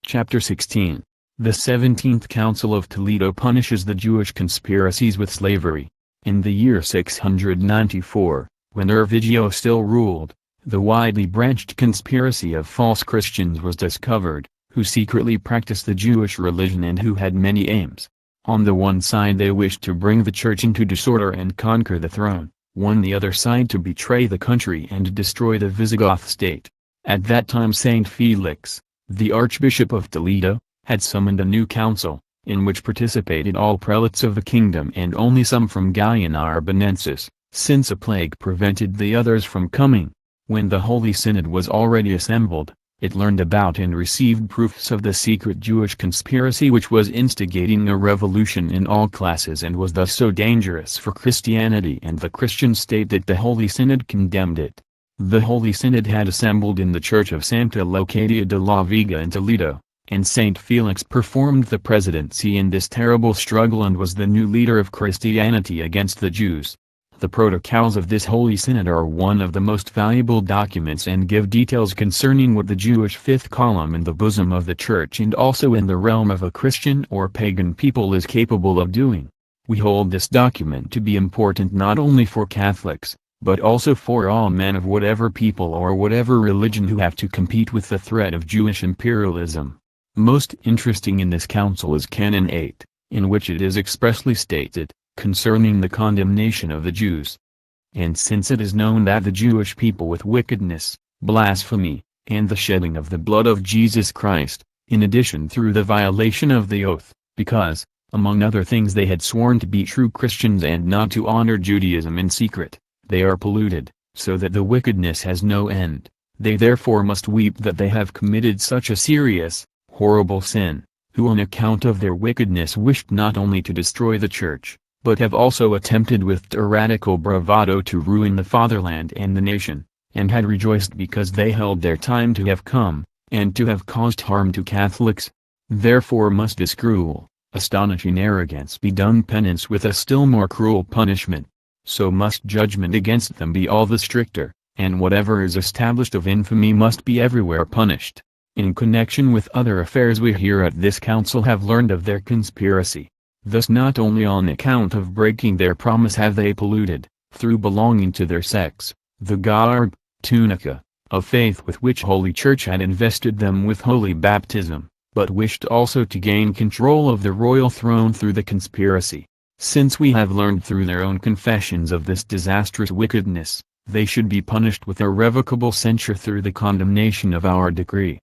Chapter 16. The 17th Council of Toledo punishes the Jewish conspiracies with slavery. In the year 694, when Ervigio still ruled, the widely branched conspiracy of false Christians was discovered, who secretly practiced the Jewish religion and who had many aims. On the one side they wished to bring the church into disorder and conquer the throne, on the other side to betray the country and destroy the Visigoth state. At that time Saint Felix, the Archbishop of Toledo, had summoned a new council, in which participated all prelates of the kingdom and only some from Gallia Narbonensis, since a plague prevented the others from coming. When the Holy Synod was already assembled, it learned about and received proofs of the secret Jewish conspiracy which was instigating a revolution in all classes and was thus so dangerous for Christianity and the Christian state that the Holy Synod condemned it. The Holy Synod had assembled in the Church of Santa Leocadia de la Vega in Toledo, and Saint Felix performed the presidency in this terrible struggle and was the new leader of Christianity against the Jews. The protocols of this Holy Synod are one of the most valuable documents and give details concerning what the Jewish fifth column in the bosom of the Church and also in the realm of a Christian or pagan people is capable of doing. We hold this document to be important not only for Catholics, but also for all men of whatever people or whatever religion who have to compete with the threat of Jewish imperialism. Most interesting in this council is Canon 8, in which it is expressly stated, concerning the condemnation of the Jews. And since it is known that the Jewish people with wickedness, blasphemy, and the shedding of the blood of Jesus Christ, in addition through the violation of the oath, because, among other things they had sworn to be true Christians and not to honor Judaism in secret, they are polluted, so that the wickedness has no end. They therefore must weep that they have committed such a serious, horrible sin, who on account of their wickedness wished not only to destroy the Church, but have also attempted with tyrannical bravado to ruin the fatherland and the nation, and had rejoiced because they held their time to have come, and to have caused harm to Catholics. Therefore must this cruel, astonishing arrogance be done penance with a still more cruel punishment. So must judgment against them be all the stricter, and whatever is established of infamy must be everywhere punished. In connection with other affairs we here at this council have learned of their conspiracy. Thus not only on account of breaking their promise have they polluted, through belonging to their sects, the garb, tunica, of faith with which Holy Church had invested them with holy baptism, but wished also to gain control of the royal throne through the conspiracy. Since we have learned through their own confessions of this disastrous wickedness, they should be punished with irrevocable censure through the condemnation of our decree.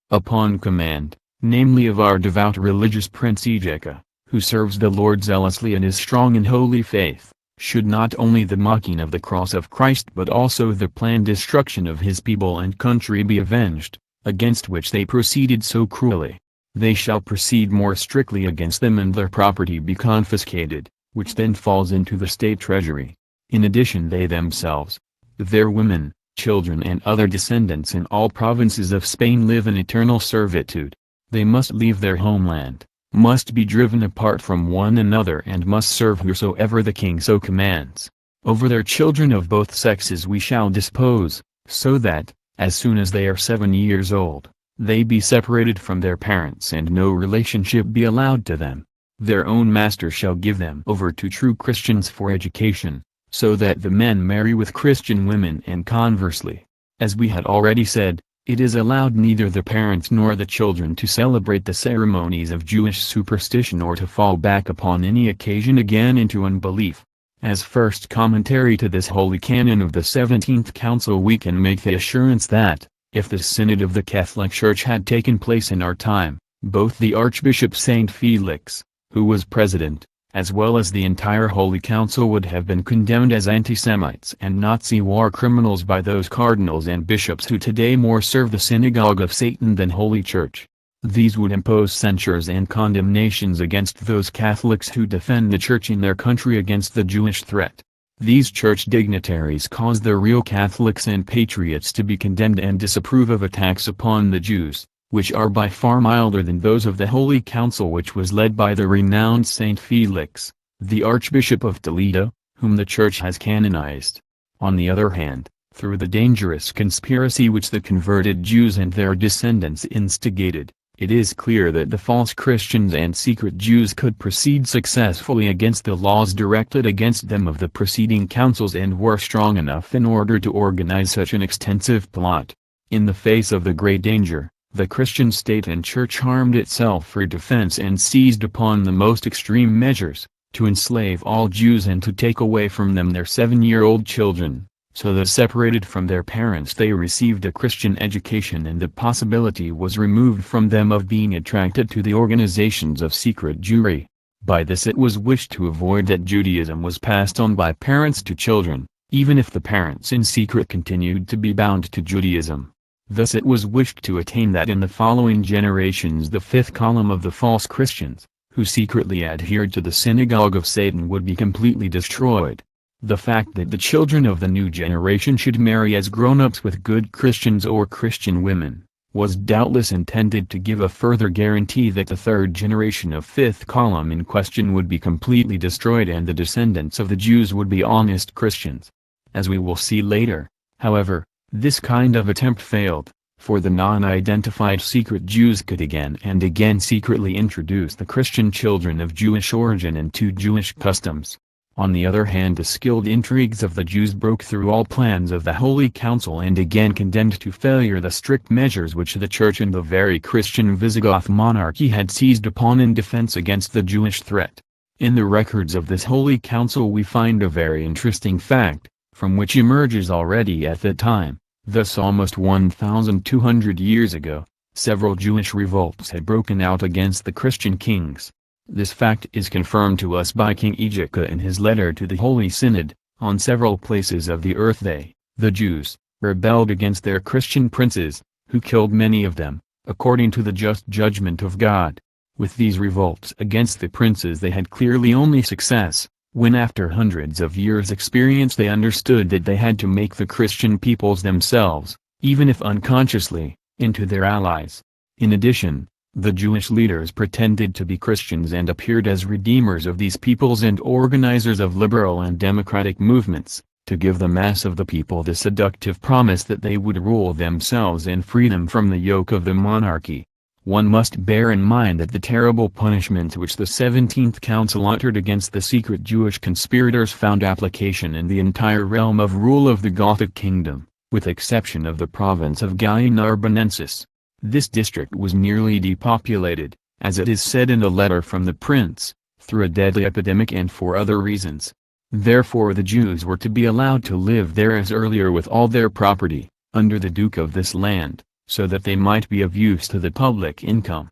Upon command, namely of our devout religious Prince Ejeka, who serves the Lord zealously and is strong in holy faith, should not only the mocking of the cross of Christ but also the planned destruction of his people and country be avenged, against which they proceeded so cruelly. They shall proceed more strictly against them and their property be confiscated, which then falls into the state treasury. In addition they themselves, their women, children and other descendants in all provinces of Spain live in eternal servitude. They must leave their homeland, must be driven apart from one another and must serve whosoever the king so commands. Over their children of both sexes we shall dispose, so that, as soon as they are 7 years old, they be separated from their parents and no relationship be allowed to them. Their own master shall give them over to true Christians for education, so that the men marry with Christian women and conversely. As we had already said, it is allowed neither the parents nor the children to celebrate the ceremonies of Jewish superstition or to fall back upon any occasion again into unbelief. As first commentary to this holy canon of the 17th Council we can make the assurance that, if the Synod of the Catholic Church had taken place in our time, both the Archbishop Saint Felix, who was president, as well as the entire Holy Council would have been condemned as anti-Semites and Nazi war criminals by those cardinals and bishops who today more serve the synagogue of Satan than Holy Church. These would impose censures and condemnations against those Catholics who defend the Church in their country against the Jewish threat. These church dignitaries cause the real Catholics and patriots to be condemned and disapprove of attacks upon the Jews, which are by far milder than those of the Holy Council which was led by the renowned Saint Felix, the Archbishop of Toledo, whom the Church has canonized. On the other hand, through the dangerous conspiracy which the converted Jews and their descendants instigated, It is clear that the false Christians and secret Jews could proceed successfully against the laws directed against them of the preceding councils and were strong enough in order to organize such an extensive plot. In the face of the great danger, the Christian state and church armed itself for defense and seized upon the most extreme measures, to enslave all Jews and to take away from them their 7-year-old children, so that separated from their parents they received a Christian education and the possibility was removed from them of being attracted to the organizations of secret Jewry. By this it was wished to avoid that Judaism was passed on by parents to children, even if the parents in secret continued to be bound to Judaism. Thus it was wished to attain that in the following generations the fifth column of the false Christians, who secretly adhered to the synagogue of Satan, would be completely destroyed. The fact that the children of the new generation should marry as grown-ups with good Christians or Christian women, was doubtless intended to give a further guarantee that the third generation of fifth column in question would be completely destroyed and the descendants of the Jews would be honest Christians. As we will see later, however, this kind of attempt failed, for the non-identified secret Jews could again and again secretly introduce the Christian children of Jewish origin into Jewish customs. On the other hand, the skilled intrigues of the Jews broke through all plans of the Holy Council and again condemned to failure the strict measures which the Church and the very Christian Visigoth monarchy had seized upon in defense against the Jewish threat. In the records of this Holy Council we find a very interesting fact, from which emerges already at that time, thus almost 1,200 years ago, several Jewish revolts had broken out against the Christian kings. This fact is confirmed to us by King Ezekiel in his letter to the Holy Synod. On several places of the earth they, the Jews, rebelled against their Christian princes, who killed many of them, according to the just judgment of God. With these revolts against the princes they had clearly only success, when after hundreds of years' experience they understood that they had to make the Christian peoples themselves, even if unconsciously, into their allies. In addition, the Jewish leaders pretended to be Christians and appeared as redeemers of these peoples and organizers of liberal and democratic movements, to give the mass of the people the seductive promise that they would rule themselves and free them from the yoke of the monarchy. One must bear in mind that the terrible punishments which the 17th Council uttered against the secret Jewish conspirators found application in the entire realm of rule of the Gothic kingdom, with exception of the province of Gallia Narbonensis. This district was nearly depopulated, as it is said in the letter from the prince, through a deadly epidemic and for other reasons. Therefore the Jews were to be allowed to live there as earlier with all their property, under the duke of this land, so that they might be of use to the public income.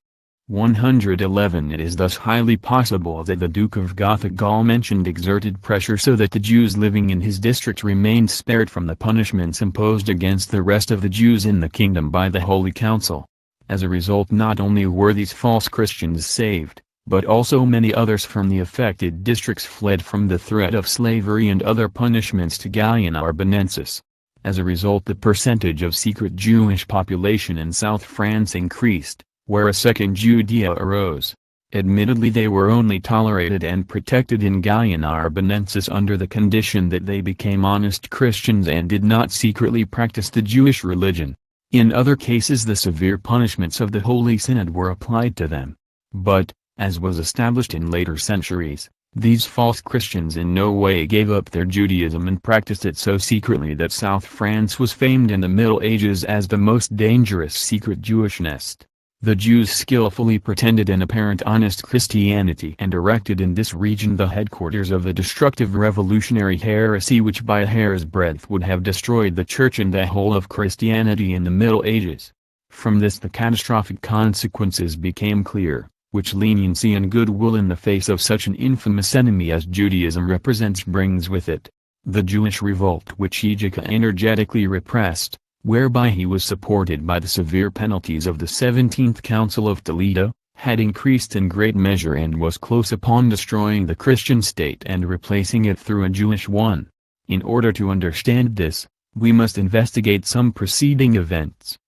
111 It is thus highly possible that the Duke of Gothic Gaul mentioned exerted pressure so that the Jews living in his district remained spared from the punishments imposed against the rest of the Jews in the kingdom by the Holy Council. As a result, not only were these false Christians saved, but also many others from the affected districts fled from the threat of slavery and other punishments to Gallia Narbonensis. As a result, the percentage of secret Jewish population in South France increased, where a second Judea arose. Admittedly they were only tolerated and protected in Gallia Narbonensis under the condition that they became honest Christians and did not secretly practice the Jewish religion. In other cases the severe punishments of the Holy Synod were applied to them. But, as was established in later centuries, these false Christians in no way gave up their Judaism and practiced it so secretly that South France was famed in the Middle Ages as the most dangerous secret Jewish nest. The Jews skillfully pretended an apparent honest Christianity and erected in this region the headquarters of the destructive revolutionary heresy which by a hair's breadth would have destroyed the Church and the whole of Christianity in the Middle Ages. From this the catastrophic consequences became clear, which leniency and goodwill in the face of such an infamous enemy as Judaism represents brings with it. The Jewish revolt which Ezekiel energetically repressed, whereby he was supported by the severe penalties of the 17th Council of Toledo, had increased in great measure and was close upon destroying the Christian state and replacing it through a Jewish one. In order to understand this, we must investigate some preceding events.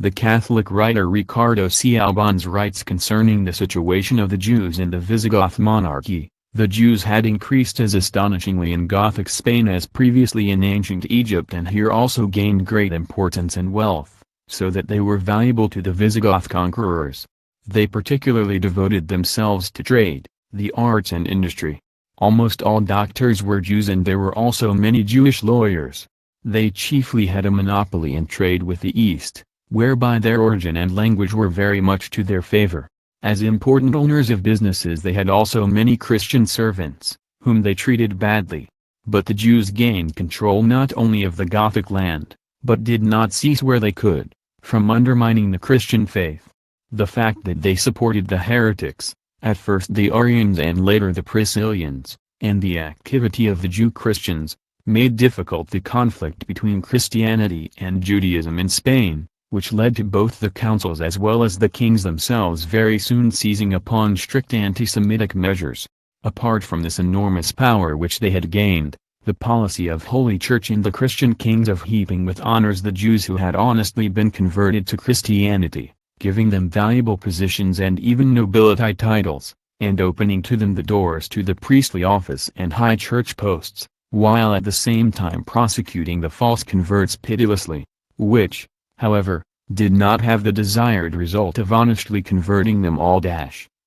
The Catholic writer Ricardo C. Albans writes concerning the situation of the Jews in the Visigoth monarchy. The Jews had increased as astonishingly in Gothic Spain as previously in ancient Egypt and here also gained great importance and wealth, so that they were valuable to the Visigoth conquerors. They particularly devoted themselves to trade, the arts and industry. Almost all doctors were Jews, and there were also many Jewish lawyers. They chiefly had a monopoly in trade with the East, whereby their origin and language were very much to their favor. As important owners of businesses, they had also many Christian servants, whom they treated badly. But the Jews gained control not only of the Gothic land, but did not cease where they could, from undermining the Christian faith. The fact that they supported the heretics, at first the Arians and later the Priscillians, and the activity of the Jew Christians, made difficult the conflict between Christianity and Judaism in Spain, which led to both the councils as well as the kings themselves very soon seizing upon strict anti-Semitic measures. Apart from this enormous power which they had gained, the policy of Holy Church and the Christian kings of heaping with honors the Jews who had honestly been converted to Christianity, giving them valuable positions and even nobility titles, and opening to them the doors to the priestly office and high church posts, while at the same time prosecuting the false converts pitilessly, which, however, did not have the desired result of honestly converting them all.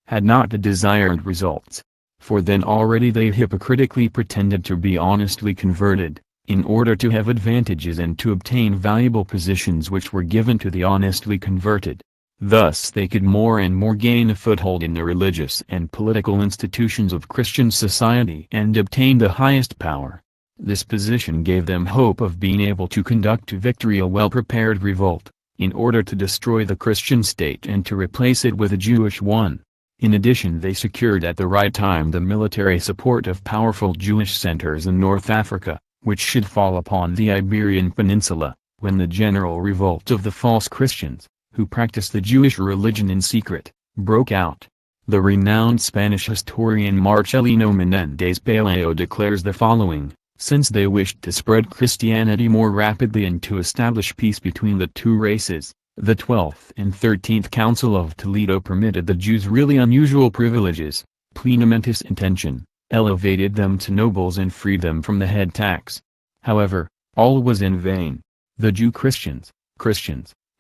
Had not the desired results. For then already they hypocritically pretended to be honestly converted, in order to have advantages and to obtain valuable positions which were given to the honestly converted. Thus they could more and more gain a foothold in the religious and political institutions of Christian society and obtain the highest power. This position gave them hope of being able to conduct to victory a well-prepared revolt, in order to destroy the Christian state and to replace it with a Jewish one. In addition, they secured at the right time the military support of powerful Jewish centers in North Africa, which should fall upon the Iberian Peninsula, when the general revolt of the false Christians, who practiced the Jewish religion in secret, broke out. The renowned Spanish historian Marcelino Menéndez Pelayo declares the following: since they wished to spread Christianity more rapidly and to establish peace between the two races, the 12th and 13th Council of Toledo permitted the Jews really unusual privileges, plenamentis intention, elevated them to nobles and freed them from the head tax. However, all was in vain. The Jew Christians,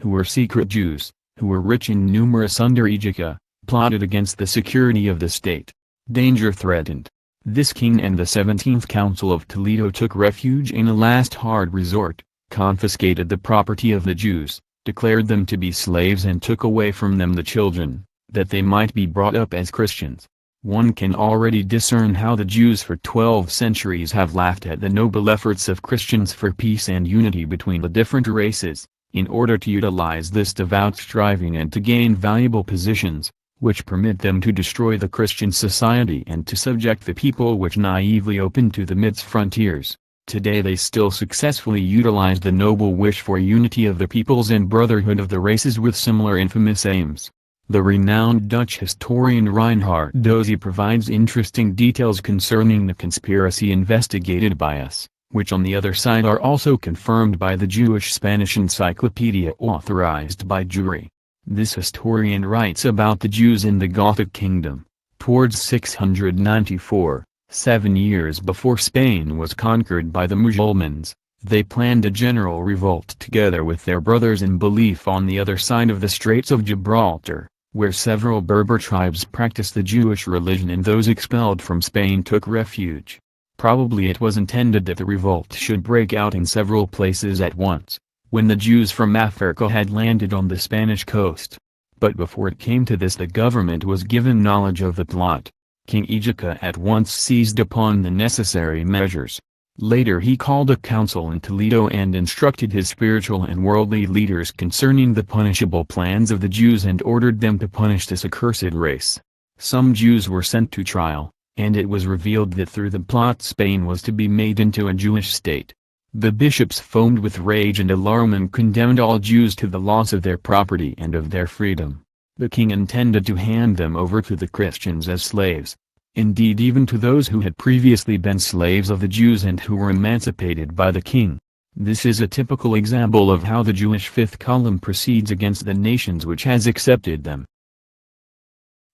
who were secret Jews, who were rich and numerous under Egica, plotted against the security of the state. Danger threatened. This king and the 17th Council of Toledo took refuge in a last hard resort, confiscated the property of the Jews, declared them to be slaves and took away from them the children, that they might be brought up as Christians. One can already discern how the Jews for 12 centuries have laughed at the noble efforts of Christians for peace and unity between the different races, in order to utilize this devout striving and to gain valuable positions, which permit them to destroy the Christian society and to subject the people which naively open to them its frontiers. Today they still successfully utilize the noble wish for unity of the peoples and brotherhood of the races with similar infamous aims. The renowned Dutch historian Reinhard Dozy provides interesting details concerning the conspiracy investigated by us, which on the other side are also confirmed by the Jewish Spanish encyclopedia authorized by Jewry. This historian writes about the Jews in the Gothic kingdom. Towards 694, 7 years before Spain was conquered by the Mussulmans, they planned a general revolt together with their brothers in belief on the other side of the Straits of Gibraltar, where several Berber tribes practiced the Jewish religion and those expelled from Spain took refuge. Probably it was intended that the revolt should break out in several places at once, when the Jews from Africa had landed on the Spanish coast. But before it came to this, the government was given knowledge of the plot. King Egica at once seized upon the necessary measures. Later he called a council in Toledo and instructed his spiritual and worldly leaders concerning the punishable plans of the Jews and ordered them to punish this accursed race. Some Jews were sent to trial, and it was revealed that through the plot Spain was to be made into a Jewish state. The bishops foamed with rage and alarm and condemned all Jews to the loss of their property and of their freedom. The king intended to hand them over to the Christians as slaves. Indeed, even to those who had previously been slaves of the Jews and who were emancipated by the king. This is a typical example of how the Jewish fifth column proceeds against the nations which has accepted them.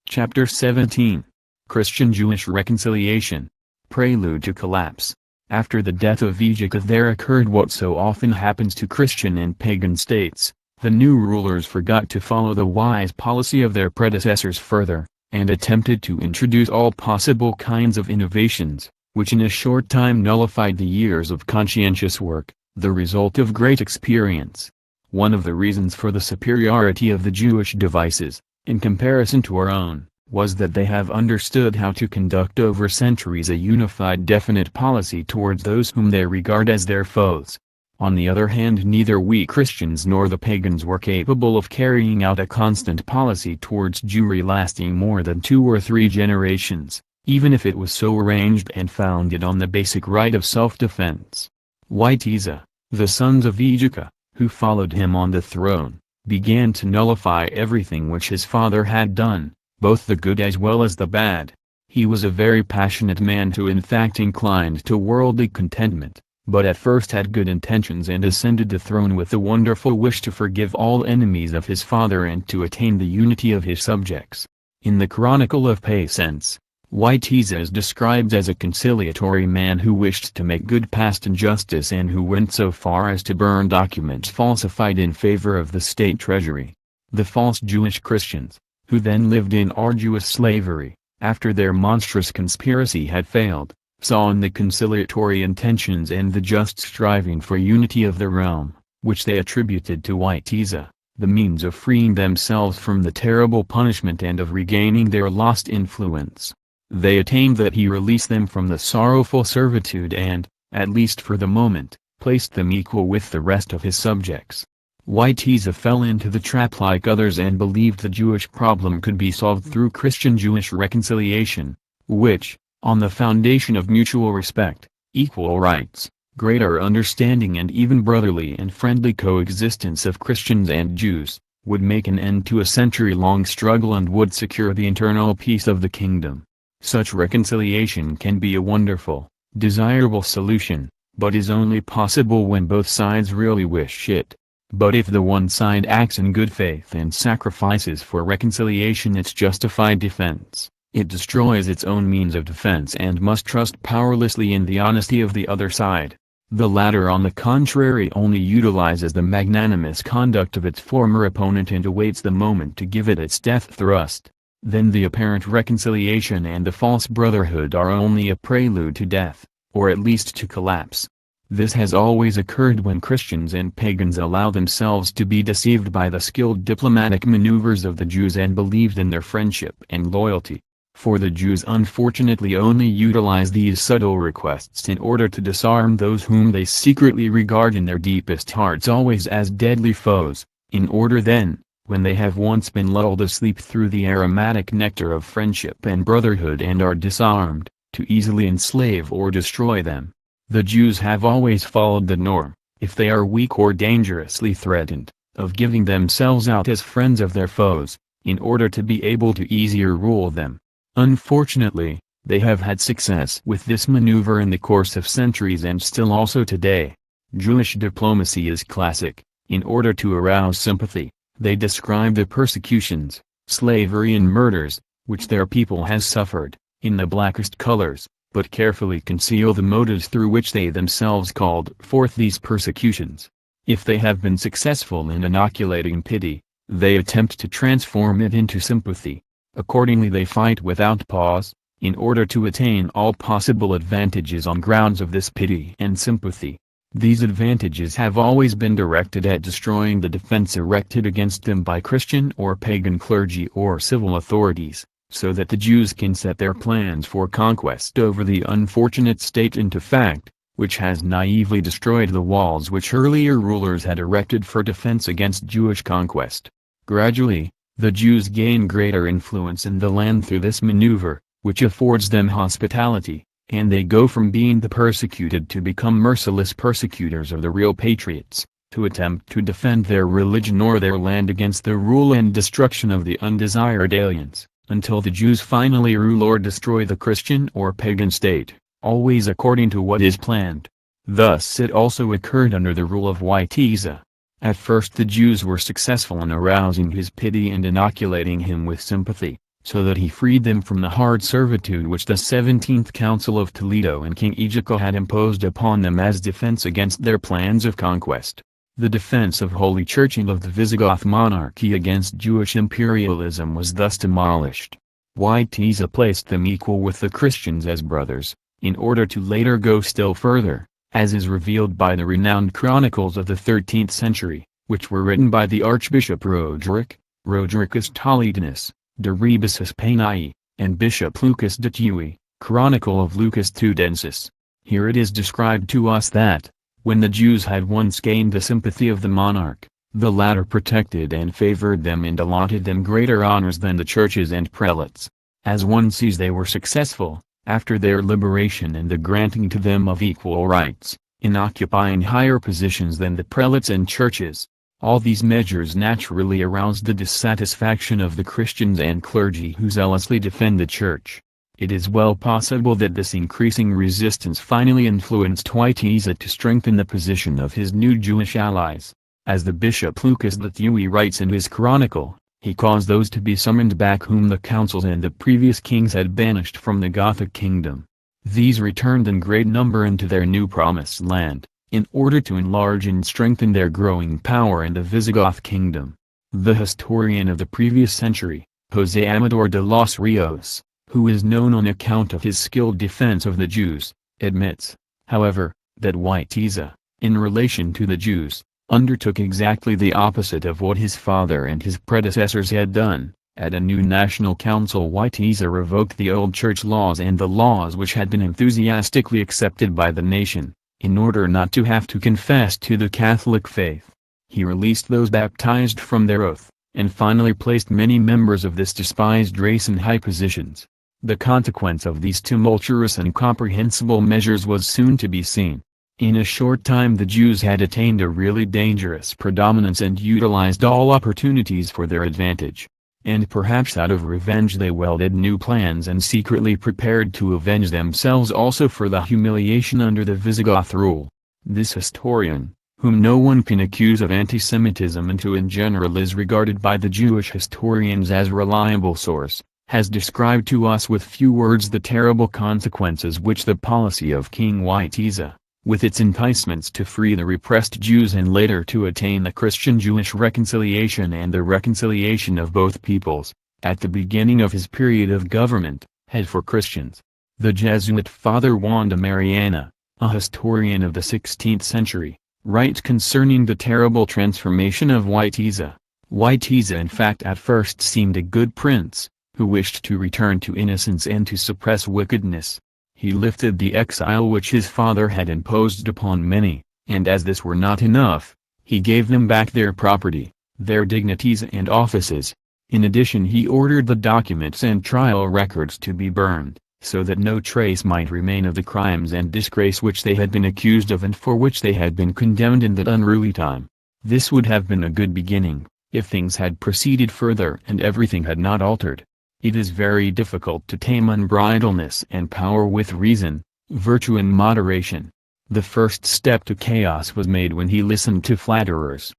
Chapter 17. Christian-Jewish Reconciliation. Prelude to collapse. After the death of Egica there occurred what so often happens to Christian and pagan states, The new rulers forgot to follow the wise policy of their predecessors further, and attempted to introduce all possible kinds of innovations, which in a short time nullified the years of conscientious work, the result of great experience. One of the reasons for the superiority of the Jewish devices, in comparison to our own, was that they have understood how to conduct over centuries a unified definite policy towards those whom they regard as their foes. On the other hand, neither we Christians nor the pagans were capable of carrying out a constant policy towards Jewry lasting more than 2 or 3 generations, even if it was so arranged and founded on the basic right of self-defense. Witiza, the sons of Ejika, who followed him on the throne, began to nullify everything which his father had done, both the good as well as the bad. He was a very passionate man who in fact inclined to worldly contentment, but at first had good intentions and ascended the throne with the wonderful wish to forgive all enemies of his father and to attain the unity of his subjects. In the Chronicle of Patience, Witiza is described as a conciliatory man who wished to make good past injustice and who went so far as to burn documents falsified in favor of the state treasury. The false Jewish Christians, who then lived in arduous slavery, after their monstrous conspiracy had failed, saw in the conciliatory intentions and the just striving for unity of the realm, which they attributed to Witiza, the means of freeing themselves from the terrible punishment and of regaining their lost influence. They attained that he released them from the sorrowful servitude and, at least for the moment, placed them equal with the rest of his subjects. Witiza fell into the trap like others and believed the Jewish problem could be solved through Christian-Jewish reconciliation, which, on the foundation of mutual respect, equal rights, greater understanding and even brotherly and friendly coexistence of Christians and Jews, would make an end to a century-long struggle and would secure the eternal peace of the kingdom. Such reconciliation can be a wonderful, desirable solution, but is only possible when both sides really wish it. But if the one side acts in good faith and sacrifices for reconciliation its justified defense, it destroys its own means of defense and must trust powerlessly in the honesty of the other side. The latter on the contrary only utilizes the magnanimous conduct of its former opponent and awaits the moment to give it its death thrust. Then the apparent reconciliation and the false brotherhood are only a prelude to death, or at least to collapse. This has always occurred when Christians and pagans allow themselves to be deceived by the skilled diplomatic maneuvers of the Jews and believed in their friendship and loyalty. For the Jews unfortunately only utilize these subtle requests in order to disarm those whom they secretly regard in their deepest hearts always as deadly foes, in order then, when they have once been lulled asleep through the aromatic nectar of friendship and brotherhood and are disarmed, to easily enslave or destroy them. The Jews have always followed the norm, if they are weak or dangerously threatened, of giving themselves out as friends of their foes, in order to be able to easier rule them. Unfortunately, they have had success with this maneuver in the course of centuries and still also today. Jewish diplomacy is classic. In order to arouse sympathy, they describe the persecutions, slavery and murders, which their people has suffered, in the blackest colors, but carefully conceal the motives through which they themselves called forth these persecutions. If they have been successful in inoculating pity, they attempt to transform it into sympathy. Accordingly they fight without pause, in order to attain all possible advantages on grounds of this pity and sympathy. These advantages have always been directed at destroying the defense erected against them by Christian or pagan clergy or civil authorities, so that the Jews can set their plans for conquest over the unfortunate state into fact, which has naively destroyed the walls which earlier rulers had erected for defense against Jewish conquest. Gradually, the Jews gain greater influence in the land through this maneuver, which affords them hospitality, and they go from being the persecuted to become merciless persecutors of the real patriots, to attempt to defend their religion or their land against the rule and destruction of the undesired aliens, until the Jews finally rule or destroy the Christian or pagan state, always according to what is planned. Thus it also occurred under the rule of Witiza. At first the Jews were successful in arousing his pity and inoculating him with sympathy, so that he freed them from the hard servitude which the 17th Council of Toledo and King Ejika had imposed upon them as defense against their plans of conquest. The defense of Holy Church and of the Visigoth monarchy against Jewish imperialism was thus demolished. Witiza placed them equal with the Christians as brothers, in order to later go still further, as is revealed by the renowned chronicles of the 13th century, which were written by the Archbishop Rodericus Toledanus, de Rebus Hispaniae, and Bishop Lucas de Tui, Chronicle of Lucas Tudensis. Here it is described to us that, when the Jews had once gained the sympathy of the monarch, the latter protected and favored them and allotted them greater honors than the churches and prelates. As one sees, they were successful, after their liberation and the granting to them of equal rights, in occupying higher positions than the prelates and churches. All these measures naturally aroused the dissatisfaction of the Christians and clergy who zealously defend the Church. It is well possible that this increasing resistance finally influenced Witiza to strengthen the position of his new Jewish allies. As the Bishop Lucas de Tui writes in his chronicle, he caused those to be summoned back whom the councils and the previous kings had banished from the Gothic kingdom. These returned in great number into their new promised land, in order to enlarge and strengthen their growing power in the Visigoth kingdom. The historian of the previous century, José Amador de los Rios, who is known on account of his skilled defense of the Jews, admits, however, that Witiza, in relation to the Jews, undertook exactly the opposite of what his father and his predecessors had done. At a new national council, Witiza revoked the old church laws and the laws which had been enthusiastically accepted by the nation, in order not to have to confess to the Catholic faith. He released those baptized from their oath, and finally placed many members of this despised race in high positions. The consequence of these tumultuous and incomprehensible measures was soon to be seen. In a short time the Jews had attained a really dangerous predominance and utilized all opportunities for their advantage. And perhaps out of revenge they welded new plans and secretly prepared to avenge themselves also for the humiliation under the Visigoth rule. This historian, whom no one can accuse of anti-Semitism and who in general is regarded by the Jewish historians as a reliable source, has described to us with few words the terrible consequences which the policy of King Witiza, with its enticements to free the repressed Jews and later to attain the Christian-Jewish reconciliation and the reconciliation of both peoples, at the beginning of his period of government, had for Christians. The Jesuit Father Juan de Mariana, a historian of the 16th century, writes concerning the terrible transformation of Witiza. Witiza in fact at first seemed a good prince, who wished to return to innocence and to suppress wickedness. He lifted the exile which his father had imposed upon many, and as this were not enough, he gave them back their property, their dignities and offices. In addition he ordered the documents and trial records to be burned, so that no trace might remain of the crimes and disgrace which they had been accused of and for which they had been condemned in that unruly time. This would have been a good beginning, if things had proceeded further and everything had not altered. It is very difficult to tame unbridledness and power with reason, virtue and moderation. The first step to chaos was made when he listened to flatterers.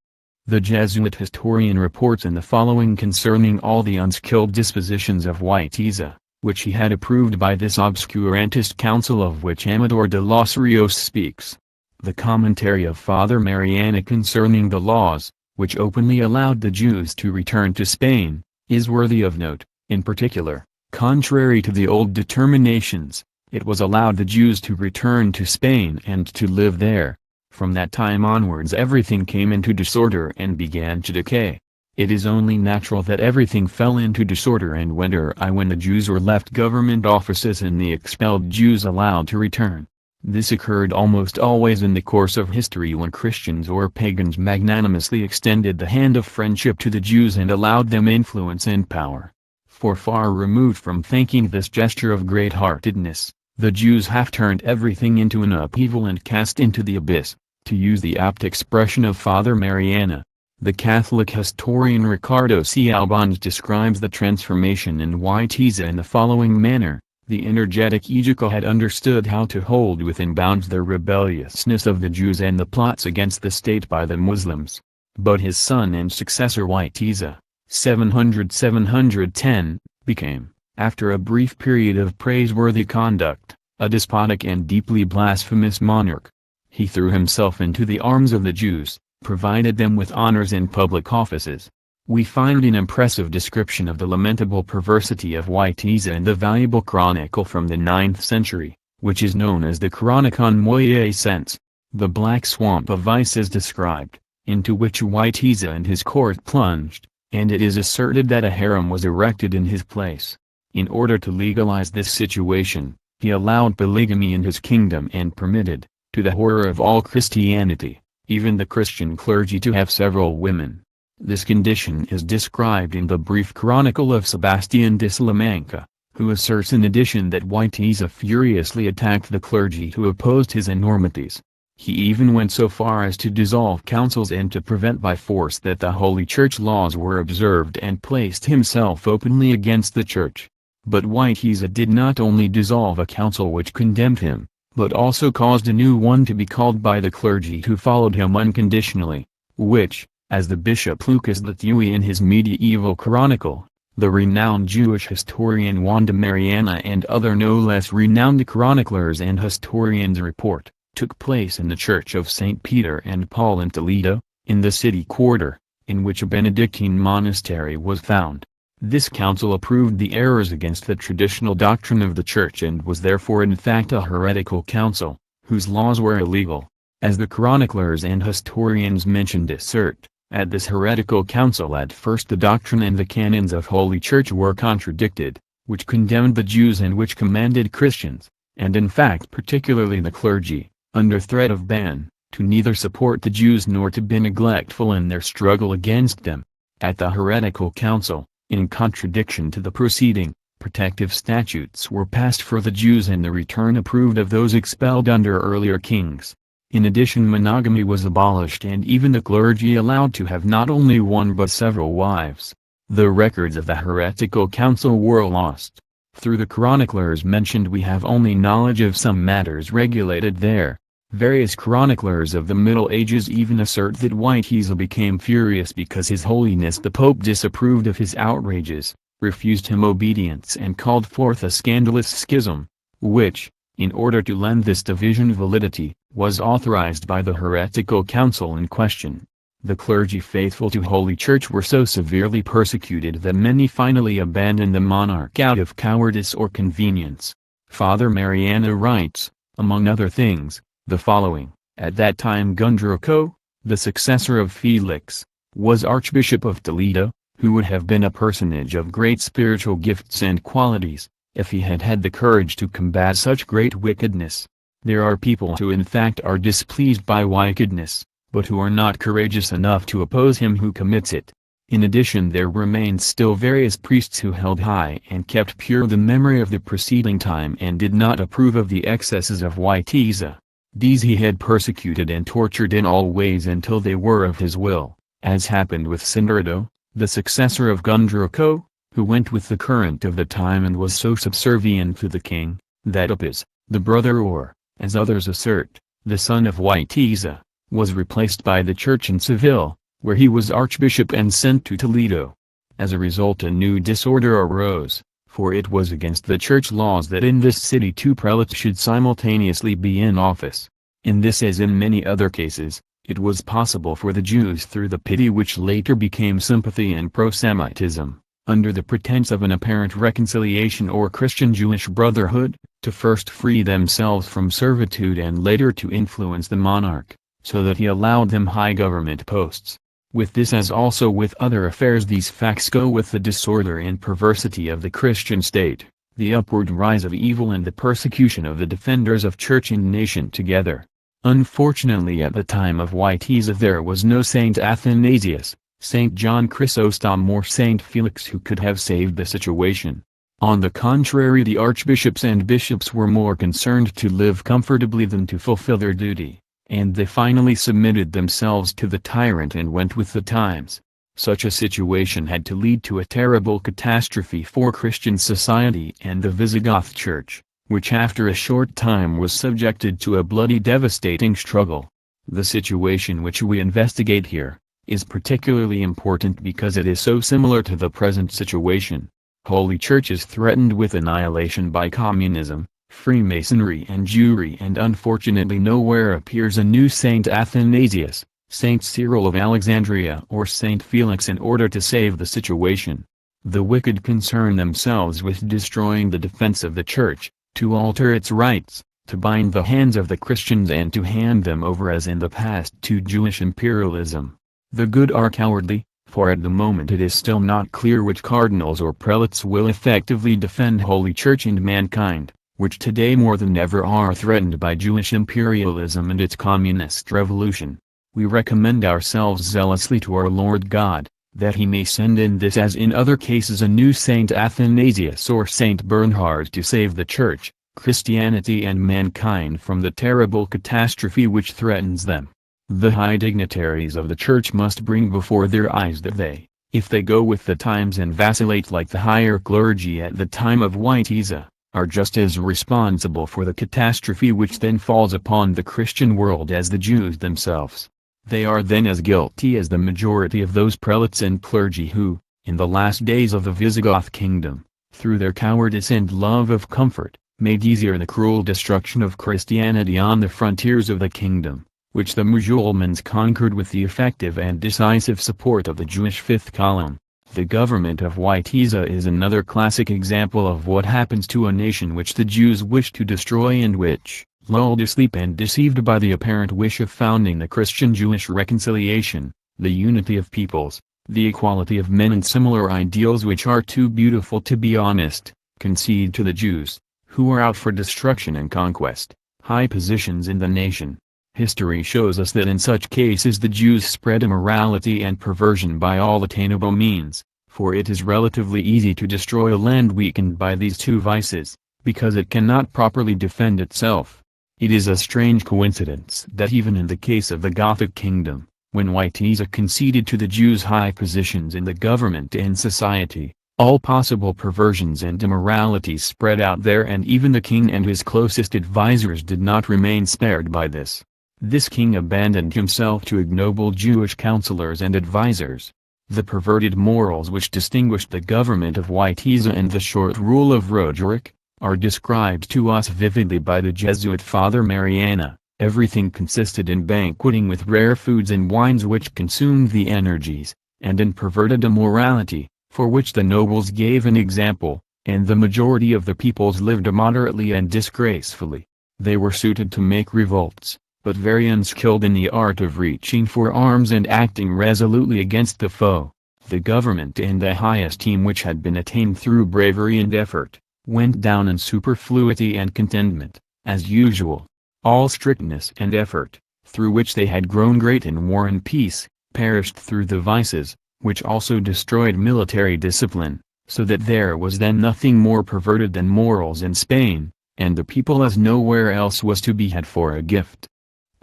The Jesuit historian reports in the following concerning all the unskilled dispositions of Witiza, which he had approved by this obscurantist council of which Amador de los Rios speaks. The commentary of Father Mariana concerning the laws, which openly allowed the Jews to return to Spain, is worthy of note. In particular, contrary to the old determinations, it was allowed the Jews to return to Spain and to live there. From that time onwards everything came into disorder and began to decay. It is only natural that everything fell into disorder and went awry when the Jews were left government offices and the expelled Jews allowed to return. This occurred almost always in the course of history when Christians or pagans magnanimously extended the hand of friendship to the Jews and allowed them influence and power. For far removed from thanking this gesture of great-heartedness, the Jews have turned everything into an upheaval and cast into the abyss, to use the apt expression of Father Mariana. The Catholic historian Ricardo C. Albans describes the transformation in Witiza in the following manner: the energetic Egico had understood how to hold within bounds the rebelliousness of the Jews and the plots against the state by the Muslims. But his son and successor Witiza, 700-710, became, after a brief period of praiseworthy conduct, a despotic and deeply blasphemous monarch. He threw himself into the arms of the Jews, provided them with honors in public offices. We find an impressive description of the lamentable perversity of Witiza in the valuable chronicle from the 9th century, which is known as the Chronicon Moyaicense. The black swamp of vice is described, into which Witiza and his court plunged, and it is asserted that a harem was erected in his place. In order to legalize this situation, he allowed polygamy in his kingdom and permitted, to the horror of all Christianity, even the Christian clergy to have several women. This condition is described in the brief chronicle of Sebastian de Salamanca, who asserts in addition that Witiza furiously attacked the clergy who opposed his enormities. He even went so far as to dissolve councils and to prevent by force that the Holy Church laws were observed, and placed himself openly against the Church. But Witiza did not only dissolve a council which condemned him, but also caused a new one to be called by the clergy who followed him unconditionally, which, as the Bishop Lucas Lathuy in his medieval chronicle, the renowned Jewish historian Wanda Mariana and other no less renowned chroniclers and historians report, took place in the Church of St. Peter and Paul in Toledo, in the city quarter, in which a Benedictine monastery was found. This council approved the errors against the traditional doctrine of the Church and was therefore in fact a heretical council, whose laws were illegal. As the chroniclers and historians mentioned assert, at this heretical council at first the doctrine and the canons of Holy Church were contradicted, which condemned the Jews and which commanded Christians, and in fact particularly the clergy, under threat of ban, to neither support the Jews nor to be neglectful in their struggle against them. At the heretical council, in contradiction to the preceding, protective statutes were passed for the Jews and the return approved of those expelled under earlier kings. In addition, monogamy was abolished and even the clergy allowed to have not only one but several wives. The records of the heretical council were lost. Through the chroniclers mentioned we have only knowledge of some matters regulated there. Various chroniclers of the Middle Ages even assert that Witiza became furious because His Holiness the Pope disapproved of his outrages, refused him obedience and called forth a scandalous schism, which, in order to lend this division validity, was authorized by the heretical council in question. The clergy faithful to Holy Church were so severely persecuted that many finally abandoned the monarch out of cowardice or convenience. Father Mariana writes, among other things, the following: at that time Gundrico, the successor of Felix, was Archbishop of Toledo, who would have been a personage of great spiritual gifts and qualities, if he had had the courage to combat such great wickedness. There are people who in fact are displeased by wickedness, but who are not courageous enough to oppose him who commits it. In addition, there remained still various priests who held high and kept pure the memory of the preceding time and did not approve of the excesses of Witiza. These he had persecuted and tortured in all ways until they were of his will, as happened with Sindrido, the successor of Gundrico, who went with the current of the time and was so subservient to the king, that Opis, the brother or, as others assert, the son of Witiza, was replaced by the church in Seville, where he was archbishop and sent to Toledo. As a result a new disorder arose, for it was against the church laws that in this city two prelates should simultaneously be in office. In this as in many other cases, it was possible for the Jews through the pity which later became sympathy and pro-Semitism, under the pretense of an apparent reconciliation or Christian-Jewish brotherhood, to first free themselves from servitude and later to influence the monarch, so that he allowed them high government posts. With this as also with other affairs these facts go with the disorder and perversity of the Christian state, the upward rise of evil and the persecution of the defenders of church and nation together. Unfortunately at the time of Witiza there was no Saint Athanasius, Saint John Chrysostom or Saint Felix who could have saved the situation. On the contrary, the archbishops and bishops were more concerned to live comfortably than to fulfill their duty, and they finally submitted themselves to the tyrant and went with the times. Such a situation had to lead to a terrible catastrophe for Christian society and the Visigoth Church, which after a short time was subjected to a bloody devastating struggle. The situation which we investigate here is particularly important because it is so similar to the present situation. Holy Church is threatened with annihilation by communism, Freemasonry and Jewry, and unfortunately nowhere appears a new Saint Athanasius, Saint Cyril of Alexandria or Saint Felix in order to save the situation. The wicked concern themselves with destroying the defense of the Church, to alter its rights, to bind the hands of the Christians and to hand them over as in the past to Jewish imperialism. The good are cowardly, for at the moment it is still not clear which cardinals or prelates will effectively defend Holy Church and mankind, which today more than ever are threatened by Jewish imperialism and its communist revolution. We recommend ourselves zealously to our Lord God, that he may send in this as in other cases a new Saint Athanasius or Saint Bernhard to save the Church, Christianity and mankind from the terrible catastrophe which threatens them. The high dignitaries of the Church must bring before their eyes that they, if they go with the times and vacillate like the higher clergy at the time of Wojtyła, are just as responsible for the catastrophe which then falls upon the Christian world as the Jews themselves. They are then as guilty as the majority of those prelates and clergy who, in the last days of the Visigoth kingdom, through their cowardice and love of comfort, made easier the cruel destruction of Christianity on the frontiers of the kingdom, which the Mussulmans conquered with the effective and decisive support of the Jewish fifth column. The government of Wojtyła is another classic example of what happens to a nation which the Jews wish to destroy and which, lulled asleep and deceived by the apparent wish of founding the Christian-Jewish reconciliation, the unity of peoples, the equality of men and similar ideals which are too beautiful to be honest, concede to the Jews, who are out for destruction and conquest, high positions in the nation. History shows us that in such cases the Jews spread immorality and perversion by all attainable means, for it is relatively easy to destroy a land weakened by these two vices, because it cannot properly defend itself. It is a strange coincidence that even in the case of the Gothic kingdom, when Wojtyła conceded to the Jews high positions in the government and society, all possible perversions and immoralities spread out there, and even the king and his closest advisers did not remain spared by this. This king abandoned himself to ignoble Jewish counselors and advisers. The perverted morals which distinguished the government of Wojtyła and the short rule of Roderick, are described to us vividly by the Jesuit Father Mariana. Everything consisted in banqueting with rare foods and wines which consumed the energies, and in perverted immorality, for which the nobles gave an example, and the majority of the peoples lived immoderately and disgracefully. They were suited to make revolts, but very unskilled in the art of reaching for arms and acting resolutely against the foe. The government and the high esteem which had been attained through bravery and effort, went down in superfluity and contentment, as usual. All strictness and effort, through which they had grown great in war and peace, perished through the vices, which also destroyed military discipline, so that there was then nothing more perverted than morals in Spain, and the people as nowhere else was to be had for a gift.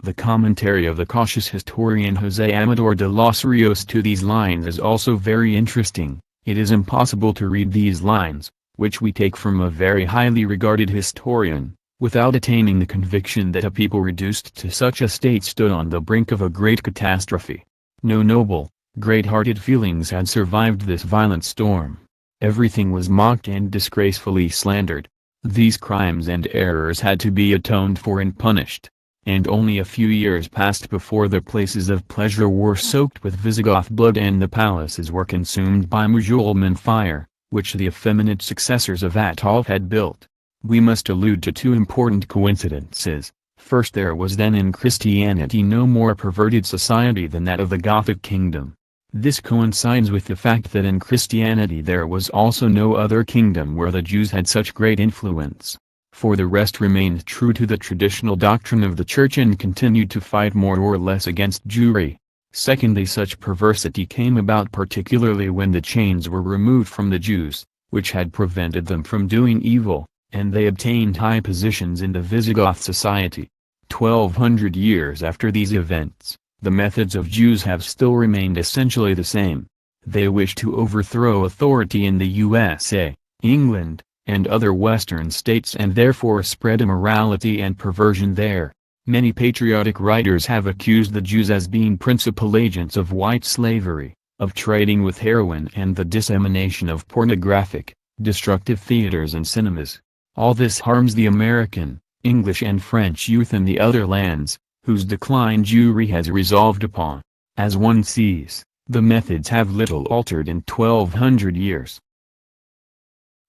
The commentary of the cautious historian José Amador de los Rios to these lines is also very interesting. It is impossible to read these lines, which we take from a very highly regarded historian, without attaining the conviction that a people reduced to such a state stood on the brink of a great catastrophe. No noble, great-hearted feelings had survived this violent storm. Everything was mocked and disgracefully slandered. These crimes and errors had to be atoned for and punished. And only a few years passed before the places of pleasure were soaked with Visigoth blood and the palaces were consumed by Mussulman fire, which the effeminate successors of Ataulf had built. We must allude to two important coincidences. First, there was then in Christianity no more perverted society than that of the Gothic kingdom. This coincides with the fact that in Christianity there was also no other kingdom where the Jews had such great influence. For the rest remained true to the traditional doctrine of the Church and continued to fight more or less against Jewry. Secondly, such perversity came about particularly when the chains were removed from the Jews, which had prevented them from doing evil, and they obtained high positions in the Visigoth society. 1200 years after these events, the methods of Jews have still remained essentially the same. They wish to overthrow authority in the USA, England, and other Western states and therefore spread immorality and perversion there. Many patriotic writers have accused the Jews as being principal agents of white slavery, of trading with heroin and the dissemination of pornographic, destructive theaters and cinemas. All this harms the American, English and French youth in the other lands, whose decline Jewry has resolved upon. As one sees, the methods have little altered in 1200 years.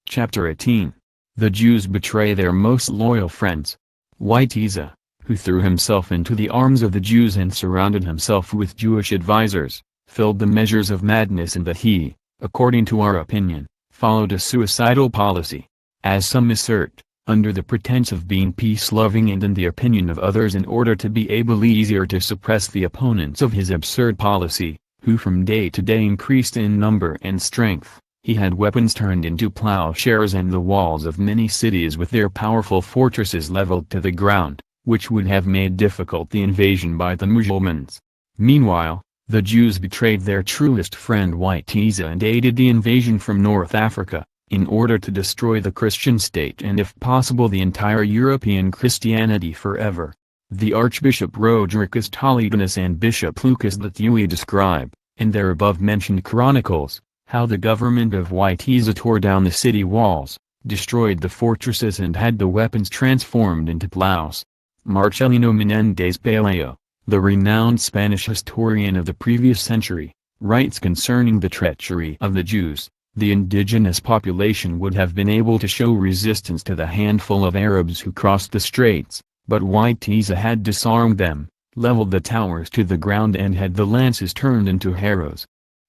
Chapter 18. The Jews betray their most loyal friends. Witiza, who threw himself into the arms of the Jews and surrounded himself with Jewish advisers, filled the measures of madness in that he, according to our opinion, followed a suicidal policy. As some assert, under the pretense of being peace-loving and in the opinion of others in order to be able easier to suppress the opponents of his absurd policy, who from day to day increased in number and strength, he had weapons turned into plowshares and the walls of many cities with their powerful fortresses leveled to the ground, which would have made difficult the invasion by the Mussulmans. Meanwhile, the Jews betrayed their truest friend Witiza and aided the invasion from North Africa, in order to destroy the Christian state and if possible the entire European Christianity forever. The Archbishop Rodriguez Toledanus and Bishop Lucas Lathuy describe, in their above-mentioned chronicles, how the government of Witiza tore down the city walls, destroyed the fortresses and had the weapons transformed into plows. Marcelino Menéndez Pelayo, the renowned Spanish historian of the previous century, writes concerning the treachery of the Jews. The indigenous population would have been able to show resistance to the handful of Arabs who crossed the straits, but Witiza had disarmed them, leveled the towers to the ground and had the lances turned into harrows.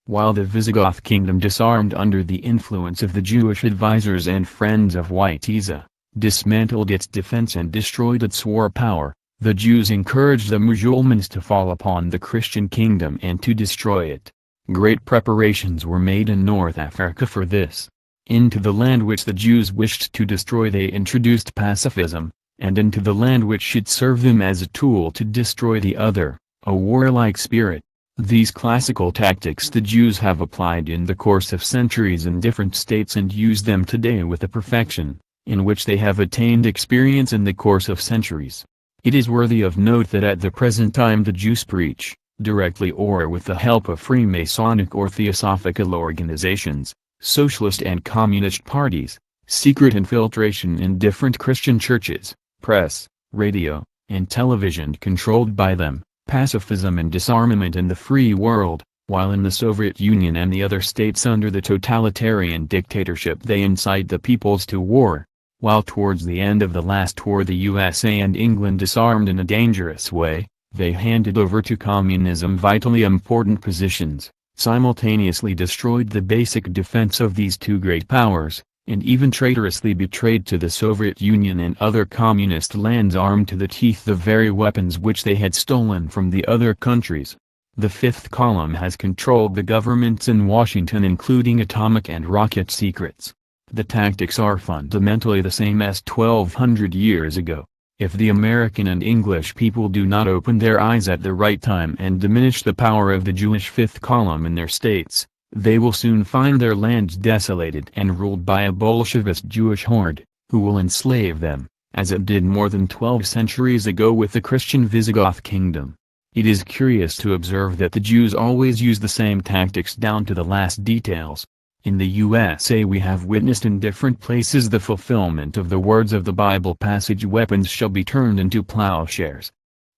While the Visigoth kingdom disarmed under the influence of the Jewish advisers and friends of Witiza, dismantled its defense and destroyed its war power, the Jews encouraged the Mussulmans to fall upon the Christian kingdom and to destroy it. Great preparations were made in North Africa for this. Into the land which the Jews wished to destroy they introduced pacifism, and into the land which should serve them as a tool to destroy the other, a warlike spirit. These classical tactics the Jews have applied in the course of centuries in different states and use them today with a perfection, in which they have attained experience in the course of centuries. It is worthy of note that at the present time the Jews preach, directly or with the help of Freemasonic or Theosophical organizations, socialist and communist parties, secret infiltration in different Christian churches, press, radio, and television controlled by them, pacifism and disarmament in the free world, while in the Soviet Union and the other states under the totalitarian dictatorship they incite the peoples to war, while towards the end of the last war the USA and England disarmed in a dangerous way. They handed over to communism vitally important positions, simultaneously destroyed the basic defense of these two great powers, and even traitorously betrayed to the Soviet Union and other communist lands armed to the teeth the very weapons which they had stolen from the other countries. The fifth column has controlled the governments in Washington including atomic and rocket secrets. The tactics are fundamentally the same as 1200 years ago. If the American and English people do not open their eyes at the right time and diminish the power of the Jewish fifth column in their states, they will soon find their lands desolated and ruled by a Bolshevist Jewish horde, who will enslave them, as it did more than 12 centuries ago with the Christian Visigoth kingdom. It is curious to observe that the Jews always use the same tactics down to the last details. In the USA we have witnessed in different places the fulfillment of the words of the Bible passage, weapons shall be turned into plowshares.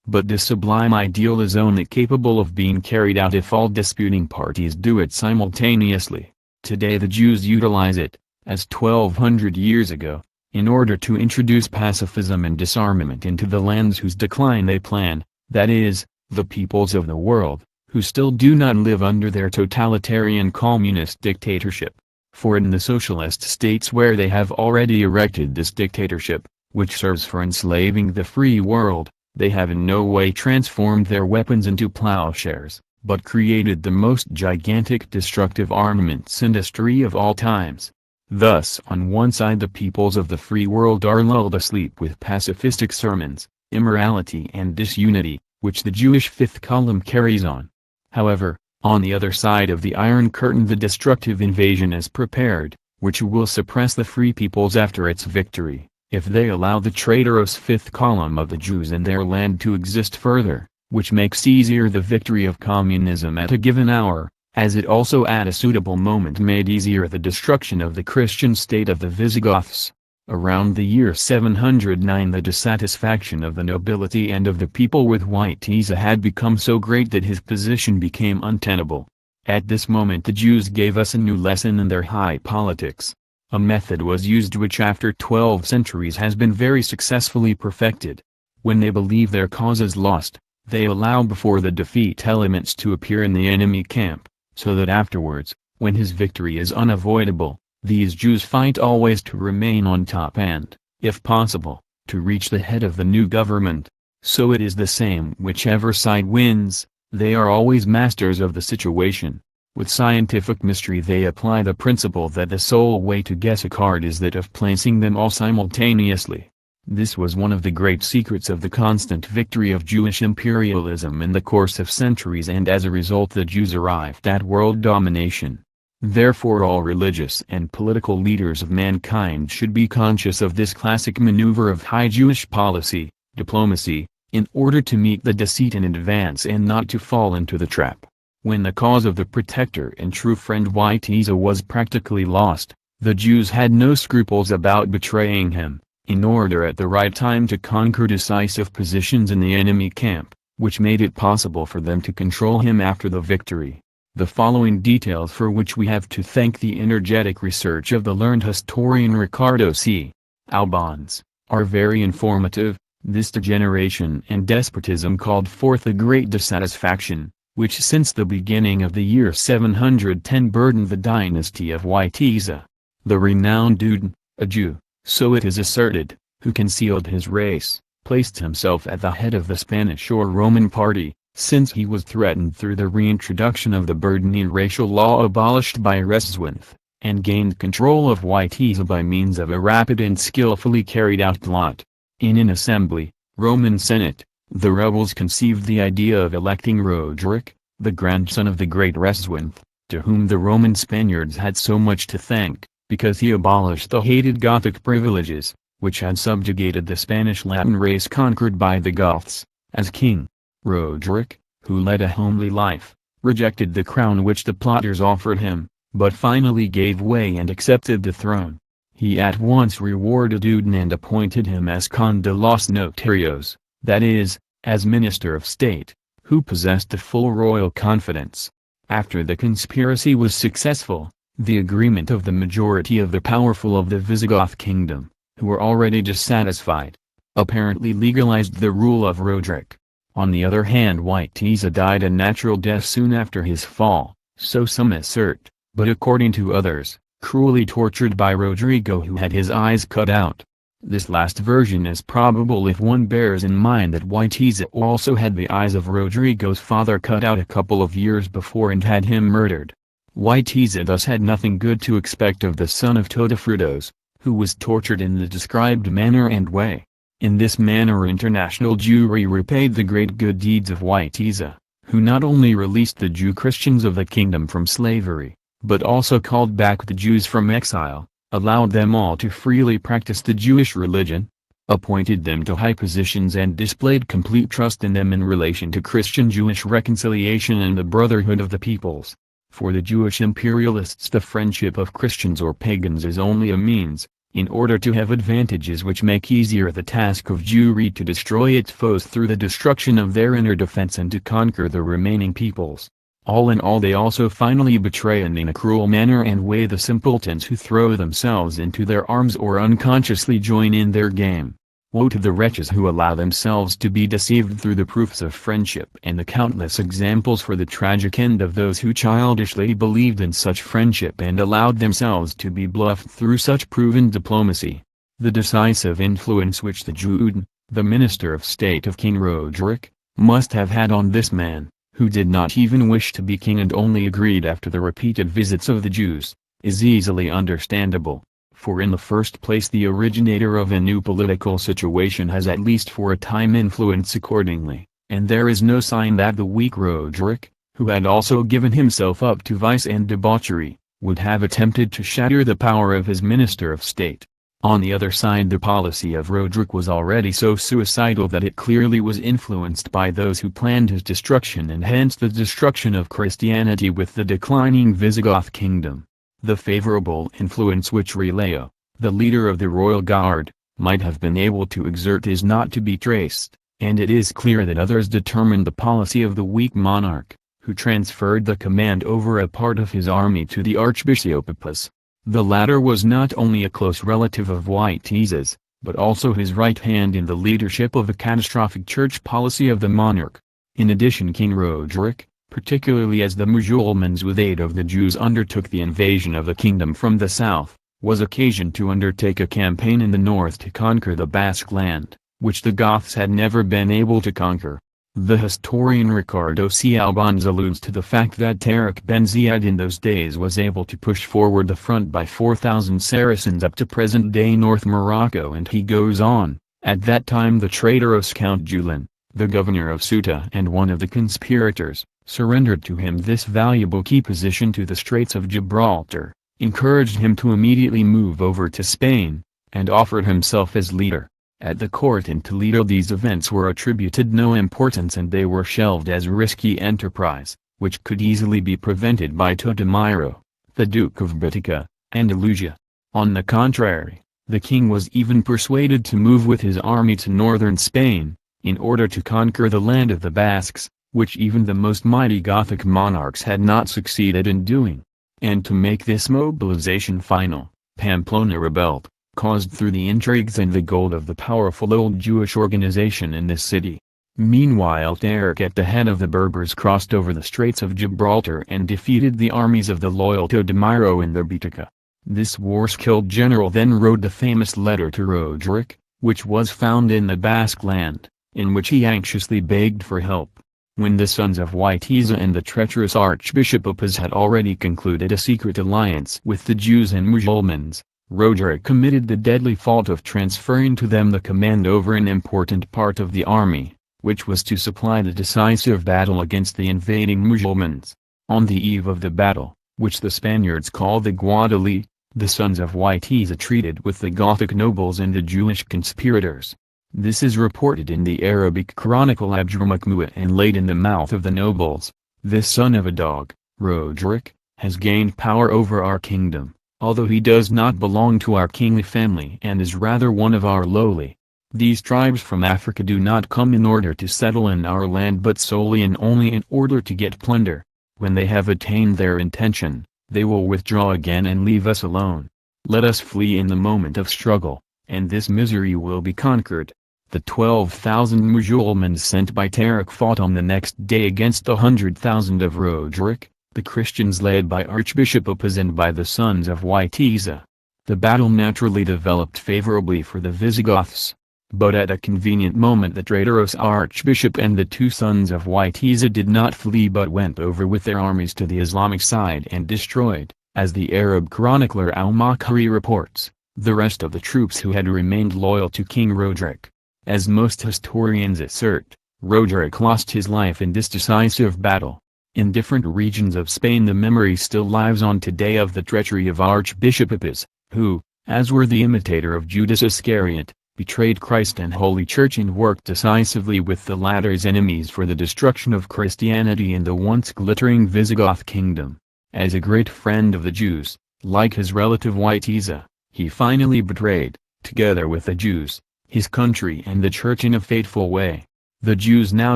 But this sublime ideal is only capable of being carried out if all disputing parties do it simultaneously. Today the Jews utilize it, as 1200 years ago, in order to introduce pacifism and disarmament into the lands whose decline they plan, that is, the peoples of the world, who still do not live under their totalitarian communist dictatorship. For in the socialist states where they have already erected this dictatorship, which serves for enslaving the free world, they have in no way transformed their weapons into plowshares, but created the most gigantic destructive armaments industry of all times. Thus on one side the peoples of the free world are lulled asleep with pacifistic sermons, immorality and disunity, which the Jewish fifth column carries on. However, on the other side of the Iron Curtain the destructive invasion is prepared, which will suppress the free peoples after its victory, if they allow the traitorous fifth column of the Jews in their land to exist further, which makes easier the victory of communism at a given hour, as it also at a suitable moment made easier the destruction of the Christian state of the Visigoths. Around the year 709 the dissatisfaction of the nobility and of the people with Witiza had become so great that his position became untenable. At this moment the Jews gave us a new lesson in their high politics. A method was used which after 12 centuries has been very successfully perfected. When they believe their cause is lost, they allow before the defeat elements to appear in the enemy camp, so that afterwards, when his victory is unavoidable, these Jews fight always to remain on top and, if possible, to reach the head of the new government. So it is the same whichever side wins, they are always masters of the situation. With scientific mystery they apply the principle that the sole way to guess a card is that of placing them all simultaneously. This was one of the great secrets of the constant victory of Jewish imperialism in the course of centuries, and as a result the Jews arrived at world domination. Therefore all religious and political leaders of mankind should be conscious of this classic maneuver of high Jewish policy, diplomacy, in order to meet the deceit in advance and not to fall into the trap. When the cause of the protector and true friend Witiza was practically lost, the Jews had no scruples about betraying him, in order at the right time to conquer decisive positions in the enemy camp, which made it possible for them to control him after the victory. The following details, for which we have to thank the energetic research of the learned historian Ricardo C. Albans, are very informative. This degeneration and despotism called forth a great dissatisfaction, which since the beginning of the year 710 burdened the dynasty of Witiza. The renowned Duden, a Jew, so it is asserted, who concealed his race, placed himself at the head of the Spanish or Roman party, since he was threatened through the reintroduction of the burdening racial law abolished by Reswinth, and gained control of Witiza by means of a rapid and skillfully carried out plot. In an assembly, Roman Senate, the rebels conceived the idea of electing Roderick, the grandson of the great Reswinth, to whom the Roman Spaniards had so much to thank, because he abolished the hated Gothic privileges, which had subjugated the Spanish Latin race conquered by the Goths, as king. Roderick, who led a homely life, rejected the crown which the plotters offered him, but finally gave way and accepted the throne. He at once rewarded Duden and appointed him as Conde de los Notarios, that is, as Minister of State, who possessed the full royal confidence. After the conspiracy was successful, the agreement of the majority of the powerful of the Visigoth kingdom, who were already dissatisfied, apparently legalized the rule of Roderick. On the other hand Witiza died a natural death soon after his fall, so some assert, but according to others, cruelly tortured by Rodrigo, who had his eyes cut out. This last version is probable if one bears in mind that Witiza also had the eyes of Rodrigo's father cut out a couple of years before and had him murdered. Witiza thus had nothing good to expect of the son of Todafrutos, who was tortured in the described manner and way. In this manner international Jewry repaid the great good deeds of Witiza, who not only released the Jew Christians of the kingdom from slavery, but also called back the Jews from exile, allowed them all to freely practice the Jewish religion, appointed them to high positions and displayed complete trust in them in relation to Christian-Jewish reconciliation and the brotherhood of the peoples. For the Jewish imperialists the friendship of Christians or pagans is only a means, in order to have advantages which make easier the task of Jewry to destroy its foes through the destruction of their inner defense and to conquer the remaining peoples. All in all they also finally betray and in a cruel manner and way the simpletons who throw themselves into their arms or unconsciously join in their game. Woe to the wretches who allow themselves to be deceived through the proofs of friendship and the countless examples for the tragic end of those who childishly believed in such friendship and allowed themselves to be bluffed through such proven diplomacy. The decisive influence which the Juden, the minister of state of King Roderick, must have had on this man, who did not even wish to be king and only agreed after the repeated visits of the Jews, is easily understandable. For in the first place the originator of a new political situation has at least for a time influence accordingly, and there is no sign that the weak Roderick, who had also given himself up to vice and debauchery, would have attempted to shatter the power of his minister of state. On the other side the policy of Roderick was already so suicidal that it clearly was influenced by those who planned his destruction and hence the destruction of Christianity with the declining Visigoth kingdom. The favorable influence which Relao, the leader of the royal guard, might have been able to exert is not to be traced, and it is clear that others determined the policy of the weak monarch, who transferred the command over a part of his army to the archbishops. The latter was not only a close relative of Wojtyła's, but also his right hand in the leadership of a catastrophic church policy of the monarch. In addition, King Roderick, particularly as the Mussulmans with aid of the Jews undertook the invasion of the kingdom from the south, was occasioned to undertake a campaign in the north to conquer the Basque land, which the Goths had never been able to conquer. The historian Ricardo C. Albans alludes to the fact that Tariq Ben Ziyad in those days was able to push forward the front by 4,000 Saracens up to present-day North Morocco, and he goes on, at that time the traitorous Count Julin, the governor of Ceuta and one of the conspirators, surrendered to him this valuable key position to the Straits of Gibraltar, encouraged him to immediately move over to Spain, and offered himself as leader. At the court in Toledo these events were attributed no importance and they were shelved as risky enterprise, which could easily be prevented by Todomiro, the Duke of Baetica, Andalusia. On the contrary, the king was even persuaded to move with his army to northern Spain, in order to conquer the land of the Basques, which even the most mighty Gothic monarchs had not succeeded in doing. And to make this mobilization final, Pamplona rebelled, caused through the intrigues and the gold of the powerful old Jewish organization in this city. Meanwhile Tariq at the head of the Berbers crossed over the Straits of Gibraltar and defeated the armies of the loyal Todomiro in their Baetica. This war-skilled general then wrote the famous letter to Roderick, which was found in the Basque land, in which he anxiously begged for help. When the sons of Wojtyła and the treacherous Archbishop Oppas had already concluded a secret alliance with the Jews and Mussulmans, Roderick committed the deadly fault of transferring to them the command over an important part of the army, which was to supply the decisive battle against the invading Mussulmans. On the eve of the battle, which the Spaniards call the Guadalete, the sons of Wojtyła treated with the Gothic nobles and the Jewish conspirators. This is reported in the Arabic chronicle Abdurrahman and laid in the mouth of the nobles. This son of a dog, Roderick, has gained power over our kingdom, although he does not belong to our kingly family and is rather one of our lowly. These tribes from Africa do not come in order to settle in our land but solely and only in order to get plunder. When they have attained their intention, they will withdraw again and leave us alone. Let us flee in the moment of struggle, and this misery will be conquered. The 12,000 Mussulmans sent by Tariq fought on the next day against the 100,000 of Roderick, the Christians led by Archbishop Oppas and by the sons of Wojtyła. The battle naturally developed favorably for the Visigoths. But at a convenient moment the traitorous archbishop and the two sons of Wojtyła did not flee but went over with their armies to the Islamic side and destroyed, as the Arab chronicler al-Makari reports, the rest of the troops who had remained loyal to King Roderick. As most historians assert, Roderick lost his life in this decisive battle. In different regions of Spain the memory still lives on today of the treachery of Archbishop Oppas, who, as were the imitator of Judas Iscariot, betrayed Christ and Holy Church and worked decisively with the latter's enemies for the destruction of Christianity in the once glittering Visigoth kingdom. As a great friend of the Jews, like his relative Wojtyła, he finally betrayed, together with the Jews, his country and the Church in a fateful way. The Jews now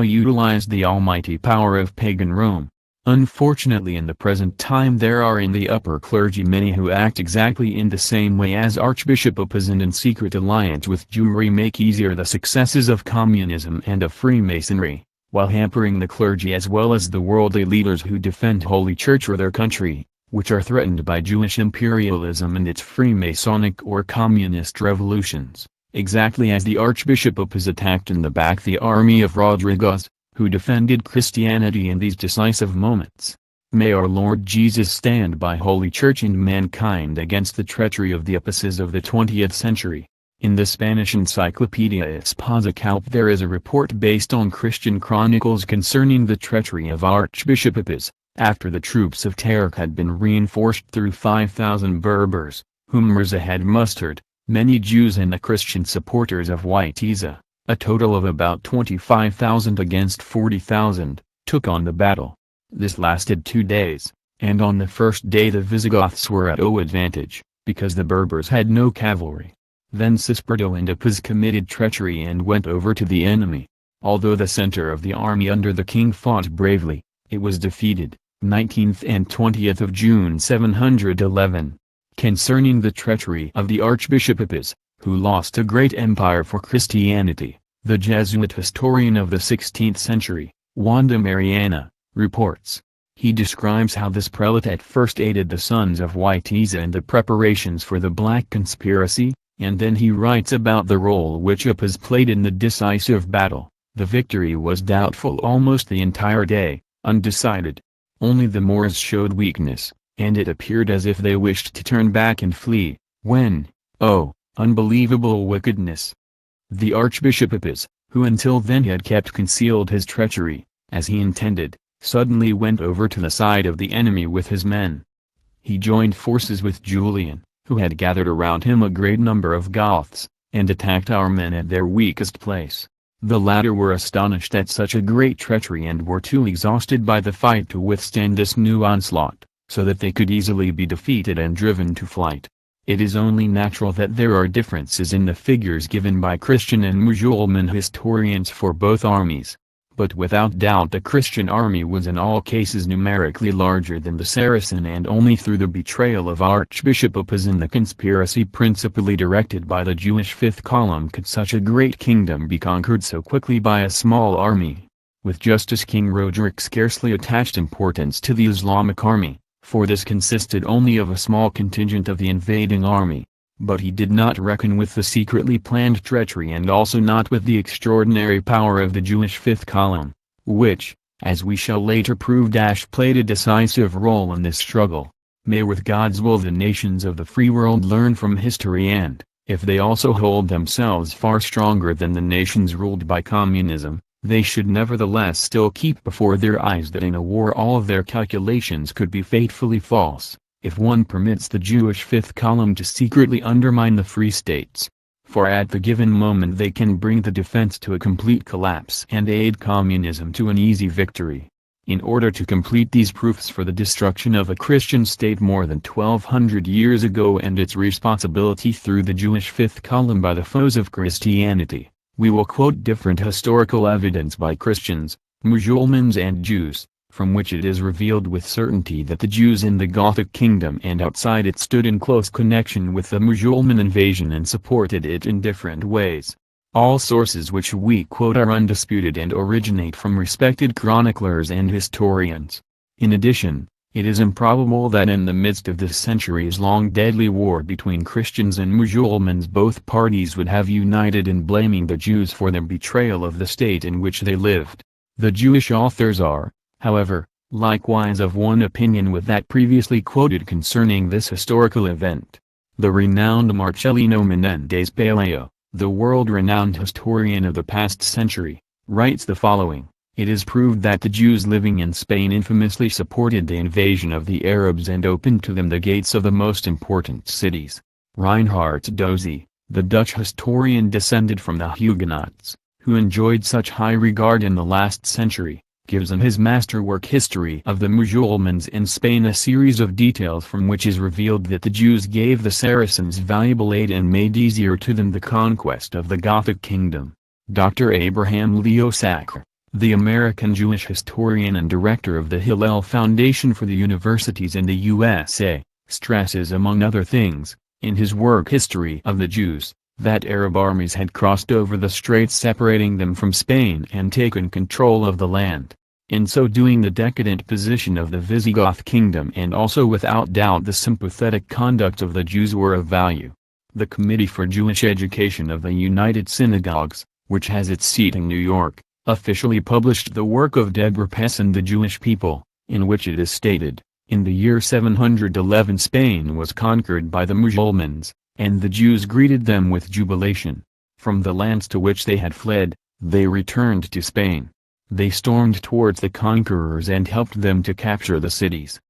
utilized the almighty power of pagan Rome. Unfortunately in the present time there are in the upper clergy many who act exactly in the same way as Archbishop Oppas and in secret alliance with Jewry make easier the successes of communism and of Freemasonry, while hampering the clergy as well as the worldly leaders who defend Holy Church or their country, which are threatened by Jewish imperialism and its Freemasonic or communist revolutions, exactly as the Archbishop Oppas attacked in the back the army of Rodriguez, who defended Christianity in these decisive moments. May our Lord Jesus stand by Holy Church and mankind against the treachery of the Oppases of the 20th century. In the Spanish Encyclopedia Española there is a report based on Christian chronicles concerning the treachery of Archbishop Oppas, after the troops of Tariq had been reinforced through 5,000 Berbers, whom Mirza had mustered, many Jews and the Christian supporters of Wojtyła, a total of about 25,000 against 40,000, took on the battle. This lasted 2 days, and on the first day the Visigoths were at advantage, because the Berbers had no cavalry. Then Sispardo and Apis committed treachery and went over to the enemy. Although the center of the army under the king fought bravely, it was defeated, 19th and 20th of June 711. Concerning the treachery of the Archbishop Apis, who lost a great empire for Christianity, the Jesuit historian of the 16th century, Wanda Mariana, reports. He describes how this prelate at first aided the sons of Witiza in the preparations for the Black Conspiracy, and then he writes about the role which Apis played in the decisive battle. The victory was doubtful almost the entire day, undecided. Only the Moors showed weakness, and it appeared as if they wished to turn back and flee, when, oh, unbelievable wickedness! The Archbishop Apis, who until then had kept concealed his treachery, as he intended, suddenly went over to the side of the enemy with his men. He joined forces with Julian, who had gathered around him a great number of Goths, and attacked our men at their weakest place. The latter were astonished at such a great treachery and were too exhausted by the fight to withstand this new onslaught, so that they could easily be defeated and driven to flight. It is only natural that there are differences in the figures given by Christian and Musulman historians for both armies. But without doubt the Christian army was in all cases numerically larger than the Saracen, and only through the betrayal of Archbishop Apis in the conspiracy principally directed by the Jewish fifth column could such a great kingdom be conquered so quickly by a small army. With Justice King Roderick scarcely attached importance to the Islamic army, for this consisted only of a small contingent of the invading army. But he did not reckon with the secretly planned treachery and also not with the extraordinary power of the Jewish fifth column, which, as we shall later prove, played a decisive role in this struggle. May with God's will the nations of the free world learn from history, and, if they also hold themselves far stronger than the nations ruled by communism, they should nevertheless still keep before their eyes that in a war all of their calculations could be fatefully false, if one permits the Jewish fifth column to secretly undermine the free states. For at the given moment they can bring the defense to a complete collapse and aid communism to an easy victory. In order to complete these proofs for the destruction of a Christian state more than 1200 years ago and its responsibility through the Jewish fifth column by the foes of Christianity, we will quote different historical evidence by Christians, Musulmans and Jews, from which it is revealed with certainty that the Jews in the Gothic kingdom and outside it stood in close connection with the Musulman invasion and supported it in different ways. All sources which we quote are undisputed and originate from respected chroniclers and historians. In addition, it is improbable that in the midst of this centuries-long deadly war between Christians and Musulmans both parties would have united in blaming the Jews for their betrayal of the state in which they lived. The Jewish authors are, however, likewise of one opinion with that previously quoted concerning this historical event. The renowned Marcellino Menendez Pelayo, the world-renowned historian of the past century, writes the following: "It is proved that the Jews living in Spain infamously supported the invasion of the Arabs and opened to them the gates of the most important cities." Reinhard Dozy, the Dutch historian descended from the Huguenots, who enjoyed such high regard in the last century, gives in his masterwork History of the Musulmans in Spain a series of details from which is revealed that the Jews gave the Saracens valuable aid and made easier to them the conquest of the Gothic kingdom. Dr. Abraham Leo Sacker, the American Jewish historian and director of the Hillel Foundation for the Universities in the USA, stresses among other things, in his work History of the Jews, that Arab armies had crossed over the straits separating them from Spain and taken control of the land. In so doing the decadent position of the Visigoth kingdom and also without doubt the sympathetic conduct of the Jews were of value. The Committee for Jewish Education of the United Synagogues, which has its seat in New York, officially published the work of Deborah Pess and the Jewish People, in which it is stated, in the year 711 Spain was conquered by the Musulmans, and the Jews greeted them with jubilation. From the lands to which they had fled, they returned to Spain. They stormed towards the conquerors and helped them to capture the cities.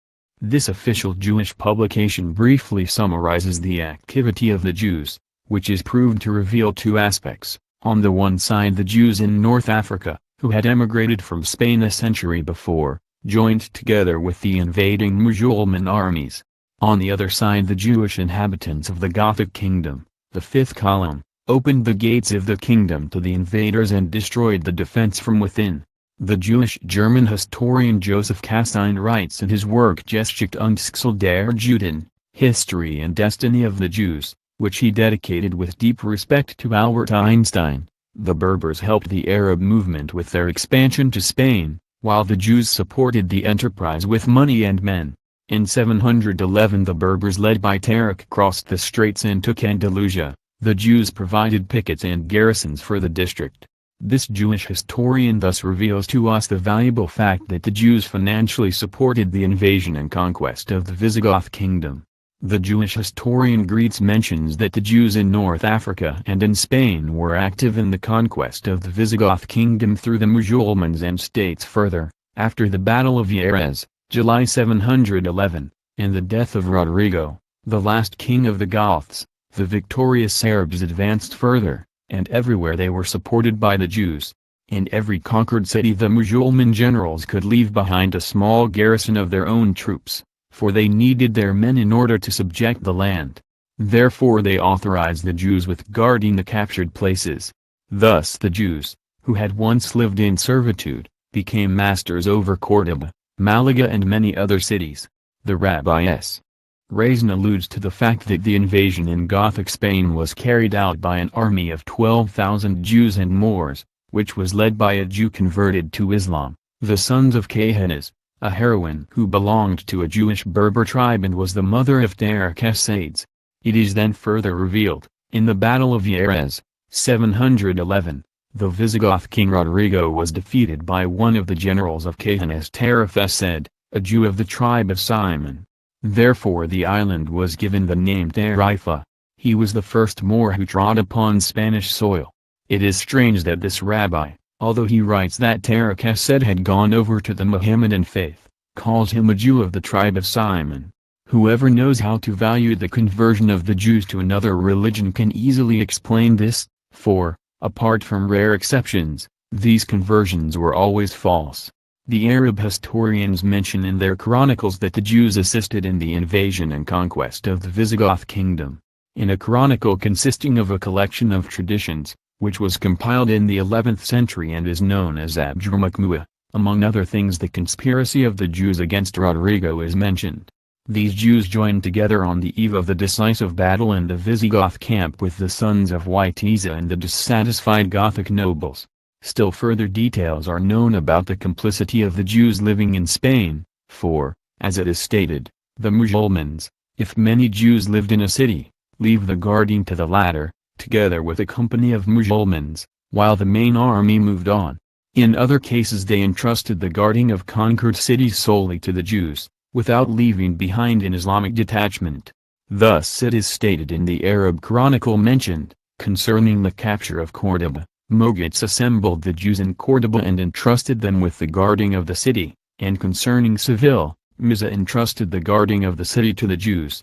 This official Jewish publication briefly summarizes the activity of the Jews, which is proved to reveal two aspects. On the one side, the Jews in North Africa, who had emigrated from Spain a century before, joined together with the invading Musulman armies. On the other side the Jewish inhabitants of the Gothic kingdom, the fifth column, opened the gates of the kingdom to the invaders and destroyed the defense from within. The Jewish-German historian Joseph Cassine writes in his work Geschichte und Schicksal der Juden, History and Destiny of the Jews, which he dedicated with deep respect to Albert Einstein, the Berbers helped the Arab movement with their expansion to Spain, while the Jews supported the enterprise with money and men. In 711 the Berbers led by Tarik crossed the straits and took Andalusia. The Jews provided pickets and garrisons for the district. This Jewish historian thus reveals to us the valuable fact that the Jews financially supported the invasion and conquest of the Visigoth kingdom. The Jewish historian Greets mentions that the Jews in North Africa and in Spain were active in the conquest of the Visigoth kingdom through the Musulmans, and states further, after the Battle of Jerez, July 711, and the death of Rodrigo, the last king of the Goths, the victorious Arabs advanced further, and everywhere they were supported by the Jews. In every conquered city the Musulman generals could leave behind a small garrison of their own troops, for they needed their men in order to subject the land. Therefore they authorized the Jews with guarding the captured places. Thus the Jews, who had once lived in servitude, became masters over Córdoba, Malaga and many other cities. The Rabbi S. Reason alludes to the fact that the invasion in Gothic Spain was carried out by an army of 12,000 Jews and Moors, which was led by a Jew converted to Islam, the sons of Cahanas, a heroine who belonged to a Jewish Berber tribe and was the mother of Tarik. It is then further revealed, in the Battle of Jerez, 711, the Visigoth king Rodrigo was defeated by one of the generals of Cahanas, Tarik, a Jew of the tribe of Simon. Therefore the island was given the name Tarifa. He was the first Moor who trod upon Spanish soil. It is strange that this rabbi, although he writes that Tarik had gone over to the Mohammedan faith, calls him a Jew of the tribe of Simon. Whoever knows how to value the conversion of the Jews to another religion can easily explain this, for, apart from rare exceptions, these conversions were always false. The Arab historians mention in their chronicles that the Jews assisted in the invasion and conquest of the Visigoth kingdom. In a chronicle consisting of a collection of traditions, which was compiled in the 11th century and is known as Abdurmakmuah, among other things the conspiracy of the Jews against Rodrigo is mentioned. These Jews joined together on the eve of the decisive battle in the Visigoth camp with the sons of Witiza and the dissatisfied Gothic nobles. Still further details are known about the complicity of the Jews living in Spain, for, as it is stated, the Musulmans, if many Jews lived in a city, leave the guarding to the latter, together with a company of Musulmans, while the main army moved on. In other cases they entrusted the guarding of conquered cities solely to the Jews, without leaving behind an Islamic detachment. Thus it is stated in the Arab chronicle mentioned, concerning the capture of Córdoba, Mogits assembled the Jews in Córdoba and entrusted them with the guarding of the city, and concerning Seville, Miza entrusted the guarding of the city to the Jews.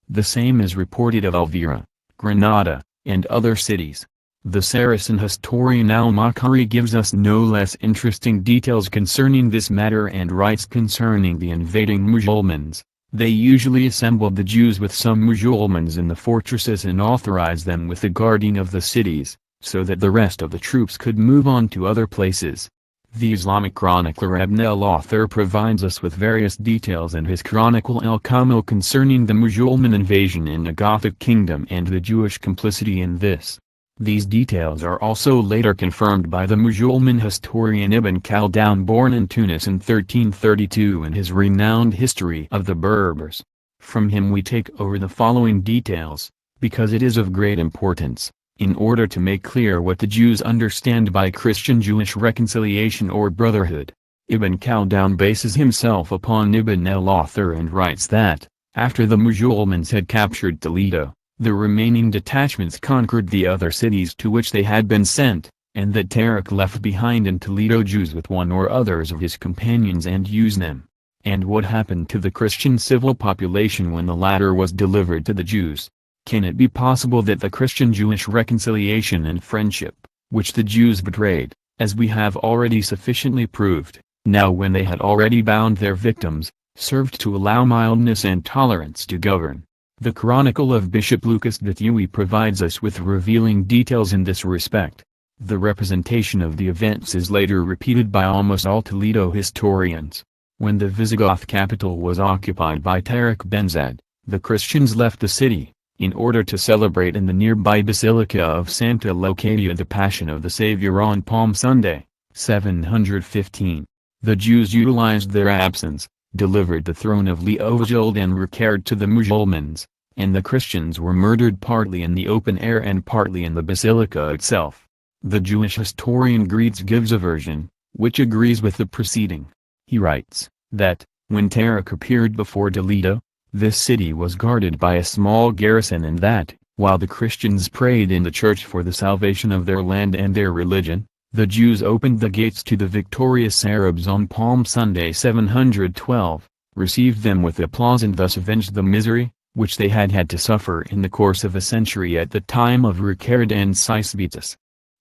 The same is reported of Elvira, Granada, and other cities. The Saracen historian al-Makari gives us no less interesting details concerning this matter and writes concerning the invading Musulmans. They usually assembled the Jews with some Musulmans in the fortresses and authorized them with the guarding of the cities, so that the rest of the troops could move on to other places. The Islamic chronicler Ibn al-Author provides us with various details in his chronicle al-Kamil concerning the Musulman invasion in the Gothic kingdom and the Jewish complicity in this. These details are also later confirmed by the Musulman historian Ibn Khaldun, born in Tunis in 1332, in his renowned History of the Berbers. From him we take over the following details, because it is of great importance, in order to make clear what the Jews understand by Christian-Jewish reconciliation or brotherhood. Ibn Khaldun bases himself upon Ibn al-Author and writes that, after the Musulmans had captured Toledo, the remaining detachments conquered the other cities to which they had been sent, and that Tarik left behind in Toledo Jews with one or others of his companions and used them. And what happened to the Christian civil population when the latter was delivered to the Jews? Can it be possible that the Christian-Jewish reconciliation and friendship, which the Jews betrayed, as we have already sufficiently proved, now when they had already bound their victims, served to allow mildness and tolerance to govern. The Chronicle of Bishop Lucas de Thuy provides us with revealing details in this respect. The representation of the events is later repeated by almost all Toledo historians. When the Visigoth capital was occupied by Tariq Benzad, the Christians left the city, in order to celebrate in the nearby Basilica of Santa Leocadia the Passion of the Savior on Palm Sunday, 715. The Jews utilized their absence, delivered the throne of Leovigild and Ricard to the Musulmans, and the Christians were murdered partly in the open air and partly in the basilica itself. The Jewish historian Greets gives a version, which agrees with the preceding. He writes, that, when Tariq appeared before Toledo, this city was guarded by a small garrison and that, while the Christians prayed in the church for the salvation of their land and their religion, the Jews opened the gates to the victorious Arabs on Palm Sunday 712, received them with applause and thus avenged the misery, which they had had to suffer in the course of a century at the time of Ricard and Sisbetus.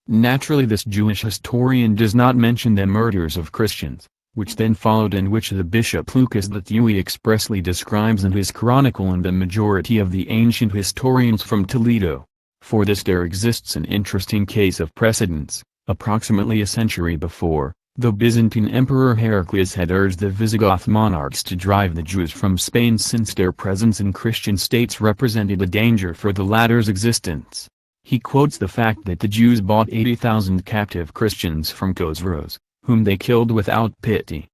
Naturally this Jewish historian does not mention the murders of Christians, which then followed and which the Bishop Lucas de Thuy expressly describes in his chronicle and the majority of the ancient historians from Toledo. For this there exists an interesting case of precedence. Approximately a century before, the Byzantine Emperor Heraclius had urged the Visigoth monarchs to drive the Jews from Spain since their presence in Christian states represented a danger for the latter's existence. He quotes the fact that the Jews bought 80,000 captive Christians from Khosrows, whom they killed without pity.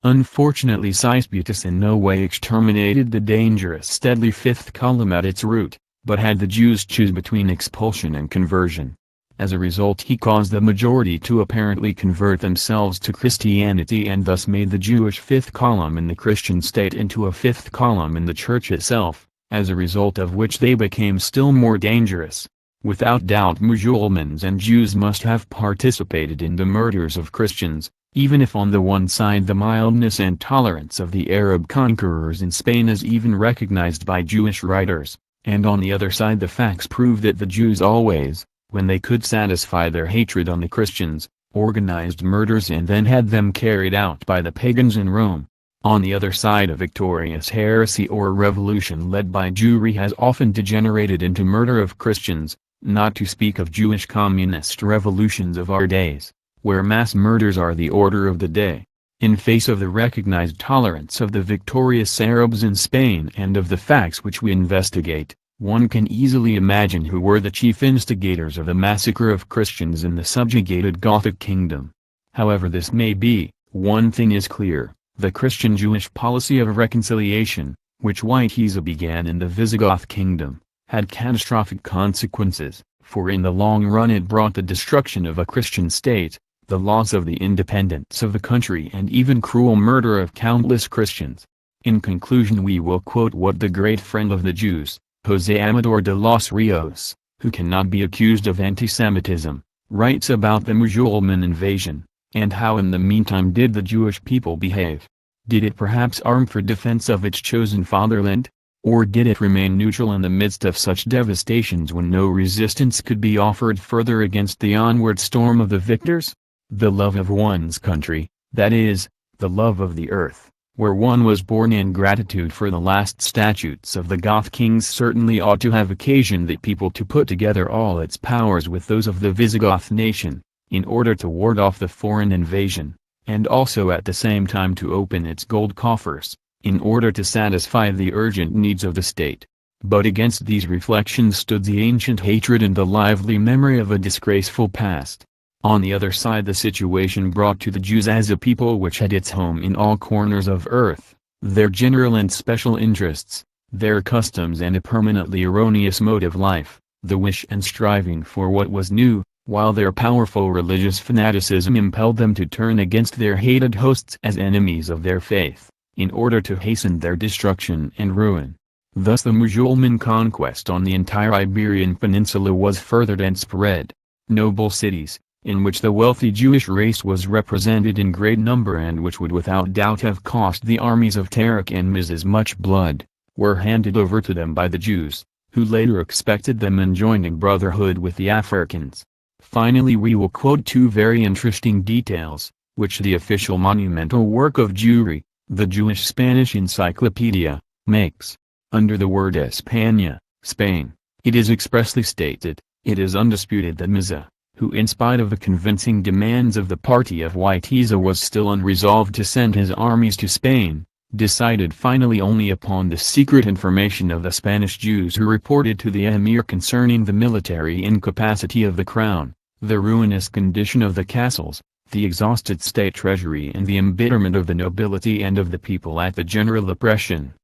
Unfortunately Sisbetus in no way exterminated the dangerous deadly fifth column at its root, but had the Jews choose between expulsion and conversion. As a result he caused the majority to apparently convert themselves to Christianity and thus made the Jewish fifth column in the Christian state into a fifth column in the church itself, as a result of which they became still more dangerous. Without doubt Musulmans and Jews must have participated in the murders of Christians, even if on the one side the mildness and tolerance of the Arab conquerors in Spain is even recognized by Jewish writers, and on the other side the facts prove that the Jews always, when they could satisfy their hatred on the Christians, organized murders and then had them carried out by the pagans in Rome. On the other side a victorious heresy or revolution led by Jewry has often degenerated into murder of Christians, not to speak of Jewish communist revolutions of our days, where mass murders are the order of the day. In face of the recognized tolerance of the victorious Arabs in Spain and of the facts which we investigate, one can easily imagine who were the chief instigators of the massacre of Christians in the subjugated Gothic kingdom. However this may be, one thing is clear, the Christian-Jewish policy of reconciliation, which Witiza began in the Visigoth kingdom, had catastrophic consequences, for in the long run it brought the destruction of a Christian state, the loss of the independence of the country and even cruel murder of countless Christians. In conclusion we will quote what the great friend of the Jews, José Amador de los Rios, who cannot be accused of antisemitism, writes about the Musulman invasion, and how in the meantime did the Jewish people behave. Did it perhaps arm for defense of its chosen fatherland? Or did it remain neutral in the midst of such devastations when no resistance could be offered further against the onward storm of the victors? The love of one's country, that is, the love of the earth, where one was born and gratitude for the last statutes of the Goth kings certainly ought to have occasioned the people to put together all its powers with those of the Visigoth nation, in order to ward off the foreign invasion, and also at the same time to open its gold coffers, in order to satisfy the urgent needs of the state. But against these reflections stood the ancient hatred and the lively memory of a disgraceful past. On the other side the situation brought to the Jews as a people which had its home in all corners of earth, their general and special interests, their customs and a permanently erroneous mode of life, the wish and striving for what was new, while their powerful religious fanaticism impelled them to turn against their hated hosts as enemies of their faith, in order to hasten their destruction and ruin. Thus the Musulman conquest on the entire Iberian Peninsula was furthered and spread. Noble cities, in which the wealthy Jewish race was represented in great number and which would without doubt have cost the armies of Tariq and Mizas much blood, were handed over to them by the Jews, who later expected them in joining brotherhood with the Africans. Finally we will quote two very interesting details, which the official monumental work of Jewry, The Jewish Spanish Encyclopedia makes, under the word España, Spain, it is expressly stated, it is undisputed that Maza, who in spite of the convincing demands of the party of Witiza was still unresolved to send his armies to Spain, decided finally only upon the secret information of the Spanish Jews who reported to the emir concerning the military incapacity of the crown, the ruinous condition of the castles, the exhausted state treasury and the embitterment of the nobility and of the people at the general oppression.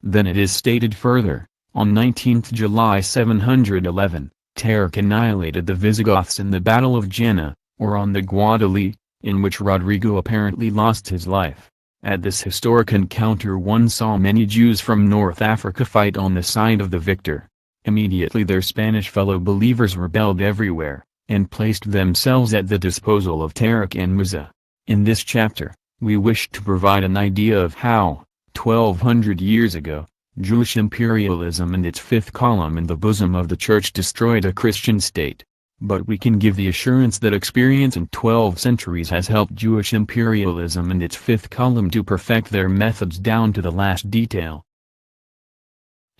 Then it is stated further, on 19th July 711, Tarik annihilated the Visigoths in the Battle of Jena, or on the Guadalete, in which Rodrigo apparently lost his life. At this historic encounter one saw many Jews from North Africa fight on the side of the victor. Immediately their Spanish fellow believers rebelled everywhere, and placed themselves at the disposal of Tarik and Maza. In this chapter, we wish to provide an idea of how, 1200 years ago, Jewish imperialism and its fifth column in the bosom of the Church destroyed a Christian state. But we can give the assurance that experience in 12 centuries has helped Jewish imperialism and its fifth column to perfect their methods down to the last detail.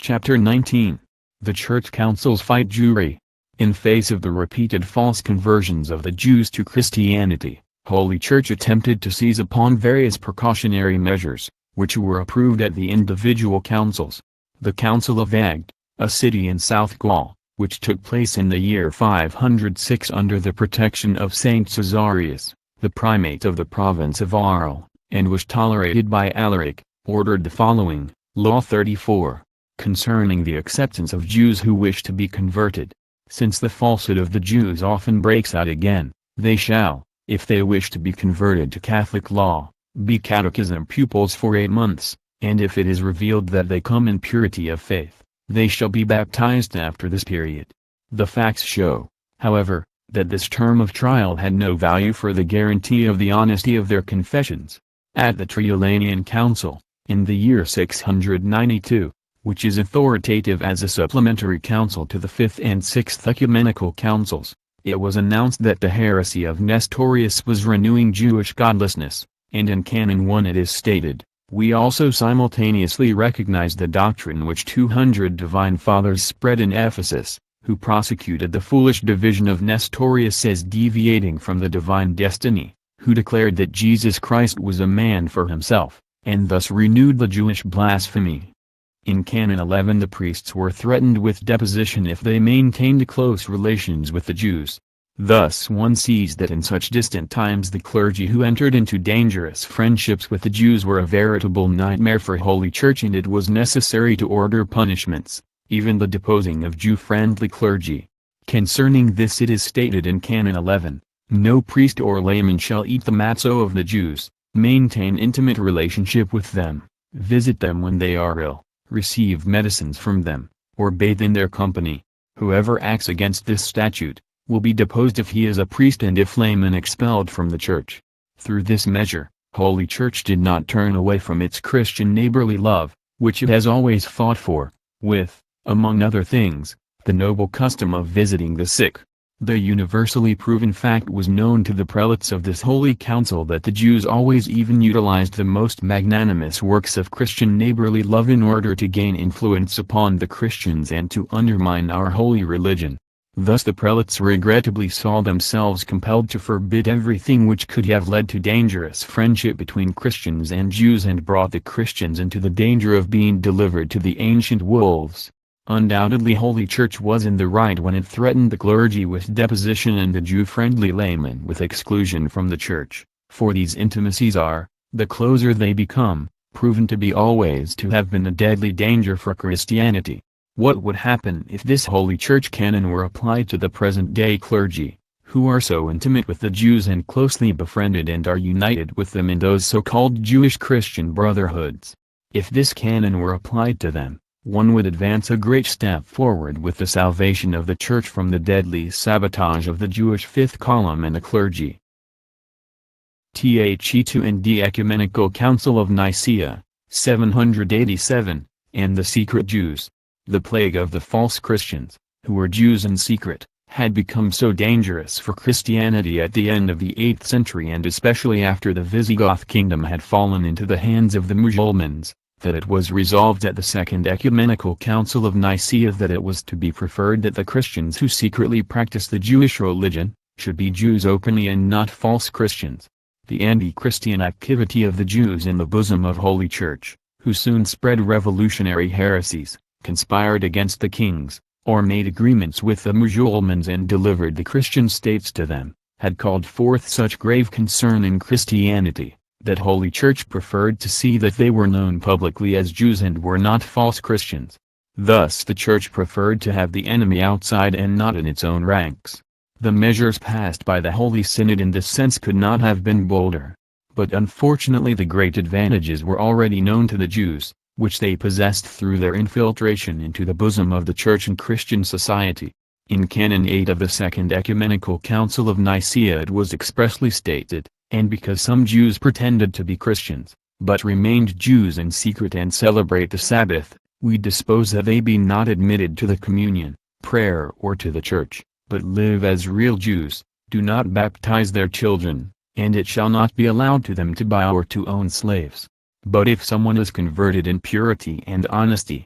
Chapter 19. The Church Councils Fight Jewry. In face of the repeated false conversions of the Jews to Christianity, Holy Church attempted to seize upon various precautionary measures, which were approved at the individual councils. The Council of Agde, a city in South Gaul, which took place in the year 506 under the protection of Saint Caesarius, the primate of the province of Arles, and was tolerated by Alaric, ordered the following, Law 34, concerning the acceptance of Jews who wish to be converted. Since the falsehood of the Jews often breaks out again, they shall, if they wish to be converted to Catholic law, be catechism pupils for 8 months, and if it is revealed that they come in purity of faith, they shall be baptized after this period. The facts show, however, that this term of trial had no value for the guarantee of the honesty of their confessions. At the Triulanian Council, in the year 692, which is authoritative as a supplementary council to the Fifth and Sixth Ecumenical Councils, it was announced that the heresy of Nestorius was renewing Jewish godlessness, and in Canon 1 it is stated, "We also simultaneously recognize the doctrine which 200 divine fathers spread in Ephesus, who prosecuted the foolish division of Nestorius as deviating from the divine destiny, who declared that Jesus Christ was a man for himself, and thus renewed the Jewish blasphemy." In Canon 11 the priests were threatened with deposition if they maintained close relations with the Jews. Thus one sees that in such distant times the clergy who entered into dangerous friendships with the Jews were a veritable nightmare for Holy Church, and it was necessary to order punishments, even the deposing of Jew-friendly clergy. Concerning this it is stated in Canon 11, "No priest or layman shall eat the matzo of the Jews, maintain intimate relationship with them, visit them when they are ill, receive medicines from them, or bathe in their company. Whoever acts against this statute, will be deposed if he is a priest, and if layman expelled from the church." Through this measure, Holy Church did not turn away from its Christian neighborly love, which it has always fought for, with, among other things, the noble custom of visiting the sick. The universally proven fact was known to the prelates of this holy council that the Jews always even utilized the most magnanimous works of Christian neighborly love in order to gain influence upon the Christians and to undermine our holy religion. Thus the prelates regrettably saw themselves compelled to forbid everything which could have led to dangerous friendship between Christians and Jews and brought the Christians into the danger of being delivered to the ancient wolves. Undoubtedly Holy Church was in the right when it threatened the clergy with deposition and the Jew-friendly laymen with exclusion from the Church, for these intimacies are, the closer they become, proven to be always to have been a deadly danger for Christianity. What would happen if this Holy Church canon were applied to the present-day clergy, who are so intimate with the Jews and closely befriended and are united with them in those so-called Jewish Christian brotherhoods? If this canon were applied to them, one would advance a great step forward with the salvation of the Church from the deadly sabotage of the Jewish fifth column and the clergy. The and Ecumenical Council of Nicaea, 787, and the secret Jews. The plague of the false Christians, who were Jews in secret, had become so dangerous for Christianity at the end of the 8th century and especially after the Visigoth kingdom had fallen into the hands of the Mussulmans, that it was resolved at the Second Ecumenical Council of Nicaea that it was to be preferred that the Christians who secretly practiced the Jewish religion, should be Jews openly and not false Christians. The anti-Christian activity of the Jews in the bosom of Holy Church, who soon spread revolutionary heresies, conspired against the kings, or made agreements with the Mussulmans and delivered the Christian states to them, had called forth such grave concern in Christianity, that Holy Church preferred to see that they were known publicly as Jews and were not false Christians. Thus the Church preferred to have the enemy outside and not in its own ranks. The measures passed by the Holy Synod in this sense could not have been bolder. But unfortunately the great advantages were already known to the Jews, which they possessed through their infiltration into the bosom of the Church and Christian society. In Canon 8 of the Second Ecumenical Council of Nicaea it was expressly stated, and because some Jews pretended to be Christians, but remained Jews in secret and celebrate the Sabbath, we dispose that they be not admitted to the communion, prayer or to the Church, but live as real Jews, do not baptize their children, and it shall not be allowed to them to buy or to own slaves. But if someone is converted in purity and honesty,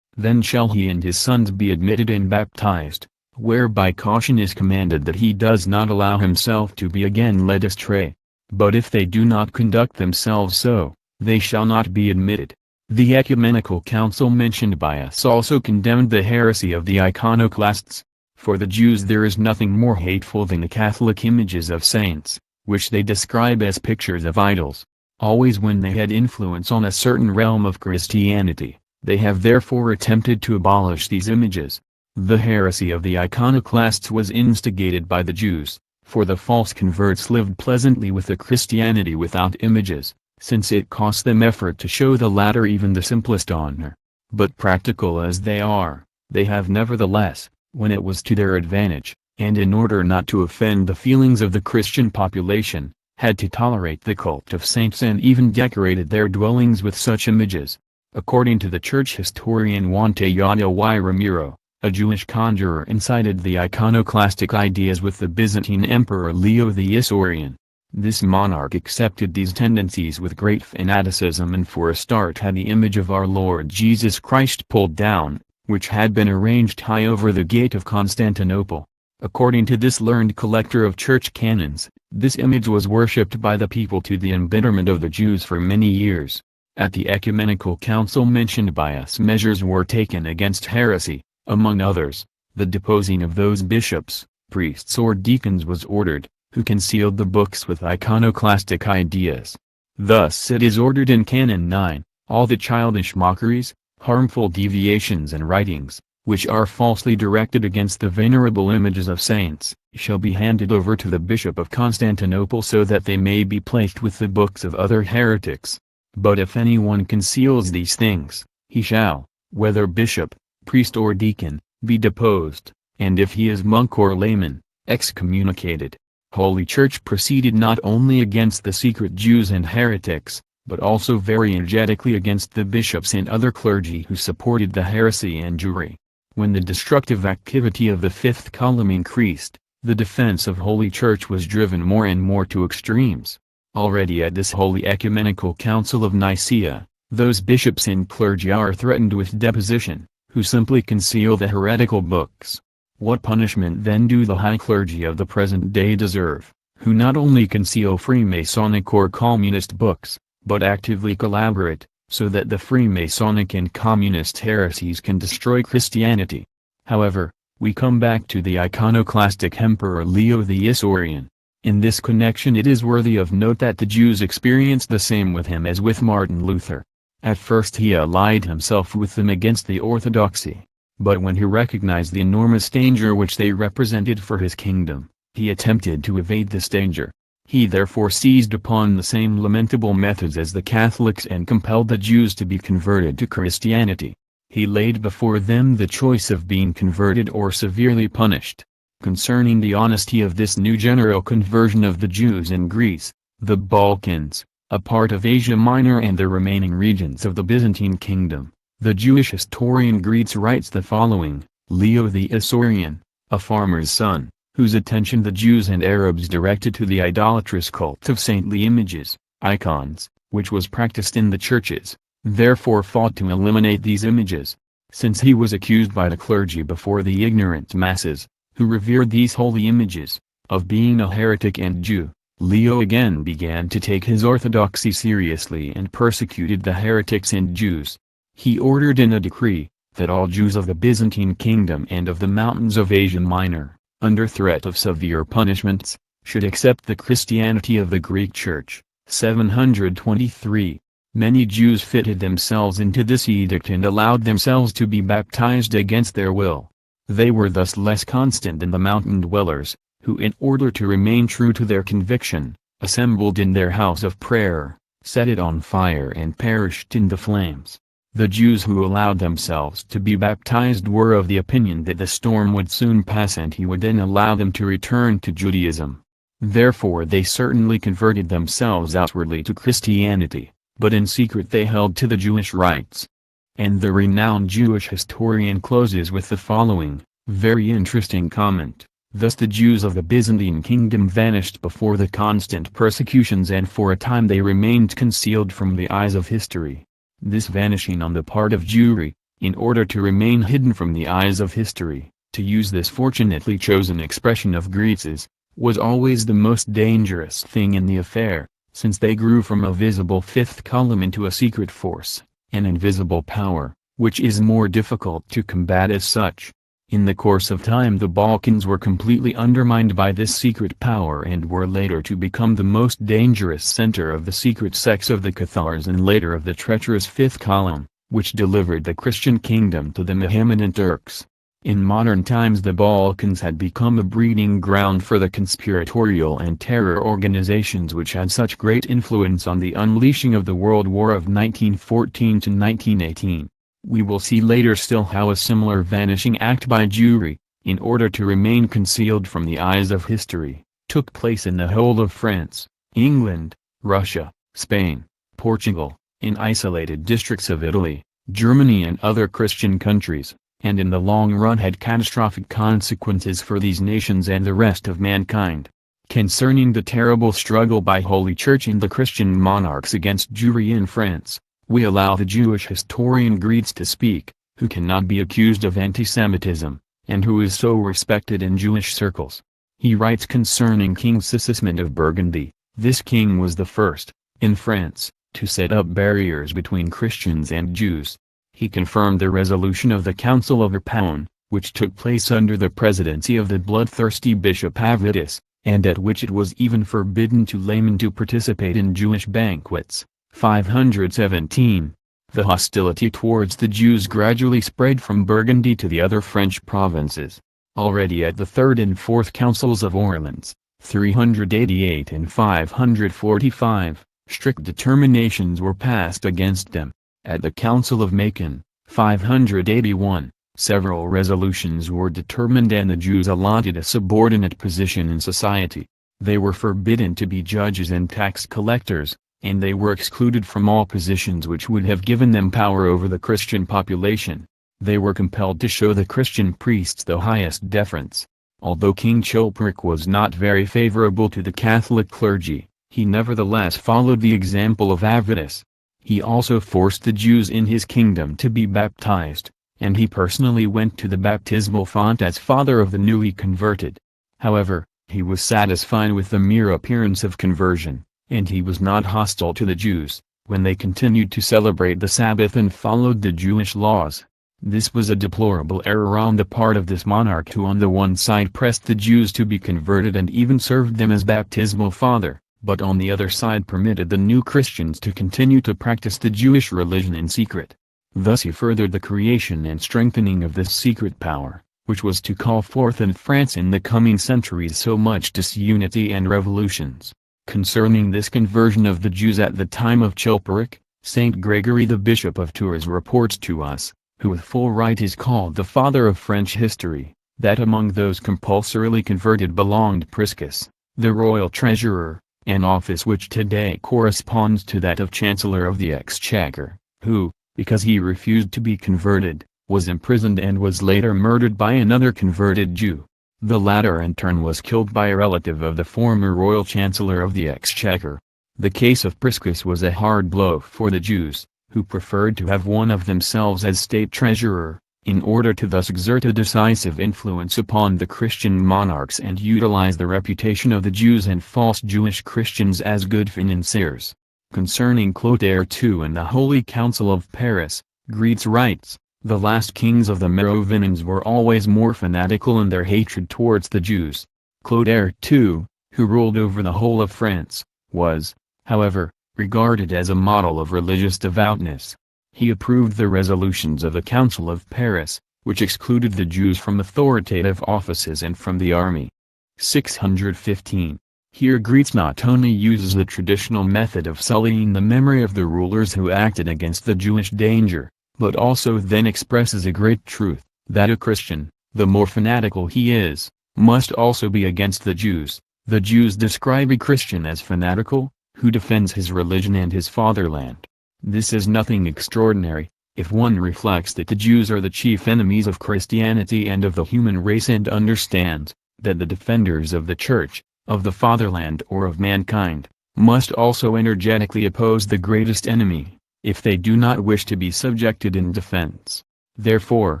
then shall he and his sons be admitted and baptized, whereby caution is commanded that he does not allow himself to be again led astray. But if they do not conduct themselves so, they shall not be admitted. The Ecumenical Council mentioned by us also condemned the heresy of the iconoclasts. For the Jews there is nothing more hateful than the Catholic images of saints, which they describe as pictures of idols. Always when they had influence on a certain realm of Christianity, they have therefore attempted to abolish these images. The heresy of the iconoclasts was instigated by the Jews, for the false converts lived pleasantly with the Christianity without images, since it cost them effort to show the latter even the simplest honor. But practical as they are, they have nevertheless, when it was to their advantage, and in order not to offend the feelings of the Christian population, had to tolerate the cult of saints and even decorated their dwellings with such images. According to the church historian Juan Tejada y Ramiro, a Jewish conjurer incited the iconoclastic ideas with the Byzantine Emperor Leo the Isaurian. This monarch accepted these tendencies with great fanaticism and for a start had the image of our Lord Jesus Christ pulled down, which had been arranged high over the gate of Constantinople. According to this learned collector of church canons, this image was worshipped by the people to the embitterment of the Jews for many years. At the Ecumenical Council mentioned by us measures were taken against heresy. Among others, the deposing of those bishops, priests or deacons was ordered, who concealed the books with iconoclastic ideas. Thus it is ordered in Canon 9, all the childish mockeries, harmful deviations and writings, which are falsely directed against the venerable images of saints, shall be handed over to the Bishop of Constantinople so that they may be placed with the books of other heretics. But if anyone conceals these things, he shall, whether bishop, priest or deacon, be deposed, and if he is monk or layman, excommunicated. Holy Church proceeded not only against the secret Jews and heretics, but also very energetically against the bishops and other clergy who supported the heresy and Jewry. When the destructive activity of the fifth column increased, the defense of Holy Church was driven more and more to extremes. Already at this Holy Ecumenical Council of Nicaea, those bishops and clergy are threatened with deposition, who simply conceal the heretical books. What punishment then do the high clergy of the present day deserve, who not only conceal Freemasonic or communist books, but actively collaborate, so that the Freemasonic and communist heresies can destroy Christianity? However, we come back to the iconoclastic Emperor Leo the Isaurian. In this connection it is worthy of note that the Jews experienced the same with him as with Martin Luther. At first he allied himself with them against the orthodoxy, but when he recognized the enormous danger which they represented for his kingdom, he attempted to evade this danger. He therefore seized upon the same lamentable methods as the Catholics and compelled the Jews to be converted to Christianity. He laid before them the choice of being converted or severely punished. Concerning the honesty of this new general conversion of the Jews in Greece, the Balkans, a part of Asia Minor and the remaining regions of the Byzantine kingdom, the Jewish historian Greece writes the following: Leo the Isaurian, a farmer's son, whose attention the Jews and Arabs directed to the idolatrous cult of saintly images, icons, which was practiced in the churches, therefore fought to eliminate these images. Since he was accused by the clergy before the ignorant masses, who revered these holy images, of being a heretic and Jew, Leo again began to take his orthodoxy seriously and persecuted the heretics and Jews. He ordered in a decree, that all Jews of the Byzantine kingdom and of the mountains of Asia Minor, under threat of severe punishments, should accept the Christianity of the Greek Church. 723. Many Jews fitted themselves into this edict and allowed themselves to be baptized against their will. They were thus less constant than the mountain dwellers, who in order to remain true to their conviction, assembled in their house of prayer, set it on fire and perished in the flames. The Jews who allowed themselves to be baptized were of the opinion that the storm would soon pass and he would then allow them to return to Judaism. Therefore they certainly converted themselves outwardly to Christianity, but in secret they held to the Jewish rites. And the renowned Jewish historian closes with the following, very interesting comment. Thus the Jews of the Byzantine kingdom vanished before the constant persecutions and for a time they remained concealed from the eyes of history. This vanishing on the part of Jewry, in order to remain hidden from the eyes of history, to use this fortunately chosen expression of Greece's, was always the most dangerous thing in the affair, since they grew from a visible fifth column into a secret force, an invisible power, which is more difficult to combat as such. In the course of time the Balkans were completely undermined by this secret power and were later to become the most dangerous center of the secret sects of the Cathars and later of the treacherous fifth column, which delivered the Christian kingdom to the Mohammedan Turks. In modern times the Balkans had become a breeding ground for the conspiratorial and terror organizations which had such great influence on the unleashing of the World War of 1914 to 1918. We will see later still how a similar vanishing act by Jewry, in order to remain concealed from the eyes of history, took place in the whole of France, England, Russia, Spain, Portugal, in isolated districts of Italy, Germany and other Christian countries, and in the long run had catastrophic consequences for these nations and the rest of mankind. Concerning the terrible struggle by Holy Church and the Christian monarchs against Jewry in France, we allow the Jewish historian Greets to speak, who cannot be accused of anti-Semitism, and who is so respected in Jewish circles. He writes concerning King Sigismund of Burgundy, this king was the first, in France, to set up barriers between Christians and Jews. He confirmed the resolution of the Council of Ripaun, which took place under the presidency of the bloodthirsty Bishop Avitus, and at which it was even forbidden to laymen to participate in Jewish banquets. 517. The hostility towards the Jews gradually spread from Burgundy to the other French provinces. Already at the Third and Fourth Councils of Orleans, 388 and 545, strict determinations were passed against them. At the Council of Macon, 581, several resolutions were determined and the Jews allotted a subordinate position in society. They were forbidden to be judges and tax collectors, and they were excluded from all positions which would have given them power over the Christian population. They were compelled to show the Christian priests the highest deference. Although King Chilperic was not very favorable to the Catholic clergy, he nevertheless followed the example of Avitus. He also forced the Jews in his kingdom to be baptized, and he personally went to the baptismal font as father of the newly converted. However, he was satisfied with the mere appearance of conversion, and he was not hostile to the Jews, when they continued to celebrate the Sabbath and followed the Jewish laws. This was a deplorable error on the part of this monarch who on the one side pressed the Jews to be converted and even served them as baptismal father, but on the other side permitted the new Christians to continue to practice the Jewish religion in secret. Thus he furthered the creation and strengthening of this secret power, which was to call forth in France in the coming centuries so much disunity and revolutions. Concerning this conversion of the Jews at the time of Chilperic, Saint Gregory the Bishop of Tours reports to us, who with full right is called the father of French history, that among those compulsorily converted belonged Priscus, the royal treasurer, an office which today corresponds to that of Chancellor of the Exchequer, who, because he refused to be converted, was imprisoned and was later murdered by another converted Jew. The latter in turn was killed by a relative of the former royal chancellor of the exchequer. The case of Priscus was a hard blow for the Jews, who preferred to have one of themselves as state treasurer, in order to thus exert a decisive influence upon the Christian monarchs and utilize the reputation of the Jews and false Jewish Christians as good financiers. Concerning Clotaire II and the Holy Council of Paris, Greets writes, "The last kings of the Merovingians were always more fanatical in their hatred towards the Jews. Clotaire II, who ruled over the whole of France, was, however, regarded as a model of religious devoutness. He approved the resolutions of the Council of Paris, which excluded the Jews from authoritative offices and from the army." 615. Here Greets not only uses the traditional method of sullying the memory of the rulers who acted against the Jewish danger, but also then expresses a great truth, that a Christian, the more fanatical he is, must also be against the Jews. The Jews describe a Christian as fanatical, who defends his religion and his fatherland. This is nothing extraordinary, if one reflects that the Jews are the chief enemies of Christianity and of the human race and understands, that the defenders of the Church, of the fatherland or of mankind, must also energetically oppose the greatest enemy, if they do not wish to be subjected in defense. Therefore,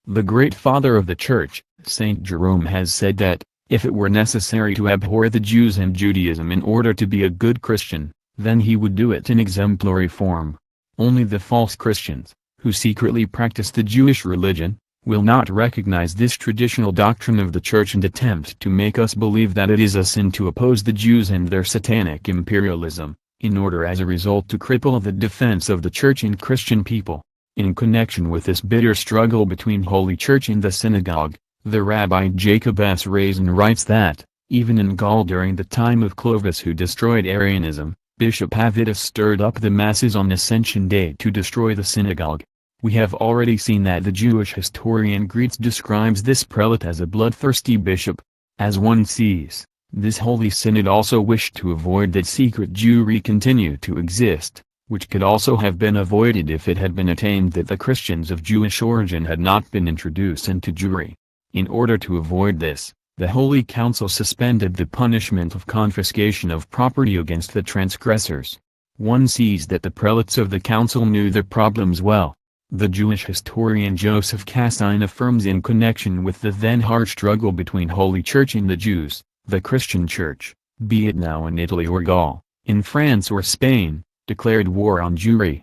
the great father of the Church, Saint Jerome has said that, if it were necessary to abhor the Jews and Judaism in order to be a good Christian, then he would do it in exemplary form. Only the false Christians, who secretly practice the Jewish religion, will not recognize this traditional doctrine of the Church and attempt to make us believe that it is a sin to oppose the Jews and their satanic imperialism, in order as a result to cripple the defense of the Church and Christian people. In connection with this bitter struggle between Holy Church and the synagogue, the Rabbi Jacob S. Raisin writes that, even in Gaul during the time of Clovis who destroyed Arianism, Bishop Avitus stirred up the masses on Ascension Day to destroy the synagogue. We have already seen that the Jewish historian Greets describes this prelate as a bloodthirsty bishop. As one sees, this Holy Synod also wished to avoid that secret Jewry continue to exist, which could also have been avoided if it had been attained that the Christians of Jewish origin had not been introduced into Jewry. In order to avoid this, the Holy Council suspended the punishment of confiscation of property against the transgressors. One sees that the prelates of the council knew their problems well. The Jewish historian Joseph Cassine affirms in connection with the then hard struggle between Holy Church and the Jews, the Christian Church, be it now in Italy or Gaul, in France or Spain, declared war on Jewry.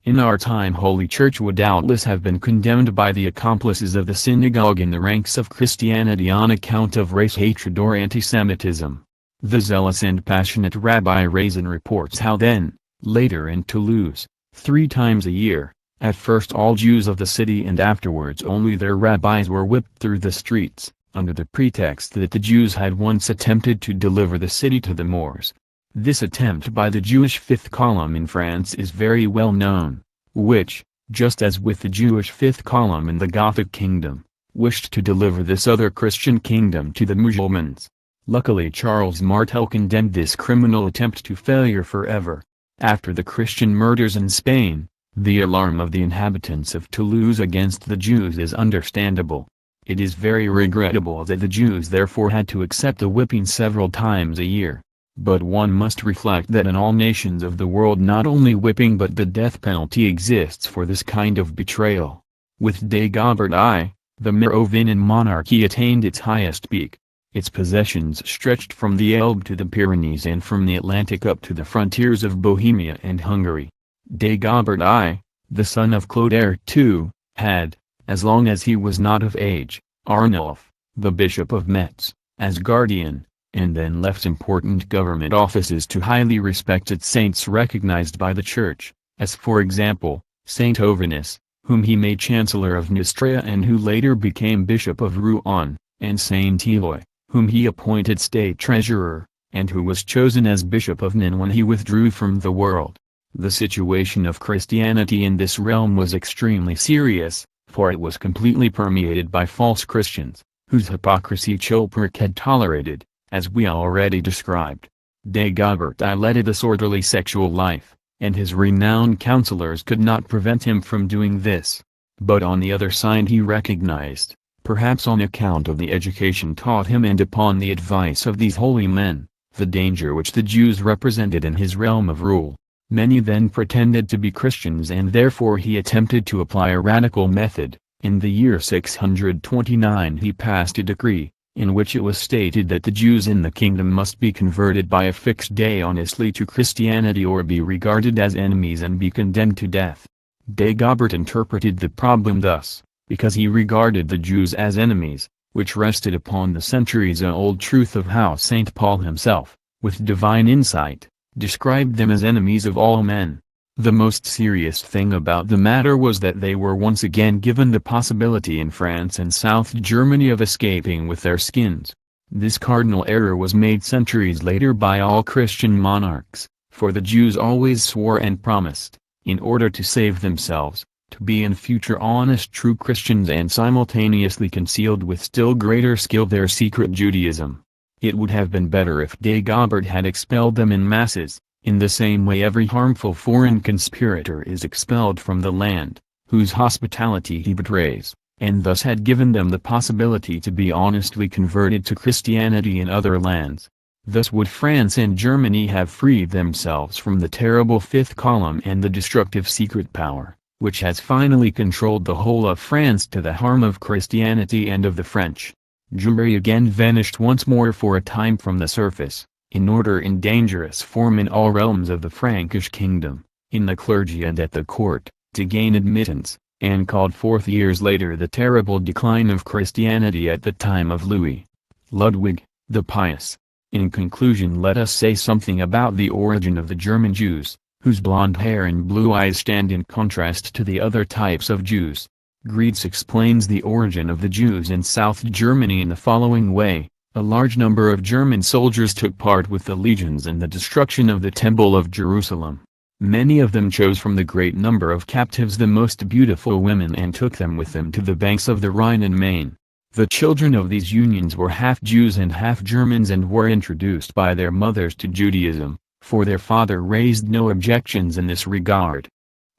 In our time Holy Church would doubtless have been condemned by the accomplices of the synagogue in the ranks of Christianity on account of race hatred or antisemitism. The zealous and passionate Rabbi Raisin reports how then, later in Toulouse, 3 times a year, at first all Jews of the city and afterwards only their rabbis were whipped through the streets, under the pretext that the Jews had once attempted to deliver the city to the Moors. This attempt by the Jewish Fifth Column in France is very well known, which, just as with the Jewish Fifth Column in the Gothic kingdom, wished to deliver this other Christian kingdom to the Musulmans. Luckily Charles Martel condemned this criminal attempt to failure forever. After the Christian murders in Spain, the alarm of the inhabitants of Toulouse against the Jews is understandable. It is very regrettable that the Jews therefore had to accept a whipping several times a year. But one must reflect that in all nations of the world not only whipping but the death penalty exists for this kind of betrayal. With Dagobert I, the Merovingian monarchy attained its highest peak. Its possessions stretched from the Elbe to the Pyrenees and from the Atlantic up to the frontiers of Bohemia and Hungary. Dagobert I, the son of Clotaire II, had, as long as he was not of age, Arnulf, the Bishop of Metz, as guardian, and then left important government offices to highly respected saints recognized by the Church, as for example, Saint Ovinus, whom he made Chancellor of Neustria and who later became Bishop of Rouen, and Saint Eloy, whom he appointed State Treasurer, and who was chosen as Bishop of Nîmes when he withdrew from the world. The situation of Christianity in this realm was extremely serious, for it was completely permeated by false Christians, whose hypocrisy Chilperic had tolerated, as we already described. Dagobert I led a disorderly sexual life, and his renowned counselors could not prevent him from doing this. But on the other side he recognized, perhaps on account of the education taught him and upon the advice of these holy men, the danger which the Jews represented in his realm of rule. Many then pretended to be Christians, and therefore he attempted to apply a radical method. In the year 629 he passed a decree, in which it was stated that the Jews in the kingdom must be converted by a fixed day honestly to Christianity or be regarded as enemies and be condemned to death. Dagobert interpreted the problem thus, because he regarded the Jews as enemies, which rested upon the centuries-old truth of how St. Paul himself, with divine insight, described them as enemies of all men. The most serious thing about the matter was that they were once again given the possibility in France and South Germany of escaping with their skins. This cardinal error was made centuries later by all Christian monarchs, for the Jews always swore and promised, in order to save themselves, to be in future honest true Christians, and simultaneously concealed with still greater skill their secret Judaism. It would have been better if Dagobert had expelled them in masses, in the same way every harmful foreign conspirator is expelled from the land, whose hospitality he betrays, and thus had given them the possibility to be honestly converted to Christianity in other lands. Thus would France and Germany have freed themselves from the terrible fifth column and the destructive secret power, which has finally controlled the whole of France to the harm of Christianity and of the French. Jewry again vanished once more for a time from the surface, in order in dangerous form in all realms of the Frankish kingdom, in the clergy and at the court, to gain admittance, and called forth years later the terrible decline of Christianity at the time of Louis Ludwig, the Pious. In conclusion, let us say something about the origin of the German Jews, whose blonde hair and blue eyes stand in contrast to the other types of Jews. Greets explains the origin of the Jews in South Germany in the following way. A large number of German soldiers took part with the legions in the destruction of the Temple of Jerusalem. Many of them chose from the great number of captives the most beautiful women and took them with them to the banks of the Rhine and Main. The children of these unions were half Jews and half Germans and were introduced by their mothers to Judaism, for their father raised no objections in this regard.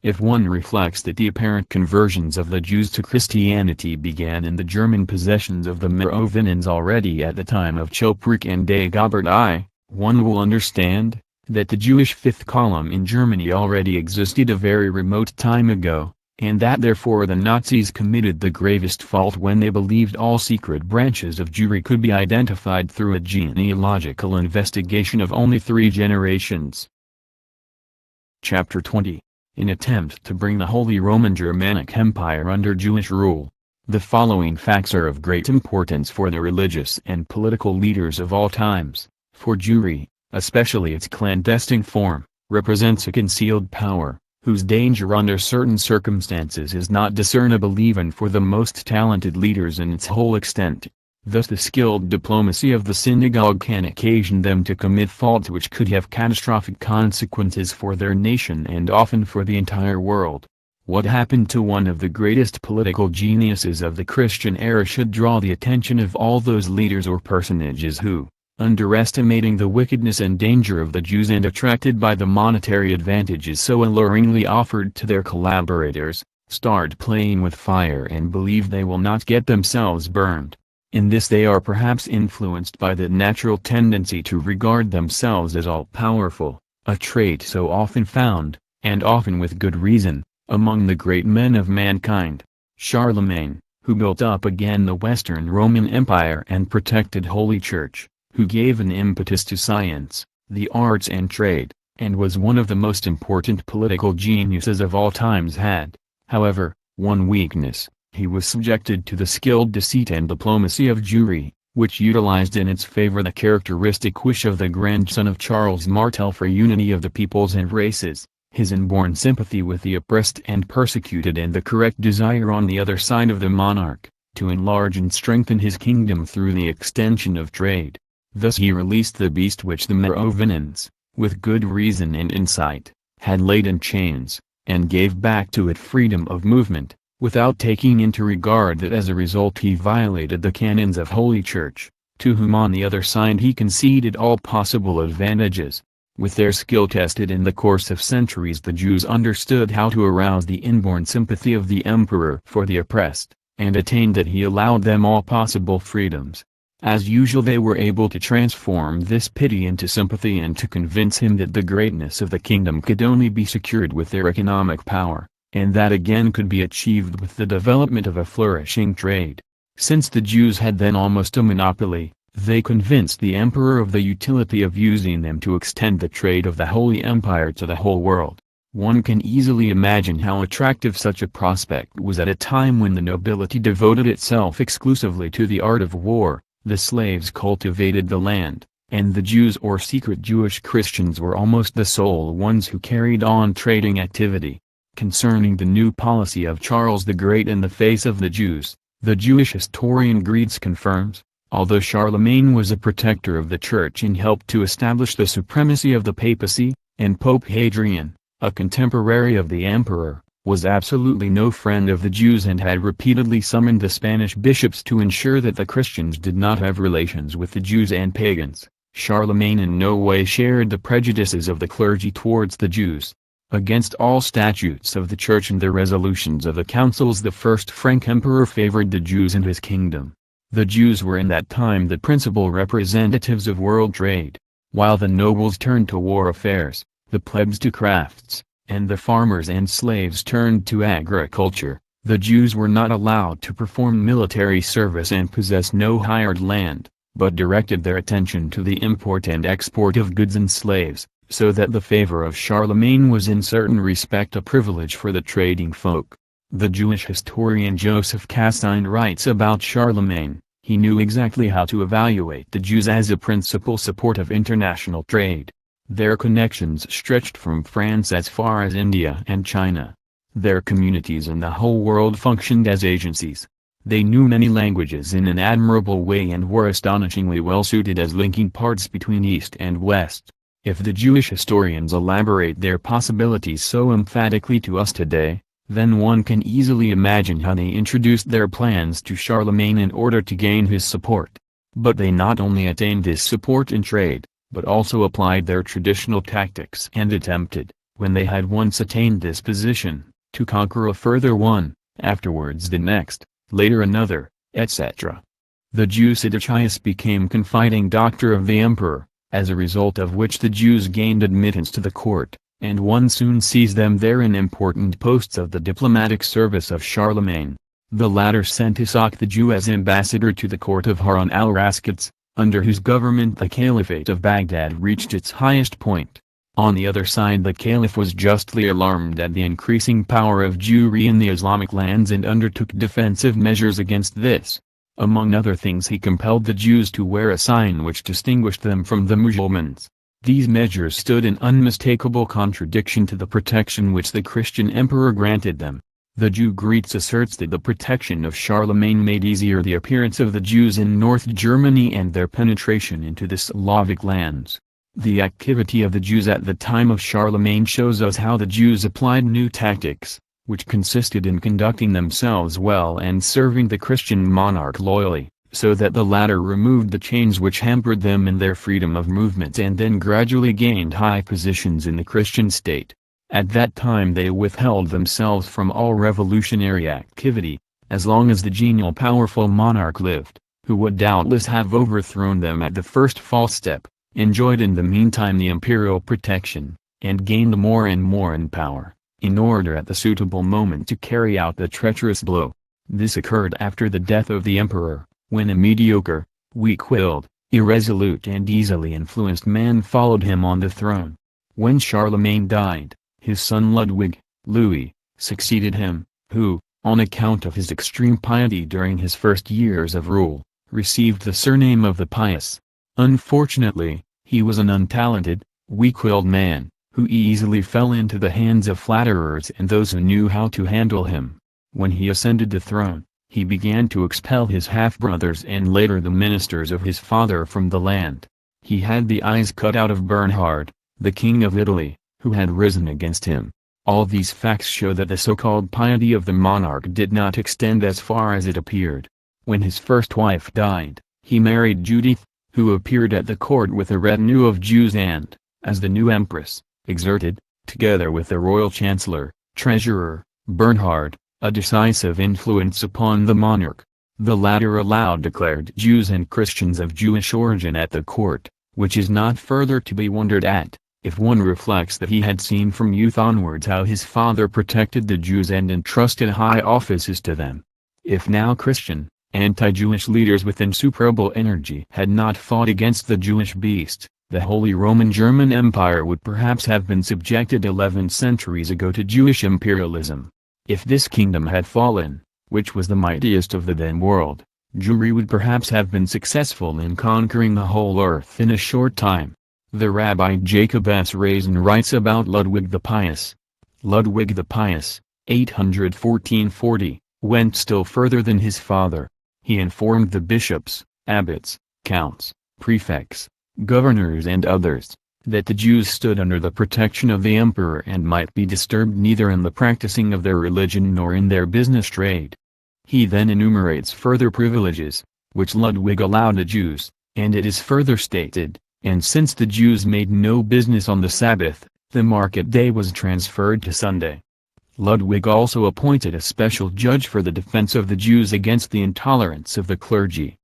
If one reflects that the apparent conversions of the Jews to Christianity began in the German possessions of the Merovingians already at the time of Chilperic and Dagobert, one will understand that the Jewish fifth column in Germany already existed a very remote time ago, and that therefore the Nazis committed the gravest fault when they believed all secret branches of Jewry could be identified through a genealogical investigation of only 3 generations. Chapter 20. In attempt to bring the Holy Roman Germanic Empire under Jewish rule. The following facts are of great importance for the religious and political leaders of all times, for Jewry, especially its clandestine form, represents a concealed power, whose danger under certain circumstances is not discernible even for the most talented leaders in its whole extent. Thus the skilled diplomacy of the synagogue can occasion them to commit faults which could have catastrophic consequences for their nation and often for the entire world. What happened to one of the greatest political geniuses of the Christian era should draw the attention of all those leaders or personages who, underestimating the wickedness and danger of the Jews and attracted by the monetary advantages so alluringly offered to their collaborators, start playing with fire and believe they will not get themselves burned. In this they are perhaps influenced by the natural tendency to regard themselves as all-powerful, a trait so often found, and often with good reason, among the great men of mankind. Charlemagne, who built up again the Western Roman Empire and protected Holy Church, who gave an impetus to science, the arts and trade, and was one of the most important political geniuses of all times had, however, one weakness. He was subjected to the skilled deceit and diplomacy of Jewry, which utilized in its favor the characteristic wish of the grandson of Charles Martel for unity of the peoples and races, his inborn sympathy with the oppressed and persecuted, and the correct desire on the other side of the monarch, to enlarge and strengthen his kingdom through the extension of trade. Thus he released the beast which the Merovingians, with good reason and insight, had laid in chains, and gave back to it freedom of movement, without taking into regard that as a result he violated the canons of Holy Church, to whom on the other side he conceded all possible advantages. With their skill tested in the course of centuries, the Jews understood how to arouse the inborn sympathy of the emperor for the oppressed, and attained that he allowed them all possible freedoms. As usual they were able to transform this pity into sympathy and to convince him that the greatness of the kingdom could only be secured with their economic power, and that again could be achieved with the development of a flourishing trade. Since the Jews had then almost a monopoly, they convinced the emperor of the utility of using them to extend the trade of the Holy Empire to the whole world. One can easily imagine how attractive such a prospect was at a time when the nobility devoted itself exclusively to the art of war, the slaves cultivated the land, and the Jews or secret Jewish Christians were almost the sole ones who carried on trading activity. Concerning the new policy of Charles the Great in the face of the Jews, the Jewish historian Greets confirms, although Charlemagne was a protector of the Church and helped to establish the supremacy of the papacy, and Pope Hadrian, a contemporary of the emperor, was absolutely no friend of the Jews and had repeatedly summoned the Spanish bishops to ensure that the Christians did not have relations with the Jews and pagans. Charlemagne in no way shared the prejudices of the clergy towards the Jews. Against all statutes of the Church and the resolutions of the councils, the first Frank emperor favored the Jews in his kingdom. The Jews were in that time the principal representatives of world trade. While the nobles turned to war affairs, the plebs to crafts, and the farmers and slaves turned to agriculture, the Jews were not allowed to perform military service and possess no hired land, but directed their attention to the import and export of goods and slaves, so that the favor of Charlemagne was in certain respect a privilege for the trading folk. The Jewish historian Joseph Castine writes about Charlemagne, he knew exactly how to evaluate the Jews as a principal support of international trade. Their connections stretched from France as far as India and China. Their communities in the whole world functioned as agencies. They knew many languages in an admirable way and were astonishingly well suited as linking parts between East and West. If the Jewish historians elaborate their possibilities so emphatically to us today, then one can easily imagine how they introduced their plans to Charlemagne in order to gain his support. But they not only attained this support in trade, but also applied their traditional tactics and attempted, when they had once attained this position, to conquer a further one, afterwards the next, later another, etc. The Jew Sidicius became confiding doctor of the emperor, as a result of which the Jews gained admittance to the court, and one soon sees them there in important posts of the diplomatic service of Charlemagne. The latter sent Ishaq the Jew as ambassador to the court of Harun al-Rashid, under whose government the Caliphate of Baghdad reached its highest point. On the other side, the Caliph was justly alarmed at the increasing power of Jewry in the Islamic lands and undertook defensive measures against this. Among other things, he compelled the Jews to wear a sign which distinguished them from the Muslims. These measures stood in unmistakable contradiction to the protection which the Christian emperor granted them. The Jew Greets asserts that the protection of Charlemagne made easier the appearance of the Jews in North Germany and their penetration into the Slavic lands. The activity of the Jews at the time of Charlemagne shows us how the Jews applied new tactics, which consisted in conducting themselves well and serving the Christian monarch loyally, so that the latter removed the chains which hampered them in their freedom of movement and then gradually gained high positions in the Christian state. At that time they withheld themselves from all revolutionary activity, as long as the genial powerful monarch lived, who would doubtless have overthrown them at the first false step, enjoyed in the meantime the imperial protection, and gained more and more in power, in order at the suitable moment to carry out the treacherous blow. This occurred after the death of the emperor, when a mediocre, weak-willed, irresolute and easily influenced man followed him on the throne. When Charlemagne died, his son Ludwig, Louis, succeeded him, who, on account of his extreme piety during his first years of rule, received the surname of the Pious. Unfortunately, he was an untalented, weak-willed man, who easily fell into the hands of flatterers and those who knew how to handle him. When he ascended the throne, he began to expel his half-brothers and later the ministers of his father from the land. He had the eyes cut out of Bernhard, the king of Italy, who had risen against him. All these facts show that the so-called piety of the monarch did not extend as far as it appeared. When his first wife died, he married Judith, who appeared at the court with a retinue of Jews and, as the new empress, exerted, together with the royal chancellor, treasurer, Bernhard, a decisive influence upon the monarch. The latter allowed declared Jews and Christians of Jewish origin at the court, which is not further to be wondered at, if one reflects that he had seen from youth onwards how his father protected the Jews and entrusted high offices to them. If now Christian, anti-Jewish leaders with insuperable energy had not fought against the Jewish beast, the Holy Roman German Empire would perhaps have been subjected 11 centuries ago to Jewish imperialism. If this kingdom had fallen, which was the mightiest of the then world, Jewry would perhaps have been successful in conquering the whole earth in a short time. The Rabbi Jacob S. Raisin writes about Ludwig the Pious. Ludwig the Pious, 814–40, went still further than his father. He informed the bishops, abbots, counts, prefects, governors and others, that the Jews stood under the protection of the emperor and might be disturbed neither in the practicing of their religion nor in their business trade. He then enumerates further privileges, which Ludwig allowed the Jews, and it is further stated, and since the Jews made no business on the Sabbath, the market day was transferred to Sunday. Ludwig also appointed a special judge for the defense of the Jews against the intolerance of the clergy.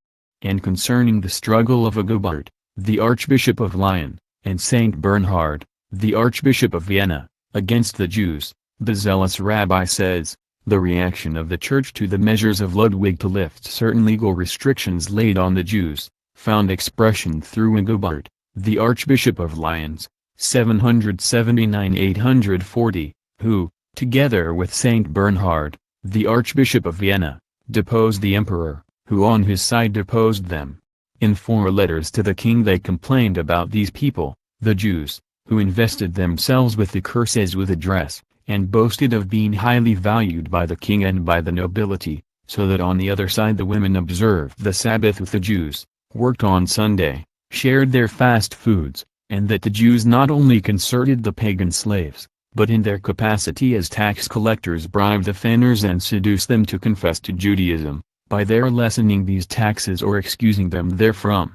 And concerning the struggle of Agobard, the Archbishop of Lyon, and Saint Bernhard, the Archbishop of Vienna, against the Jews, the zealous rabbi says, the reaction of the Church to the measures of Ludwig to lift certain legal restrictions laid on the Jews, found expression through Agobard, the Archbishop of Lyons, 779–840, who, together with Saint Bernhard, the Archbishop of Vienna, deposed the emperor, who on his side deposed them. In 4 letters to the king they complained about these people, the Jews, who invested themselves with the curses with address, and boasted of being highly valued by the king and by the nobility, so that on the other side the women observed the Sabbath with the Jews, worked on Sunday, shared their fast foods, and that the Jews not only concerted the pagan slaves, but in their capacity as tax collectors bribed offenders and seduced them to confess to Judaism, by their lessening these taxes or excusing them therefrom.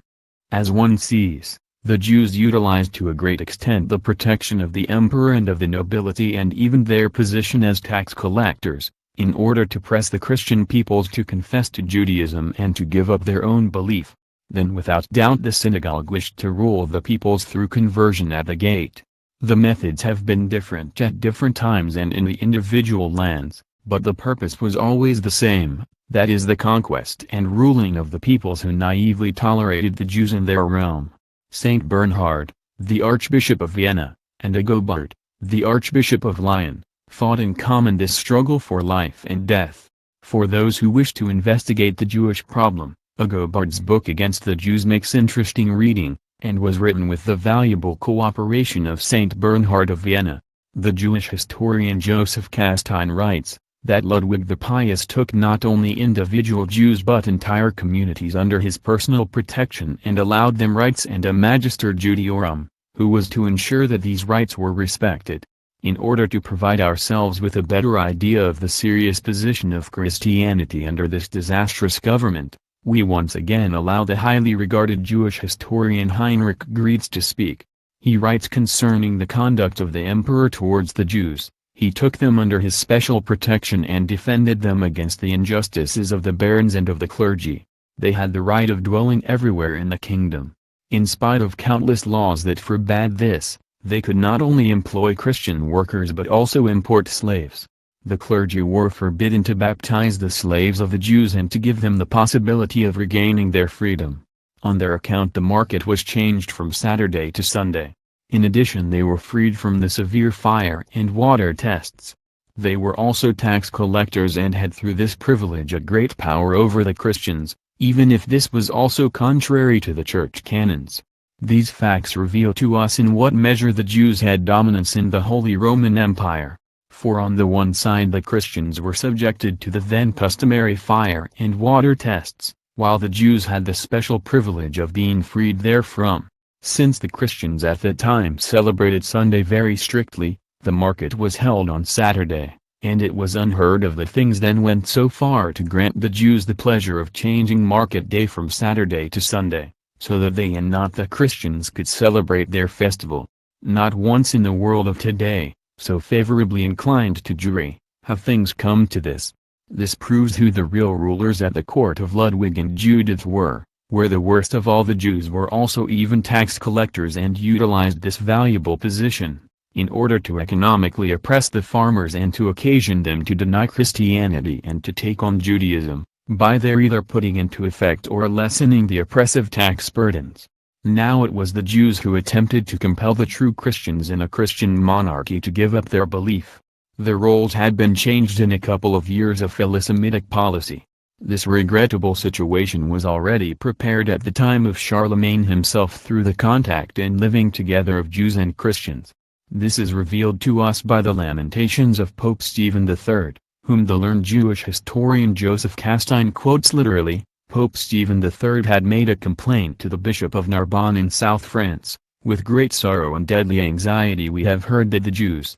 As one sees, the Jews utilized to a great extent the protection of the emperor and of the nobility and even their position as tax collectors, in order to press the Christian peoples to confess to Judaism and to give up their own belief. Then without doubt the synagogue wished to rule the peoples through conversion at the gate. The methods have been different at different times and in the individual lands, but the purpose was always the same, that is the conquest and ruling of the peoples who naively tolerated the Jews in their realm. Saint Bernhard, the Archbishop of Vienna, and Agobard, the Archbishop of Lyon, fought in common this struggle for life and death. For those who wish to investigate the Jewish problem, Agobard's book Against the Jews makes interesting reading, and was written with the valuable cooperation of Saint Bernhard of Vienna. The Jewish historian Joseph Castine writes, that Ludwig the Pious took not only individual Jews but entire communities under his personal protection and allowed them rights and a magister judiorum, who was to ensure that these rights were respected. In order to provide ourselves with a better idea of the serious position of Christianity under this disastrous government, we once again allow the highly regarded Jewish historian Heinrich Graetz to speak. He writes concerning the conduct of the emperor towards the Jews. He took them under his special protection and defended them against the injustices of the barons and of the clergy. They had the right of dwelling everywhere in the kingdom. In spite of countless laws that forbade this, they could not only employ Christian workers but also import slaves. The clergy were forbidden to baptize the slaves of the Jews and to give them the possibility of regaining their freedom. On their account the market was changed from Saturday to Sunday. In addition they were freed from the severe fire and water tests. They were also tax collectors and had through this privilege a great power over the Christians, even if this was also contrary to the church canons. These facts reveal to us in what measure the Jews had dominance in the Holy Roman Empire. For on the one side the Christians were subjected to the then customary fire and water tests, while the Jews had the special privilege of being freed therefrom. Since the Christians at that time celebrated Sunday very strictly, the market was held on Saturday, and it was unheard of that things then went so far to grant the Jews the pleasure of changing market day from Saturday to Sunday, so that they and not the Christians could celebrate their festival. Not once in the world of today, so favorably inclined to Jewry, Have things come to this? This proves who the real rulers at the court of Ludwig and Judith were, where the worst of all the Jews were also even tax collectors and utilized this valuable position, in order to economically oppress the farmers and to occasion them to deny Christianity and to take on Judaism, by their either putting into effect or lessening the oppressive tax burdens. Now it was the Jews who attempted to compel the true Christians in a Christian monarchy to give up their belief. The roles had been changed in a couple of years of Pharisaic policy. This regrettable situation was already prepared at the time of Charlemagne himself through the contact and living together of Jews and Christians. This is revealed to us by the Lamentations of Pope Stephen III, whom the learned Jewish historian Joseph Castine quotes literally. Pope Stephen III had made a complaint to the Bishop of Narbonne in South France. With great sorrow and deadly anxiety we have heard that the Jews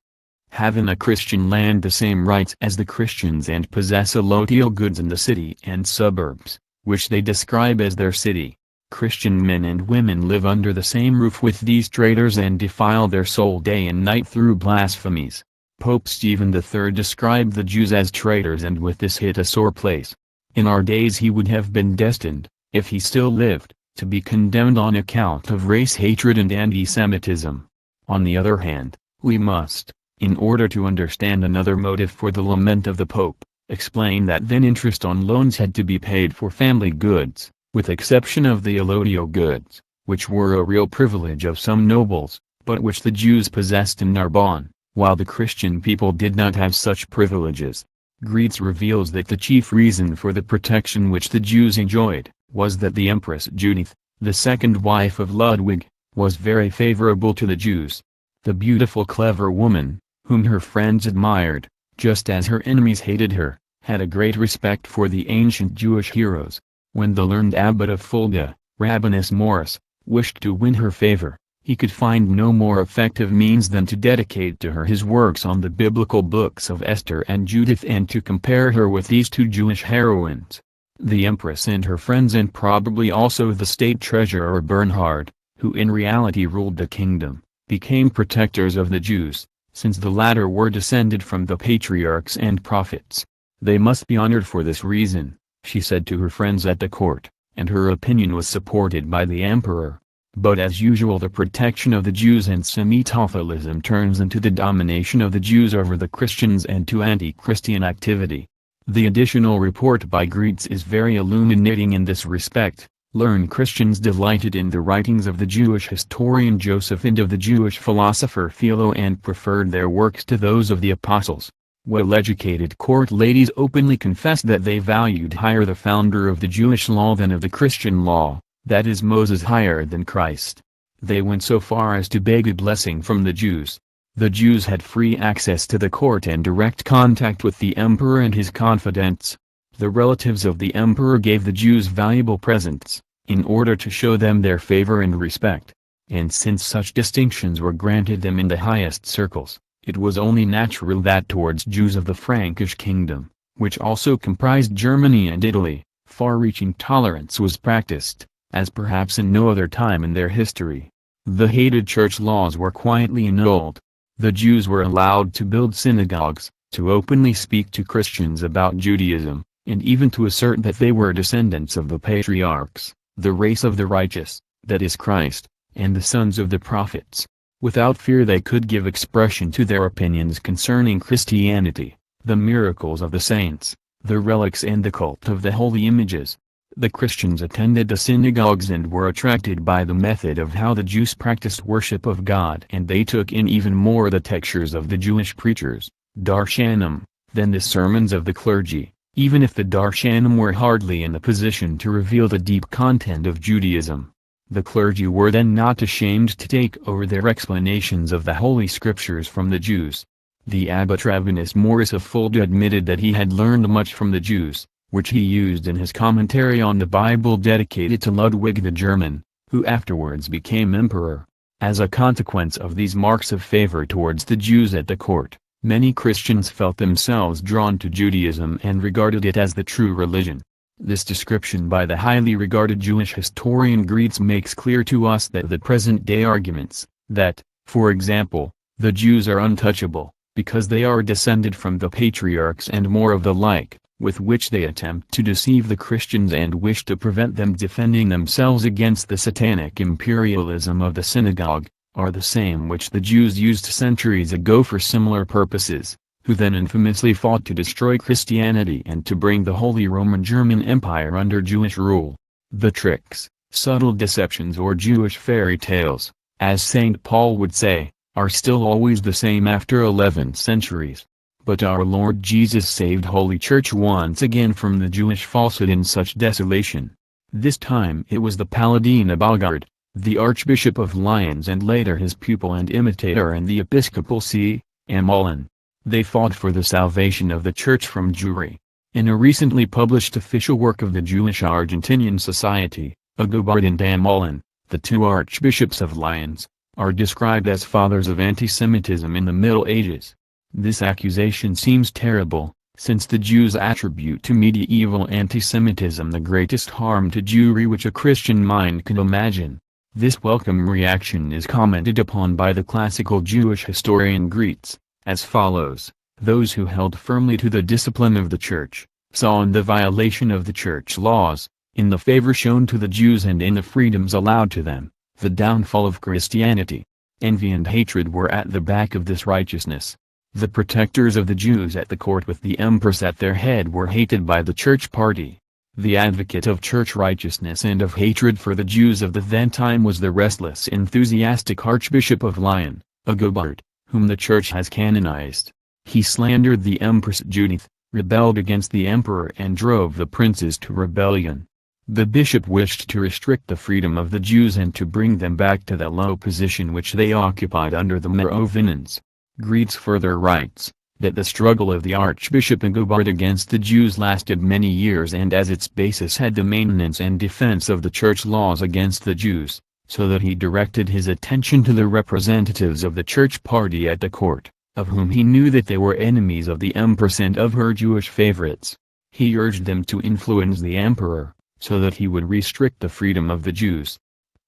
have in a Christian land the same rights as the Christians and possess allodial goods in the city and suburbs, which they describe as their city. Christian men and women live under the same roof with these traitors and defile their soul day and night through blasphemies. Pope Stephen III described the Jews as traitors, and with this hit a sore place. In our days he would have been destined, if he still lived, to be condemned on account of race hatred and anti-Semitism. On the other hand, we must, in order to understand another motive for the lament of the Pope, explain that then interest on loans had to be paid for family goods, with exception of the allodial goods, which were a real privilege of some nobles, but which the Jews possessed in Narbonne, while the Christian people did not have such privileges. Greets reveals that the chief reason for the protection which the Jews enjoyed, was that the Empress Judith, the second wife of Ludwig, was very favorable to the Jews. The beautiful clever woman, whom her friends admired, just as her enemies hated her, had a great respect for the ancient Jewish heroes. When the learned abbot of Fulda, Rabbinus Maurice, wished to win her favor, he could find no more effective means than to dedicate to her his works on the biblical books of Esther and Judith and to compare her with these two Jewish heroines. The empress and her friends, and probably also the state treasurer Bernhard, who in reality ruled the kingdom, became protectors of the Jews, since the latter were descended from the patriarchs and prophets. They must be honored for this reason, she said to her friends at the court, and her opinion was supported by the emperor. But as usual the protection of the Jews and Semi-Catholicism turns into the domination of the Jews over the Christians and to anti-Christian activity. The additional report by Greets is very illuminating in this respect. Learned Christians delighted in the writings of the Jewish historian Joseph and of the Jewish philosopher Philo and preferred their works to those of the apostles. Well-educated court ladies openly confessed that they valued higher the founder of the Jewish law than of the Christian law, that is Moses higher than Christ. They went so far as to beg a blessing from the Jews. The Jews had free access to the court and direct contact with the emperor and his confidants. The relatives of the emperor gave the Jews valuable presents, in order to show them their favor and respect. And since such distinctions were granted them in the highest circles, it was only natural that towards Jews of the Frankish kingdom, which also comprised Germany and Italy, far-reaching tolerance was practiced, as perhaps in no other time in their history. The hated church laws were quietly annulled. The Jews were allowed to build synagogues, to openly speak to Christians about Judaism, and even to assert that they were descendants of the patriarchs, the race of the righteous, that is Christ, and the sons of the prophets. Without fear they could give expression to their opinions concerning Christianity, the miracles of the saints, the relics and the cult of the holy images. The Christians attended the synagogues and were attracted by the method of how the Jews practiced worship of God, and they took in even more the textures of the Jewish preachers, Darshanim, than the sermons of the clergy, even if the Darshanim were hardly in a position to reveal the deep content of Judaism. The clergy were then not ashamed to take over their explanations of the Holy Scriptures from the Jews. The abbot Rabbinus Maurice of Fulda admitted that he had learned much from the Jews, which he used in his commentary on the Bible dedicated to Ludwig the German, who afterwards became emperor. As a consequence of these marks of favor towards the Jews at the court, many Christians felt themselves drawn to Judaism and regarded it as the true religion. This description by the highly regarded Jewish historian Greets makes clear to us that the present-day arguments, that, for example, the Jews are untouchable, because they are descended from the patriarchs and more of the like, with which they attempt to deceive the Christians and wish to prevent them defending themselves against the satanic imperialism of the synagogue, are the same which the Jews used centuries ago for similar purposes, who then infamously fought to destroy Christianity and to bring the Holy Roman German Empire under Jewish rule. The tricks, subtle deceptions or Jewish fairy tales, as St. Paul would say, are still always the same after 11 centuries. But our Lord Jesus saved Holy Church once again from the Jewish falsehood in such desolation. This time it was the Paladin Abelgard, the Archbishop of Lyons, and later his pupil and imitator and the episcopal see, Amalin. They fought for the salvation of the Church from Jewry. In a recently published official work of the Jewish Argentinian Society, Agobard and Amalin, the two archbishops of Lyons, are described as fathers of anti-Semitism in the Middle Ages. This accusation seems terrible, since the Jews attribute to medieval anti-Semitism the greatest harm to Jewry which a Christian mind could imagine. This welcome reaction is commented upon by the classical Jewish historian Gretz, as follows: those who held firmly to the discipline of the Church, saw in the violation of the Church laws, in the favor shown to the Jews and in the freedoms allowed to them, the downfall of Christianity. Envy and hatred were at the back of this righteousness. The protectors of the Jews at the court with the Empress at their head were hated by the Church party. The advocate of church righteousness and of hatred for the Jews of the then time was the restless enthusiastic Archbishop of Lyon, Agobard, whom the Church has canonized. He slandered the Empress Judith, rebelled against the Emperor and drove the princes to rebellion. The bishop wished to restrict the freedom of the Jews and to bring them back to the low position which they occupied under the Merovingians. Gretz further writes, that the struggle of the Archbishop Agobard against the Jews lasted many years and as its basis had the maintenance and defense of the Church laws against the Jews, so that he directed his attention to the representatives of the Church party at the court, of whom he knew that they were enemies of the Empress and of her Jewish favorites. He urged them to influence the Emperor, so that he would restrict the freedom of the Jews.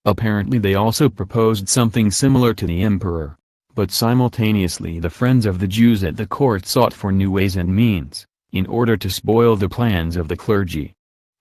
Apparently they also proposed something similar to the Emperor. But simultaneously the friends of the Jews at the court sought for new ways and means, in order to spoil the plans of the clergy.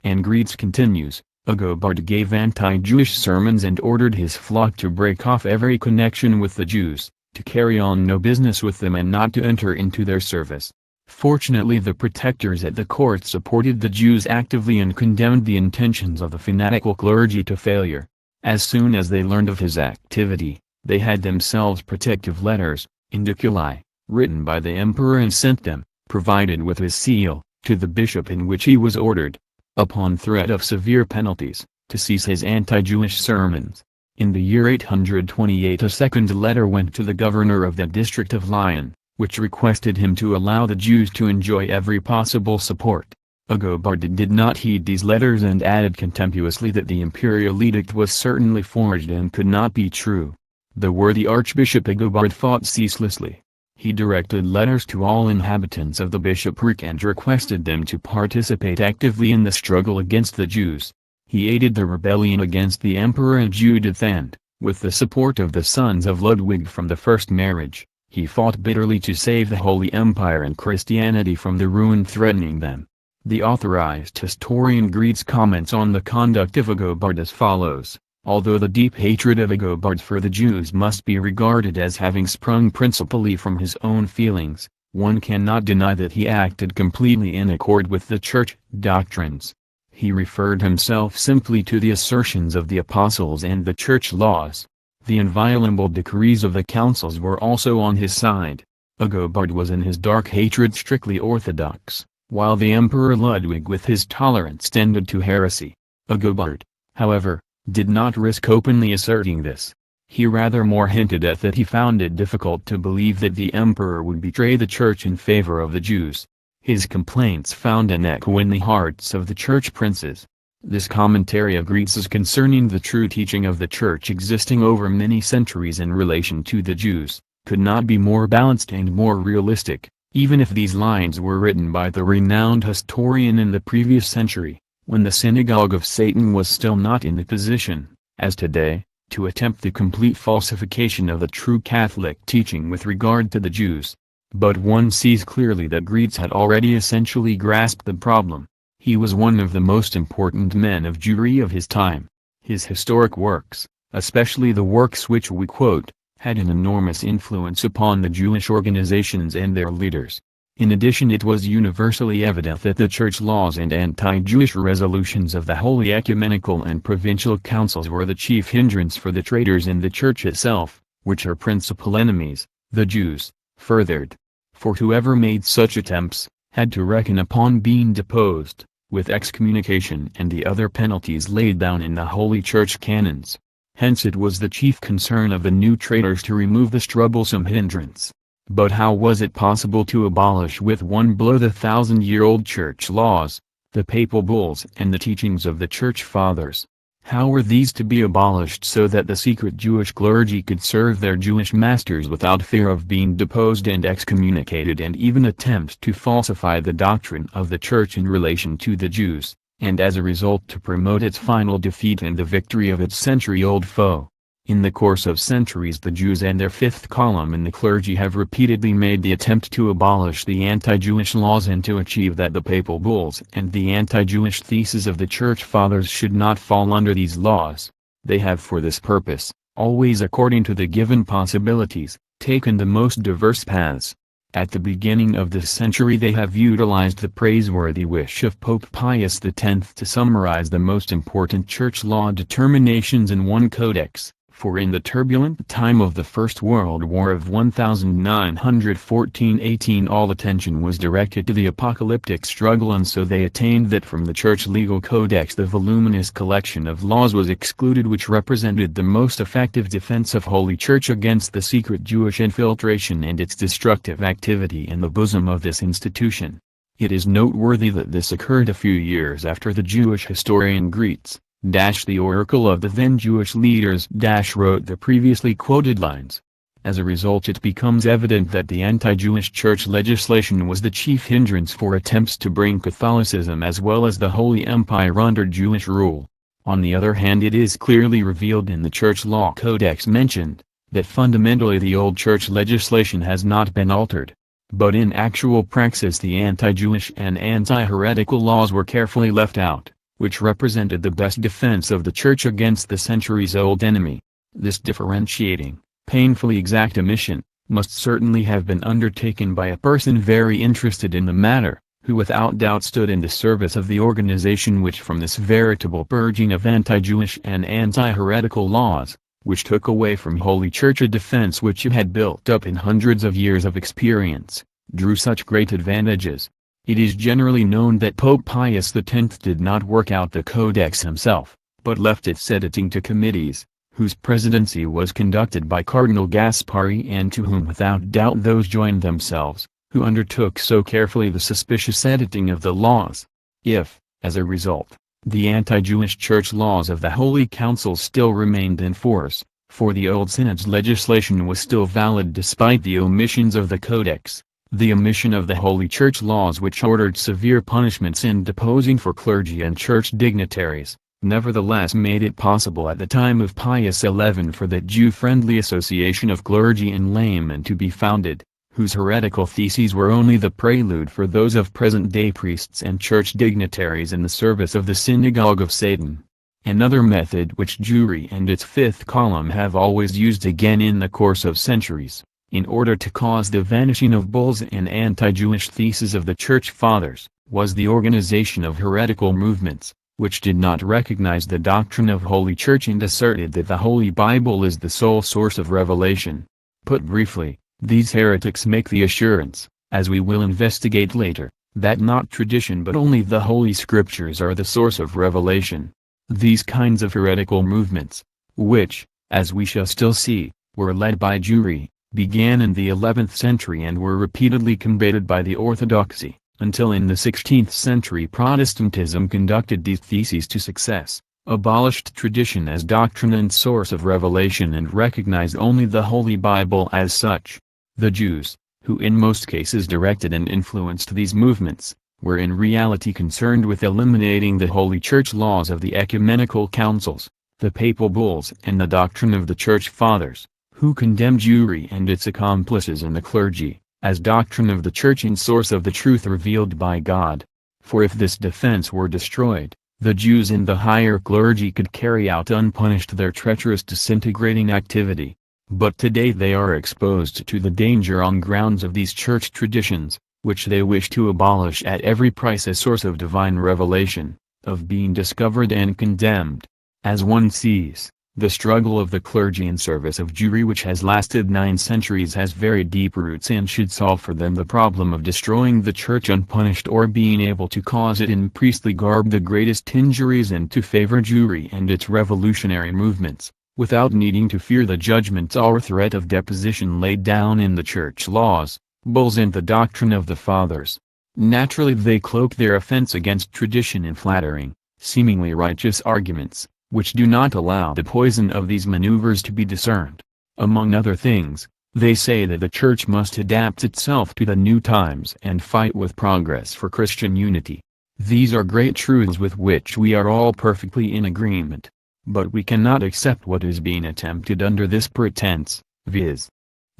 And Gretz continues, Agobard gave anti-Jewish sermons and ordered his flock to break off every connection with the Jews, to carry on no business with them and not to enter into their service. Fortunately the protectors at the court supported the Jews actively and condemned the intentions of the fanatical clergy to failure. As soon as they learned of his activity, they had themselves protective letters, indiculi, written by the emperor and sent them, provided with his seal, to the bishop in which he was ordered, upon threat of severe penalties, to cease his anti-Jewish sermons. In the year 828 a second letter went to the governor of the district of Lyon, which requested him to allow the Jews to enjoy every possible support. Agobard did not heed these letters and added contemptuously that the imperial edict was certainly forged and could not be true. The worthy Archbishop Agobard fought ceaselessly. He directed letters to all inhabitants of the bishopric and requested them to participate actively in the struggle against the Jews. He aided the rebellion against the Emperor and Judith and, with the support of the sons of Ludwig from the first marriage, he fought bitterly to save the Holy Empire and Christianity from the ruin threatening them. The authorized historian Gretz comments on the conduct of Agobard as follows. Although the deep hatred of Agobard for the Jews must be regarded as having sprung principally from his own feelings, one cannot deny that he acted completely in accord with the Church doctrines. He referred himself simply to the assertions of the apostles and the Church laws. The inviolable decrees of the councils were also on his side. Agobard was in his dark hatred strictly orthodox, while the Emperor Ludwig with his tolerance tended to heresy. Agobard, however, did not risk openly asserting this. He rather more hinted at that he found it difficult to believe that the Emperor would betray the Church in favor of the Jews. His complaints found an echo in the hearts of the Church princes. This commentary of Gretz's concerning the true teaching of the Church existing over many centuries in relation to the Jews, could not be more balanced and more realistic, even if these lines were written by the renowned historian in the previous century, when the synagogue of Satan was still not in the position, as today, to attempt the complete falsification of the true Catholic teaching with regard to the Jews. But one sees clearly that Greetz had already essentially grasped the problem. He was one of the most important men of Jewry of his time. His historic works, especially the works which we quote, had an enormous influence upon the Jewish organizations and their leaders. In addition, it was universally evident that the church laws and anti-Jewish resolutions of the Holy Ecumenical and Provincial Councils were the chief hindrance for the traitors in the church itself, which are principal enemies, the Jews, furthered. For whoever made such attempts, had to reckon upon being deposed, with excommunication and the other penalties laid down in the Holy Church canons. Hence it was the chief concern of the new traitors to remove this troublesome hindrance. But how was it possible to abolish with one blow the 1,000-year-old church laws, the papal bulls and the teachings of the church fathers? How were these to be abolished so that the secret Jewish clergy could serve their Jewish masters without fear of being deposed and excommunicated and even attempt to falsify the doctrine of the church in relation to the Jews, and as a result to promote its final defeat and the victory of its century-old foe? In the course of centuries the Jews and their fifth column in the clergy have repeatedly made the attempt to abolish the anti-Jewish laws and to achieve that the papal bulls and the anti-Jewish theses of the Church Fathers should not fall under these laws. They have for this purpose, always according to the given possibilities, taken the most diverse paths. At the beginning of this century they have utilized the praiseworthy wish of Pope Pius X to summarize the most important church law determinations in one codex. For in the turbulent time of the First World War of 1914–18 all attention was directed to the apocalyptic struggle, and so they attained that from the Church Legal Codex the voluminous collection of laws was excluded which represented the most effective defense of Holy Church against the secret Jewish infiltration and its destructive activity in the bosom of this institution. It is noteworthy that this occurred a few years after the Jewish historian Greetz, the oracle of the then Jewish leaders, wrote the previously quoted lines. As a result it becomes evident that the anti-Jewish church legislation was the chief hindrance for attempts to bring Catholicism as well as the Holy Empire under Jewish rule. On the other hand, it is clearly revealed in the church law codex mentioned, that fundamentally the old church legislation has not been altered. But in actual praxis the anti-Jewish and anti-heretical laws were carefully left out, which represented the best defense of the Church against the centuries-old enemy. This differentiating, painfully exact omission, must certainly have been undertaken by a person very interested in the matter, who without doubt stood in the service of the organization which from this veritable purging of anti-Jewish and anti-heretical laws, which took away from Holy Church a defense which it had built up in hundreds of years of experience, drew such great advantages. It is generally known that Pope Pius X did not work out the codex himself, but left its editing to committees, whose presidency was conducted by Cardinal Gaspari and to whom without doubt those joined themselves, who undertook so carefully the suspicious editing of the laws. If, as a result, the anti-Jewish church laws of the Holy Council still remained in force, for the old synod's legislation was still valid despite the omissions of the codex, the omission of the Holy Church laws which ordered severe punishments in deposing for clergy and church dignitaries, nevertheless made it possible at the time of Pius XI for that Jew-friendly association of clergy and laymen to be founded, whose heretical theses were only the prelude for those of present-day priests and church dignitaries in the service of the synagogue of Satan. Another method which Jewry and its fifth column have always used again in the course of centuries, in order to cause the vanishing of bulls and anti-Jewish theses of the Church Fathers, was the organization of heretical movements, which did not recognize the doctrine of Holy Church and asserted that the Holy Bible is the sole source of revelation. Put briefly, these heretics make the assurance, as we will investigate later, that not tradition but only the Holy Scriptures are the source of revelation. These kinds of heretical movements, which, as we shall still see, were led by Jewry, began in the 11th century and were repeatedly combated by the Orthodoxy, until in the 16th century Protestantism conducted these theses to success, abolished tradition as doctrine and source of revelation and recognized only the Holy Bible as such. The Jews, who in most cases directed and influenced these movements, were in reality concerned with eliminating the Holy Church laws of the ecumenical councils, the papal bulls and the doctrine of the Church Fathers, who condemned Jewry and its accomplices in the clergy, as doctrine of the Church and source of the truth revealed by God. For if this defense were destroyed, the Jews in the higher clergy could carry out unpunished their treacherous disintegrating activity. But today they are exposed to the danger on grounds of these church traditions, which they wish to abolish at every price as source of divine revelation, of being discovered and condemned. As one sees, the struggle of the clergy in service of Jewry, which has lasted 9 centuries, has very deep roots and should solve for them the problem of destroying the Church unpunished, or being able to cause it in priestly garb the greatest injuries, and to favor Jewry and its revolutionary movements, without needing to fear the judgments or threat of deposition laid down in the church laws, bulls and the doctrine of the fathers. Naturally they cloak their offense against tradition in flattering, seemingly righteous arguments, which do not allow the poison of these maneuvers to be discerned. Among other things, they say that the Church must adapt itself to the new times and fight with progress for Christian unity. These are great truths with which we are all perfectly in agreement. But we cannot accept what is being attempted under this pretense, viz.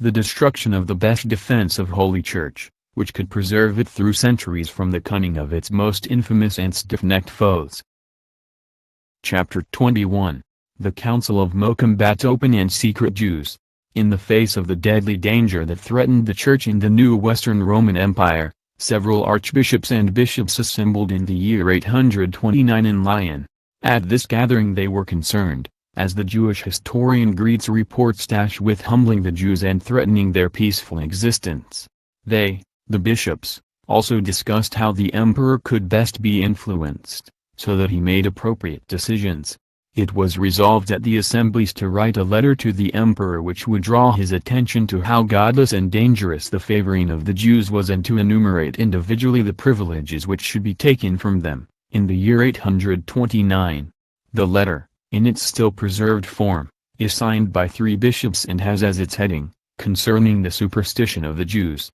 the destruction of the best defense of Holy Church, which could preserve it through centuries from the cunning of its most infamous and stiff-necked foes. Chapter 21. The Council of Mo combats open and secret Jews. In the face of the deadly danger that threatened the Church in the new Western Roman Empire, several archbishops and bishops assembled in the year 829 in Lyon. At this gathering they were concerned, as the Jewish historian Greets reports, with humbling the Jews and threatening their peaceful existence. They, the bishops, also discussed how the emperor could best be influenced, so that he made appropriate decisions. It was resolved at the assemblies to write a letter to the emperor which would draw his attention to how godless and dangerous the favoring of the Jews was, and to enumerate individually the privileges which should be taken from them. In the year 829, the letter, in its still preserved form, is signed by 3 bishops and has as its heading, "Concerning the Superstition of the Jews."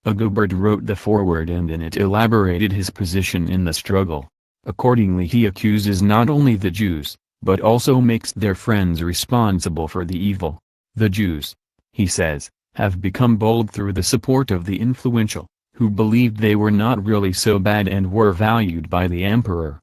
Agobard wrote the foreword and in it elaborated his position in the struggle. Accordingly he accuses not only the Jews, but also makes their friends responsible for the evil. The Jews, he says, have become bold through the support of the influential, who believed they were not really so bad and were valued by the emperor.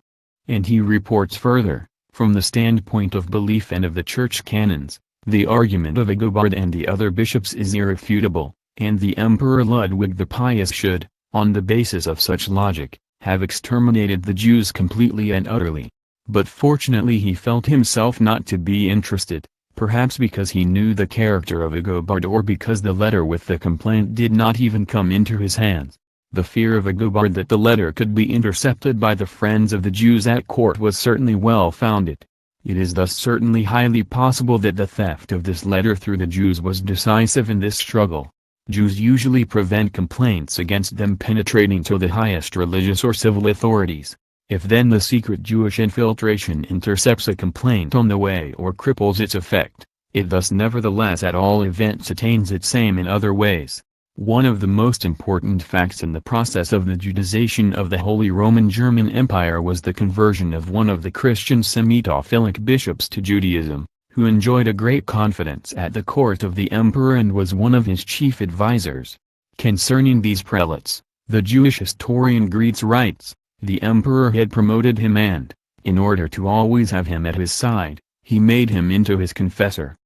And he reports further, from the standpoint of belief and of the church canons, the argument of Agobard and the other bishops is irrefutable, and the Emperor Ludwig the Pious should, on the basis of such logic, have exterminated the Jews completely and utterly. But fortunately he felt himself not to be interested, perhaps because he knew the character of Agobard, or because the letter with the complaint did not even come into his hands. The fear of Agobard that the letter could be intercepted by the friends of the Jews at court was certainly well founded. It is thus certainly highly possible that the theft of this letter through the Jews was decisive in this struggle. Jews usually prevent complaints against them penetrating to the highest religious or civil authorities. If then the secret Jewish infiltration intercepts a complaint on the way or cripples its effect, it thus nevertheless at all events attains its aim in other ways. One of the most important facts in the process of the Judaization of the Holy Roman German Empire was the conversion of one of the Christian Semitophilic bishops to Judaism, who enjoyed a great confidence at the court of the emperor and was one of his chief advisers. Concerning these prelates, the Jewish historian Greets writes, the emperor had promoted him and, in order to always have him at his side, he made him into his confessor.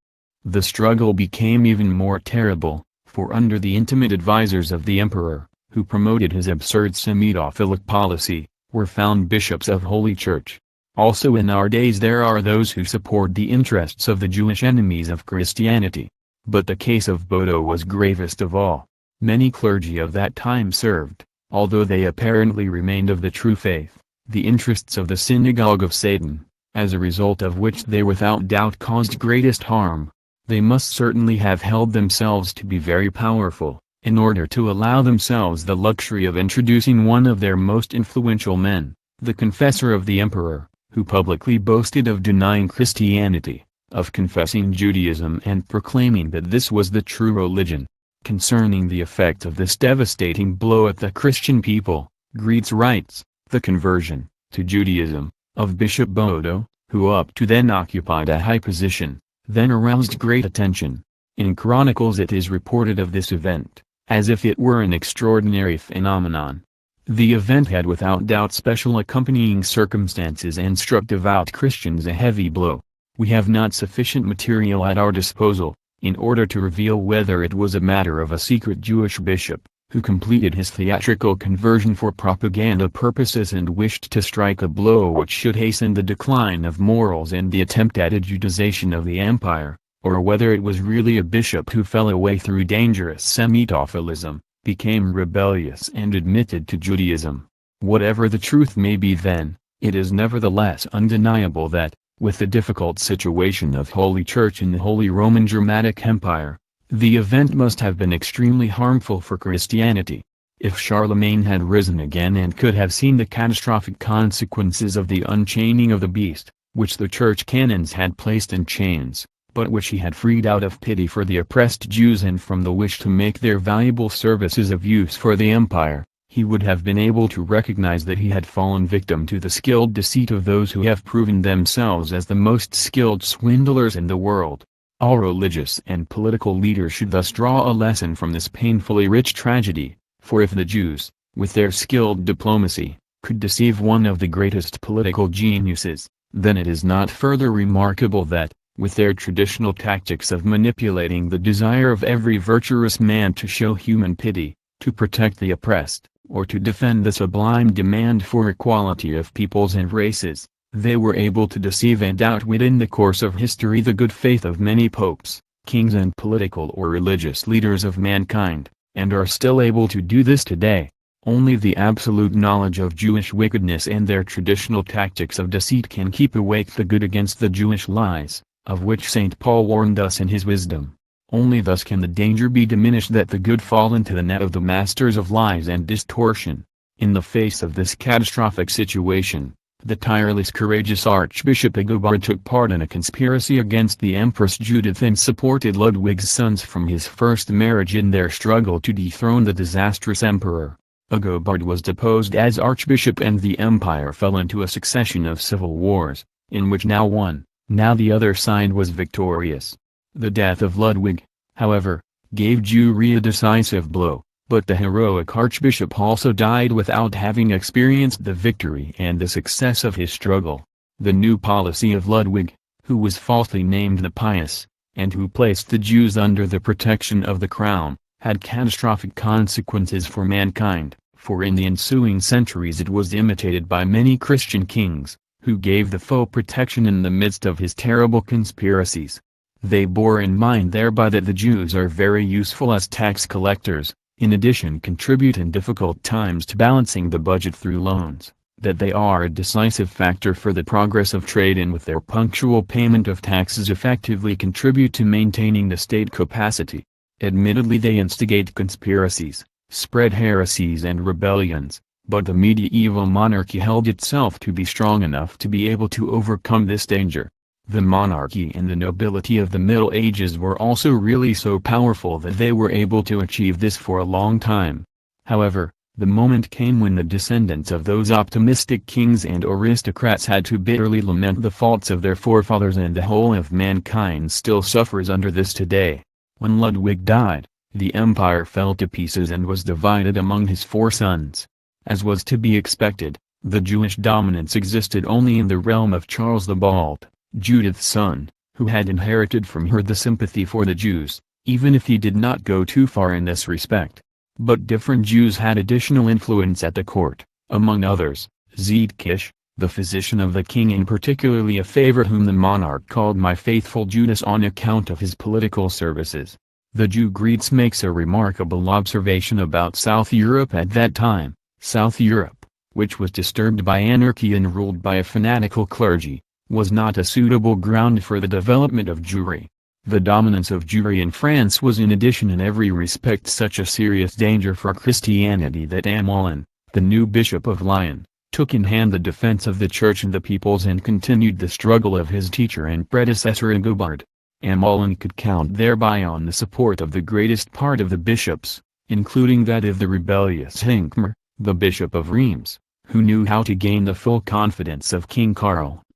The struggle became even more terrible, for under the intimate advisers of the emperor, who promoted his absurd Semitophilic policy, were found bishops of Holy Church. Also in our days there are those who support the interests of the Jewish enemies of Christianity. But the case of Bodo was gravest of all. Many clergy of that time served, although they apparently remained of the true faith, the interests of the synagogue of Satan, as a result of which they without doubt caused greatest harm. They must certainly have held themselves to be very powerful, in order to allow themselves the luxury of introducing one of their most influential men, the confessor of the emperor, who publicly boasted of denying Christianity, of confessing Judaism and proclaiming that this was the true religion. Concerning the effect of this devastating blow at the Christian people, Greets writes, the conversion, to Judaism, of Bishop Bodo, who up to then occupied a high position, then aroused great attention. In chronicles it is reported of this event, as if it were an extraordinary phenomenon. The event had without doubt special accompanying circumstances and struck devout Christians a heavy blow. We have not sufficient material at our disposal, in order to reveal whether it was a matter of a secret Jewish bishop, who completed his theatrical conversion for propaganda purposes and wished to strike a blow which should hasten the decline of morals and the attempt at a Judaization of the empire, or whether it was really a bishop who fell away through dangerous Semitism, became rebellious and admitted to Judaism. Whatever the truth may be then, it is nevertheless undeniable that, with the difficult situation of Holy Church in the Holy Roman Germanic Empire, the event must have been extremely harmful for Christianity. If Charlemagne had risen again and could have seen the catastrophic consequences of the unchaining of the beast, which the church canons had placed in chains, but which he had freed out of pity for the oppressed Jews and from the wish to make their valuable services of use for the empire, he would have been able to recognize that he had fallen victim to the skilled deceit of those who have proven themselves as the most skilled swindlers in the world. All religious and political leaders should thus draw a lesson from this painfully rich tragedy, for if the Jews, with their skilled diplomacy, could deceive one of the greatest political geniuses, then it is not further remarkable that, with their traditional tactics of manipulating the desire of every virtuous man to show human pity, to protect the oppressed, or to defend the sublime demand for equality of peoples and races, they were able to deceive and outwit in the course of history the good faith of many popes, kings and political or religious leaders of mankind, and are still able to do this today. Only the absolute knowledge of Jewish wickedness and their traditional tactics of deceit can keep awake the good against the Jewish lies, of which St. Paul warned us in his wisdom. Only thus can the danger be diminished that the good fall into the net of the masters of lies and distortion. In the face of this catastrophic situation, the tireless courageous Archbishop Agobard took part in a conspiracy against the Empress Judith and supported Ludwig's sons from his first marriage in their struggle to dethrone the disastrous emperor. Agobard was deposed as archbishop and the empire fell into a succession of civil wars, in which now one, now the other side was victorious. The death of Ludwig, however, gave Jewry a decisive blow. But the heroic archbishop also died without having experienced the victory and the success of his struggle. The new policy of Ludwig, who was falsely named the Pious, and who placed the Jews under the protection of the crown, had catastrophic consequences for mankind, for in the ensuing centuries it was imitated by many Christian kings, who gave the foe protection in the midst of his terrible conspiracies. They bore in mind thereby that the Jews are very useful as tax collectors, in addition contribute in difficult times to balancing the budget through loans, that they are a decisive factor for the progress of trade and with their punctual payment of taxes effectively contribute to maintaining the state capacity. Admittedly they instigate conspiracies, spread heresies and rebellions, but the medieval monarchy held itself to be strong enough to be able to overcome this danger. The monarchy and the nobility of the Middle Ages were also really so powerful that they were able to achieve this for a long time. However, the moment came when the descendants of those optimistic kings and aristocrats had to bitterly lament the faults of their forefathers, and the whole of mankind still suffers under this today. When Ludwig died, the empire fell to pieces and was divided among his 4 sons. As was to be expected, the Jewish dominance existed only in the realm of Charles the Bald, Judith's son, who had inherited from her the sympathy for the Jews, even if he did not go too far in this respect. But different Jews had additional influence at the court, among others, Zedekish, the physician of the king, and particularly a favorite whom the monarch called my faithful Judas on account of his political services. The Jew Greets makes a remarkable observation about South Europe at that time. South Europe, which was disturbed by anarchy and ruled by a fanatical clergy, was not a suitable ground for the development of Jewry. The dominance of Jewry in France was in addition in every respect such a serious danger for Christianity that Amalin, the new bishop of Lyon, took in hand the defense of the church and the peoples and continued the struggle of his teacher and predecessor Agobard. Amalin could count thereby on the support of the greatest part of the bishops, including that of the rebellious Hincmar, the bishop of Reims, who knew how to gain the full confidence of King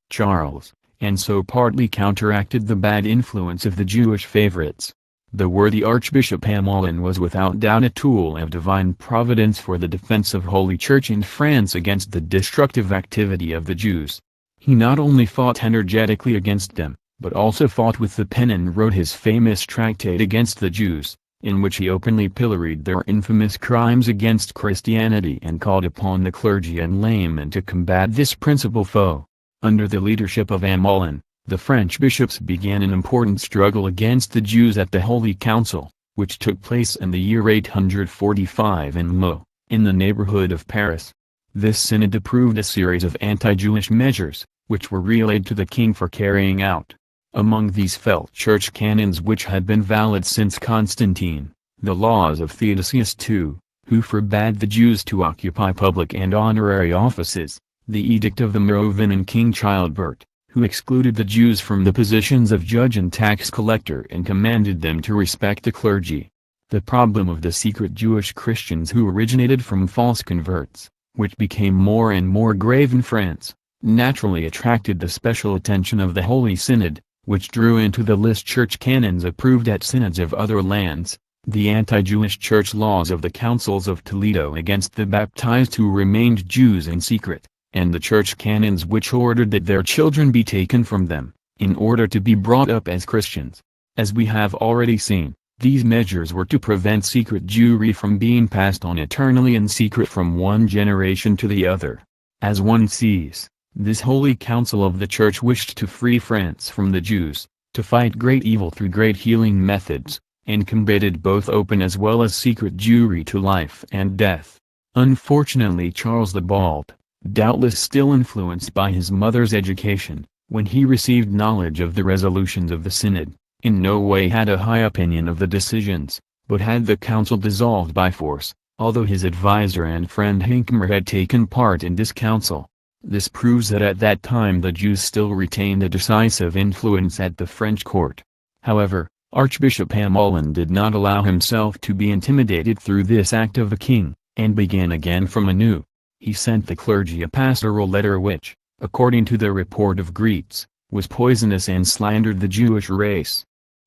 Charles, and so partly counteracted the bad influence of the Jewish favorites. The worthy Archbishop Hamelin was without doubt a tool of divine providence for the defense of Holy Church in France against the destructive activity of the Jews. He not only fought energetically against them, but also fought with the pen and wrote his famous tractate against the Jews, in which he openly pilloried their infamous crimes against Christianity and called upon the clergy and laymen to combat this principal foe. Under the leadership of Hamelin, the French bishops began an important struggle against the Jews at the Holy Council, which took place in the year 845 in Meaux, in the neighborhood of Paris. This synod approved a series of anti-Jewish measures, which were relayed to the king for carrying out. Among these fell church canons which had been valid since Constantine, the laws of Theodosius II, who forbade the Jews to occupy public and honorary offices, the edict of the Merovingian king Childebert, who excluded the Jews from the positions of judge and tax collector and commanded them to respect the clergy. The problem of the secret Jewish Christians who originated from false converts, which became more and more grave in France, naturally attracted the special attention of the Holy Synod, which drew into the list church canons approved at synods of other lands, the anti-Jewish church laws of the councils of Toledo against the baptized who remained Jews in secret, and the church canons which ordered that their children be taken from them, in order to be brought up as Christians. As we have already seen, these measures were to prevent secret Jewry from being passed on eternally in secret from one generation to the other. As one sees, this Holy Council of the Church wished to free France from the Jews, to fight great evil through great healing methods, and combated both open as well as secret Jewry to life and death. Unfortunately Charles the Bald, doubtless still influenced by his mother's education, when he received knowledge of the resolutions of the synod, in no way had a high opinion of the decisions, but had the council dissolved by force, although his adviser and friend Hincmar had taken part in this council. This proves that at that time the Jews still retained a decisive influence at the French court. However, Archbishop Hamelin did not allow himself to be intimidated through this act of the king, and began again from anew. He sent the clergy a pastoral letter which, according to the report of Greeks, was poisonous and slandered the Jewish race.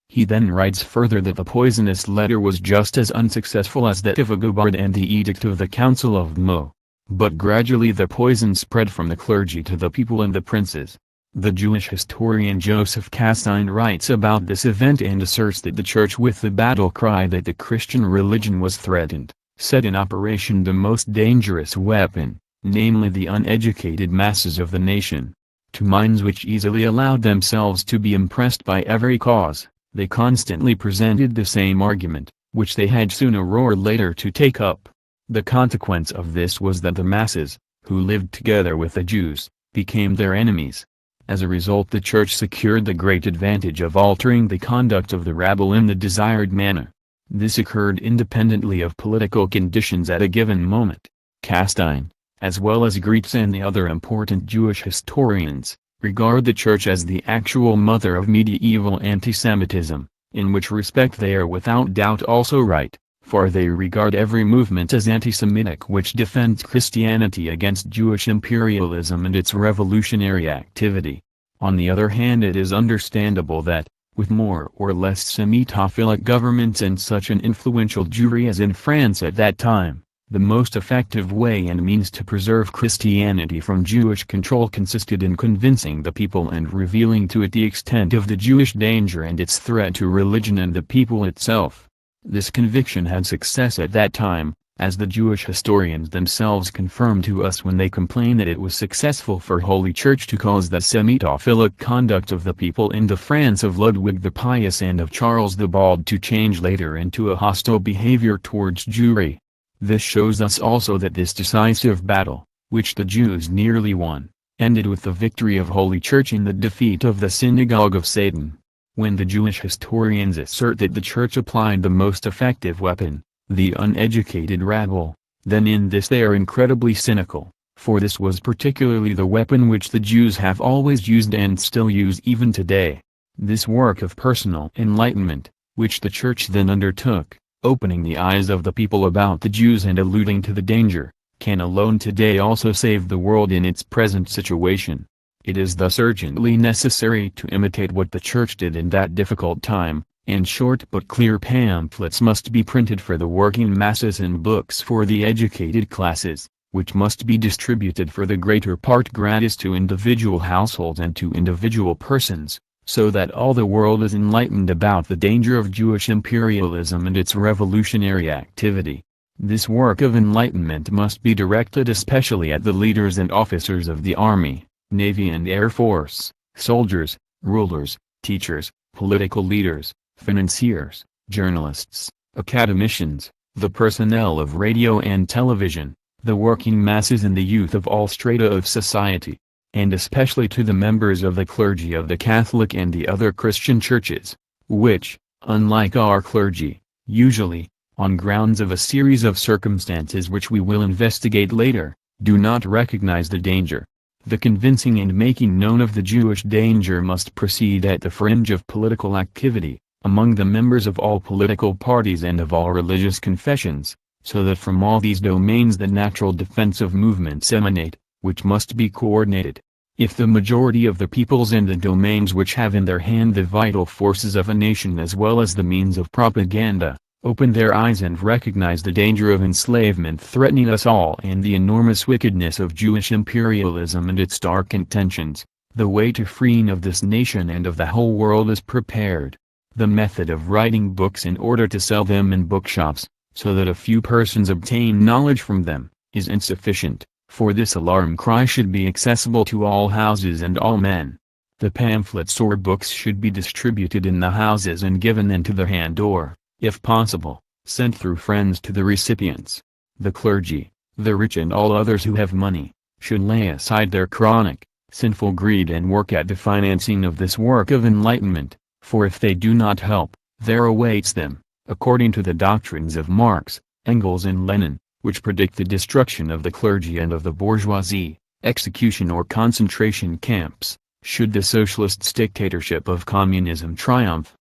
He then writes further that the poisonous letter was just as unsuccessful as that of Agobard and the edict of the Council of Meaux. But gradually the poison spread from the clergy to the people and the princes. The Jewish historian Joseph Castine writes about this event and asserts that the Church with the battle cry that the Christian religion was threatened, set in operation the most dangerous weapon, namely the uneducated masses of the nation. To minds which easily allowed themselves to be impressed by every cause, they constantly presented the same argument, which they had sooner or later to take up. The consequence of this was that the masses, who lived together with the Jews, became their enemies. As a result the Church secured the great advantage of altering the conduct of the rabble in the desired manner. This occurred independently of political conditions at a given moment. Castine, as well as Greeks and the other important Jewish historians, regard the Church as the actual mother of medieval antisemitism, in which respect they are without doubt also right, for they regard every movement as anti-Semitic which defends Christianity against Jewish imperialism and its revolutionary activity. On the other hand it is understandable that, with more or less Semitophilic governments and such an influential Jewry as in France at that time, the most effective way and means to preserve Christianity from Jewish control consisted in convincing the people and revealing to it the extent of the Jewish danger and its threat to religion and the people itself. This conviction had success at that time, as the Jewish historians themselves confirm to us when they complain that it was successful for Holy Church to cause the Semitophilic conduct of the people in the France of Ludwig the Pious and of Charles the Bald to change later into a hostile behavior towards Jewry. This shows us also that this decisive battle, which the Jews nearly won, ended with the victory of Holy Church in the defeat of the synagogue of Satan. When the Jewish historians assert that the Church applied the most effective weapon, the uneducated rabble, then in this they are incredibly cynical, for this was particularly the weapon which the Jews have always used and still use even today. This work of personal enlightenment, which the Church then undertook, opening the eyes of the people about the Jews and alluding to the danger, can alone today also save the world in its present situation. It is thus urgently necessary to imitate what the Church did in that difficult time, and short but clear pamphlets must be printed for the working masses and books for the educated classes, which must be distributed for the greater part gratis to individual households and to individual persons, so that all the world is enlightened about the danger of Jewish imperialism and its revolutionary activity. This work of enlightenment must be directed especially at the leaders and officers of the Army, Navy and Air Force, soldiers, rulers, teachers, political leaders, financiers, journalists, academicians, the personnel of radio and television, the working masses and the youth of all strata of society, and especially to the members of the clergy of the Catholic and the other Christian churches, which, unlike our clergy, usually, on grounds of a series of circumstances which we will investigate later, do not recognize the danger. The convincing and making known of the Jewish danger must proceed at the fringe of political activity, among the members of all political parties and of all religious confessions, so that from all these domains the natural defensive movements emanate, which must be coordinated. If the majority of the peoples and the domains which have in their hand the vital forces of a nation as well as the means of propaganda, open their eyes and recognize the danger of enslavement threatening us all and the enormous wickedness of Jewish imperialism and its dark intentions, the way to freeing of this nation and of the whole world is prepared. The method of writing books in order to sell them in bookshops, so that a few persons obtain knowledge from them, is insufficient, for this alarm cry should be accessible to all houses and all men. The pamphlets or books should be distributed in the houses and given into the hand or, if possible, sent through friends to the recipients. The clergy, the rich and all others who have money, should lay aside their chronic, sinful greed and work at the financing of this work of enlightenment, for if they do not help, there awaits them, according to the doctrines of Marx, Engels and Lenin, which predict the destruction of the clergy and of the bourgeoisie, execution or concentration camps, should the socialist dictatorship of communism triumph.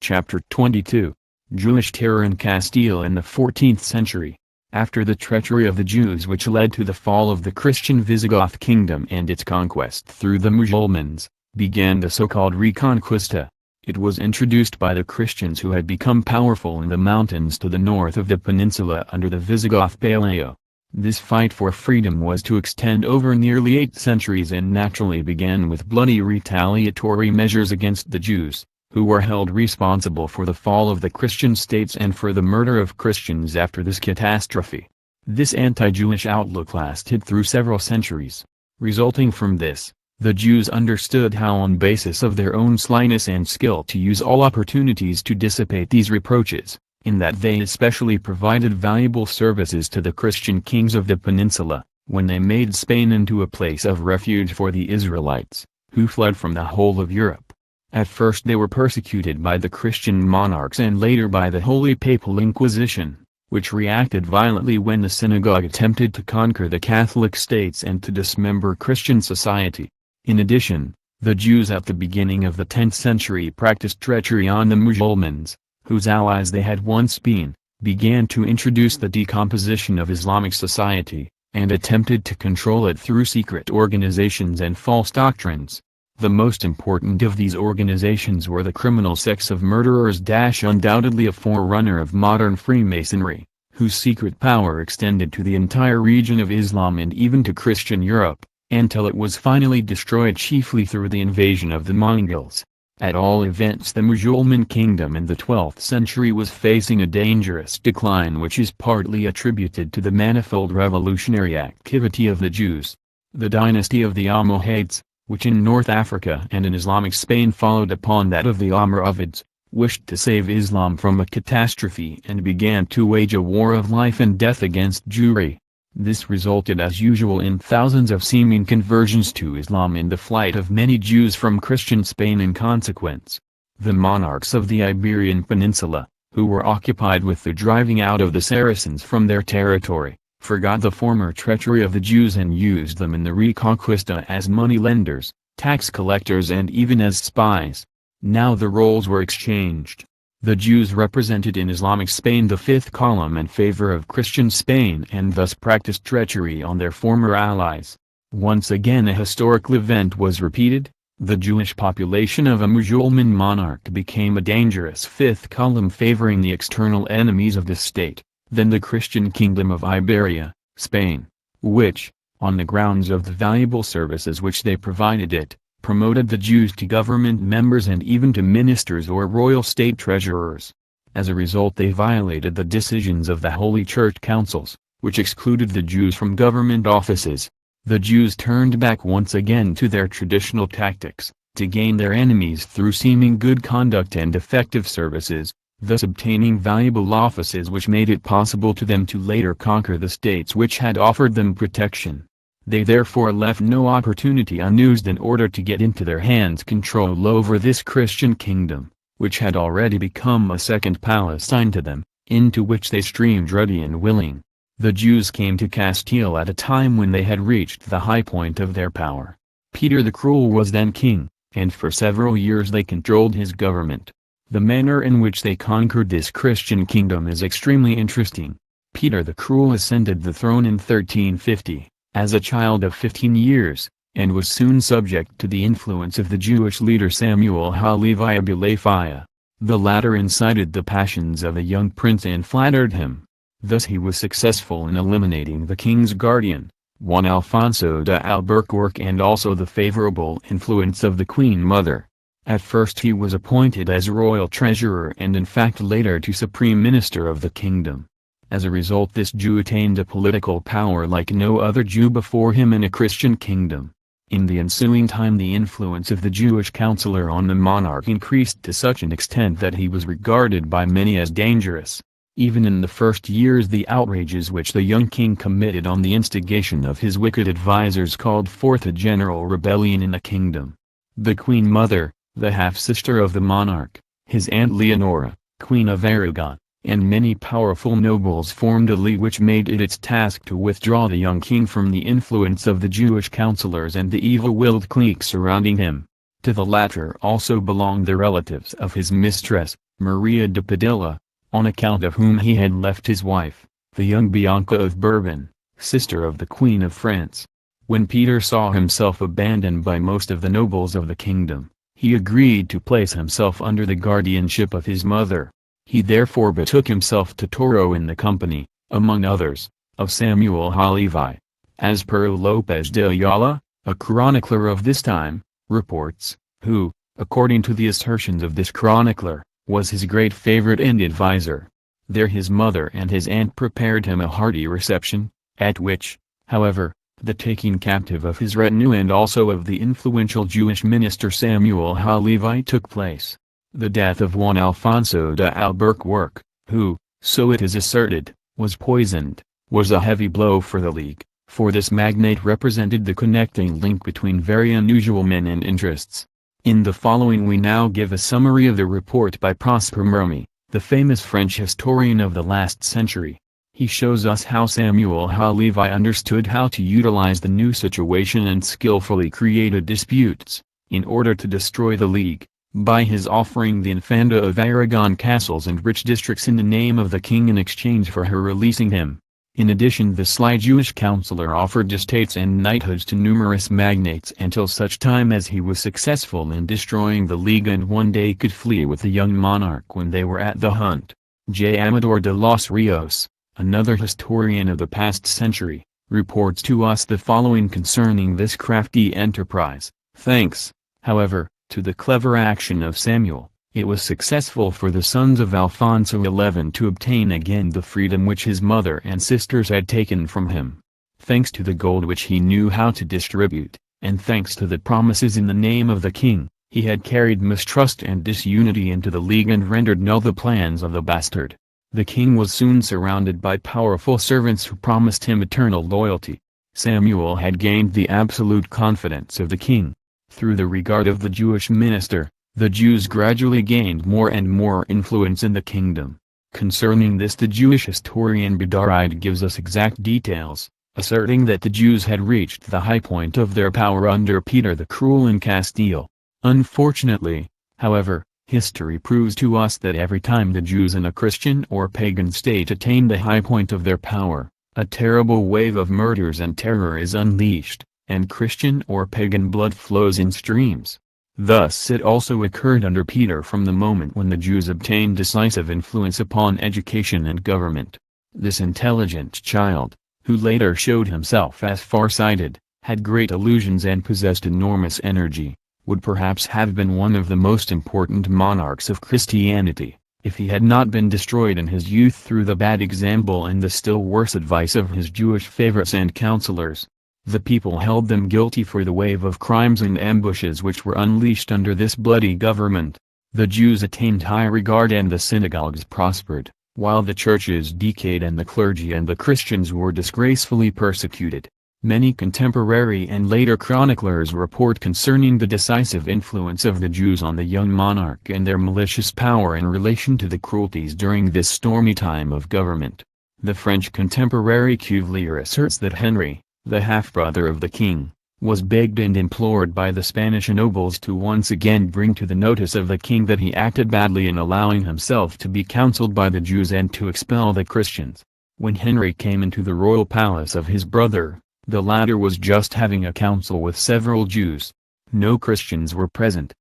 Chapter 22. Jewish Terror in Castile in the 14th century. After the treachery of the Jews which led to the fall of the Christian Visigoth kingdom and its conquest through the Mussulmans, began the so-called Reconquista. It was introduced by the Christians who had become powerful in the mountains to the north of the peninsula under the Visigoth Paleo. This fight for freedom was to extend over nearly 8 centuries and naturally began with bloody retaliatory measures against the Jews, who were held responsible for the fall of the Christian states and for the murder of Christians after this catastrophe. This anti-Jewish outlook lasted through several centuries. Resulting from this, the Jews understood how on basis of their own slyness and skill to use all opportunities to dissipate these reproaches, in that they especially provided valuable services to the Christian kings of the peninsula, when they made Spain into a place of refuge for the Israelites, who fled from the whole of Europe. At first they were persecuted by the Christian monarchs and later by the Holy Papal Inquisition, which reacted violently when the synagogue attempted to conquer the Catholic states and to dismember Christian society. In addition, the Jews at the beginning of the 10th century practiced treachery on the Mussulmans, whose allies they had once been, began to introduce the decomposition of Islamic society, and attempted to control it through secret organizations and false doctrines. The most important of these organizations were the criminal sects of murderers. Undoubtedly a forerunner of modern Freemasonry, whose secret power extended to the entire region of Islam and even to Christian Europe, until it was finally destroyed chiefly through the invasion of the Mongols. At all events the Mussulman kingdom in the 12th century was facing a dangerous decline which is partly attributed to the manifold revolutionary activity of the Jews. The dynasty of the Almohades, which in North Africa and in Islamic Spain followed upon that of the Almoravids, wished to save Islam from a catastrophe and began to wage a war of life and death against Jewry. This resulted as usual in thousands of seeming conversions to Islam and the flight of many Jews from Christian Spain in consequence. The monarchs of the Iberian Peninsula, who were occupied with the driving out of the Saracens from their territory, forgot the former treachery of the Jews and used them in the Reconquista as money-lenders, tax collectors and even as spies. Now the roles were exchanged. The Jews represented in Islamic Spain the fifth column in favor of Christian Spain and thus practiced treachery on their former allies. Once again a historical event was repeated. The Jewish population of a Mussulman monarch became a dangerous fifth column favoring the external enemies of the state, then the Christian kingdom of Iberia, Spain, which, on the grounds of the valuable services which they provided it, promoted the Jews to government members and even to ministers or royal state treasurers. As a result, they violated the decisions of the Holy Church councils, which excluded the Jews from government offices. The Jews turned back once again to their traditional tactics, to gain their enemies through seeming good conduct and effective services, thus obtaining valuable offices which made it possible to them to later conquer the states which had offered them protection. They therefore left no opportunity unused in order to get into their hands control over this Christian kingdom, which had already become a second Palestine to them, into which they streamed ready and willing. The Jews came to Castile at a time when they had reached the high point of their power. Peter the Cruel was then king, and for several years they controlled his government. The manner in which they conquered this Christian kingdom is extremely interesting. Peter the Cruel ascended the throne in 1350, as a child of 15 years, and was soon subject to the influence of the Jewish leader Samuel Halevi Abulafia. The latter incited the passions of a young prince and flattered him. Thus he was successful in eliminating the king's guardian, Juan Alfonso de Albuquerque, and also the favorable influence of the Queen Mother. At first he was appointed as royal treasurer and in fact later to supreme minister of the kingdom. As a result, this Jew attained a political power like no other Jew before him in a Christian kingdom. In the ensuing time the influence of the Jewish counselor on the monarch increased to such an extent that he was regarded by many as dangerous. Even in the first years the outrages which the young king committed on the instigation of his wicked advisers called forth a general rebellion in the kingdom. The Queen Mother, the half-sister of the monarch, his aunt Leonora, Queen of Aragon, and many powerful nobles formed a league which made it its task to withdraw the young king from the influence of the Jewish counselors and the evil-willed clique surrounding him. To the latter also belonged the relatives of his mistress, Maria de Padilla, on account of whom he had left his wife, the young Bianca of Bourbon, sister of the Queen of France. When Peter saw himself abandoned by most of the nobles of the kingdom, he agreed to place himself under the guardianship of his mother. He therefore betook himself to Toro in the company, among others, of Samuel Halevi. As per Lopez de Ayala, a chronicler of this time, reports, who, according to the assertions of this chronicler, was his great favorite and adviser. There his mother and his aunt prepared him a hearty reception, at which, however, the taking captive of his retinue and also of the influential Jewish minister Samuel Halevi took place. The death of Juan Alfonso de Albuquerque, who, so it is asserted, was poisoned, was a heavy blow for the League, for this magnate represented the connecting link between very unusual men and interests. In the following we now give a summary of the report by Prosper Mérimée, the famous French historian of the last century. He shows us how Samuel Halevi understood how to utilize the new situation and skillfully created disputes, in order to destroy the League, by his offering the Infanta of Aragon castles and rich districts in the name of the king in exchange for her releasing him. In addition, the sly Jewish counselor offered estates and knighthoods to numerous magnates until such time as he was successful in destroying the League and one day could flee with the young monarch when they were at the hunt. J. Amador de los Rios, another historian of the past century, reports to us the following concerning this crafty enterprise. Thanks, however, to the clever action of Samuel, it was successful for the sons of Alfonso XI to obtain again the freedom which his mother and sisters had taken from him. Thanks to the gold which he knew how to distribute, and thanks to the promises in the name of the king, he had carried mistrust and disunity into the League and rendered null the plans of the bastard. The king was soon surrounded by powerful servants who promised him eternal loyalty. Samuel had gained the absolute confidence of the king. Through the regard of the Jewish minister, the Jews gradually gained more and more influence in the kingdom. Concerning this the Jewish historian Bedaride gives us exact details, asserting that the Jews had reached the high point of their power under Peter the Cruel in Castile. Unfortunately, however, history proves to us that every time the Jews in a Christian or pagan state attain the high point of their power, a terrible wave of murders and terror is unleashed, and Christian or pagan blood flows in streams. Thus it also occurred under Peter from the moment when the Jews obtained decisive influence upon education and government. This intelligent child, who later showed himself as far-sighted, had great illusions and possessed enormous energy, would perhaps have been one of the most important monarchs of Christianity, if he had not been destroyed in his youth through the bad example and the still worse advice of his Jewish favorites and counselors. The people held them guilty for the wave of crimes and ambushes which were unleashed under this bloody government. The Jews attained high regard and the synagogues prospered, while the churches decayed and the clergy and the Christians were disgracefully persecuted. Many contemporary and later chroniclers report concerning the decisive influence of the Jews on the young monarch and their malicious power in relation to the cruelties during this stormy time of government. The French contemporary Cuvier asserts that Henry, the half-brother of the king, was begged and implored by the Spanish nobles to once again bring to the notice of the king that he acted badly in allowing himself to be counseled by the Jews and to expel the Christians. When Henry came into the royal palace of his brother, the latter was just having a council with several Jews. No Christians were present.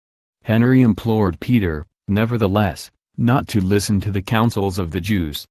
Henry implored Peter, nevertheless, not to listen to the counsels of the Jews.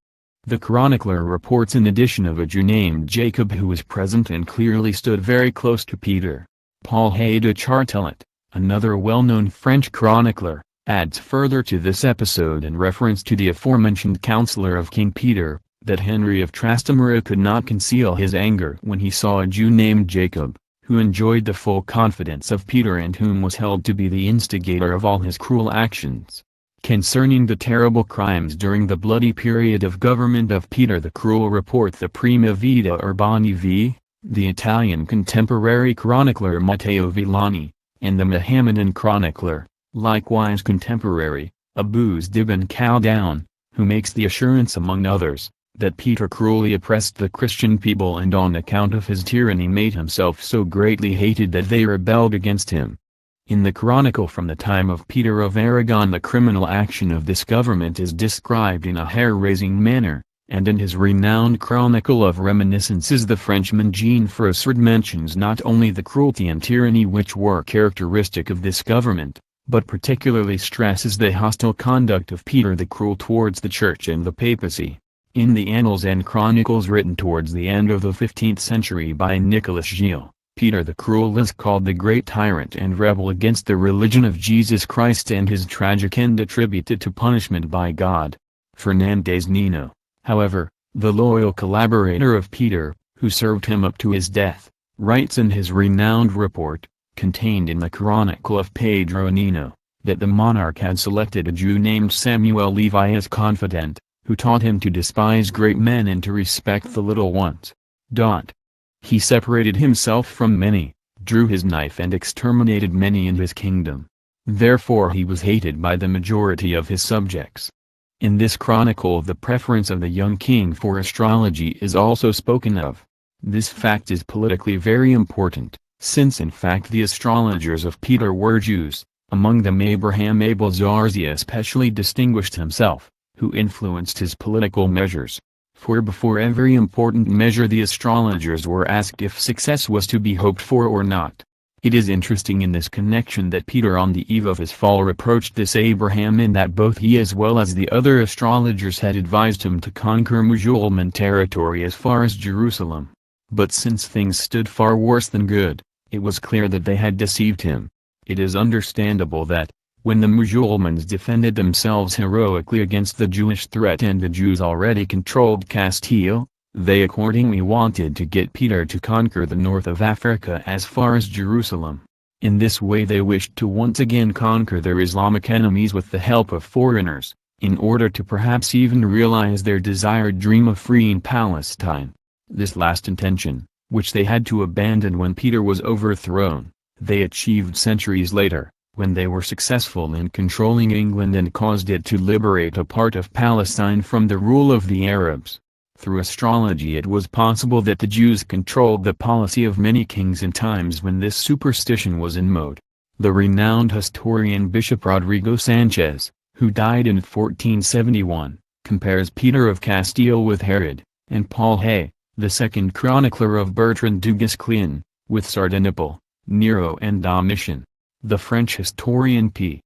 The chronicler reports in addition of a Jew named Jacob who was present and clearly stood very close to Peter. Paul de Chartelet, another well-known French chronicler, adds further to this episode in reference to the aforementioned counselor of King Peter, that Henry of Trastamara could not conceal his anger when he saw a Jew named Jacob, who enjoyed the full confidence of Peter and whom was held to be the instigator of all his cruel actions. Concerning the terrible crimes during the bloody period of government of Peter the Cruel report the Prima Vita Urbani v. the Italian contemporary chronicler Matteo Villani, and the Mohammedan chronicler, likewise contemporary, Abuz d'Ibn Khaldoun, who makes the assurance among others, that Peter cruelly oppressed the Christian people and on account of his tyranny made himself so greatly hated that they rebelled against him. In the chronicle from the time of Peter of Aragon the criminal action of this government is described in a hair-raising manner, and in his renowned chronicle of reminiscences the Frenchman Jean Froissart mentions not only the cruelty and tyranny which were characteristic of this government, but particularly stresses the hostile conduct of Peter the Cruel towards the Church and the papacy. In the Annals and Chronicles written towards the end of the 15th century by Nicolas Gilles, Peter the Cruel is called the great tyrant and rebel against the religion of Jesus Christ and his tragic end attributed to punishment by God. Fernandez Nino, however, the loyal collaborator of Peter, who served him up to his death, writes in his renowned report, contained in the Chronicle of Pedro Nino, that the monarch had selected a Jew named Samuel Levi as confidant, who taught him to despise great men and to respect the little ones. He separated himself from many, drew his knife and exterminated many in his kingdom. Therefore he was hated by the majority of his subjects. In this chronicle the preference of the young king for astrology is also spoken of. This fact is politically very important, since in fact the astrologers of Peter were Jews, among them Abraham Abel Zarzi especially distinguished himself, who influenced his political measures. For before every important measure the astrologers were asked if success was to be hoped for or not. It is interesting in this connection that Peter on the eve of his fall reproached this Abraham in that both he as well as the other astrologers had advised him to conquer Musulman territory as far as Jerusalem. But since things stood far worse than good, it was clear that they had deceived him. It is understandable that, when the Musulmans defended themselves heroically against the Jewish threat and the Jews already controlled Castile, they accordingly wanted to get Peter to conquer the north of Africa as far as Jerusalem. In this way they wished to once again conquer their Islamic enemies with the help of foreigners, in order to perhaps even realize their desired dream of freeing Palestine. This last intention, which they had to abandon when Peter was overthrown, they achieved centuries later, when they were successful in controlling England and caused it to liberate a part of Palestine from the rule of the Arabs. Through astrology it was possible that the Jews controlled the policy of many kings in times when this superstition was in mode. The renowned historian Bishop Rodrigo Sanchez, who died in 1471, compares Peter of Castile with Herod, and Paul Hay, the second chronicler of Bertrand du Guesclin, with Sardanapal, Nero and Domitian. The French historian P.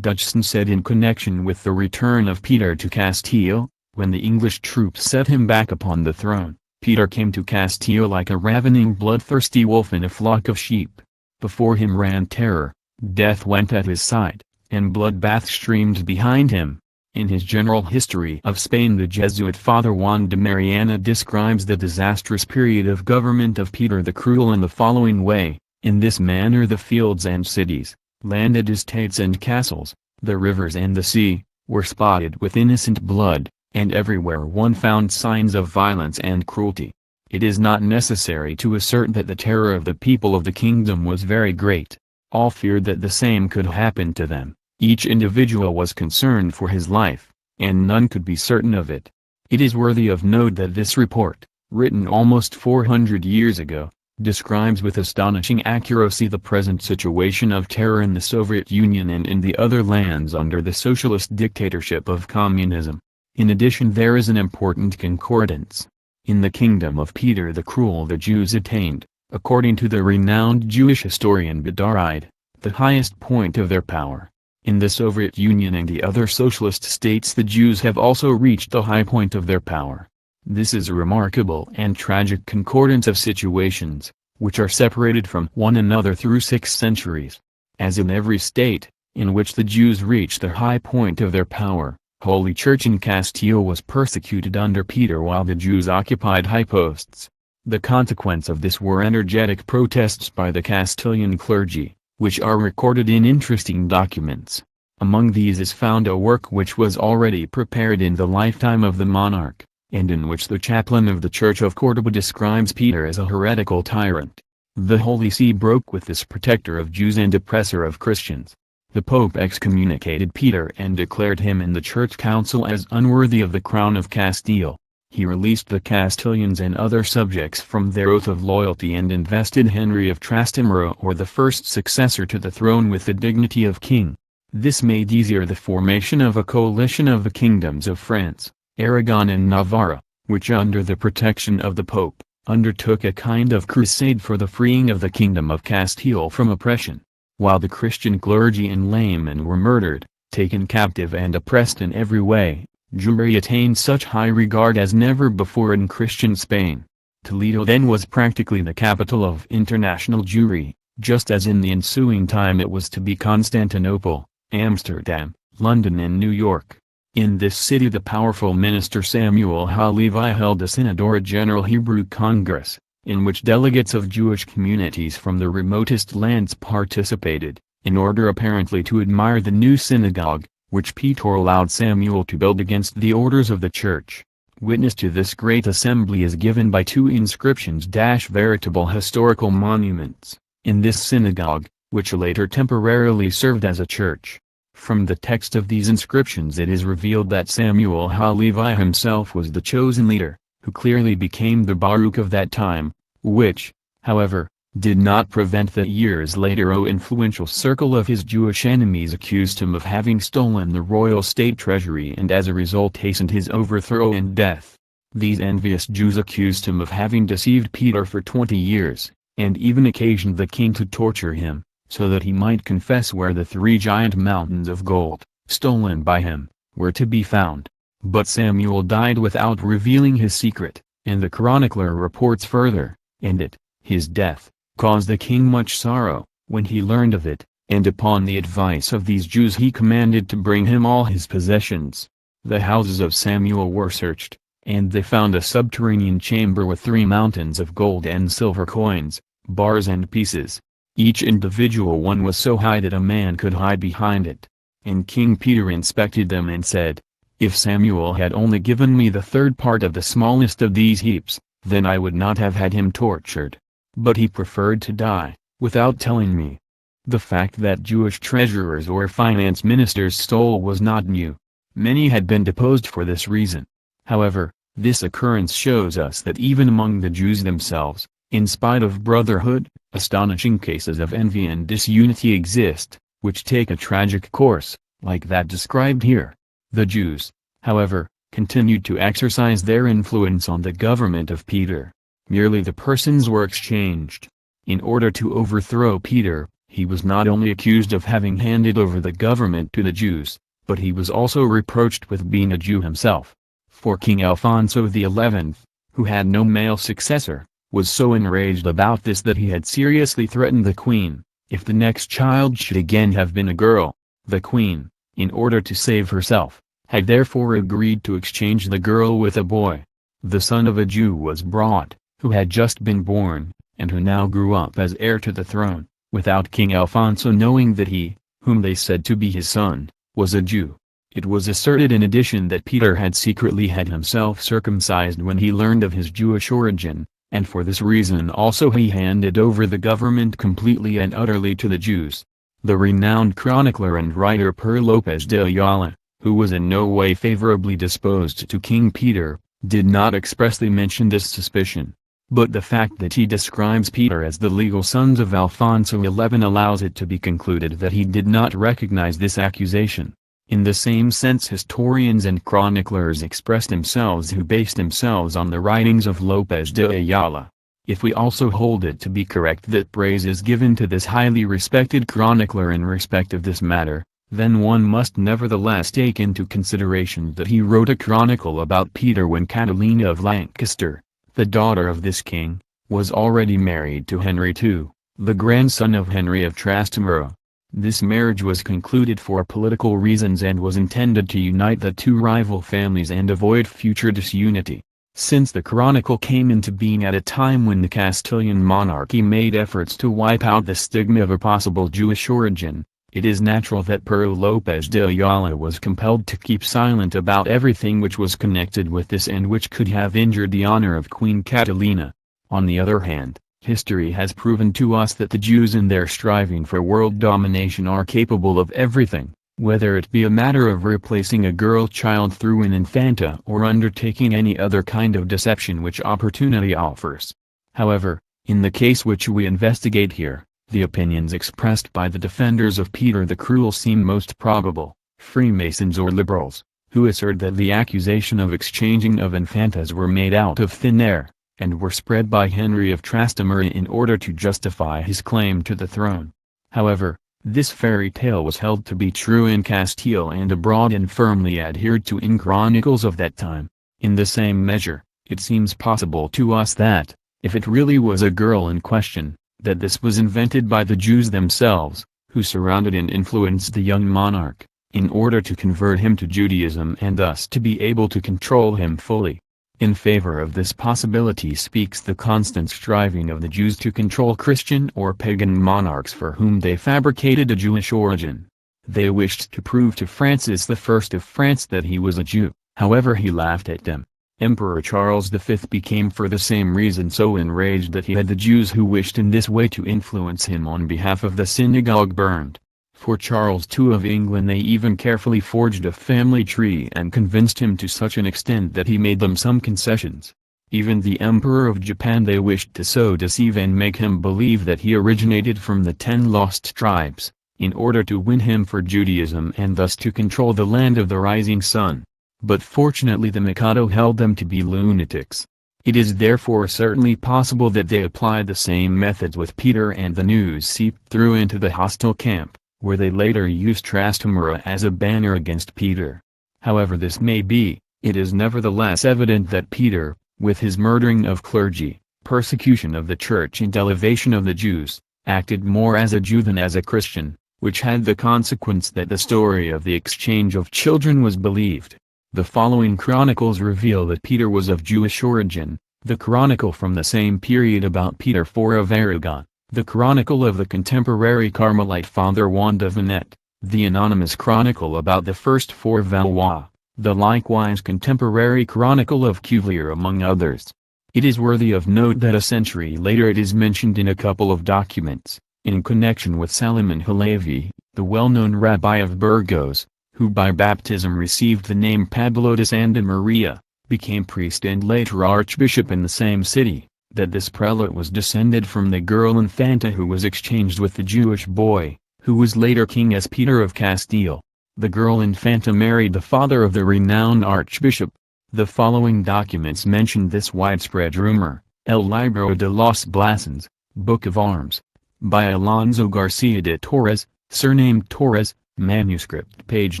Dutchson said in connection with the return of Peter to Castile, when the English troops set him back upon the throne, Peter came to Castile like a ravening bloodthirsty wolf in a flock of sheep. Before him ran terror, death went at his side, and bloodbath streamed behind him. In his General History of Spain, the Jesuit Father Juan de Mariana describes the disastrous period of government of Peter the Cruel in the following way: in this manner the fields and cities, landed estates and castles, the rivers and the sea, were spotted with innocent blood, and everywhere one found signs of violence and cruelty. It is not necessary to assert that the terror of the people of the kingdom was very great. All feared that the same could happen to them. Each individual was concerned for his life, and none could be certain of it. It is worthy of note that this report, written almost 400 years ago, describes with astonishing accuracy the present situation of terror in the Soviet Union and in the other lands under the socialist dictatorship of communism. In addition, there is an important concordance. In the kingdom of Peter the Cruel the Jews attained, according to the renowned Jewish historian Bedard, the highest point of their power. In the Soviet Union and the other socialist states the Jews have also reached the high point of their power. This is a remarkable and tragic concordance of situations, which are separated from one another through 6 centuries. As in every state, in which the Jews reached the high point of their power, Holy Church in Castile was persecuted under Peter while the Jews occupied high posts. The consequence of this were energetic protests by the Castilian clergy, which are recorded in interesting documents. Among these is found a work which was already prepared in the lifetime of the monarch, and in which the chaplain of the Church of Córdoba describes Peter as a heretical tyrant. The Holy See broke with this protector of Jews and oppressor of Christians. The Pope excommunicated Peter and declared him in the Church Council as unworthy of the crown of Castile. He released the Castilians and other subjects from their oath of loyalty and invested Henry of Trastamara, or the first successor to the throne, with the dignity of king. This made easier the formation of a coalition of the kingdoms of France, Aragon and Navarre, which under the protection of the Pope, undertook a kind of crusade for the freeing of the kingdom of Castile from oppression. While the Christian clergy and laymen were murdered, taken captive and oppressed in every way, Jewry attained such high regard as never before in Christian Spain. Toledo then was practically the capital of international Jewry, just as in the ensuing time it was to be Constantinople, Amsterdam, London and New York. In this city the powerful minister Samuel Halevi held a synod or a general Hebrew Congress, in which delegates of Jewish communities from the remotest lands participated, in order apparently to admire the new synagogue, which Peter allowed Samuel to build against the orders of the Church. Witness to this great assembly is given by 2 inscriptions veritable historical monuments, in this synagogue, which later temporarily served as a church. From the text of these inscriptions it is revealed that Samuel Halevi himself was the chosen leader, who clearly became the Baruch of that time, which, however, did not prevent the years later influential circle of his Jewish enemies accused him of having stolen the royal state treasury and as a result hastened his overthrow and death. These envious Jews accused him of having deceived Peter for 20 years, and even occasioned the king to torture him, so that he might confess where the 3 giant mountains of gold, stolen by him, were to be found. But Samuel died without revealing his secret, and the chronicler reports further, and it, his death, caused the king much sorrow, when he learned of it, and upon the advice of these Jews he commanded to bring him all his possessions. The houses of Samuel were searched, and they found a subterranean chamber with 3 mountains of gold and silver coins, bars and pieces. Each individual one was so high that a man could hide behind it. And King Peter inspected them and said, "If Samuel had only given me the 3rd part of the smallest of these heaps, then I would not have had him tortured. But he preferred to die, without telling me." The fact that Jewish treasurers or finance ministers stole was not new. Many had been deposed for this reason. However, this occurrence shows us that even among the Jews themselves, in spite of brotherhood, astonishing cases of envy and disunity exist, which take a tragic course, like that described here. The Jews, however, continued to exercise their influence on the government of Peter. Merely the persons were exchanged. In order to overthrow Peter, He was not only accused of having handed over the government to the Jews, but he was also reproached with being a Jew himself. For King Alfonso XI, who had no male successor, was so enraged about this that he had seriously threatened the queen. If the next child should again have been a girl, the queen, in order to save herself, had therefore agreed to exchange the girl with a boy. The son of a Jew was brought, who had just been born, and who now grew up as heir to the throne, without King Alfonso knowing that he, whom they said to be his son, was a Jew. It was asserted in addition that Peter had secretly had himself circumcised when he learned of his Jewish origin, and for this reason also he handed over the government completely and utterly to the Jews. The renowned chronicler and writer Per Lopez de Ayala, who was in no way favorably disposed to King Peter, did not expressly mention this suspicion. But the fact that he describes Peter as the legal sons of Alfonso XI allows it to be concluded that he did not recognize this accusation. In the same sense historians and chroniclers expressed themselves who based themselves on the writings of Lopez de Ayala. If we also hold it to be correct that praise is given to this highly respected chronicler in respect of this matter, then one must nevertheless take into consideration that he wrote a chronicle about Peter when Catalina of Lancaster, the daughter of this king, was already married to Henry II, the grandson of Henry of Trastamara. This marriage was concluded for political reasons and was intended to unite the two rival families and avoid future disunity. Since the chronicle came into being at a time when the Castilian monarchy made efforts to wipe out the stigma of a possible Jewish origin, it is natural that Per Lopez de Ayala was compelled to keep silent about everything which was connected with this and which could have injured the honor of Queen Catalina. On the other hand, history has proven to us that the Jews in their striving for world domination are capable of everything, whether it be a matter of replacing a girl child through an infanta or undertaking any other kind of deception which opportunity offers. However, in the case which we investigate here, the opinions expressed by the defenders of Peter the Cruel seem most probable. Freemasons or liberals, who assert that the accusation of exchanging of infantas were made out of thin air, and were spread by Henry of Trastamara in order to justify his claim to the throne. However, this fairy tale was held to be true in Castile and abroad and firmly adhered to in chronicles of that time. In the same measure, it seems possible to us that, if it really was a girl in question, that this was invented by the Jews themselves, who surrounded and influenced the young monarch, in order to convert him to Judaism and thus to be able to control him fully. In favor of this possibility speaks the constant striving of the Jews to control Christian or pagan monarchs for whom they fabricated a Jewish origin. They wished to prove to Francis I of France that he was a Jew, however he laughed at them. Emperor Charles V became for the same reason so enraged that he had the Jews who wished in this way to influence him on behalf of the synagogue burned. For Charles II of England they even carefully forged a family tree and convinced him to such an extent that he made them some concessions. Even the Emperor of Japan they wished to so deceive and make him believe that he originated from the 10 lost tribes, in order to win him for Judaism and thus to control the land of the rising sun. But fortunately the Mikado held them to be lunatics. It is therefore certainly possible that they applied the same methods with Peter and the news seeped through into the hostile camp, where they later used Trastamara as a banner against Peter. However this may be, it is nevertheless evident that Peter, with his murdering of clergy, persecution of the church and elevation of the Jews, acted more as a Jew than as a Christian, which had the consequence that the story of the exchange of children was believed. The following chronicles reveal that Peter was of Jewish origin: the chronicle from the same period about Peter IV of Aragon, the chronicle of the contemporary Carmelite Father Juan de Venet, the anonymous chronicle about the first 4 Valois, the likewise contemporary chronicle of Cuvier among others. It is worthy of note that a century later it is mentioned in a couple of documents, in connection with Salomon Halevi, the well-known rabbi of Burgos, who by baptism received the name Pablo de Santa Maria, became priest and later archbishop in the same city, that this prelate was descended from the girl infanta who was exchanged with the Jewish boy, who was later king as Peter of Castile. The girl infanta married the father of the renowned archbishop. The following documents mention this widespread rumor: El Libro de los Blasons, Book of Arms, by Alonso Garcia de Torres, surnamed Torres, manuscript page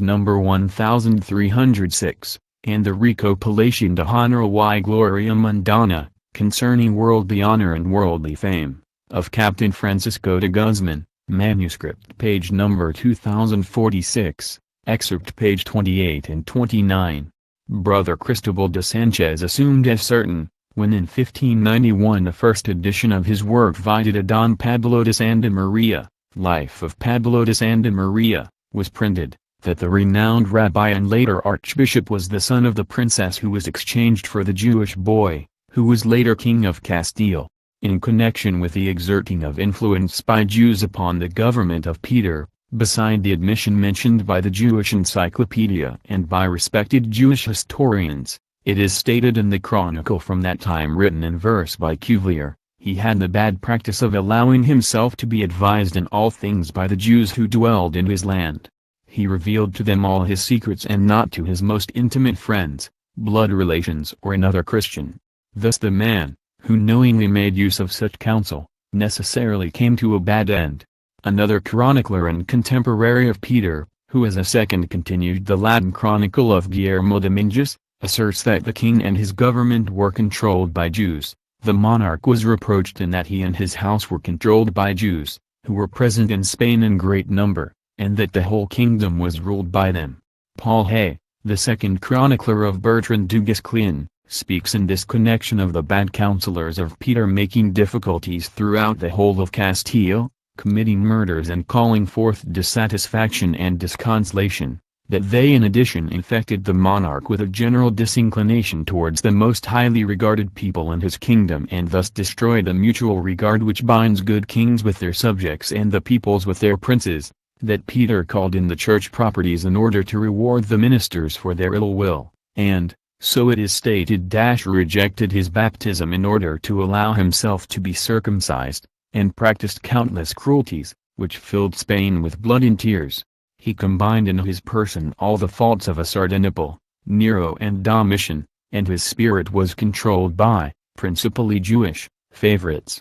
number 1306, and the Recopilación de Honor y Gloria Mundana, concerning worldly honor and worldly fame, of Captain Francisco de Guzman, manuscript page number 2046, excerpt page 28 and 29. Brother Cristobal de Sanchez assumed as certain, when in 1591 the first edition of his work Vida de Don Pablo de Santa Maria, Life of Pablo de Santa Maria, was printed, that the renowned rabbi and later archbishop was the son of the princess who was exchanged for the Jewish boy, who was later king of Castile, in connection with the exerting of influence by Jews upon the government of Peter, beside the admission mentioned by the Jewish Encyclopedia and by respected Jewish historians. It is stated in the chronicle from that time written in verse by Cuvier, he had the bad practice of allowing himself to be advised in all things by the Jews who dwelled in his land. He revealed to them all his secrets and not to his most intimate friends, blood relations or another Christian. Thus the man, who knowingly made use of such counsel, necessarily came to a bad end. Another chronicler and contemporary of Peter, who as a second continued the Latin chronicle of Guillermo de Minges, asserts that the king and his government were controlled by Jews. The monarch was reproached in that he and his house were controlled by Jews, who were present in Spain in great number, and that the whole kingdom was ruled by them. Paul Hay, the second chronicler of Bertrand du Guesclin, speaks in this connection of the bad counselors of Peter making difficulties throughout the whole of Castile, committing murders and calling forth dissatisfaction and disconsolation, that they in addition infected the monarch with a general disinclination towards the most highly regarded people in his kingdom and thus destroyed the mutual regard which binds good kings with their subjects and the peoples with their princes, that Peter called in the church properties in order to reward the ministers for their ill will, and, so it is stated, rejected his baptism in order to allow himself to be circumcised, and practiced countless cruelties, which filled Spain with blood and tears. He combined in his person all the faults of a Sardanapal, Nero and Domitian, and his spirit was controlled by, principally Jewish, favorites.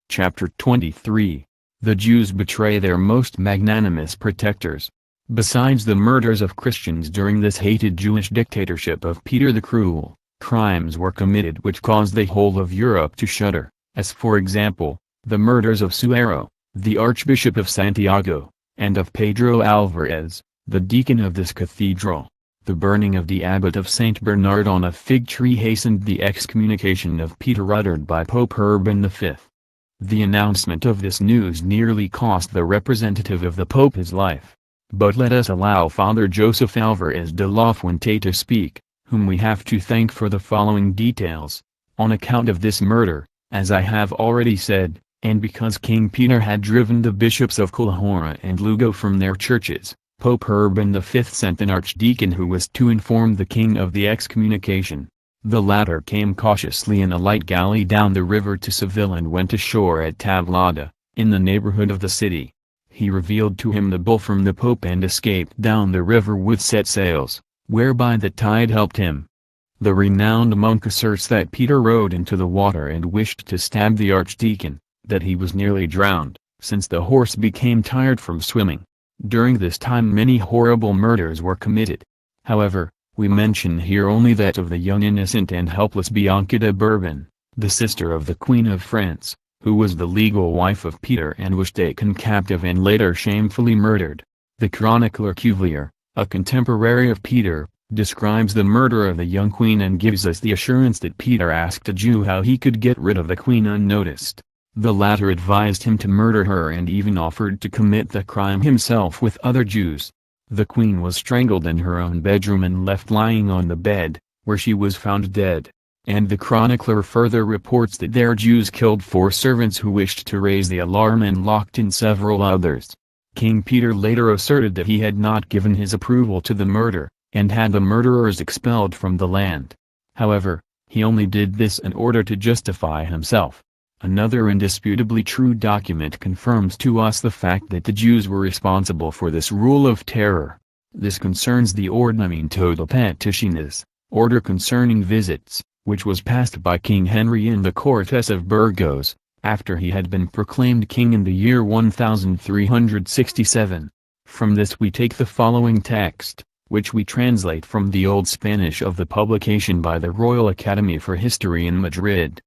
Chapter 23. The Jews betray their most magnanimous protectors. Besides the murders of Christians during this hated Jewish dictatorship of Peter the Cruel, crimes were committed which caused the whole of Europe to shudder, as for example, the murders of Suero, the Archbishop of Santiago, and of Pedro Alvarez, the deacon of this cathedral. The burning of the abbot of St. Bernard on a fig tree hastened the excommunication of Peter uttered by Pope Urban V. The announcement of this news nearly cost the representative of the Pope his life. But let us allow Father Joseph Alvarez de la Fuente to speak, whom we have to thank for the following details. On account of this murder, as I have already said, and because King Peter had driven the bishops of Calahorra and Lugo from their churches, Pope Urban V sent an archdeacon who was to inform the king of the excommunication. The latter came cautiously in a light galley down the river to Seville and went ashore at Tablada, in the neighborhood of the city. He revealed to him the bull from the Pope and escaped down the river with set sails, whereby the tide helped him. The renowned monk asserts that Peter rode into the water and wished to stab the archdeacon, that he was nearly drowned, since the horse became tired from swimming. During this time many horrible murders were committed. However, we mention here only that of the young innocent and helpless Bianca de Bourbon, the sister of the Queen of France, who was the legal wife of Peter and was taken captive and later shamefully murdered. The chronicler Cuvier, a contemporary of Peter, describes the murder of the young queen and gives us the assurance that Peter asked a Jew how he could get rid of the queen unnoticed. The latter advised him to murder her and even offered to commit the crime himself with other Jews. The queen was strangled in her own bedroom and left lying on the bed, where she was found dead. And the chronicler further reports that their Jews killed 4 servants who wished to raise the alarm and locked in several others. King Peter later asserted that he had not given his approval to the murder, and had the murderers expelled from the land. However, he only did this in order to justify himself. Another indisputably true document confirms to us the fact that the Jews were responsible for this rule of terror. This concerns the Ordinamento de Peticiones, order concerning visits, which was passed by King Henry in the Cortes of Burgos, after he had been proclaimed king in the year 1367. From this we take the following text, which we translate from the Old Spanish of the publication by the Royal Academy for History in Madrid.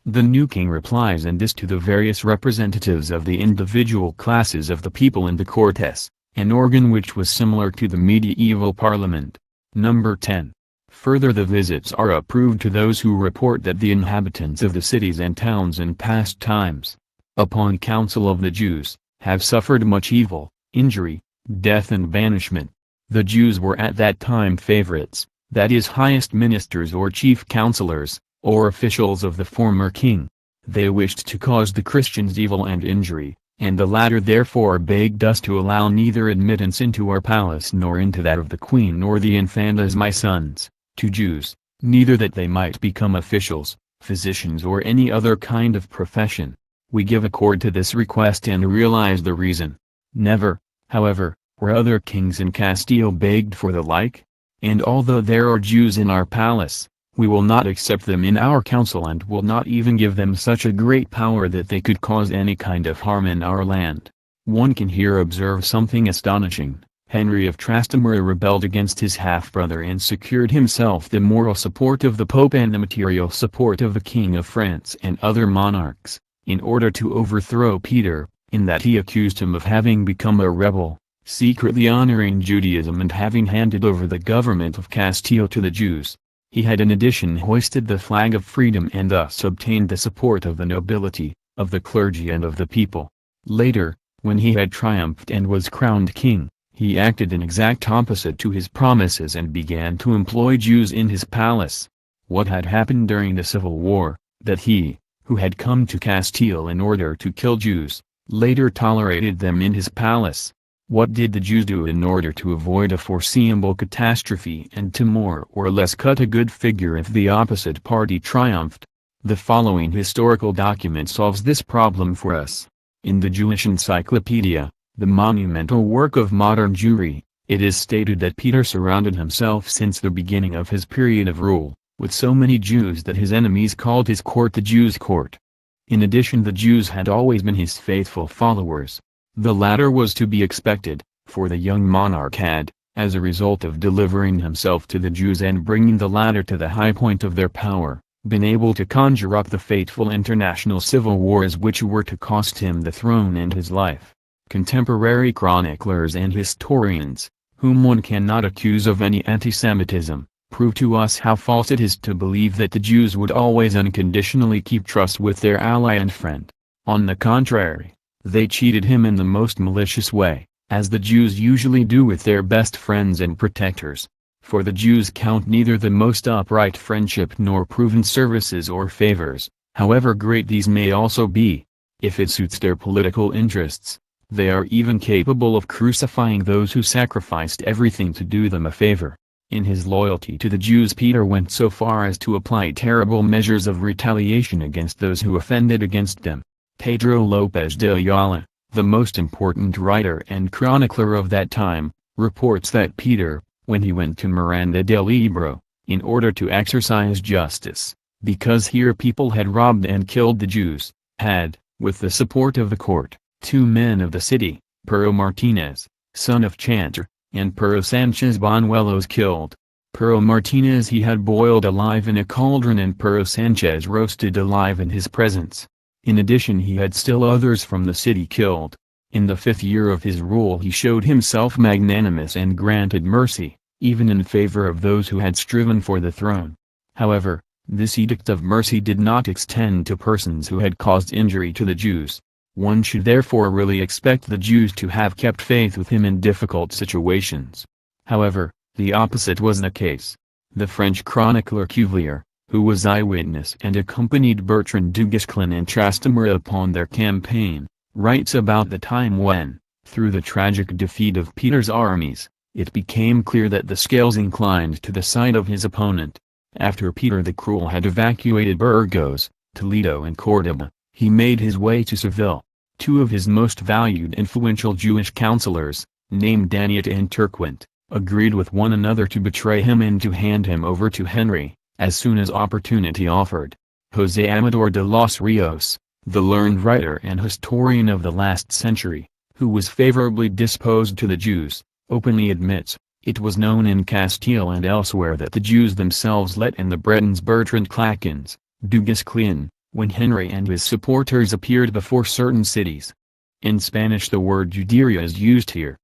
The new king replies in this to the various representatives of the individual classes of the people in the Cortes, an organ which was similar to the medieval parliament. Number 10. Further, the visits are approved to those who report that the inhabitants of the cities and towns in past times, upon counsel of the Jews, have suffered much evil, injury, death and banishment. The Jews were at that time favorites, that is, highest ministers or chief counselors, or officials of the former king. They wished to cause the Christians evil and injury, and the latter therefore begged us to allow neither admittance into our palace nor into that of the queen nor the infantas my sons, to Jews, neither that they might become officials, physicians or any other kind of profession. We give accord to this request and realize the reason. Never, however, were other kings in Castile begged for the like, and although there are Jews in our palace, we will not accept them in our council and will not even give them such a great power that they could cause any kind of harm in our land. One can here observe something astonishing. Henry of Trastamara rebelled against his half-brother and secured himself the moral support of the Pope and the material support of the King of France and other monarchs, in order to overthrow Peter, in that he accused him of having become a rebel, secretly honoring Judaism and having handed over the government of Castile to the Jews. He had in addition hoisted the flag of freedom and thus obtained the support of the nobility, of the clergy and of the people. Later, when he had triumphed and was crowned king, he acted in exact opposite to his promises and began to employ Jews in his palace. What had happened during the Civil War, that he, who had come to Castile in order to kill Jews, later tolerated them in his palace. What did the Jews do in order to avoid a foreseeable catastrophe and to more or less cut a good figure if the opposite party triumphed? The following historical document solves this problem for us. In the Jewish Encyclopedia, the monumental work of modern Jewry, it is stated that Peter surrounded himself since the beginning of his period of rule, with so many Jews that his enemies called his court the Jews' court. In addition, the Jews had always been his faithful followers. The latter was to be expected, for the young monarch had, as a result of delivering himself to the Jews and bringing the latter to the high point of their power, been able to conjure up the fateful international civil wars which were to cost him the throne and his life. Contemporary chroniclers and historians, whom one cannot accuse of any anti-Semitism, prove to us how false it is to believe that the Jews would always unconditionally keep trust with their ally and friend. On the contrary, they cheated him in the most malicious way, as the Jews usually do with their best friends and protectors. For the Jews count neither the most upright friendship nor proven services or favors, however great these may also be. If it suits their political interests, they are even capable of crucifying those who sacrificed everything to do them a favor. In his loyalty to the Jews, Peter went so far as to apply terrible measures of retaliation against those who offended against them. Pedro López de Ayala, the most important writer and chronicler of that time, reports that Peter, when he went to Miranda del Ebro, in order to exercise justice, because here people had robbed and killed the Jews, had, with the support of the court, 2 men of the city, Pero Martinez, son of Chanter, and Pero Sanchez Banuelos killed. Pero Martinez he had boiled alive in a cauldron and Pero Sanchez roasted alive in his presence. In addition, he had still others from the city killed. In the 5th year of his rule he showed himself magnanimous and granted mercy, even in favor of those who had striven for the throne. However, this edict of mercy did not extend to persons who had caused injury to the Jews. One should therefore really expect the Jews to have kept faith with him in difficult situations. However, the opposite was the case. The French chronicler Cuvier, who was eyewitness and accompanied Bertrand du Guesclin and Trastamara upon their campaign, writes about the time when, through the tragic defeat of Peter's armies, it became clear that the scales inclined to the side of his opponent. After Peter the Cruel had evacuated Burgos, Toledo and Córdoba, he made his way to Seville. 2 of his most valued influential Jewish counselors, named Daniot and Turquint, agreed with one another to betray him and to hand him over to Henry, as soon as opportunity offered. José Amador de los Rios, the learned writer and historian of the last century, who was favorably disposed to the Jews, openly admits, it was known in Castile and elsewhere that the Jews themselves let in the Bretons Bertrand Clackens, du Guesclin, when Henry and his supporters appeared before certain cities. In Spanish the word Juderia is used here.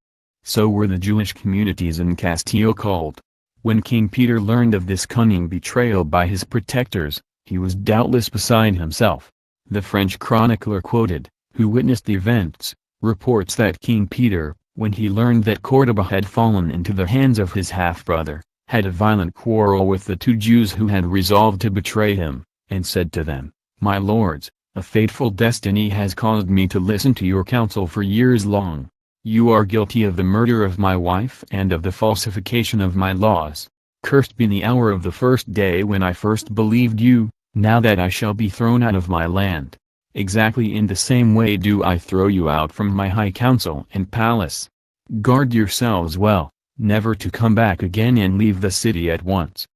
So were the Jewish communities in Castile called. When King Peter learned of this cunning betrayal by his protectors, he was doubtless beside himself. The French chronicler quoted, who witnessed the events, reports that King Peter, when he learned that Córdoba had fallen into the hands of his half-brother, had a violent quarrel with the two Jews who had resolved to betray him, and said to them, "My lords, a fateful destiny has caused me to listen to your counsel for years long. You are guilty of the murder of my wife and of the falsification of my laws. Cursed be the hour of the first day when I first believed you, now that I shall be thrown out of my land. Exactly in the same way do I throw you out from my high council and palace. Guard yourselves well, never to come back again and leave the city at once."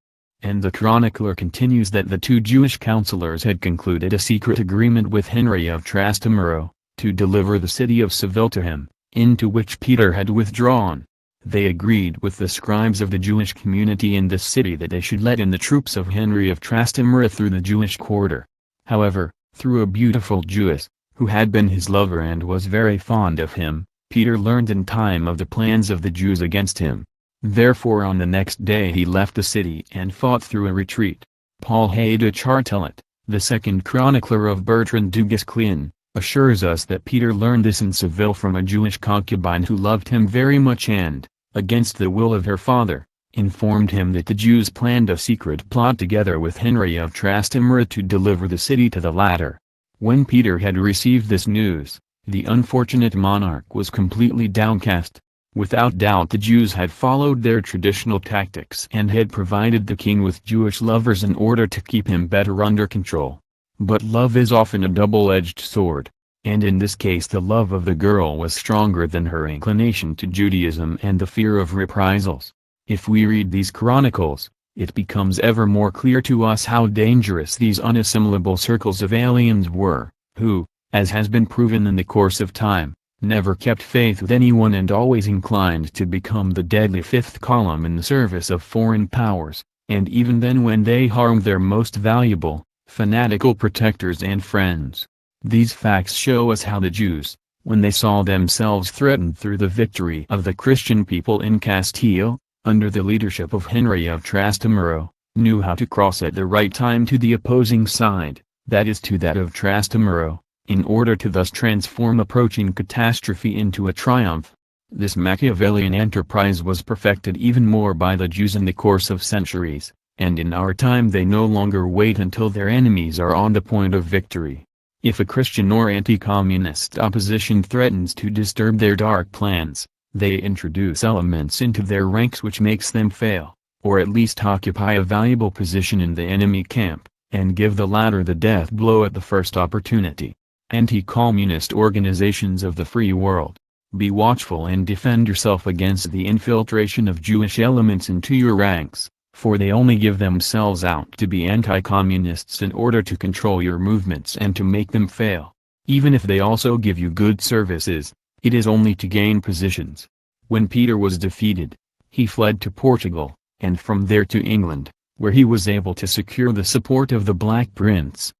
And the chronicler continues that the two Jewish counselors had concluded a secret agreement with Henry of Trastamaro, to deliver the city of Seville to him, into which Peter had withdrawn. They agreed with the scribes of the Jewish community in this city that they should let in the troops of Henry of Trastamara through the Jewish quarter. However, through a beautiful Jewess, who had been his lover and was very fond of him, Peter learned in time of the plans of the Jews against him. Therefore on the next day he left the city and fought through a retreat. Paul Hay de Chartelet, the second chronicler of Bertrand du Guesclin, assures us that Peter learned this in Seville from a Jewish concubine who loved him very much and, against the will of her father, informed him that the Jews planned a secret plot together with Henry of Trastamara to deliver the city to the latter. When Peter had received this news, the unfortunate monarch was completely downcast. Without doubt the Jews had followed their traditional tactics and had provided the king with Jewish lovers in order to keep him better under control. But love is often a double-edged sword, and in this case the love of the girl was stronger than her inclination to Judaism and the fear of reprisals. If we read these chronicles, it becomes ever more clear to us how dangerous these unassimilable circles of aliens were, who, as has been proven in the course of time, never kept faith with anyone and always inclined to become the deadly fifth column in the service of foreign powers, and even then when they harmed their most valuable, fanatical protectors and friends. These facts show us how the Jews, when they saw themselves threatened through the victory of the Christian people in Castile, under the leadership of Henry of Trastamaro, knew how to cross at the right time to the opposing side, that is to that of Trastamaro, in order to thus transform approaching catastrophe into a triumph. This Machiavellian enterprise was perfected even more by the Jews in the course of centuries, and in our time they no longer wait until their enemies are on the point of victory. If a Christian or anti-communist opposition threatens to disturb their dark plans, they introduce elements into their ranks which makes them fail, or at least occupy a valuable position in the enemy camp, and give the latter the death blow at the first opportunity. Anti-communist organizations of the free world, be watchful and defend yourself against the infiltration of Jewish elements into your ranks, for they only give themselves out to be anti-communists in order to control your movements and to make them fail. Even if they also give you good services, it is only to gain positions. When Peter was defeated, he fled to Portugal, and from there to England, where he was able to secure the support of the Black Prince.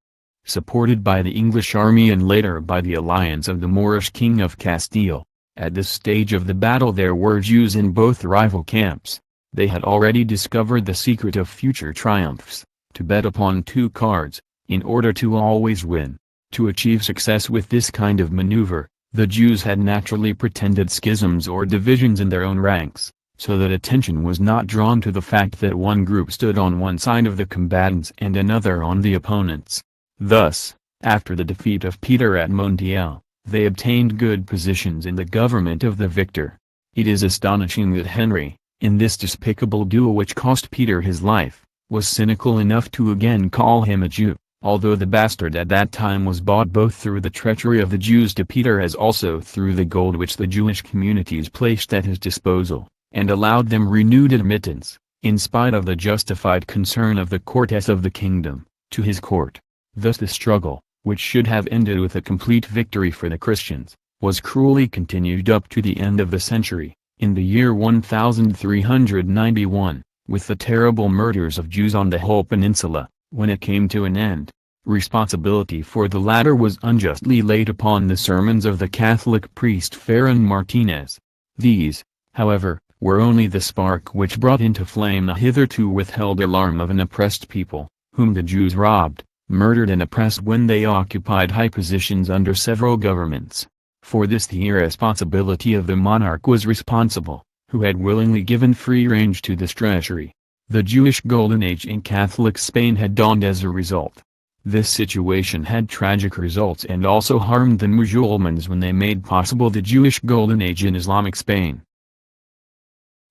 Supported by the English army and later by the alliance of the Moorish king of Castile, at this stage of the battle there were Jews in both rival camps. They had already discovered the secret of future triumphs, to bet upon two cards, in order to always win. To achieve success with this kind of maneuver, the Jews had naturally pretended schisms or divisions in their own ranks, so that attention was not drawn to the fact that one group stood on one side of the combatants and another on the opponents. Thus, after the defeat of Peter at Montiel, they obtained good positions in the government of the victor. It is astonishing that Henry, in this despicable duel which cost Peter his life, was cynical enough to again call him a Jew, although the bastard at that time was bought both through the treachery of the Jews to Peter as also through the gold which the Jewish communities placed at his disposal, and allowed them renewed admittance, in spite of the justified concern of the courtess of the kingdom, to his court. Thus the struggle, which should have ended with a complete victory for the Christians, was cruelly continued up to the end of the century, in the year 1391, with the terrible murders of Jews on the whole peninsula. When it came to an end, responsibility for the latter was unjustly laid upon the sermons of the Catholic priest Ferran Martinez. These, however, were only the spark which brought into flame the hitherto withheld alarm of an oppressed people, whom the Jews robbed, murdered and oppressed when they occupied high positions under several governments. For this the irresponsibility of the monarch was responsible, who had willingly given free range to this treachery. The Jewish Golden Age in Catholic Spain had dawned as a result. This situation had tragic results and also harmed the Musulmans when they made possible the Jewish Golden Age in Islamic Spain.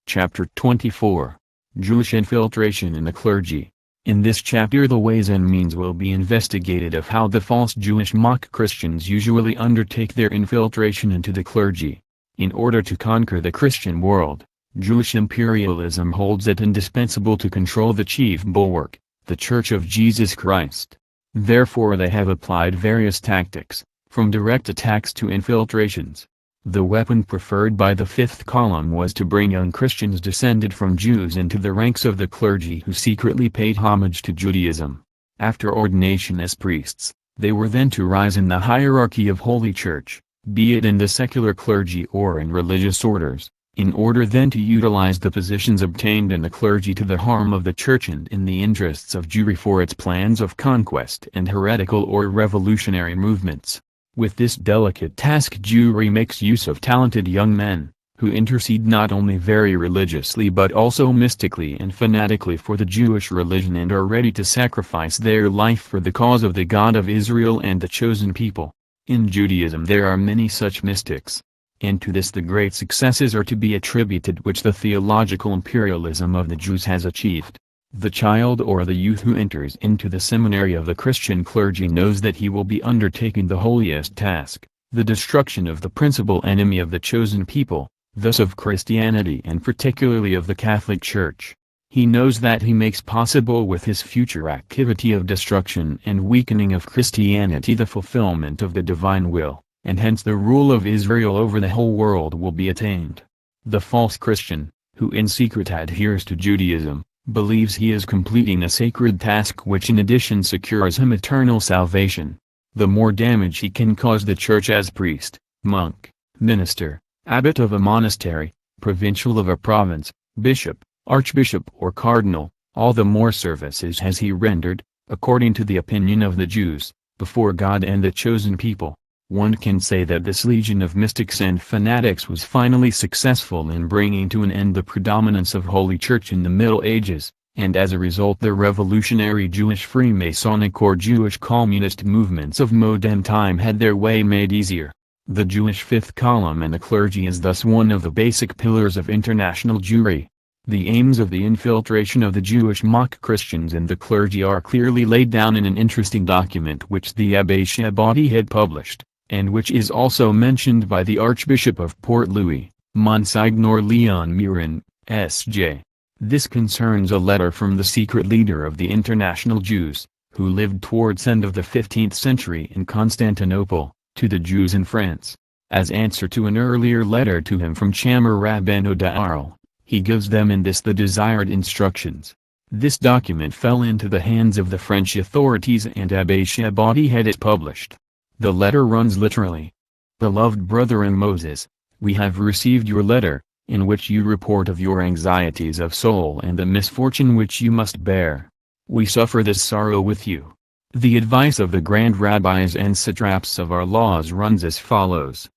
Chapter 24. Jewish Infiltration in the Clergy. In this chapter the ways and means will be investigated of how the false Jewish mock Christians usually undertake their infiltration into the clergy. In order to conquer the Christian world, Jewish imperialism holds it indispensable to control the chief bulwark, the Church of Jesus Christ. Therefore they have applied various tactics, from direct attacks to infiltrations. The weapon preferred by the fifth column was to bring young Christians descended from Jews into the ranks of the clergy who secretly paid homage to Judaism. After ordination as priests, they were then to rise in the hierarchy of Holy Church, be it in the secular clergy or in religious orders, in order then to utilize the positions obtained in the clergy to the harm of the Church and in the interests of Jewry for its plans of conquest and heretical or revolutionary movements. With this delicate task Jewry makes use of talented young men, who intercede not only very religiously but also mystically and fanatically for the Jewish religion and are ready to sacrifice their life for the cause of the God of Israel and the chosen people. In Judaism there are many such mystics, and to this the great successes are to be attributed which the theological imperialism of the Jews has achieved. The child or the youth who enters into the seminary of the Christian clergy knows that he will be undertaking the holiest task, the destruction of the principal enemy of the chosen people, thus of Christianity and particularly of the Catholic Church. He knows that he makes possible with his future activity of destruction and weakening of Christianity the fulfillment of the divine will, and hence the rule of Israel over the whole world will be attained. The false Christian, who in secret adheres to Judaism, believes he is completing a sacred task which in addition secures him eternal salvation. The more damage he can cause the Church as priest, monk, minister, abbot of a monastery, provincial of a province, bishop, archbishop or cardinal, all the more services has he rendered, according to the opinion of the Jews, before God and the chosen people. One can say that this legion of mystics and fanatics was finally successful in bringing to an end the predominance of Holy Church in the Middle Ages, and as a result the revolutionary Jewish Freemasonic or Jewish communist movements of modern time had their way made easier. The Jewish fifth column and the clergy is thus one of the basic pillars of international Jewry. The aims of the infiltration of the Jewish mock Christians in the clergy are clearly laid down in an interesting document which the Abbé Shabadi had published, and which is also mentioned by the Archbishop of Port Louis, Monsignor Leon Murin, S.J. This concerns a letter from the secret leader of the international Jews, who lived towards end of the 15th century in Constantinople, to the Jews in France. As answer to an earlier letter to him from Chamar Rabbeno d'Arles, he gives them in this the desired instructions. This document fell into the hands of the French authorities and Abbé Shabadi had it published. The letter runs literally: "Beloved brother in Moses, we have received your letter, in which you report of your anxieties of soul and the misfortune which you must bear. We suffer this sorrow with you. The advice of the grand rabbis and satraps of our laws runs as follows.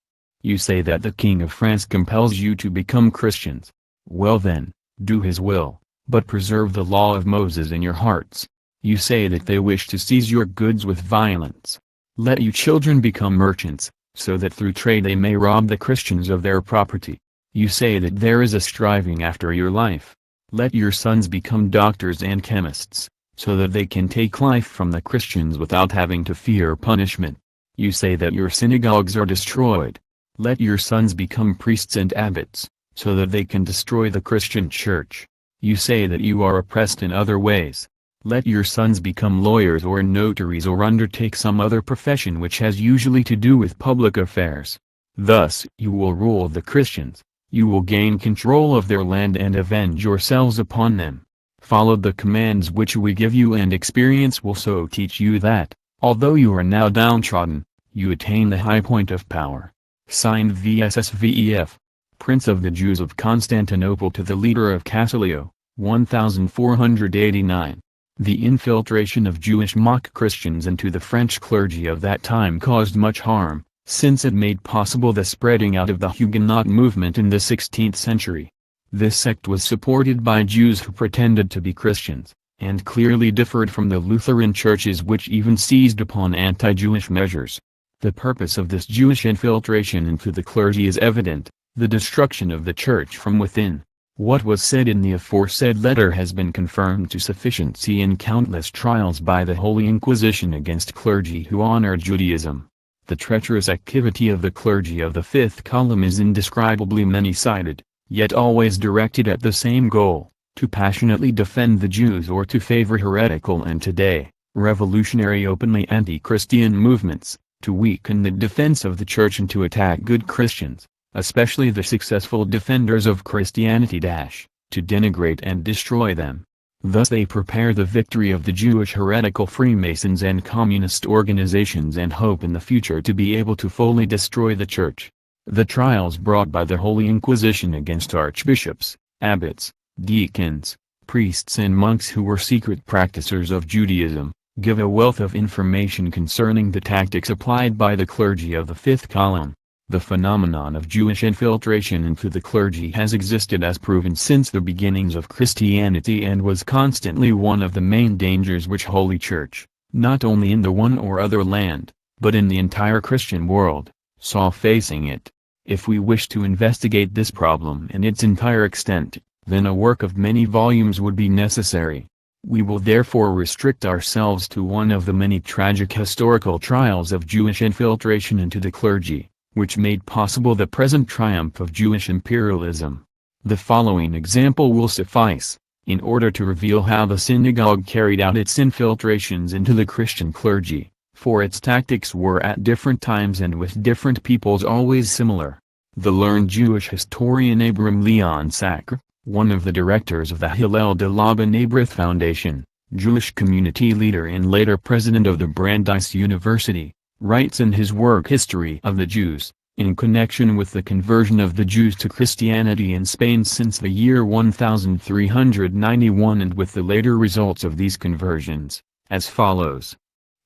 You say that the King of France compels you to become Christians. Well then, do his will, but preserve the law of Moses in your hearts. You say that they wish to seize your goods with violence. Let you children become merchants, so that through trade they may rob the Christians of their property. You say that there is a striving after your life. Let your sons become doctors and chemists, so that they can take life from the Christians without having to fear punishment. You say that your synagogues are destroyed. Let your sons become priests and abbots, so that they can destroy the Christian Church. You say that you are oppressed in other ways. Let your sons become lawyers or notaries or undertake some other profession which has usually to do with public affairs. Thus you will rule the Christians, you will gain control of their land and avenge yourselves upon them. Follow the commands which we give you, and experience will so teach you that, although you are now downtrodden, you attain the high point of power. Signed VSSVEF, Prince of the Jews of Constantinople to the leader of Casilio, 1489. The infiltration of Jewish mock Christians into the French clergy of that time caused much harm, since it made possible the spreading out of the Huguenot movement in the 16th century. This sect was supported by Jews who pretended to be Christians, and clearly differed from the Lutheran churches, which even seized upon anti-Jewish measures. The purpose of this Jewish infiltration into the clergy is evident: the destruction of the church from within. What was said in the aforesaid letter has been confirmed to sufficiency in countless trials by the Holy Inquisition against clergy who honored Judaism. The treacherous activity of the clergy of the fifth column is indescribably many-sided, yet always directed at the same goal: to passionately defend the Jews or to favor heretical and today, revolutionary openly anti-Christian movements, to weaken the defense of the Church and to attack good Christians, especially the successful defenders of Christianity, to denigrate and destroy them. Thus they prepare the victory of the Jewish heretical Freemasons and communist organizations, and hope in the future to be able to fully destroy the Church. The trials brought by the Holy Inquisition against archbishops, abbots, deacons, priests and monks who were secret practicers of Judaism, give a wealth of information concerning the tactics applied by the clergy of the fifth column. The phenomenon of Jewish infiltration into the clergy has existed as proven since the beginnings of Christianity, and was constantly one of the main dangers which Holy Church, not only in the one or other land, but in the entire Christian world, saw facing it. If we wish to investigate this problem in its entire extent, then a work of many volumes would be necessary. We will therefore restrict ourselves to one of the many tragic historical trials of Jewish infiltration into the clergy, which made possible the present triumph of Jewish imperialism. The following example will suffice, in order to reveal how the synagogue carried out its infiltrations into the Christian clergy, for its tactics were at different times and with different peoples always similar. The learned Jewish historian Abram Leon Sacker, one of the directors of the Hillel de Laban Abrath Foundation, Jewish community leader and later president of the Brandeis University, writes in his work History of the Jews, in connection with the conversion of the Jews to Christianity in Spain since the year 1391 and with the later results of these conversions, as follows.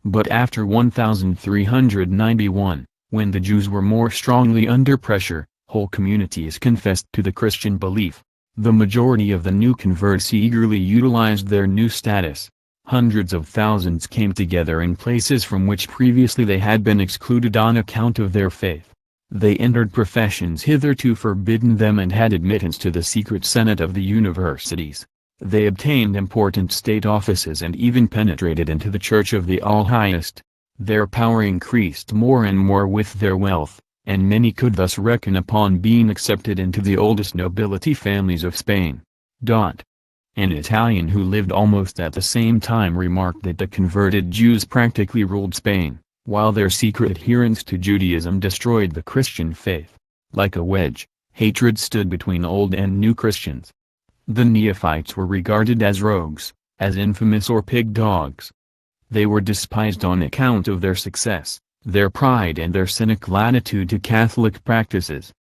But after 1391, when the Jews were more strongly under pressure, whole communities confessed to the Christian belief. The majority of the new converts eagerly utilized their new status. Hundreds of thousands came together in places from which previously they had been excluded on account of their faith. They entered professions hitherto forbidden them and had admittance to the secret senate of the universities. They obtained important state offices and even penetrated into the Church of the All-Highest. Their power increased more and more with their wealth, and many could thus reckon upon being accepted into the oldest nobility families of Spain. An Italian who lived almost at the same time remarked that the converted Jews practically ruled Spain, while their secret adherence to Judaism destroyed the Christian faith. Like a wedge, hatred stood between old and new Christians. The neophytes were regarded as rogues, as infamous or pig dogs. They were despised on account of their success, their pride and their cynical attitude to Catholic practices.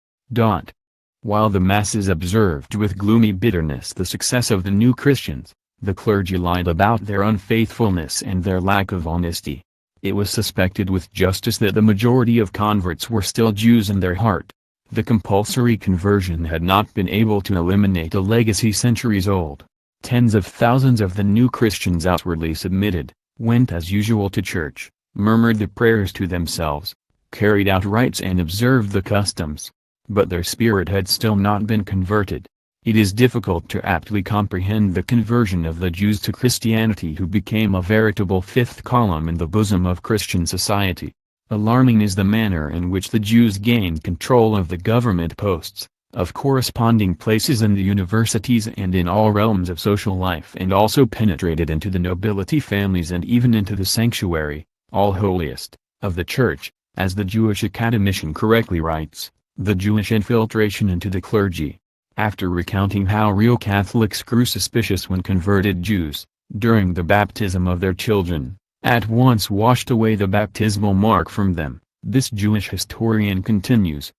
While the masses observed with gloomy bitterness the success of the new Christians, the clergy lied about their unfaithfulness and their lack of honesty. It was suspected with justice that the majority of converts were still Jews in their heart. The compulsory conversion had not been able to eliminate a legacy centuries old. Tens of thousands of the new Christians outwardly submitted, went as usual to church, murmured the prayers to themselves, carried out rites and observed the customs. But their spirit had still not been converted. It is difficult to aptly comprehend the conversion of the Jews to Christianity, who became a veritable fifth column in the bosom of Christian society. Alarming is the manner in which the Jews gained control of the government posts, of corresponding places in the universities and in all realms of social life, and also penetrated into the nobility families and even into the sanctuary, all holiest, of the church, as the Jewish academician correctly writes, the Jewish infiltration into the clergy. After recounting how real Catholics grew suspicious when converted Jews, during the baptism of their children, at once washed away the baptismal mark from them, this Jewish historian continues.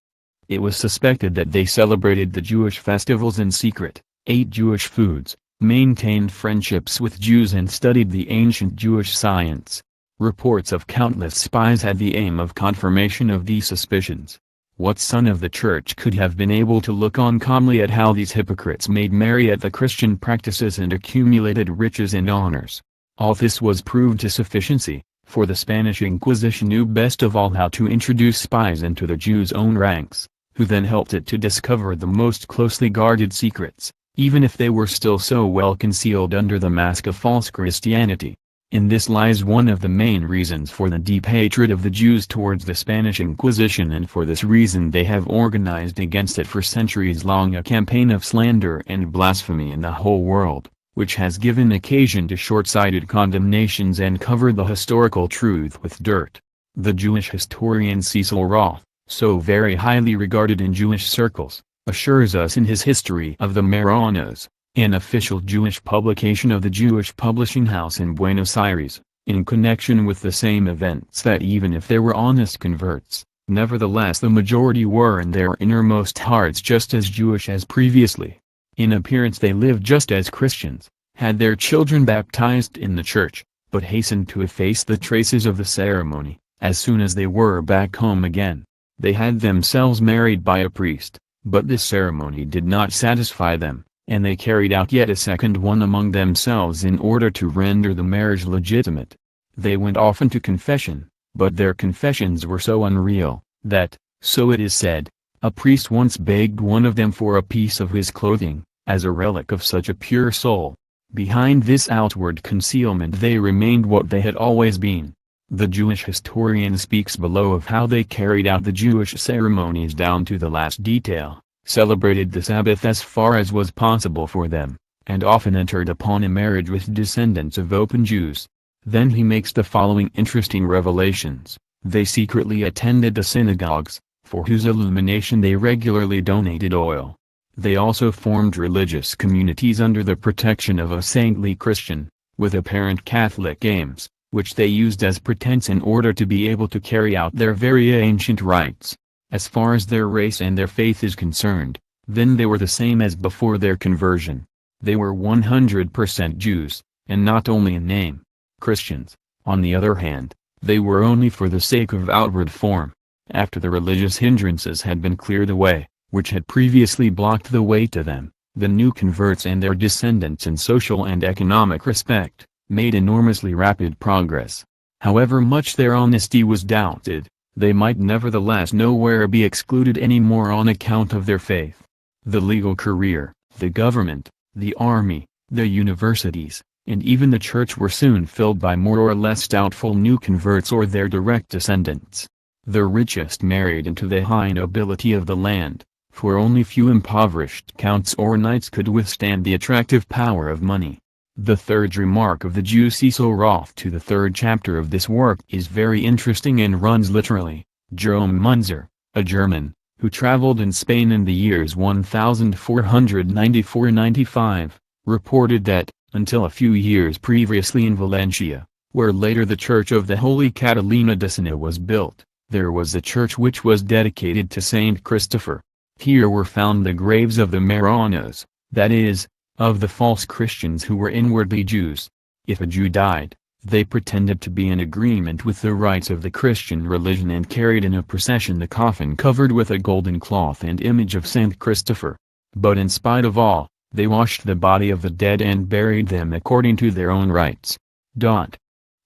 It was suspected that they celebrated the Jewish festivals in secret, ate Jewish foods, maintained friendships with Jews and studied the ancient Jewish science. Reports of countless spies had the aim of confirmation of these suspicions. What son of the church could have been able to look on calmly at how these hypocrites made merry at the Christian practices and accumulated riches and honors? All this was proved to sufficiency, for the Spanish Inquisition knew best of all how to introduce spies into the Jews' own ranks, who then helped it to discover the most closely guarded secrets, even if they were still so well concealed under the mask of false Christianity. In this lies one of the main reasons for the deep hatred of the Jews towards the Spanish Inquisition, and for this reason they have organized against it for centuries long a campaign of slander and blasphemy in the whole world, which has given occasion to short-sighted condemnations and covered the historical truth with dirt. The Jewish historian Cecil Roth, so very highly regarded in Jewish circles, assures us in his History of the Marranos, an official Jewish publication of the Jewish Publishing House in Buenos Aires, in connection with the same events, that even if there were honest converts, nevertheless the majority were in their innermost hearts just as Jewish as previously. In appearance they lived just as Christians, had their children baptized in the church, but hastened to efface the traces of the ceremony, as soon as they were back home again. They had themselves married by a priest, but this ceremony did not satisfy them, and they carried out yet a second one among themselves in order to render the marriage legitimate. They went often to confession, but their confessions were so unreal, that, so it is said, a priest once begged one of them for a piece of his clothing, as a relic of such a pure soul. Behind this outward concealment they remained what they had always been. The Jewish historian speaks below of how they carried out the Jewish ceremonies down to the last detail, celebrated the Sabbath as far as was possible for them, and often entered upon a marriage with descendants of open Jews. Then he makes the following interesting revelations. They secretly attended the synagogues, for whose illumination they regularly donated oil. They also formed religious communities under the protection of a saintly Christian, with apparent Catholic aims, which they used as pretense in order to be able to carry out their very ancient rites. As far as their race and their faith is concerned, then they were the same as before their conversion. They were 100% Jews, and not only in name. Christians, on the other hand, they were only for the sake of outward form. After the religious hindrances had been cleared away, which had previously blocked the way to them, the new converts and their descendants in social and economic respect, made enormously rapid progress. However much their honesty was doubted, they might nevertheless nowhere be excluded any more on account of their faith. The legal career, the government, the army, the universities, and even the church were soon filled by more or less doubtful new converts or their direct descendants. The richest married into the high nobility of the land, for only few impoverished counts or knights could withstand the attractive power of money. The third remark of the Jew Cecil Roth to the third chapter of this work is very interesting and runs literally. Jerome Munzer, a German, who traveled in Spain in the years 1494–95, reported that, until a few years previously in Valencia, where later the Church of the Holy Catalina de Siena was built, there was a church which was dedicated to Saint Christopher. Here were found the graves of the Marranos, that is, of the false Christians who were inwardly Jews. If a Jew died, they pretended to be in agreement with the rites of the Christian religion and carried in a procession the coffin covered with a golden cloth and image of Saint Christopher. But in spite of all, they washed the body of the dead and buried them according to their own rites.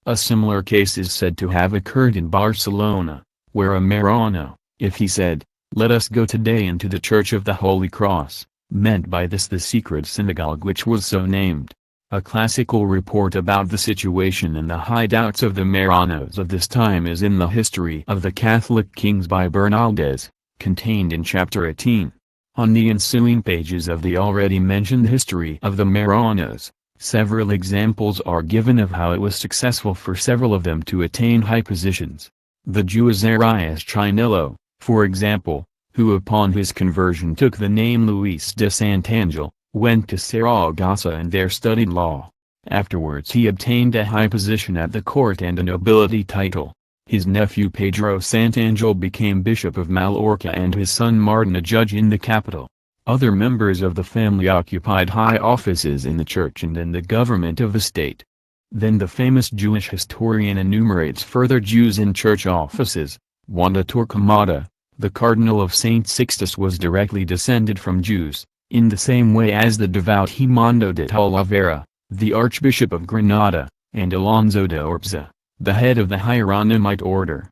A similar case is said to have occurred in Barcelona, where a Marrano, if he said, "Let us go today into the Church of the Holy Cross," meant by this the secret synagogue which was so named. A classical report about the situation and the hideouts of the Marranos of this time is in the History of the Catholic Kings by Bernaldez, contained in chapter 18. On the ensuing pages of the already mentioned history of the Marranos, several examples are given of how it was successful for several of them to attain high positions. The Jew Azarias Chinello, for example, who upon his conversion took the name Luis de Santangel, went to Saragossa and there studied law. Afterwards he obtained a high position at the court and a nobility title. His nephew Pedro Santangel became Bishop of Mallorca and his son Martin a judge in the capital. Other members of the family occupied high offices in the church and in the government of the state. Then the famous Jewish historian enumerates further Jews in church offices. Wanda Torquemada, the Cardinal of St. Sixtus, was directly descended from Jews, in the same way as the devout Himondo de Talavera, the Archbishop of Granada, and Alonso de Orpza, the head of the Hieronymite order.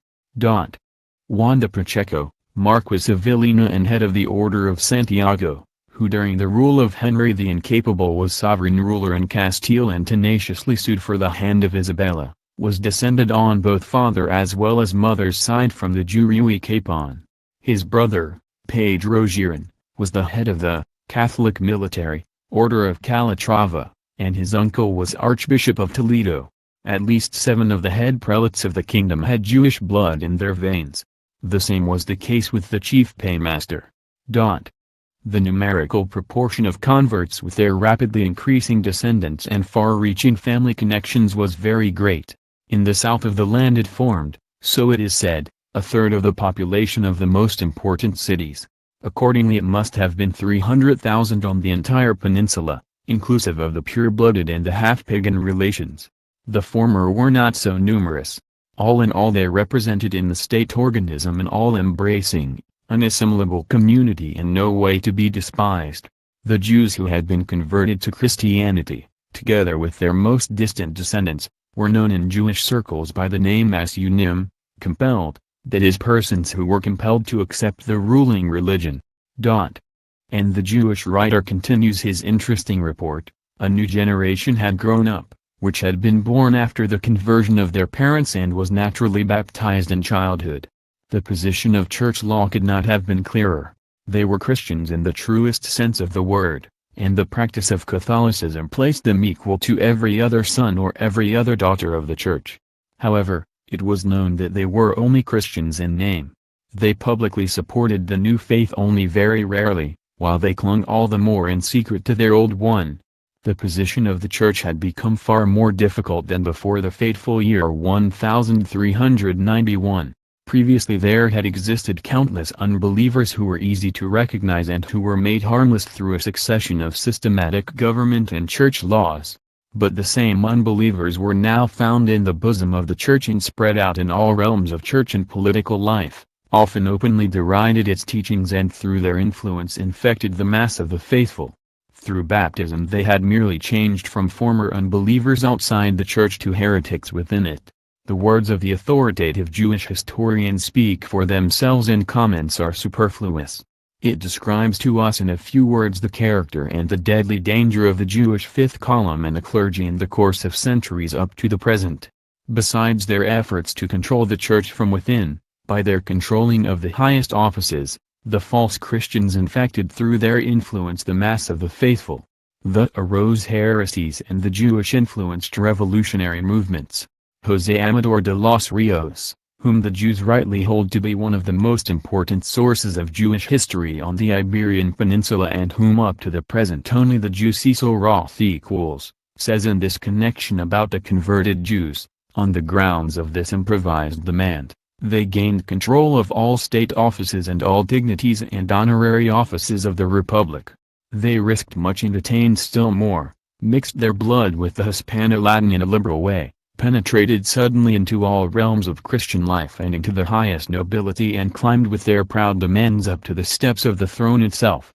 Wanda Pacheco, Marquis of Villena and head of the Order of Santiago, who during the rule of Henry the Incapable was sovereign ruler in Castile and tenaciously sued for the hand of Isabella, was descended on both father as well as mother's side from the Jew Ruy Capon. His brother, Pedro Giron, was the head of the Catholic military Order of Calatrava, and his uncle was Archbishop of Toledo. At least 7 of the head prelates of the kingdom had Jewish blood in their veins. The same was the case with the chief paymaster. The numerical proportion of converts with their rapidly increasing descendants and far-reaching family connections was very great. In the south of the land it formed, so it is said, a third of the population of the most important cities. Accordingly it must have been 300,000 on the entire peninsula, inclusive of the pure-blooded and the half-pagan relations. The former were not so numerous. All in all they represented in the state organism an all-embracing, unassimilable community in no way to be despised. The Jews who had been converted to Christianity, together with their most distant descendants, were known in Jewish circles by the name Asunim, compelled, that is persons who were compelled to accept the ruling religion. And the Jewish writer continues his interesting report, a new generation had grown up, which had been born after the conversion of their parents and was naturally baptized in childhood. The position of church law could not have been clearer. They were Christians in the truest sense of the word, and the practice of Catholicism placed them equal to every other son or every other daughter of the church. However, it was known that they were only Christians in name. They publicly supported the new faith only very rarely, while they clung all the more in secret to their old one. The position of the church had become far more difficult than before the fateful year 1391. Previously there had existed countless unbelievers who were easy to recognize and who were made harmless through a succession of systematic government and church laws. But the same unbelievers were now found in the bosom of the church and spread out in all realms of church and political life, often openly derided its teachings and through their influence infected the mass of the faithful. Through baptism they had merely changed from former unbelievers outside the church to heretics within it. The words of the authoritative Jewish historians speak for themselves and comments are superfluous. It describes to us in a few words the character and the deadly danger of the Jewish fifth column and the clergy in the course of centuries up to the present. Besides their efforts to control the church from within, by their controlling of the highest offices, the false Christians infected through their influence the mass of the faithful. Thus arose heresies and the Jewish-influenced revolutionary movements. José Amador de los Rios, whom the Jews rightly hold to be one of the most important sources of Jewish history on the Iberian Peninsula and whom up to the present only the Jew Cecil Roth equals, says in this connection about the converted Jews, on the grounds of this improvised demand, they gained control of all state offices and all dignities and honorary offices of the Republic. They risked much and attained still more, mixed their blood with the Hispano-Latin in a liberal way, penetrated suddenly into all realms of Christian life and into the highest nobility and climbed with their proud demands up to the steps of the throne itself.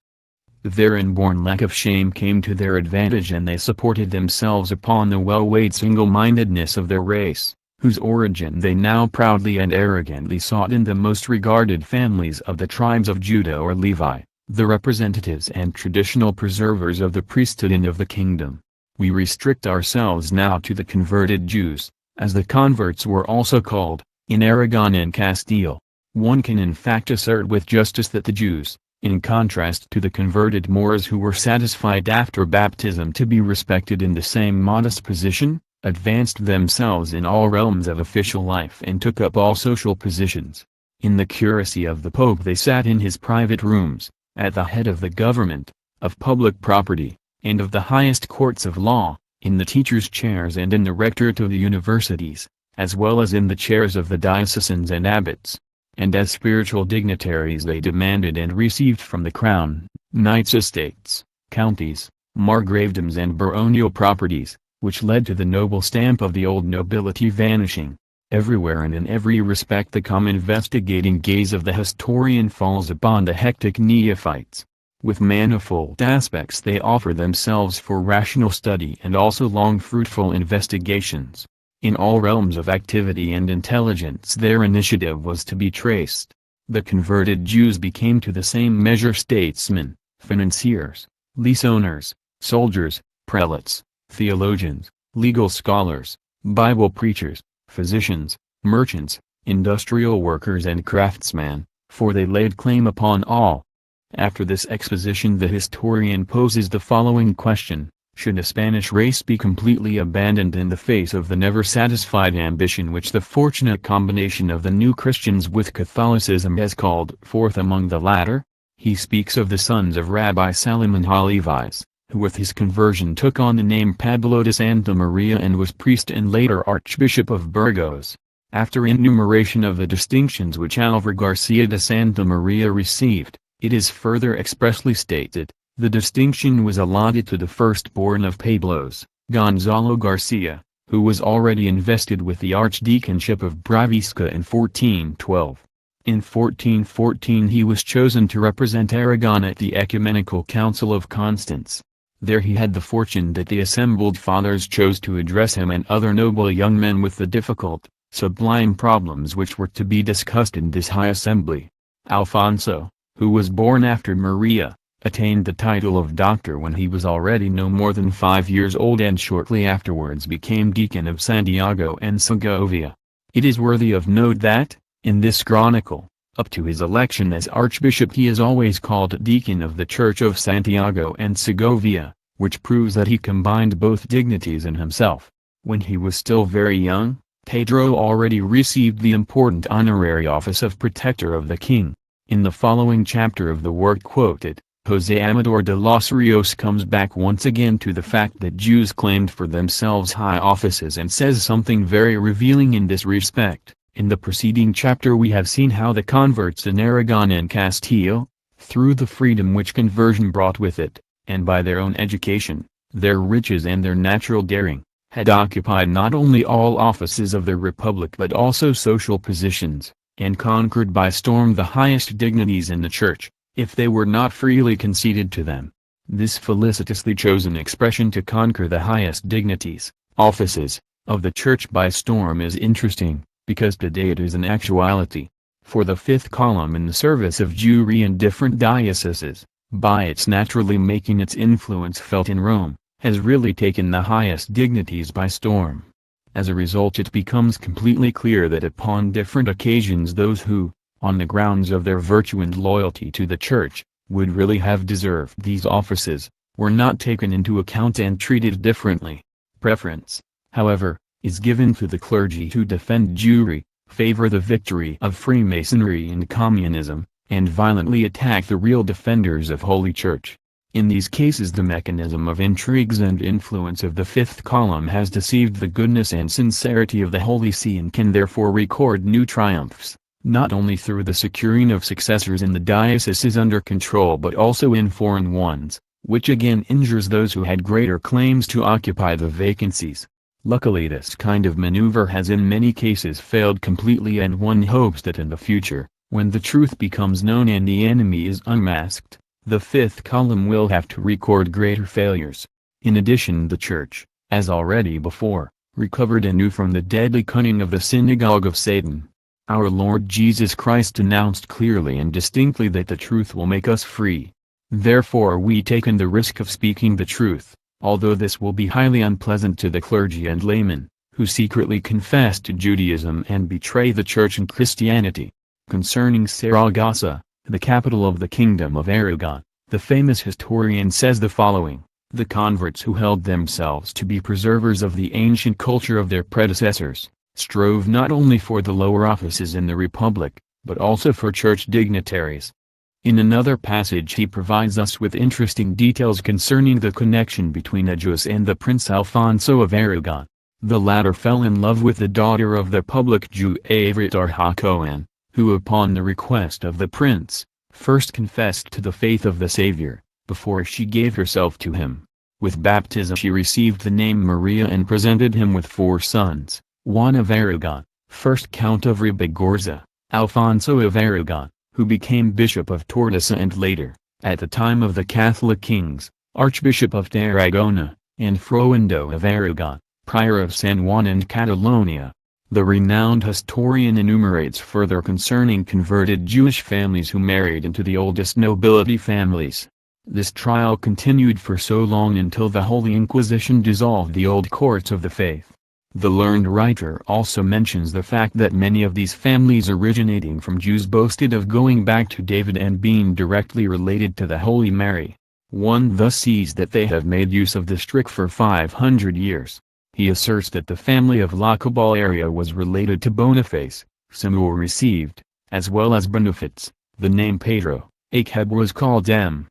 Their inborn lack of shame came to their advantage and they supported themselves upon the well-weighed single-mindedness of their race, whose origin they now proudly and arrogantly sought in the most regarded families of the tribes of Judah or Levi, the representatives and traditional preservers of the priesthood and of the kingdom. We restrict ourselves now to the converted Jews, as the converts were also called, in Aragon and Castile. One can in fact assert with justice that the Jews, in contrast to the converted Moors who were satisfied after baptism to be respected in the same modest position, advanced themselves in all realms of official life and took up all social positions. In the curacy of the Pope they sat in his private rooms, at the head of the government, of public property, and of the highest courts of law, in the teachers' chairs and in the rectorate of the universities, as well as in the chairs of the diocesans and abbots. And as spiritual dignitaries they demanded and received from the crown, knights' estates, counties, margravedoms and baronial properties, which led to the noble stamp of the old nobility vanishing. Everywhere and in every respect the calm investigating gaze of the historian falls upon the hectic neophytes. With manifold aspects they offer themselves for rational study and also long fruitful investigations. In all realms of activity and intelligence their initiative was to be traced. The converted Jews became to the same measure statesmen, financiers, lease owners, soldiers, prelates, theologians, legal scholars, Bible preachers, physicians, merchants, industrial workers and craftsmen, for they laid claim upon all. After this exposition the historian poses the following question: should a Spanish race be completely abandoned in the face of the never-satisfied ambition which the fortunate combination of the new Christians with Catholicism has called forth among the latter? He speaks of the sons of Rabbi Salomon Halevi's, who with his conversion took on the name Pablo de Santa Maria and was priest and later Archbishop of Burgos. After enumeration of the distinctions which Álvar García de Santa Maria received, it is further expressly stated, the distinction was allotted to the firstborn of Pablos, Gonzalo García, who was already invested with the archdeaconship of Bravisca in 1412. In 1414 he was chosen to represent Aragon at the Ecumenical Council of Constance. There he had the fortune that the assembled fathers chose to address him and other noble young men with the difficult, sublime problems which were to be discussed in this high assembly. Alfonso, who was born after Maria, attained the title of doctor when he was already no more than 5 years old and shortly afterwards became deacon of Santiago and Segovia. It is worthy of note that, in this chronicle, up to his election as archbishop he is always called deacon of the Church of Santiago and Segovia, which proves that he combined both dignities in himself. When he was still very young, Pedro already received the important honorary office of Protector of the King. In the following chapter of the work quoted, José Amador de los Ríos comes back once again to the fact that Jews claimed for themselves high offices and says something very revealing in this respect. In the preceding chapter we have seen how the converts in Aragon and Castile, through the freedom which conversion brought with it, and by their own education, their riches and their natural daring, had occupied not only all offices of the Republic but also social positions, and conquered by storm the highest dignities in the Church, if they were not freely conceded to them. This felicitously chosen expression to conquer the highest dignities, offices, of the Church by storm is interesting, because today it is an actuality. For the fifth column in the service of Jewry in different dioceses, by its naturally making its influence felt in Rome, has really taken the highest dignities by storm. As a result it becomes completely clear that upon different occasions those who, on the grounds of their virtue and loyalty to the Church, would really have deserved these offices, were not taken into account and treated differently. Preference, however, is given to the clergy who defend Jewry, favor the victory of Freemasonry and Communism, and violently attack the real defenders of Holy Church. In these cases the mechanism of intrigues and influence of the fifth column has deceived the goodness and sincerity of the Holy See and can therefore record new triumphs, not only through the securing of successors in the dioceses under control but also in foreign ones, which again injures those who had greater claims to occupy the vacancies. Luckily this kind of maneuver has in many cases failed completely and one hopes that in the future, when the truth becomes known and the enemy is unmasked, the fifth column will have to record greater failures. In addition the Church, as already before, recovered anew from the deadly cunning of the synagogue of Satan. Our Lord Jesus Christ announced clearly and distinctly that the truth will make us free. Therefore we taken the risk of speaking the truth, although this will be highly unpleasant to the clergy and laymen, who secretly confess to Judaism and betray the Church and Christianity. Concerning Saragossa, the capital of the Kingdom of Aragon. The famous historian says the following: the converts who held themselves to be preservers of the ancient culture of their predecessors, strove not only for the lower offices in the Republic, but also for church dignitaries. In another passage he provides us with interesting details concerning the connection between Ajus and the Prince Alfonso of Aragon. The latter fell in love with the daughter of the public Jew Aviatar Hakohen, who upon the request of the prince, first confessed to the faith of the Savior, before she gave herself to him. With baptism she received the name Maria and presented him with 4 sons, Juan of Aragon, first Count of Ribagorza, Alfonso of Aragon, who became Bishop of Tortosa and later, at the time of the Catholic kings, Archbishop of Tarragona, and Froindo of Aragon, Prior of San Juan and Catalonia. The renowned historian enumerates further concerning converted Jewish families who married into the oldest nobility families. This trial continued for so long until the Holy Inquisition dissolved the old courts of the faith. The learned writer also mentions the fact that many of these families originating from Jews boasted of going back to David and being directly related to the Holy Mary. One thus sees that they have made use of this trick for 500 years. He asserts that the family of La Cabal area was related to Boniface. Samuel received, as well as Boniface, the name Pedro. Achab was called M.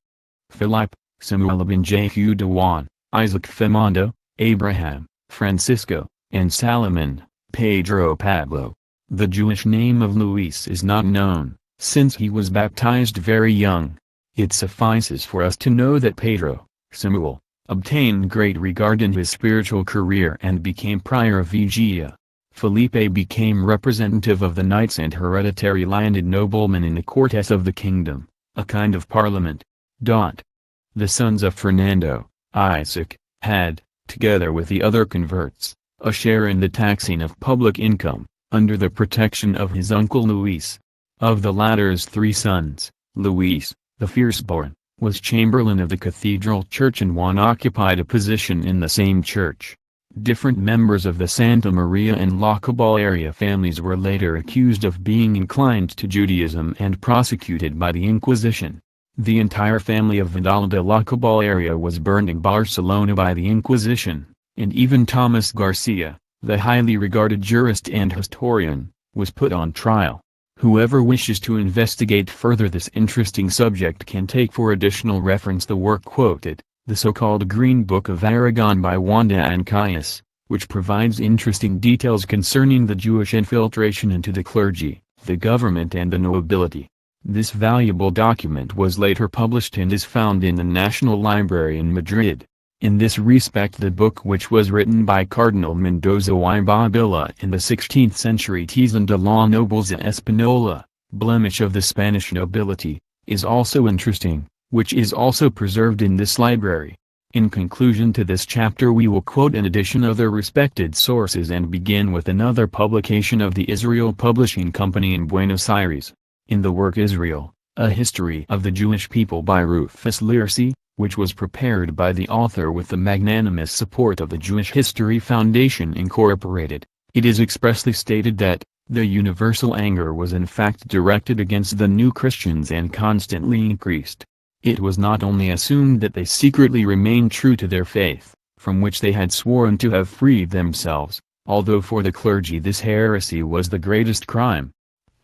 Philip, Samuel ibn Jehu Dewan, Isaac Fernando, Abraham, Francisco, and Salomon, Pedro Pablo. The Jewish name of Luis is not known, since he was baptized very young. It suffices for us to know that Pedro, Samuel, obtained great regard in his spiritual career and became prior of Vigia. Felipe became representative of the knights and hereditary landed noblemen in the Cortes of the kingdom, a kind of parliament. The sons of Fernando, Isaac, had, together with the other converts, a share in the taxing of public income, under the protection of his uncle Luis. Of the latter's 3 sons, Luis, the firstborn, was chamberlain of the cathedral church and Juan occupied a position in the same church. Different members of the Santa Maria and La Cabal area families were later accused of being inclined to Judaism and prosecuted by the Inquisition. The entire family of Vidal de La Cabal area was burned in Barcelona by the Inquisition, and even Thomas Garcia, the highly regarded jurist and historian, was put on trial. Whoever wishes to investigate further this interesting subject can take for additional reference the work quoted, the so-called Green Book of Aragon by Wanda and Caius, which provides interesting details concerning the Jewish infiltration into the clergy, the government and the nobility. This valuable document was later published and is found in the National Library in Madrid. In this respect the book, which was written by Cardinal Mendoza y Bobilla in the 16th century Tizon de la Nobles Espanola, blemish of the Spanish nobility, is also interesting, which is also preserved in this library. In conclusion to this chapter we will quote an edition of their respected sources and begin with another publication of the Israel Publishing Company in Buenos Aires. In the work Israel, A History of the Jewish People by Rufus Liercy, which was prepared by the author with the magnanimous support of the Jewish History Foundation Incorporated, it is expressly stated that, the universal anger was in fact directed against the new Christians and constantly increased. It was not only assumed that they secretly remained true to their faith, from which they had sworn to have freed themselves, although for the clergy this heresy was the greatest crime.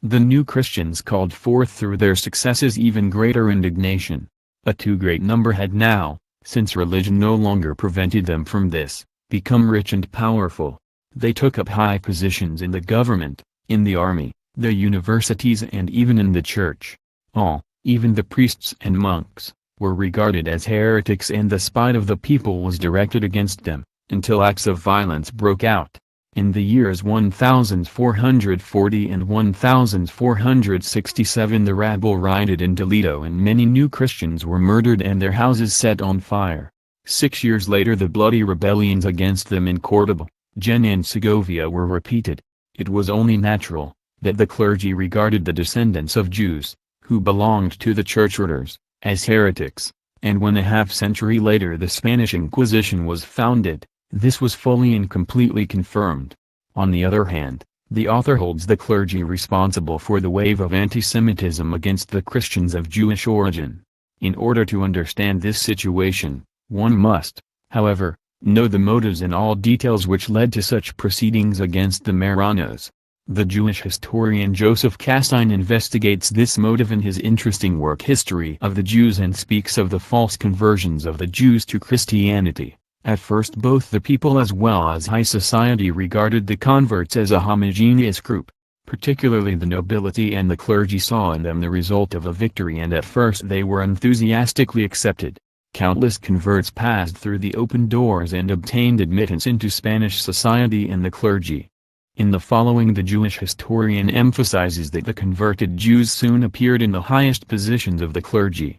The new Christians called forth through their successes even greater indignation. A too great number had now, since religion no longer prevented them from this, become rich and powerful. They took up high positions in the government, in the army, the universities and even in the church. All, even the priests and monks, were regarded as heretics and the spite of the people was directed against them, until acts of violence broke out. In the years 1440 and 1467 the rabble rioted in Toledo and many new Christians were murdered and their houses set on fire. 6 years later the bloody rebellions against them in Córdoba, Jaén and Segovia were repeated. It was only natural, that the clergy regarded the descendants of Jews, who belonged to the church orders, as heretics, and when a half-century later the Spanish Inquisition was founded, this was fully and completely confirmed. On the other hand, The author holds the clergy responsible for the wave of anti-Semitism against the Christians of Jewish origin. In order to understand this situation, one must, however, know the motives and all details which led to such proceedings against the Marranos. The Jewish historian Joseph Castine investigates this motive in his interesting work History of the Jews and speaks of the false conversions of the Jews to Christianity. At first both the people as well as high society regarded the converts as a homogeneous group. Particularly the nobility and the clergy saw in them the result of a victory, and at first they were enthusiastically accepted. Countless converts passed through the open doors and obtained admittance into Spanish society and the clergy. In the following the Jewish historian emphasizes that the converted Jews soon appeared in the highest positions of the clergy.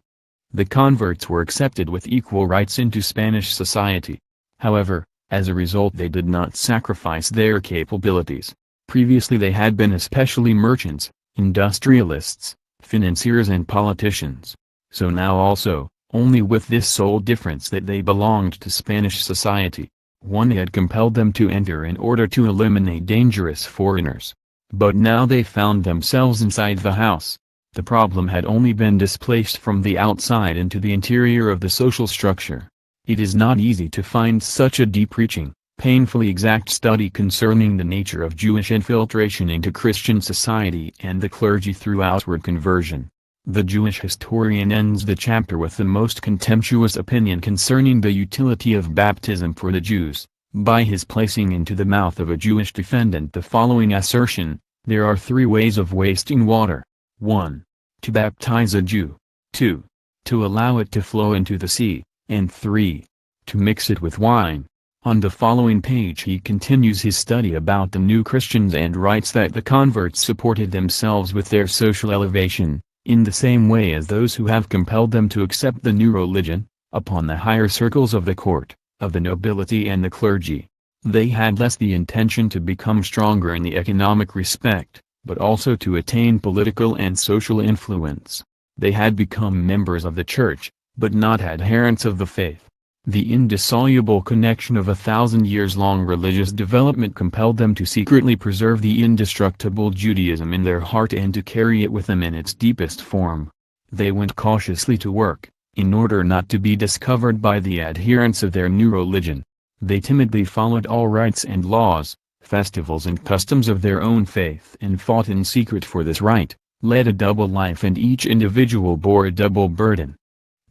The converts were accepted with equal rights into Spanish society. However, as a result they did not sacrifice their capabilities. Previously they had been especially merchants, industrialists, financiers and politicians. So now also, only with this sole difference that they belonged to Spanish society. One had compelled them to enter in order to eliminate dangerous foreigners. But now they found themselves inside the house. The problem had only been displaced from the outside into the interior of the social structure. It is not easy to find such a deep-reaching, painfully exact study concerning the nature of Jewish infiltration into Christian society and the clergy through outward conversion. The Jewish historian ends the chapter with the most contemptuous opinion concerning the utility of baptism for the Jews, by his placing into the mouth of a Jewish defendant the following assertion: there are three ways of wasting water. 1. To baptize a Jew. 2. To allow it to flow into the sea. And 3. To mix it with wine. On the following page he continues his study about the new Christians and writes that the converts supported themselves with their social elevation, in the same way as those who have compelled them to accept the new religion, upon the higher circles of the court, of the nobility and the clergy. They had less the intention to become stronger in the economic respect, but also to attain political and social influence. They had become members of the church, but not adherents of the faith. The indissoluble connection of 1,000-years-long religious development compelled them to secretly preserve the indestructible Judaism in their heart and to carry it with them in its deepest form. They went cautiously to work, in order not to be discovered by the adherents of their new religion. They timidly followed all rites and laws, festivals and customs of their own faith and fought in secret for this right, led a double life, and each individual bore a double burden.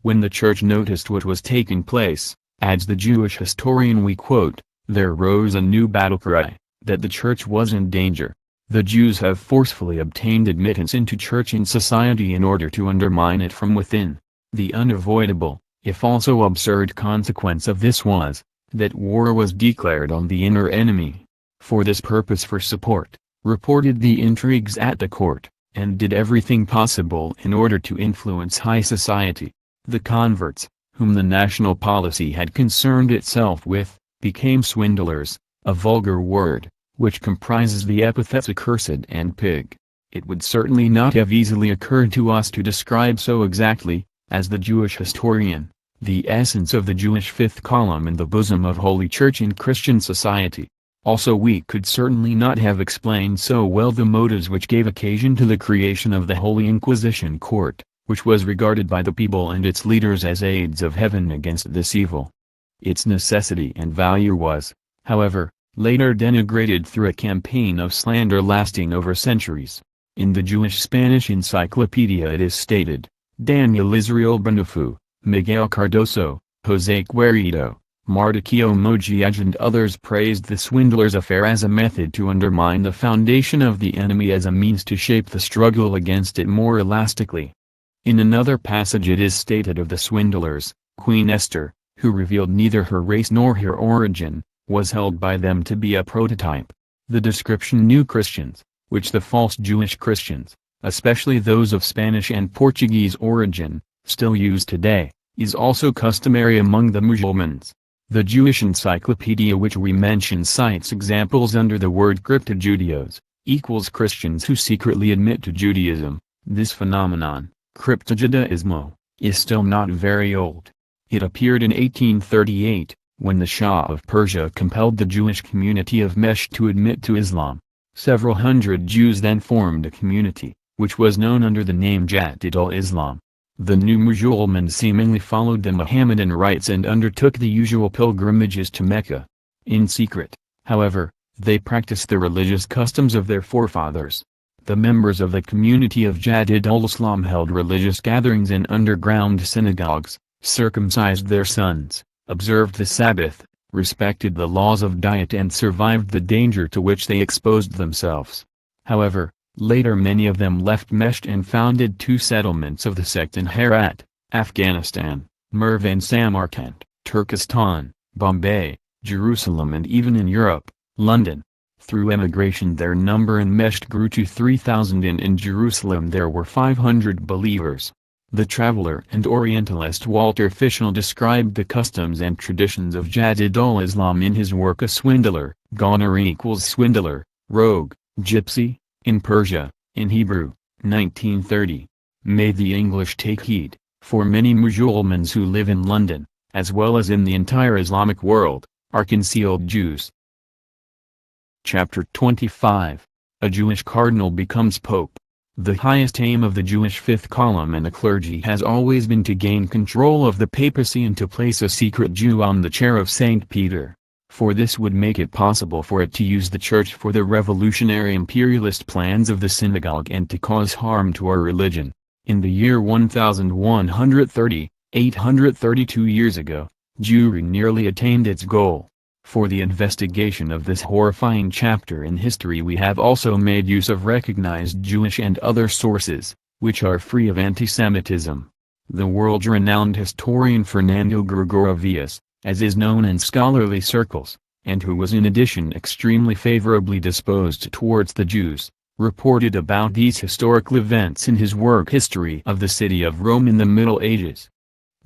When the church noticed what was taking place, adds the Jewish historian we quote, there rose a new battle cry, that the church was in danger. The Jews have forcefully obtained admittance into church and society in order to undermine it from within. The unavoidable, if also absurd consequence of this was, that war was declared on the inner enemy. For this purpose for support, reported the intrigues at the court, and did everything possible in order to influence high society. The converts, whom the national policy had concerned itself with, became swindlers, a vulgar word, which comprises the epithets accursed and pig. It would certainly not have easily occurred to us to describe so exactly, as the Jewish historian, the essence of the Jewish fifth column in the bosom of Holy Church in Christian society. Also we could certainly not have explained so well the motives which gave occasion to the creation of the Holy Inquisition Court, which was regarded by the people and its leaders as aids of heaven against this evil. Its necessity and value was, however, later denigrated through a campaign of slander lasting over centuries. In the Jewish Spanish Encyclopedia it is stated, Daniel Israel Benufu, Miguel Cardoso, José Guerido, Mardukio Mogiaj and others praised the swindler's affair as a method to undermine the foundation of the enemy, as a means to shape the struggle against it more elastically. In another passage it is stated of the swindlers, Queen Esther, who revealed neither her race nor her origin, was held by them to be a prototype. The description New Christians, which the false Jewish Christians, especially those of Spanish and Portuguese origin, still use today, is also customary among the Muslims. The Jewish Encyclopedia which we mention cites examples under the word crypto-Judeos, equals Christians who secretly admit to Judaism. This phenomenon, crypto-Judaismo, is still not very old. It appeared in 1838, when the Shah of Persia compelled the Jewish community of Mesh to admit to Islam. Several hundred Jews then formed a community, which was known under the name Jadid al-Islam. The new Musulmans seemingly followed the Mohammedan rites and undertook the usual pilgrimages to Mecca. In secret, however, they practiced the religious customs of their forefathers. The members of the community of Jadid al-Islam held religious gatherings in underground synagogues, circumcised their sons, observed the Sabbath, respected the laws of diet and survived the danger to which they exposed themselves. However, later many of them left Mesht and founded two settlements of the sect in Herat, Afghanistan, Merv and Samarkand, Turkestan, Bombay, Jerusalem and even in Europe, London. Through emigration their number in Mesht grew to 3,000 and in Jerusalem there were 500 believers. The traveler and Orientalist Walter Fischel described the customs and traditions of Jadid al-Islam in his work A Swindler, Goner equals swindler, rogue, gypsy, in Persia, in Hebrew, 1930. May the English take heed, for many Musulmans who live in London, as well as in the entire Islamic world, are concealed Jews. Chapter 25. A Jewish cardinal becomes pope. The highest aim of the Jewish fifth column and the clergy has always been to gain control of the papacy and to place a secret Jew on the chair of St. Peter. For this would make it possible for it to use the church for the revolutionary imperialist plans of the synagogue and to cause harm to our religion. In the year 1130, 832 years ago, Jewry nearly attained its goal. For the investigation of this horrifying chapter in history we have also made use of recognized Jewish and other sources, which are free of anti-Semitism. The world-renowned historian Fernando Gregorovius, as is known in scholarly circles, and who was in addition extremely favorably disposed towards the Jews, reported about these historical events in his work History of the City of Rome in the Middle Ages.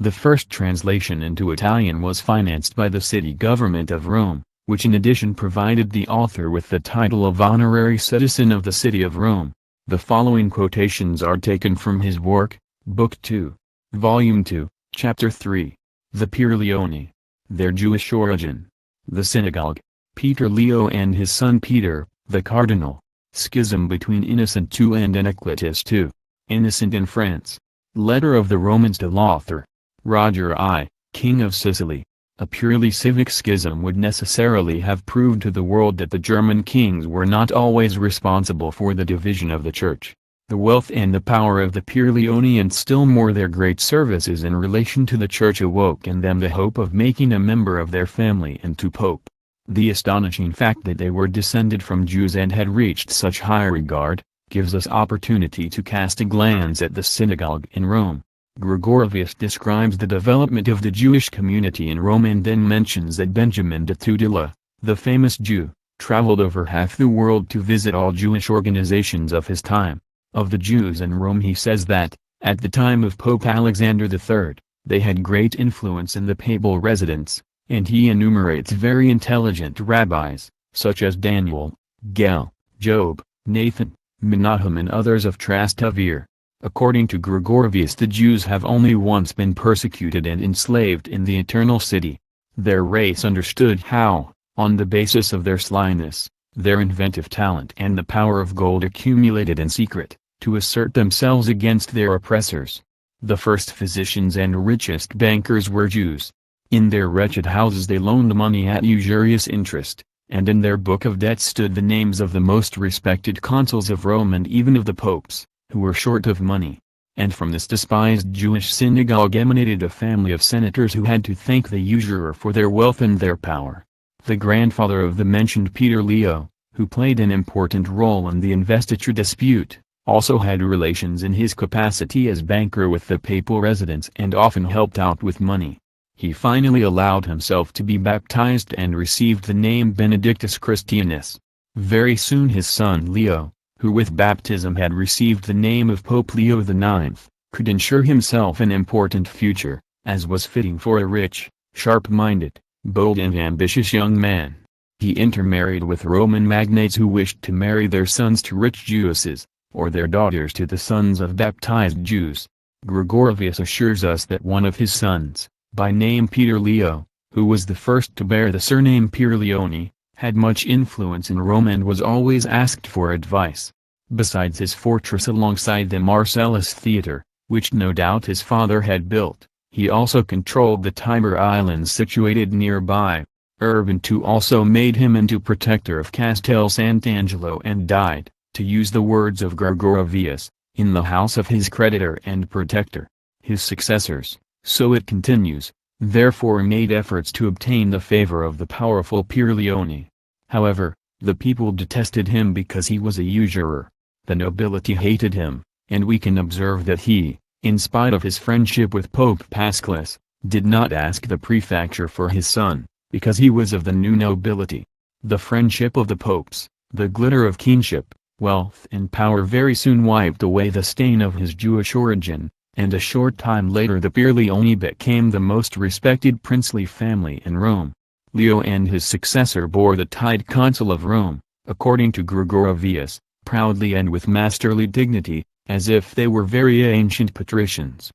The first translation into Italian was financed by the city government of Rome, which in addition provided the author with the title of Honorary Citizen of the City of Rome. The following quotations are taken from his work, Book 2, Volume 2, Chapter 3. The Pirlioni. Their Jewish origin. The synagogue. Peter Leo and his son Peter, the cardinal. Schism between Innocent II and Anacletus II. Innocent in France. Letter of the Romans to Lothar. Roger I, King of Sicily. A purely civic schism would necessarily have proved to the world that the German kings were not always responsible for the division of the Church. The wealth and the power of the Pirlioni and still more their great services in relation to the Church awoke in them the hope of making a member of their family into pope. The astonishing fact that they were descended from Jews and had reached such high regard, gives us opportunity to cast a glance at the synagogue in Rome. Gregorovius describes the development of the Jewish community in Rome and then mentions that Benjamin de Tudela, the famous Jew, traveled over half the world to visit all Jewish organizations of his time. Of the Jews in Rome he says that, at the time of Pope Alexander III, they had great influence in the papal residence, and he enumerates very intelligent rabbis, such as Daniel, Gel, Job, Nathan, Menachem and others of Trastevere. According to Gregorovius the Jews have only once been persecuted and enslaved in the Eternal City. Their race understood how, on the basis of their slyness, their inventive talent and the power of gold accumulated in secret, to assert themselves against their oppressors. The first physicians and richest bankers were Jews. In their wretched houses they loaned money at usurious interest, and in their book of debts stood the names of the most respected consuls of Rome and even of the popes, who were short of money. And from this despised Jewish synagogue emanated a family of senators who had to thank the usurer for their wealth and their power. The grandfather of the mentioned Peter Leo, who played an important role in the investiture dispute, also had relations in his capacity as banker with the papal residence and often helped out with money. He finally allowed himself to be baptized and received the name Benedictus Christianus. Very soon his son Leo, who with baptism had received the name of Pope Leo IX, could ensure himself an important future, as was fitting for a rich, sharp-minded, bold and ambitious young man. He intermarried with Roman magnates who wished to marry their sons to rich Jewesses, or their daughters to the sons of baptized Jews. Gregorovius assures us that one of his sons, by name Peter Leo, who was the first to bear the surname Pirlioni, had much influence in Rome and was always asked for advice. Besides his fortress alongside the Marcellus Theatre, which no doubt his father had built, he also controlled the Tiber Islands situated nearby. Urban II also made him into protector of Castel Sant'Angelo and died, to use the words of Gregorovius, in the house of his creditor and protector. His successors, so it continues, therefore made efforts to obtain the favor of the powerful Pierleone. However, the people detested him because he was a usurer. The nobility hated him, and we can observe that he, in spite of his friendship with Pope Paschalis, did not ask the prefecture for his son, because he was of the new nobility. The friendship of the popes, the glitter of kingship, wealth and power very soon wiped away the stain of his Jewish origin, and a short time later the Pierleoni became the most respected princely family in Rome. Leo and his successor bore the tide consul of Rome, according to Gregorovius, proudly and with masterly dignity, as if they were very ancient patricians.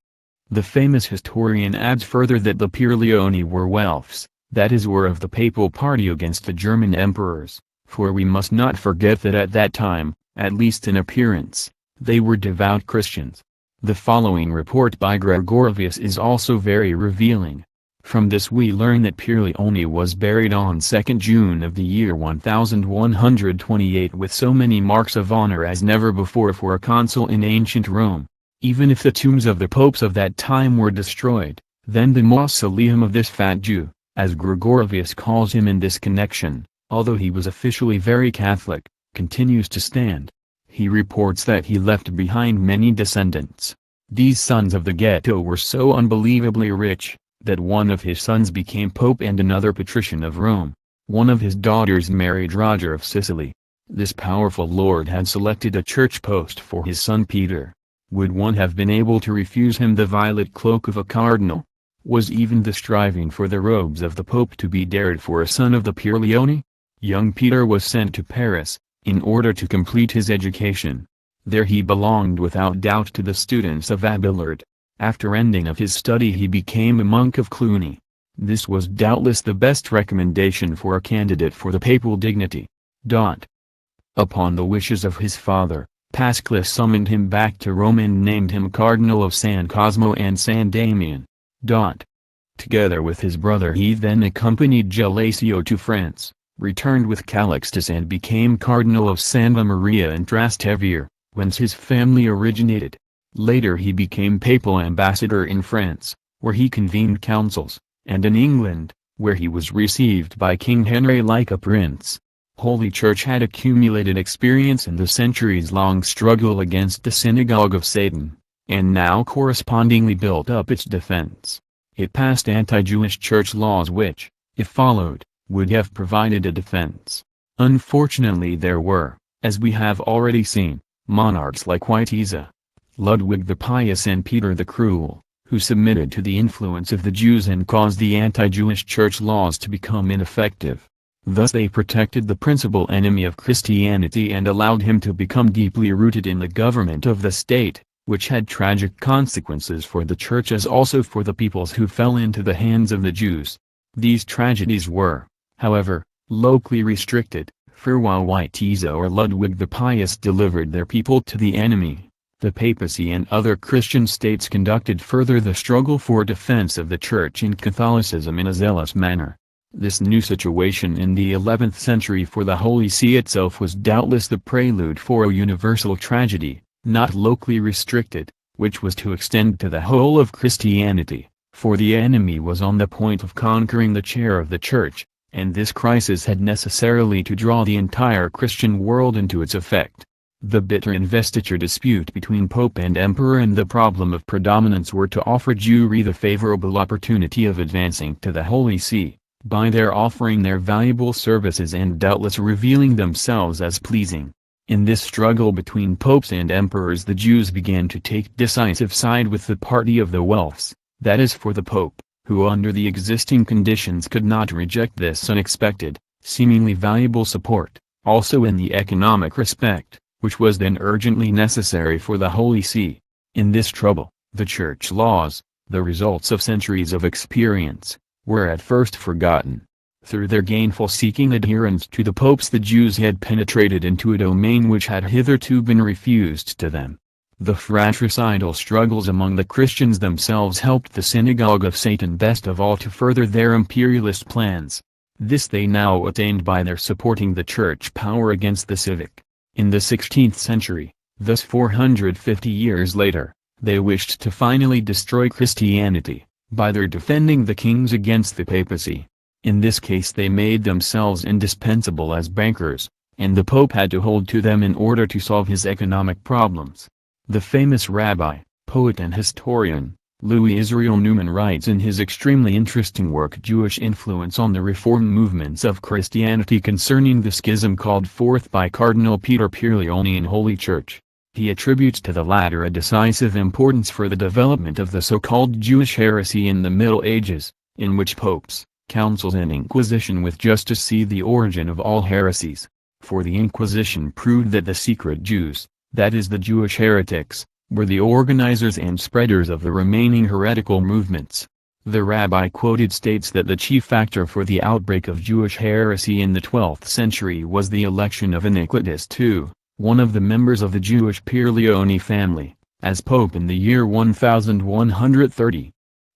The famous historian adds further that the Pierleoni were Welfs, that is were of the papal party against the German emperors, for we must not forget that at that time, at least in appearance, they were devout Christians. The following report by Gregorovius is also very revealing. From this we learn that Pierleoni was buried on 2nd June of the year 1128 with so many marks of honor as never before for a consul in ancient Rome. Even if the tombs of the popes of that time were destroyed, then the mausoleum of this fat Jew, as Gregorovius calls him in this connection, although he was officially very Catholic, continues to stand. He reports that he left behind many descendants. These sons of the ghetto were so unbelievably rich, that one of his sons became pope and another patrician of Rome. One of his daughters married Roger of Sicily. This powerful lord had selected a church post for his son Peter. Would one have been able to refuse him the violet cloak of a cardinal? Was even the striving for the robes of the Pope to be dared for a son of the Pierleoni? Young Peter was sent to Paris, in order to complete his education. There he belonged without doubt to the students of Abelard. After ending of his study he became a monk of Cluny. This was doubtless the best recommendation for a candidate for the papal dignity. Upon the wishes of his father, Paschalis summoned him back to Rome and named him Cardinal of San Cosmo and San Damian. Together with his brother he then accompanied Gelasio to France, returned with Calixtus and became Cardinal of Santa Maria in Trastevere, whence his family originated. Later he became papal ambassador in France, where he convened councils, and in England, where he was received by King Henry like a prince. Holy Church had accumulated experience in the centuries-long struggle against the synagogue of Satan, and now correspondingly built up its defense. It passed anti-Jewish church laws which, if followed, would have provided a defense. Unfortunately there were, as we have already seen, monarchs like Witiza, Ludwig the Pious and Peter the Cruel, who submitted to the influence of the Jews and caused the anti-Jewish church laws to become ineffective. Thus they protected the principal enemy of Christianity and allowed him to become deeply rooted in the government of the state, which had tragic consequences for the church as also for the peoples who fell into the hands of the Jews. These tragedies were, however, locally restricted, for while Witiza or Ludwig the Pious delivered their people to the enemy, the papacy and other Christian states conducted further the struggle for defense of the Church and Catholicism in a zealous manner. This new situation in the 11th century for the Holy See itself was doubtless the prelude for a universal tragedy, not locally restricted, which was to extend to the whole of Christianity, for the enemy was on the point of conquering the chair of the Church, and this crisis had necessarily to draw the entire Christian world into its effect. The bitter investiture dispute between Pope and Emperor and the problem of predominance were to offer Jewry the favorable opportunity of advancing to the Holy See, by their offering their valuable services and doubtless revealing themselves as pleasing. In this struggle between popes and emperors the Jews began to take decisive side with the party of the Welfs, that is for the Pope, who under the existing conditions could not reject this unexpected, seemingly valuable support, also in the economic respect, which was then urgently necessary for the Holy See. In this trouble, the church laws, the results of centuries of experience, were at first forgotten. Through their gainful seeking adherence to the popes, the Jews had penetrated into a domain which had hitherto been refused to them. The fratricidal struggles among the Christians themselves helped the synagogue of Satan best of all to further their imperialist plans. This they now attained by their supporting the church power against the civic. In the 16th century, thus 450 years later, they wished to finally destroy Christianity, by their defending the kings against the papacy. In this case they made themselves indispensable as bankers, and the Pope had to hold to them in order to solve his economic problems. The famous rabbi, poet and historian, Louis Israel Newman writes in his extremely interesting work Jewish Influence on the Reform Movements of Christianity concerning the schism called forth by Cardinal Peter Pierleoni in Holy Church. He attributes to the latter a decisive importance for the development of the so-called Jewish heresy in the Middle Ages, in which popes, councils and Inquisition with justice see the origin of all heresies. For the Inquisition proved that the secret Jews, that is the Jewish heretics, were the organizers and spreaders of the remaining heretical movements. The rabbi quoted states that the chief factor for the outbreak of Jewish heresy in the 12th century was the election of Iniquitous II, one of the members of the Jewish Pierleoni family, as pope in the year 1130.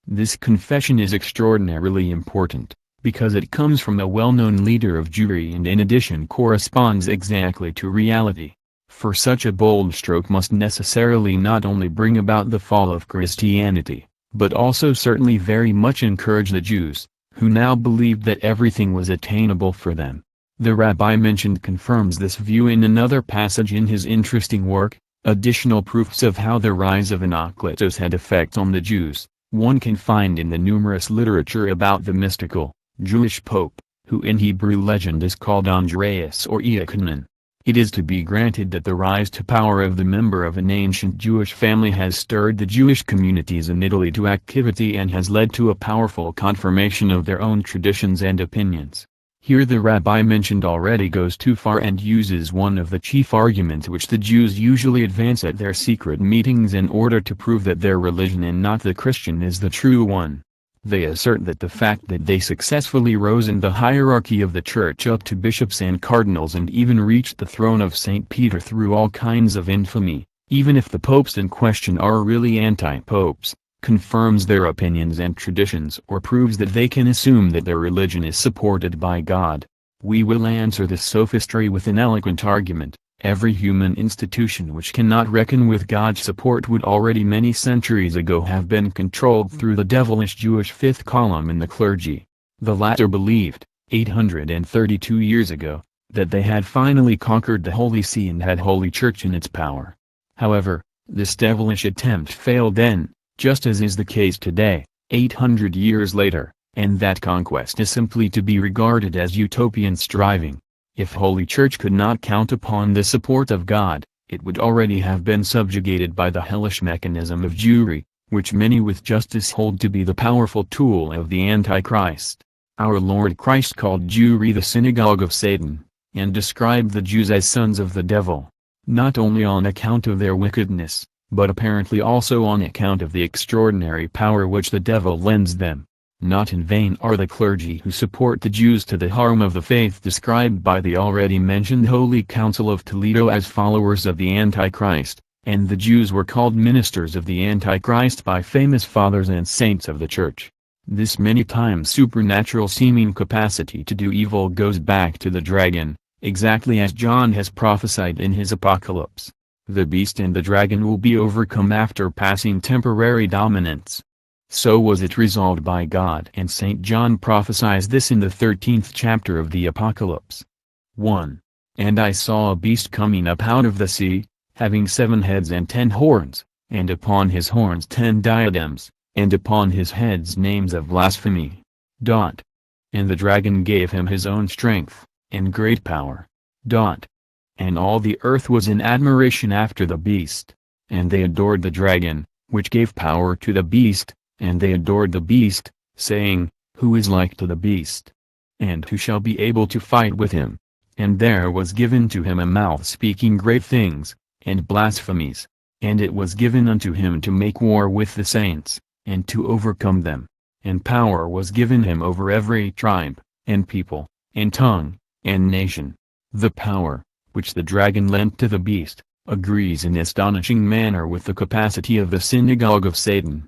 This confession is extraordinarily important, because it comes from a well-known leader of Jewry and in addition corresponds exactly to reality. For such a bold stroke must necessarily not only bring about the fall of Christianity, but also certainly very much encourage the Jews, who now believed that everything was attainable for them. The rabbi mentioned confirms this view in another passage in his interesting work, Additional Proofs of How the Rise of Anakletos Had Effects on the Jews. One can find in the numerous literature about the mystical, Jewish pope, who in Hebrew legend is called Andreas or Iachanan. It is to be granted that the rise to power of the member of an ancient Jewish family has stirred the Jewish communities in Italy to activity and has led to a powerful confirmation of their own traditions and opinions. Here the rabbi mentioned already goes too far and uses one of the chief arguments which the Jews usually advance at their secret meetings in order to prove that their religion and not the Christian is the true one. They assert that the fact that they successfully rose in the hierarchy of the church up to bishops and cardinals and even reached the throne of St. Peter through all kinds of infamy, even if the popes in question are really anti-popes, confirms their opinions and traditions or proves that they can assume that their religion is supported by God. We will answer this sophistry with an eloquent argument. Every human institution which cannot reckon with God's support would already many centuries ago have been controlled through the devilish Jewish fifth column in the clergy. The latter believed, 832 years ago, that they had finally conquered the Holy See and had Holy Church in its power. However, this devilish attempt failed then, just as is the case today, 800 years later, and that conquest is simply to be regarded as utopian striving. If Holy Church could not count upon the support of God, it would already have been subjugated by the hellish mechanism of Jewry, which many with justice hold to be the powerful tool of the Antichrist. Our Lord Christ called Jewry the synagogue of Satan, and described the Jews as sons of the devil, not only on account of their wickedness, but apparently also on account of the extraordinary power which the devil lends them. Not in vain are the clergy who support the Jews to the harm of the faith described by the already mentioned Holy Council of Toledo as followers of the Antichrist, and the Jews were called ministers of the Antichrist by famous fathers and saints of the Church. This many times supernatural seeming capacity to do evil goes back to the dragon, exactly as John has prophesied in his Apocalypse. The beast and the dragon will be overcome after passing temporary dominance. So was it resolved by God, and St. John prophesies this in the 13th chapter of the Apocalypse. 1. And I saw a beast coming up out of the sea, having 7 heads and 10 horns, and upon his horns 10 diadems, and upon his heads names of blasphemy. And the dragon gave him his own strength, and great power. And all the earth was in admiration after the beast, and they adored the dragon, which gave power to the beast, and they adored the beast, saying, Who is like to the beast? And who shall be able to fight with him? And there was given to him a mouth speaking great things, and blasphemies, and it was given unto him to make war with the saints, and to overcome them, and power was given him over every tribe, and people, and tongue, and nation. The power, which the dragon lent to the beast, agrees in astonishing manner with the capacity of the synagogue of Satan.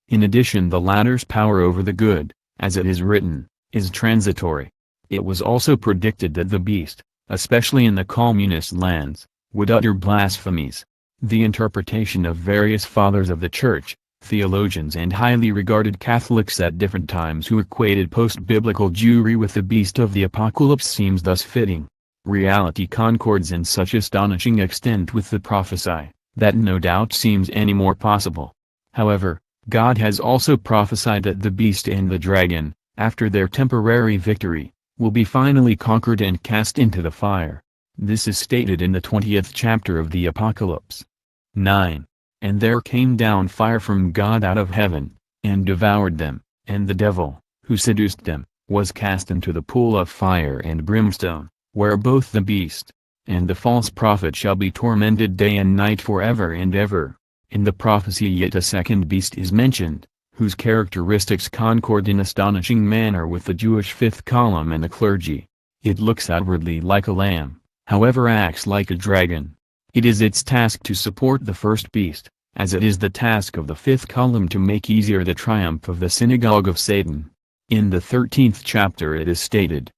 In addition, the latter's power over the good, as it is written, is transitory. It was also predicted that the beast, especially in the communist lands, would utter blasphemies. The interpretation of various fathers of the Church, theologians and highly regarded Catholics at different times who equated post-biblical Jewry with the beast of the Apocalypse seems thus fitting. Reality concords in such astonishing extent with the prophecy, that no doubt seems any more possible. However, God has also prophesied that the beast and the dragon, after their temporary victory, will be finally conquered and cast into the fire. This is stated in the 20th chapter of the Apocalypse. 9. And there came down fire from God out of heaven, and devoured them, and the devil, who seduced them, was cast into the pool of fire and brimstone, where both the beast, and the false prophet shall be tormented day and night forever and ever. In the prophecy yet a second beast is mentioned, whose characteristics concord in astonishing manner with the Jewish fifth column and the clergy. It looks outwardly like a lamb, however acts like a dragon. It is its task to support the first beast, as it is the task of the fifth column to make easier the triumph of the synagogue of Satan. In the 13th chapter it is stated.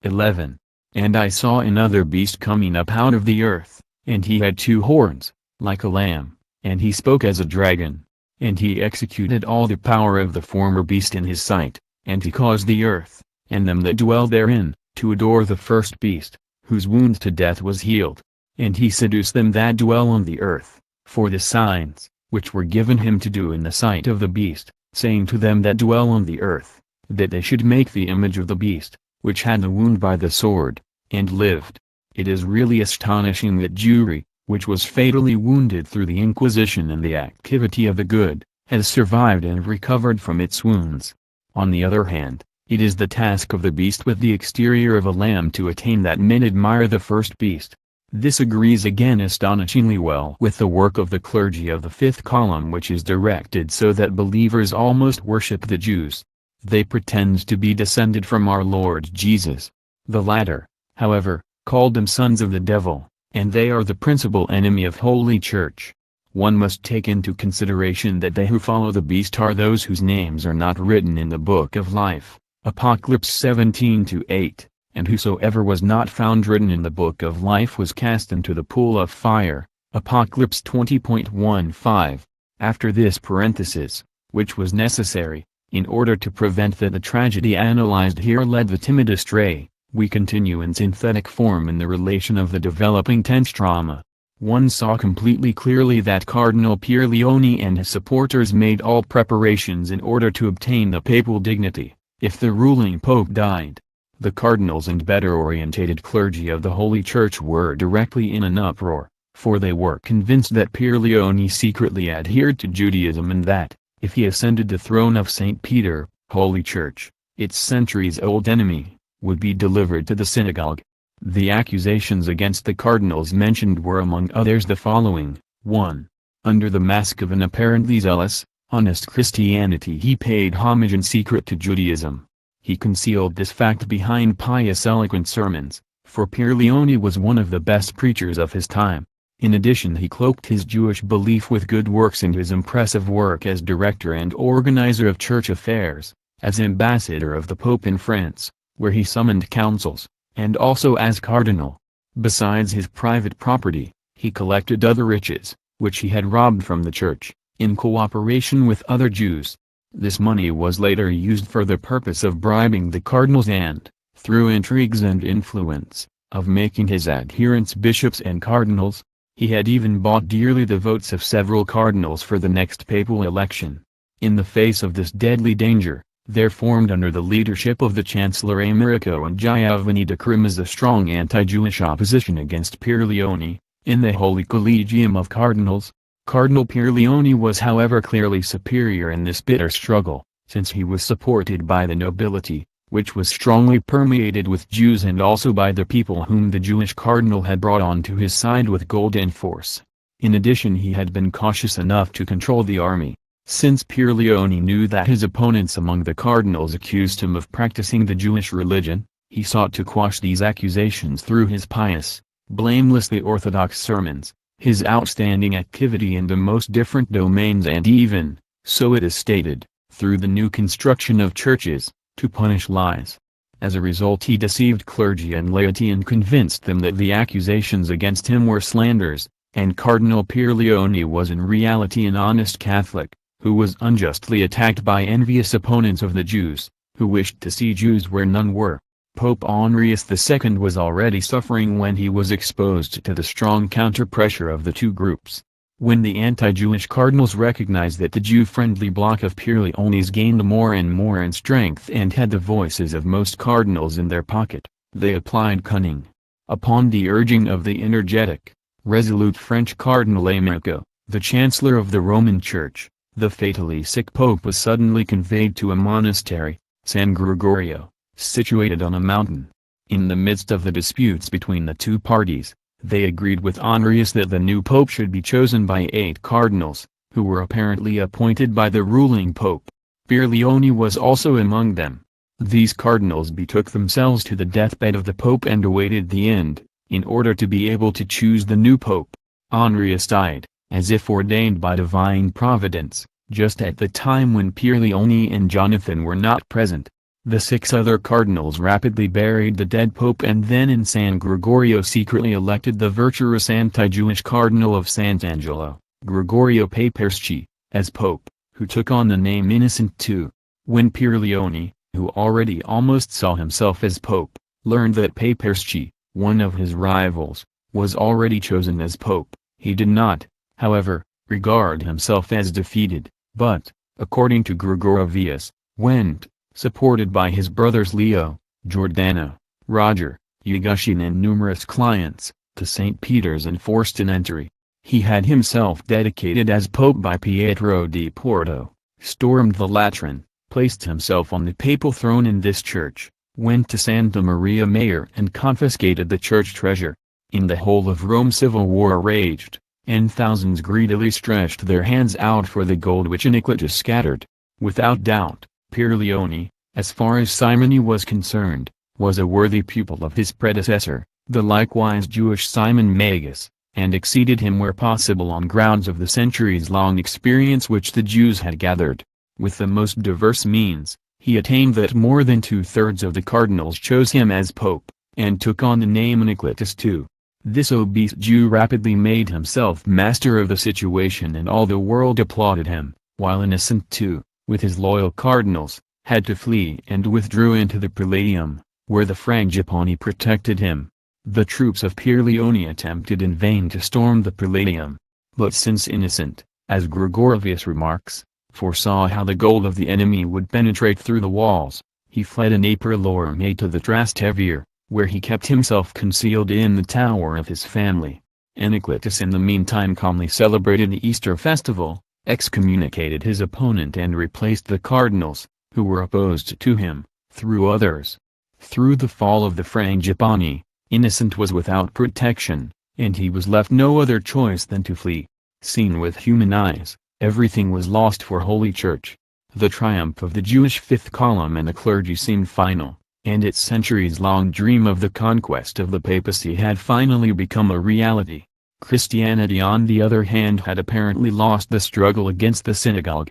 11. And I saw another beast coming up out of the earth, and he had 2 horns, like a lamb, and he spoke as a dragon. And he executed all the power of the former beast in his sight, and he caused the earth, and them that dwell therein, to adore the first beast, whose wound to death was healed. And he seduced them that dwell on the earth, for the signs, which were given him to do in the sight of the beast, saying to them that dwell on the earth, that they should make the image of the beast, which had the wound by the sword, and lived. It is really astonishing that Jewry, which was fatally wounded through the Inquisition and the activity of the good, has survived and recovered from its wounds. On the other hand, it is the task of the beast with the exterior of a lamb to attain that men admire the first beast. This agrees again astonishingly well with the work of the clergy of the fifth column, which is directed so that believers almost worship the Jews. They pretend to be descended from our Lord Jesus. The latter, however, called them sons of the devil, and they are the principal enemy of Holy Church. One must take into consideration that they who follow the beast are those whose names are not written in the book of life, Apocalypse 17:8, and whosoever was not found written in the book of life was cast into the pool of fire, Apocalypse 20:15. After this parenthesis, which was necessary, in order to prevent that the tragedy analyzed here led the timid astray, we continue in synthetic form in the relation of the developing tense drama. One saw completely clearly that Cardinal Pierleoni and his supporters made all preparations in order to obtain the papal dignity, if the ruling pope died. The cardinals and better-orientated clergy of the Holy Church were directly in an uproar, for they were convinced that Pierleoni secretly adhered to Judaism and that, if he ascended the throne of St. Peter, Holy Church, its centuries-old enemy, would be delivered to the synagogue. The accusations against the cardinals mentioned were among others the following. 1. Under the mask of an apparently zealous, honest Christianity he paid homage in secret to Judaism. He concealed this fact behind pious eloquent sermons, for Pierleoni was one of the best preachers of his time. In addition, he cloaked his Jewish belief with good works in his impressive work as director and organizer of church affairs, as ambassador of the Pope in France, where he summoned councils, and also as cardinal. Besides his private property, he collected other riches, which he had robbed from the church, in cooperation with other Jews. This money was later used for the purpose of bribing the cardinals and, through intrigues and influence, of making his adherents bishops and cardinals. He had even bought dearly the votes of several cardinals for the next papal election. In the face of this deadly danger, there formed under the leadership of the Chancellor Americo and Giovanni de Cremas a strong anti-Jewish opposition against Pierleoni. In the Holy Collegium of Cardinals, Cardinal Pierleoni was however clearly superior in this bitter struggle, since he was supported by the nobility, which was strongly permeated with Jews, and also by the people whom the Jewish cardinal had brought on to his side with gold and force. In addition, he had been cautious enough to control the army. Since Pierleone knew that his opponents among the cardinals accused him of practicing the Jewish religion, he sought to quash these accusations through his pious, blamelessly orthodox sermons, his outstanding activity in the most different domains, and even, so it is stated, through the new construction of churches, to punish lies. As a result, he deceived clergy and laity and convinced them that the accusations against him were slanders, and Cardinal Pierleone was in reality an honest Catholic, who was unjustly attacked by envious opponents of the Jews, who wished to see Jews where none were. Pope Honorius II was already suffering when he was exposed to the strong counter-pressure of the two groups. When the anti-Jewish cardinals recognized that the Jew-friendly bloc of Pierleone's gained more and more in strength and had the voices of most cardinals in their pocket, they applied cunning. Upon the urging of the energetic, resolute French Cardinal Amico, the Chancellor of the Roman Church, the fatally sick pope was suddenly conveyed to a monastery, San Gregorio, situated on a mountain. In the midst of the disputes between the two parties, they agreed with Honorius that the new pope should be chosen by 8 cardinals, who were apparently appointed by the ruling pope. Pierleone was also among them. These cardinals betook themselves to the deathbed of the pope and awaited the end, in order to be able to choose the new pope. Honorius died, as if ordained by divine providence, just at the time when Pierleone and Jonathan were not present. The 6 other cardinals rapidly buried the dead pope and then in San Gregorio secretly elected the virtuous anti-Jewish cardinal of Sant'Angelo, Gregorio Papersci, as pope, who took on the name Innocent II. When Pierleone, who already almost saw himself as pope, learned that Papersci, one of his rivals, was already chosen as pope, he did not, however, regard himself as defeated, but, according to Gregorovius, went, supported by his brothers Leo, Giordano, Roger, Yegushin and numerous clients, to St. Peter's enforced an entry. He had himself dedicated as pope by Pietro di Porto, stormed the Lateran, placed himself on the papal throne in this church, went to Santa Maria Mayor and confiscated the church treasure. In the whole of Rome civil war raged, and thousands greedily stretched their hands out for the gold which iniquitous scattered. Without doubt, Pierleone, as far as simony was concerned, was a worthy pupil of his predecessor, the likewise Jewish Simon Magus, and exceeded him where possible on grounds of the centuries-long experience which the Jews had gathered. With the most diverse means, he attained that more than 2/3 of the cardinals chose him as pope, and took on the name Iniquitous II. This obese Jew rapidly made himself master of the situation and all the world applauded him, while Innocent II, with his loyal cardinals, had to flee and withdrew into the Prelatium, where the Frangipani protected him. The troops of Pierleone attempted in vain to storm the Prelatium, but since Innocent, as Gregorovius remarks, foresaw how the gold of the enemy would penetrate through the walls, he fled in April or May to the Trastevere, where he kept himself concealed in the tower of his family. Iniquitous in the meantime calmly celebrated the Easter festival, excommunicated his opponent and replaced the cardinals, who were opposed to him, through others. Through the fall of the Frangipani, Innocent was without protection, and he was left no other choice than to flee. Seen with human eyes, everything was lost for Holy Church. The triumph of the Jewish fifth column and the clergy seemed final, and its centuries-long dream of the conquest of the papacy had finally become a reality. Christianity on the other hand had apparently lost the struggle against the synagogue.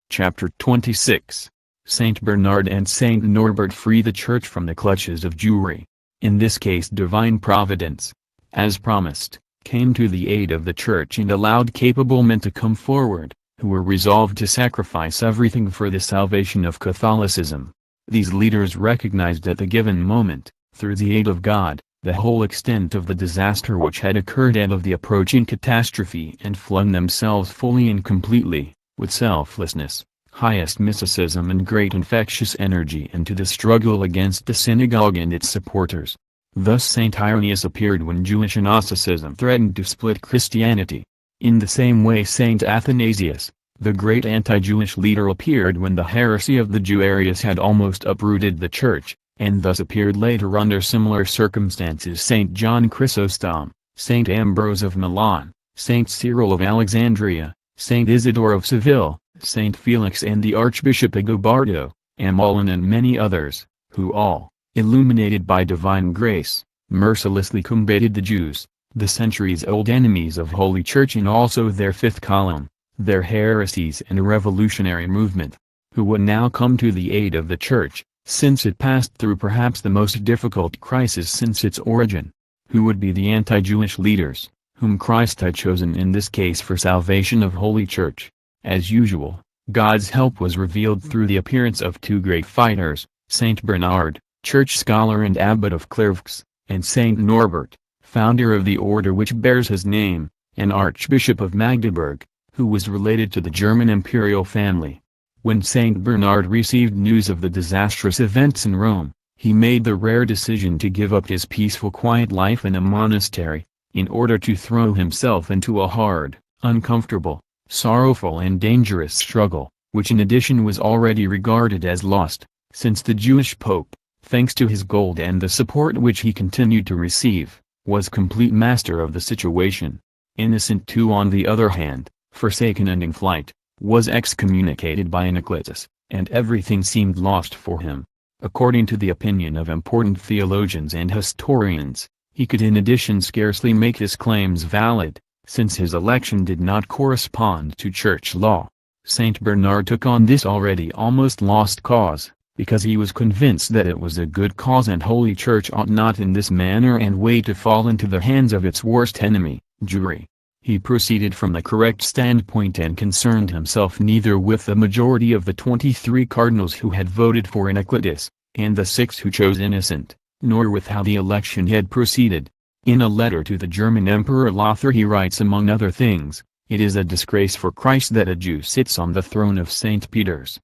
Chapter 26. Saint Bernard and Saint Norbert free the Church from the clutches of Jewry. In this case divine providence, as promised, came to the aid of the Church and allowed capable men to come forward, who were resolved to sacrifice everything for the salvation of Catholicism. These leaders recognized at the given moment, through the aid of God, the whole extent of the disaster which had occurred and of the approaching catastrophe and flung themselves fully and completely, with selflessness, highest mysticism and great infectious energy into the struggle against the synagogue and its supporters. Thus St. Irenaeus appeared when Jewish Gnosticism threatened to split Christianity. In the same way St. Athanasius, the great anti-Jewish leader, appeared when the heresy of the Jewarius had almost uprooted the Church, and thus appeared later under similar circumstances St. John Chrysostom, St. Ambrose of Milan, St. Cyril of Alexandria, Saint Isidore of Seville, Saint Felix and the Archbishop Agobardo, Amalin and many others, who all, illuminated by divine grace, mercilessly combated the Jews, the centuries-old enemies of Holy Church, and also their fifth column, their heresies and revolutionary movement, who would now come to the aid of the Church, since it passed through perhaps the most difficult crisis since its origin, who would be the anti-Jewish leaders, whom Christ had chosen in this case for salvation of Holy Church. As usual, God's help was revealed through the appearance of two great fighters, Saint Bernard, church scholar and abbot of Clairvaux, and Saint Norbert, founder of the order which bears his name, and Archbishop of Magdeburg, who was related to the German imperial family. When Saint Bernard received news of the disastrous events in Rome, he made the rare decision to give up his peaceful quiet life in a monastery, in order to throw himself into a hard, uncomfortable, sorrowful and dangerous struggle, which in addition was already regarded as lost, since the Jewish Pope, thanks to his gold and the support which he continued to receive, was complete master of the situation. Innocent II, on the other hand, forsaken and in flight, was excommunicated by Anacletus, and everything seemed lost for him. According to the opinion of important theologians and historians, he could in addition scarcely make his claims valid, since his election did not correspond to church law. Saint Bernard took on this already almost lost cause, because he was convinced that it was a good cause and Holy Church ought not in this manner and way to fall into the hands of its worst enemy, Jewry. He proceeded from the correct standpoint and concerned himself neither with the majority of the 23 cardinals who had voted for Anacletus, and the 6 who chose Innocent, nor with how the election had proceeded. In a letter to the German Emperor Lothar he writes among other things, "It is a disgrace for Christ that a Jew sits on the throne of St. Peter's."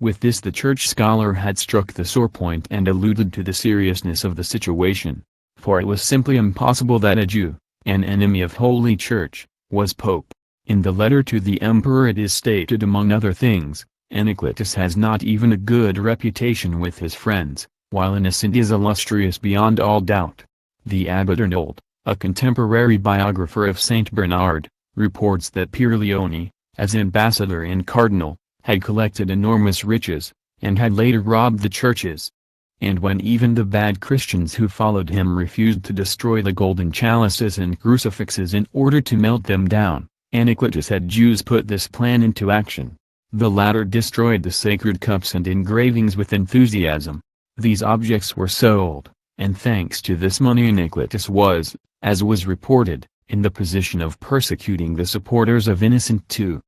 With this the church scholar had struck the sore point and alluded to the seriousness of the situation, for it was simply impossible that a Jew, an enemy of Holy Church, was Pope. In the letter to the Emperor it is stated among other things, Anacletus has not even a good reputation with his friends, while Innocent is illustrious beyond all doubt. The abbot Arnold, a contemporary biographer of Saint Bernard, reports that Pier Leone, as ambassador and cardinal, had collected enormous riches, and had later robbed the churches. And when even the bad Christians who followed him refused to destroy the golden chalices and crucifixes in order to melt them down, Anacletus had Jews put this plan into action. The latter destroyed the sacred cups and engravings with enthusiasm. These objects were sold, and thanks to this money Anacletus was, as was reported, in the position of persecuting the supporters of Innocent II.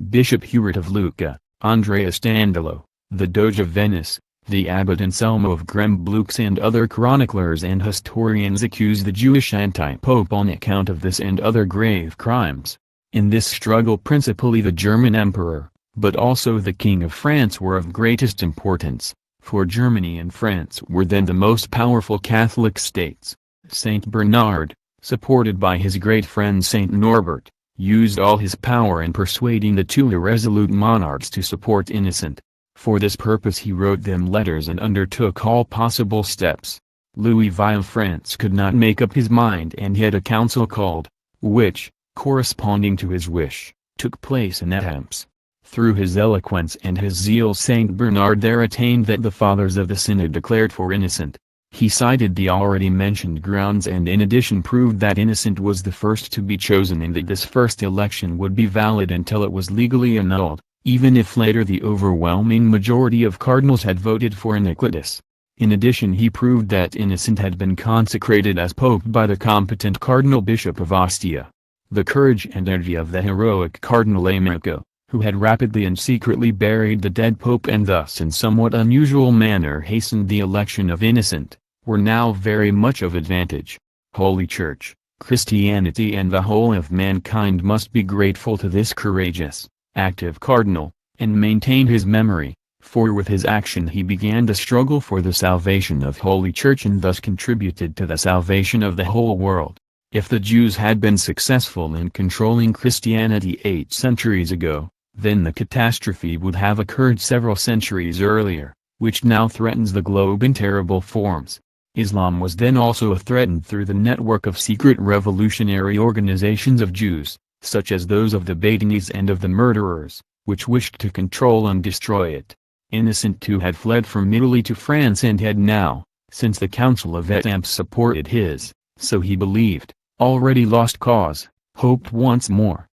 Bishop Hubert of Lucca, Andreas Dandolo, the Doge of Venice, the abbot Anselmo of Gremblux and other chroniclers and historians accuse the Jewish anti-pope on account of this and other grave crimes. In this struggle principally the German emperor, but also the King of France were of greatest importance, for Germany and France were then the most powerful Catholic states. Saint Bernard, supported by his great friend Saint Norbert, used all his power in persuading the two irresolute monarchs to support Innocent. For this purpose he wrote them letters and undertook all possible steps. Louis VI of France could not make up his mind and had a council called, which, corresponding to his wish, took place in Ems. Through his eloquence and his zeal Saint Bernard there attained that the fathers of the synod declared for Innocent. He cited the already mentioned grounds and in addition proved that Innocent was the first to be chosen and that this first election would be valid until it was legally annulled, even if later the overwhelming majority of cardinals had voted for Anacletus. In addition he proved that Innocent had been consecrated as pope by the competent Cardinal Bishop of Ostia. The courage and energy of the heroic Cardinal Amico, who had rapidly and secretly buried the dead pope and thus in somewhat unusual manner hastened the election of Innocent, were now very much of advantage. Holy Church, Christianity and the whole of mankind must be grateful to this courageous, active cardinal, and maintain his memory, for with his action he began the struggle for the salvation of Holy Church and thus contributed to the salvation of the whole world. If the Jews had been successful in controlling Christianity 8 centuries ago, then the catastrophe would have occurred several centuries earlier, which now threatens the globe in terrible forms. Islam was then also threatened through the network of secret revolutionary organizations of Jews, such as those of the Batanes and of the murderers, which wished to control and destroy it. Innocent too had fled from Italy to France and had now, since the Council of Etampes supported his, so he believed, already lost cause, hoped once more.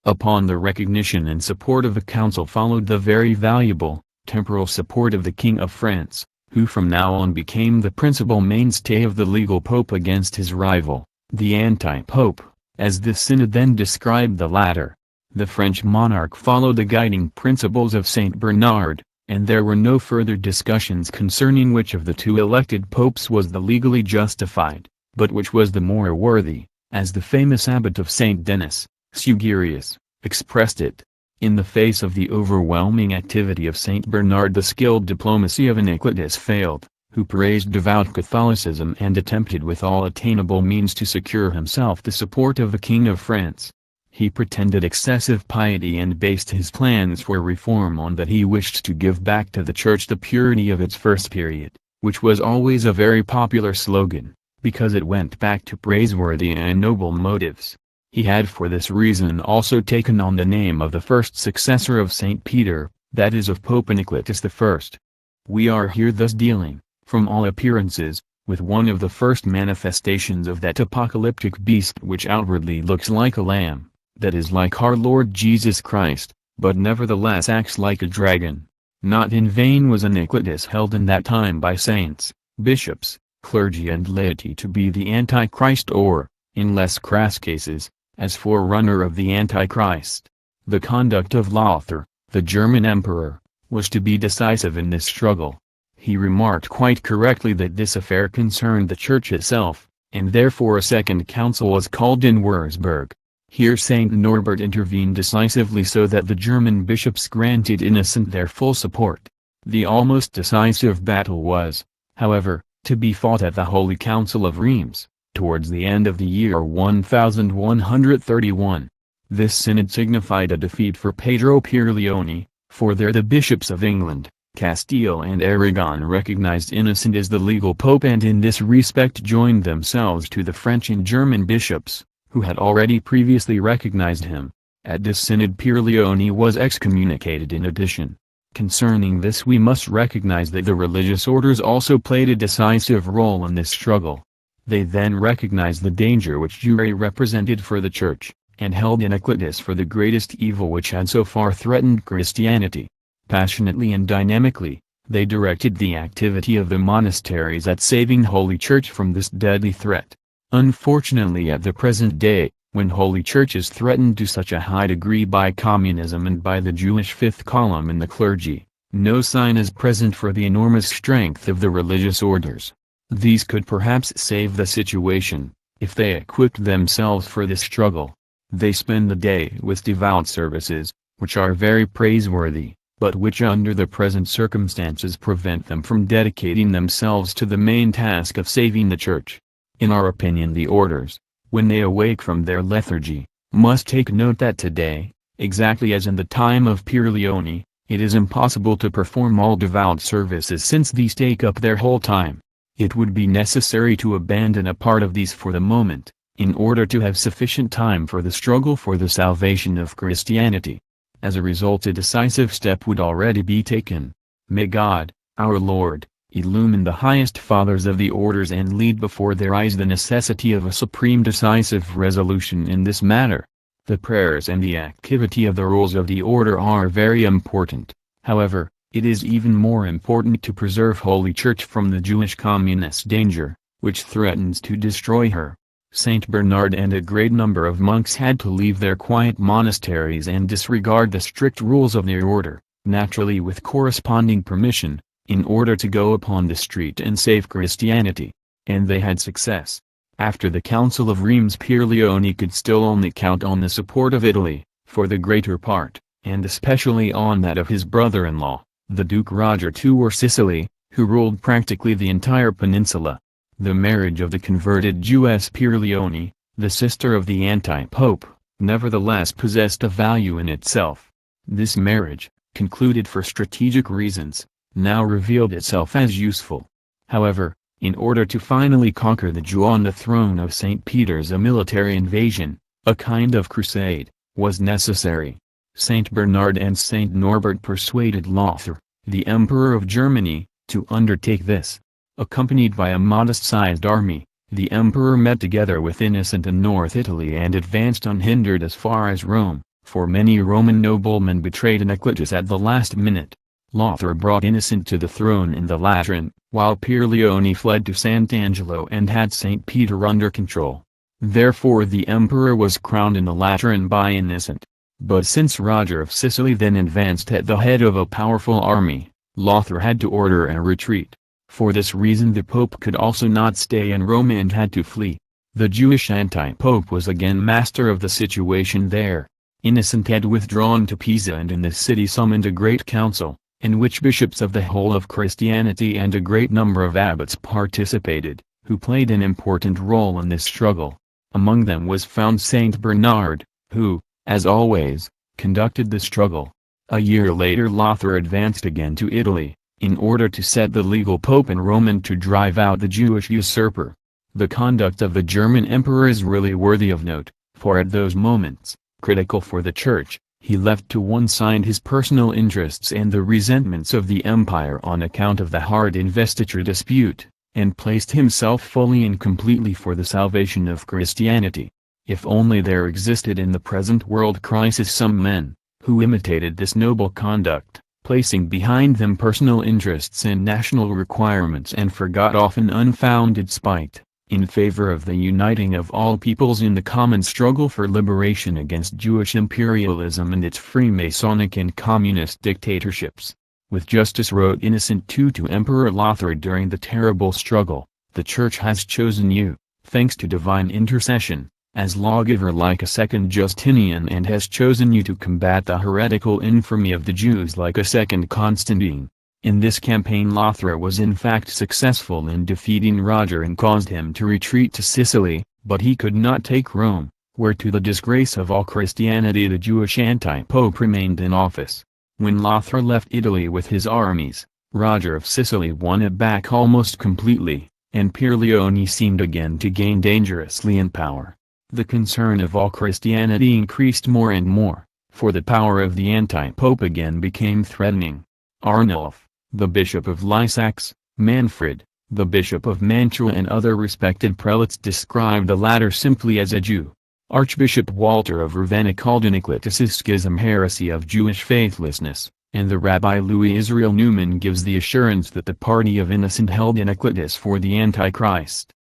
Upon the recognition and support of the council followed the very valuable, temporal support of the King of France, who from now on became the principal mainstay of the legal pope against his rival, the anti-pope, as the synod then described the latter. The French monarch followed the guiding principles of Saint Bernard, and there were no further discussions concerning which of the two elected popes was the legally justified, but which was the more worthy, as the famous abbot of Saint Denis, Sugerius, expressed it. In the face of the overwhelming activity of Saint Bernard the skilled diplomacy of Anicetus failed, who praised devout Catholicism and attempted with all attainable means to secure himself the support of the King of France. He pretended excessive piety and based his plans for reform on that he wished to give back to the Church the purity of its first period, which was always a very popular slogan, because it went back to praiseworthy and noble motives. He had for this reason also taken on the name of the first successor of St. Peter, that is of Pope Anicetus I. We are here thus dealing, from all appearances, with one of the first manifestations of that apocalyptic beast which outwardly looks like a lamb, that is like our Lord Jesus Christ, but nevertheless acts like a dragon. Not in vain was Anicetus held in that time by saints, bishops, clergy and laity to be the Antichrist or, in less crass cases, as forerunner of the Antichrist. The conduct of Lothar, the German emperor, was to be decisive in this struggle. He remarked quite correctly that this affair concerned the Church itself, and therefore a second council was called in Wurzburg. Here Saint Norbert intervened decisively so that the German bishops granted Innocent their full support. The almost decisive battle was, however, to be fought at the Holy Council of Reims, towards the end of the year 1131. This synod signified a defeat for Pedro Pierleoni, for there the bishops of England, Castile and Aragon recognized Innocent as the legal pope and in this respect joined themselves to the French and German bishops, who had already previously recognized him. At this synod Pierleoni was excommunicated in addition. Concerning this we must recognize that the religious orders also played a decisive role in this struggle. They then recognized the danger which Jewry represented for the Church, and held Anicetus for the greatest evil which had so far threatened Christianity. Passionately and dynamically, they directed the activity of the monasteries at saving Holy Church from this deadly threat. Unfortunately at the present day, when Holy Church is threatened to such a high degree by communism and by the Jewish fifth column in the clergy, no sign is present for the enormous strength of the religious orders. These could perhaps save the situation, if they equipped themselves for this struggle. They spend the day with devout services, which are very praiseworthy, but which under the present circumstances prevent them from dedicating themselves to the main task of saving the Church. In our opinion the orders, when they awake from their lethargy, must take note that today, exactly as in the time of Pierleoni, it is impossible to perform all devout services since these take up their whole time. It would be necessary to abandon a part of these for the moment, in order to have sufficient time for the struggle for the salvation of Christianity. As a result a decisive step would already be taken. May God, our Lord, illumine the highest fathers of the orders and lead before their eyes the necessity of a supreme decisive resolution in this matter. The prayers and the activity of the rules of the order are very important. However, it is even more important to preserve Holy Church from the Jewish communist danger, which threatens to destroy her. Saint Bernard and a great number of monks had to leave their quiet monasteries and disregard the strict rules of their order, naturally with corresponding permission, in order to go upon the street and save Christianity. And they had success. After the Council of Reims Pierleoni could still only count on the support of Italy, for the greater part, and especially on that of his brother-in-law, the Duke Roger II or Sicily, who ruled practically the entire peninsula. The marriage of the converted Jewess Pierleoni, the sister of the anti-pope, nevertheless possessed a value in itself. This marriage, concluded for strategic reasons, now revealed itself as useful. However, in order to finally conquer the Jew on the throne of St. Peter's a military invasion, A kind of crusade was necessary. Saint Bernard and Saint Norbert persuaded Lothar, the Emperor of Germany, to undertake this. Accompanied by a modest-sized army, the emperor met together with Innocent in North Italy and advanced unhindered as far as Rome, for many Roman noblemen betrayed Nicolaus at the last minute. Lothar brought Innocent to the throne in the Lateran, while Pierleone fled to Sant'Angelo and had St. Peter under control. Therefore the emperor was crowned in the Lateran by Innocent. But since Roger of Sicily then advanced at the head of a powerful army, Lothar had to order a retreat. For this reason the pope could also not stay in Rome and had to flee. The Jewish anti-pope was again master of the situation there. Innocent had withdrawn to Pisa and in this city summoned a great council, in which bishops of the whole of Christianity and a great number of abbots participated, who played an important role in this struggle. Among them was found Saint Bernard, who, as always, conducted the struggle. A year later Lothar advanced again to Italy, in order to set the legal pope in Rome and to drive out the Jewish usurper. The conduct of the German emperor is really worthy of note, for at those moments, critical for the Church, he left to one side his personal interests and the resentments of the empire on account of the hard investiture dispute, and placed himself fully and completely for the salvation of Christianity. If only there existed in the present world crisis some men, who imitated this noble conduct, placing behind them personal interests and national requirements and forgot often unfounded spite, in favor of the uniting of all peoples in the common struggle for liberation against Jewish imperialism and its Freemasonic and communist dictatorships. With justice wrote Innocent II to Emperor Lothar during the terrible struggle, the Church has chosen you, thanks to divine intercession, as lawgiver like a second Justinian and has chosen you to combat the heretical infamy of the Jews like a second Constantine. In this campaign Lothar was in fact successful in defeating Roger and caused him to retreat to Sicily, but he could not take Rome, where to the disgrace of all Christianity the Jewish anti-pope remained in office. When Lothar left Italy with his armies, Roger of Sicily won it back almost completely, and Pierleone seemed again to gain dangerously in power. The concern of all Christianity increased more and more, for the power of the anti-pope again became threatening. Arnulf, the bishop of Lysax, Manfred, the bishop of Mantua and other respected prelates described the latter simply as a Jew. Archbishop Walter of Ravenna called Nicolaus's schism heresy of Jewish faithlessness, and the Rabbi Louis Israel Newman gives the assurance that the party of Innocent held Nicolaus for the Antichrist.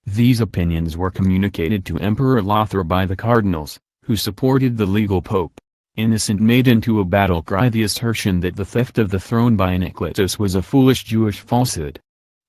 These opinions were communicated to Emperor Lothar by the cardinals, who supported the legal pope. Innocent made into a battle cry the assertion that the theft of the throne by Nicolaus was a foolish Jewish falsehood.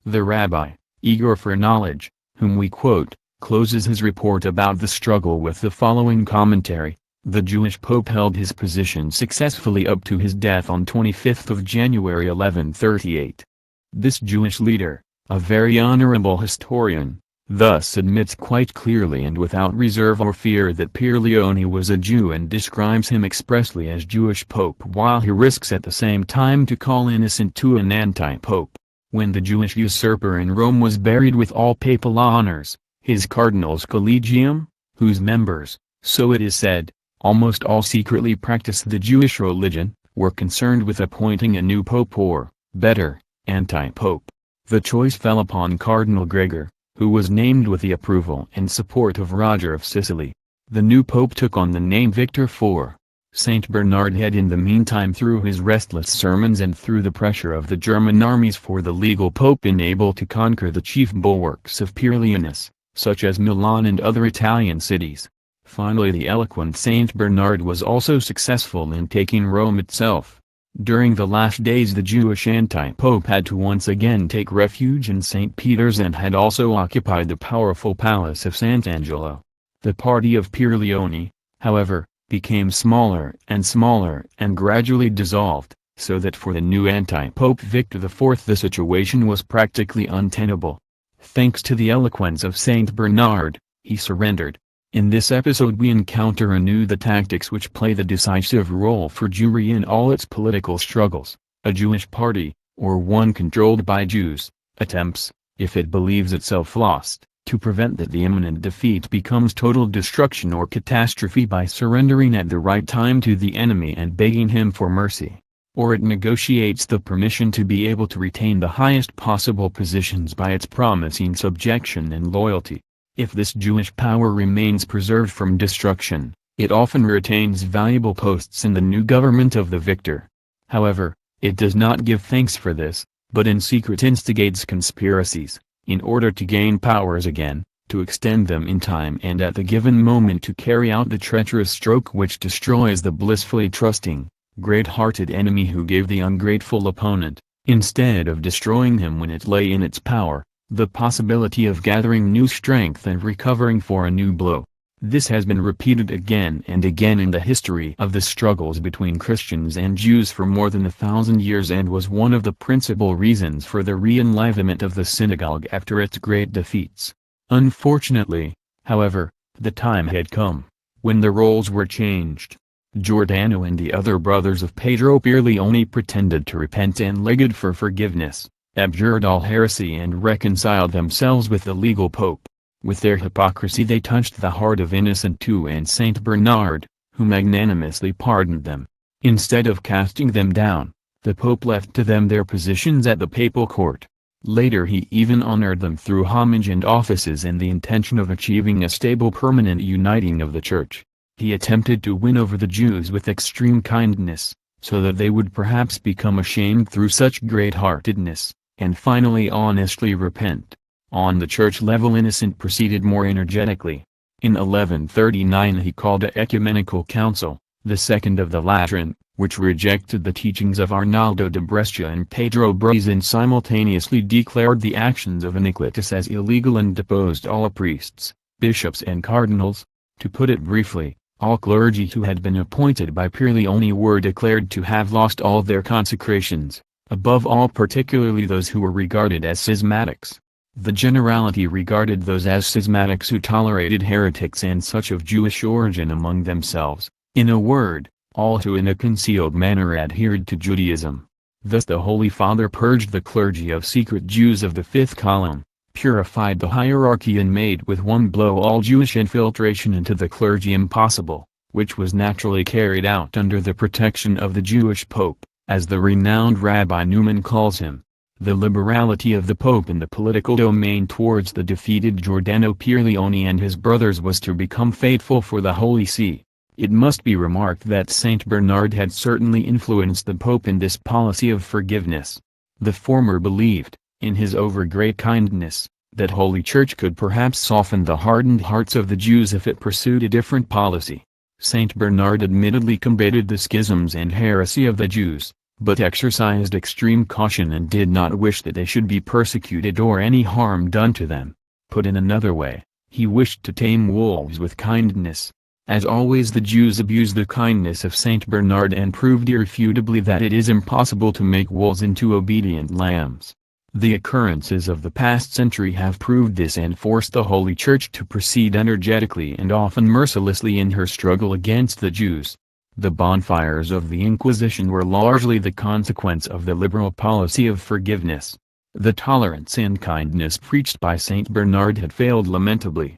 The rabbi, eager for knowledge, whom we quote, closes his report about the struggle with the following commentary: the Jewish pope held his position successfully up to his death on 25th of January 1138. This Jewish leader, a very honorable historian, thus admits quite clearly and without reserve or fear that Pierleone was a Jew and describes him expressly as Jewish pope, while he risks at the same time to call Innocent II an anti-pope. When the Jewish usurper in Rome was buried with all papal honors, his cardinals collegium, whose members, so it is said, almost all secretly practiced the Jewish religion, were concerned with appointing a new pope or, better, anti-pope. The choice fell upon Cardinal Gregor, who was named with the approval and support of Roger of Sicily. The new pope took on the name Victor IV. Saint Bernard had in the meantime, through his restless sermons and through the pressure of the German armies for the legal pope, been able to conquer the chief bulwarks of Pierleonis, such as Milan and other Italian cities. Finally the eloquent Saint Bernard was also successful in taking Rome itself. During the last days the Jewish anti-pope had to once again take refuge in St. Peter's and had also occupied the powerful palace of Sant'Angelo. The party of Pierleone, however, became smaller and gradually dissolved, so that for the new anti-pope Victor IV the situation was practically untenable. Thanks to the eloquence of Saint Bernard, he surrendered. In this episode we encounter anew the tactics which play the decisive role for Jewry in all its political struggles. A Jewish party, or one controlled by Jews, attempts, if it believes itself lost, To prevent that the imminent defeat becomes total destruction or catastrophe by surrendering at the right time to the enemy and begging him for mercy. Or it negotiates the permission to be able to retain the highest possible positions by its promising subjection and loyalty. If this Jewish power remains preserved from destruction, it often retains valuable posts in the new government of the victor. However, it does not give thanks for this, but in secret instigates conspiracies, in order to gain powers again, to extend them in time and at the given moment to carry out the treacherous stroke which destroys the blissfully trusting, great-hearted enemy who gave the ungrateful opponent, instead of destroying him when it lay in its power, the possibility of gathering new strength and recovering for a new blow. This has been repeated again and again in the history of the struggles between Christians and Jews for more than 1,000 years and was one of the principal reasons for the re-enlivenment of the synagogue after its great defeats. Unfortunately, however, the time had come, when the roles were changed. Giordano and the other brothers of Pedro Pierleone pretended to repent and begged for forgiveness, abjured all heresy and reconciled themselves with the legal pope. With their hypocrisy they touched the heart of Innocent II and Saint Bernard, who magnanimously pardoned them. Instead of casting them down, the pope left to them their positions at the papal court. Later he even honored them through homage and offices in the intention of achieving a stable permanent uniting of the Church. He attempted to win over the Jews with extreme kindness, so that they would perhaps become ashamed through such great-heartedness, and finally honestly repent. On the church level Innocent proceeded more energetically. In 1139 he called an ecumenical council, the Second of the Lateran, which rejected the teachings of Arnaldo de Brescia and Pedro Bruz and simultaneously declared the actions of Iniquitous as illegal and deposed all priests, bishops and cardinals. To put it briefly, all clergy who had been appointed by Pierleone were declared to have lost all their consecrations, above all particularly those who were regarded as schismatics. The generality regarded those as schismatics who tolerated heretics and such of Jewish origin among themselves, in a word, all who in a concealed manner adhered to Judaism. Thus the Holy Father purged the clergy of secret Jews of the fifth column, purified the hierarchy and made with one blow all Jewish infiltration into the clergy impossible, which was naturally carried out under the protection of the Jewish Pope, as the renowned Rabbi Newman calls him. The liberality of the Pope in the political domain towards the defeated Giordano Pierleone and his brothers was to become fateful for the Holy See. It must be remarked that Saint Bernard had certainly influenced the Pope in this policy of forgiveness. The former believed, in his over-great kindness, that Holy Church could perhaps soften the hardened hearts of the Jews if it pursued a different policy. Saint Bernard admittedly combated the schisms and heresy of the Jews, but exercised extreme caution and did not wish that they should be persecuted or any harm done to them. Put in another way, he wished to tame wolves with kindness. As always the Jews abused the kindness of Saint Bernard and proved irrefutably that it is impossible to make wolves into obedient lambs. The occurrences of the past century have proved this and forced the Holy Church to proceed energetically and often mercilessly in her struggle against the Jews. The bonfires of the Inquisition were largely the consequence of the liberal policy of forgiveness. The tolerance and kindness preached by Saint Bernard had failed lamentably.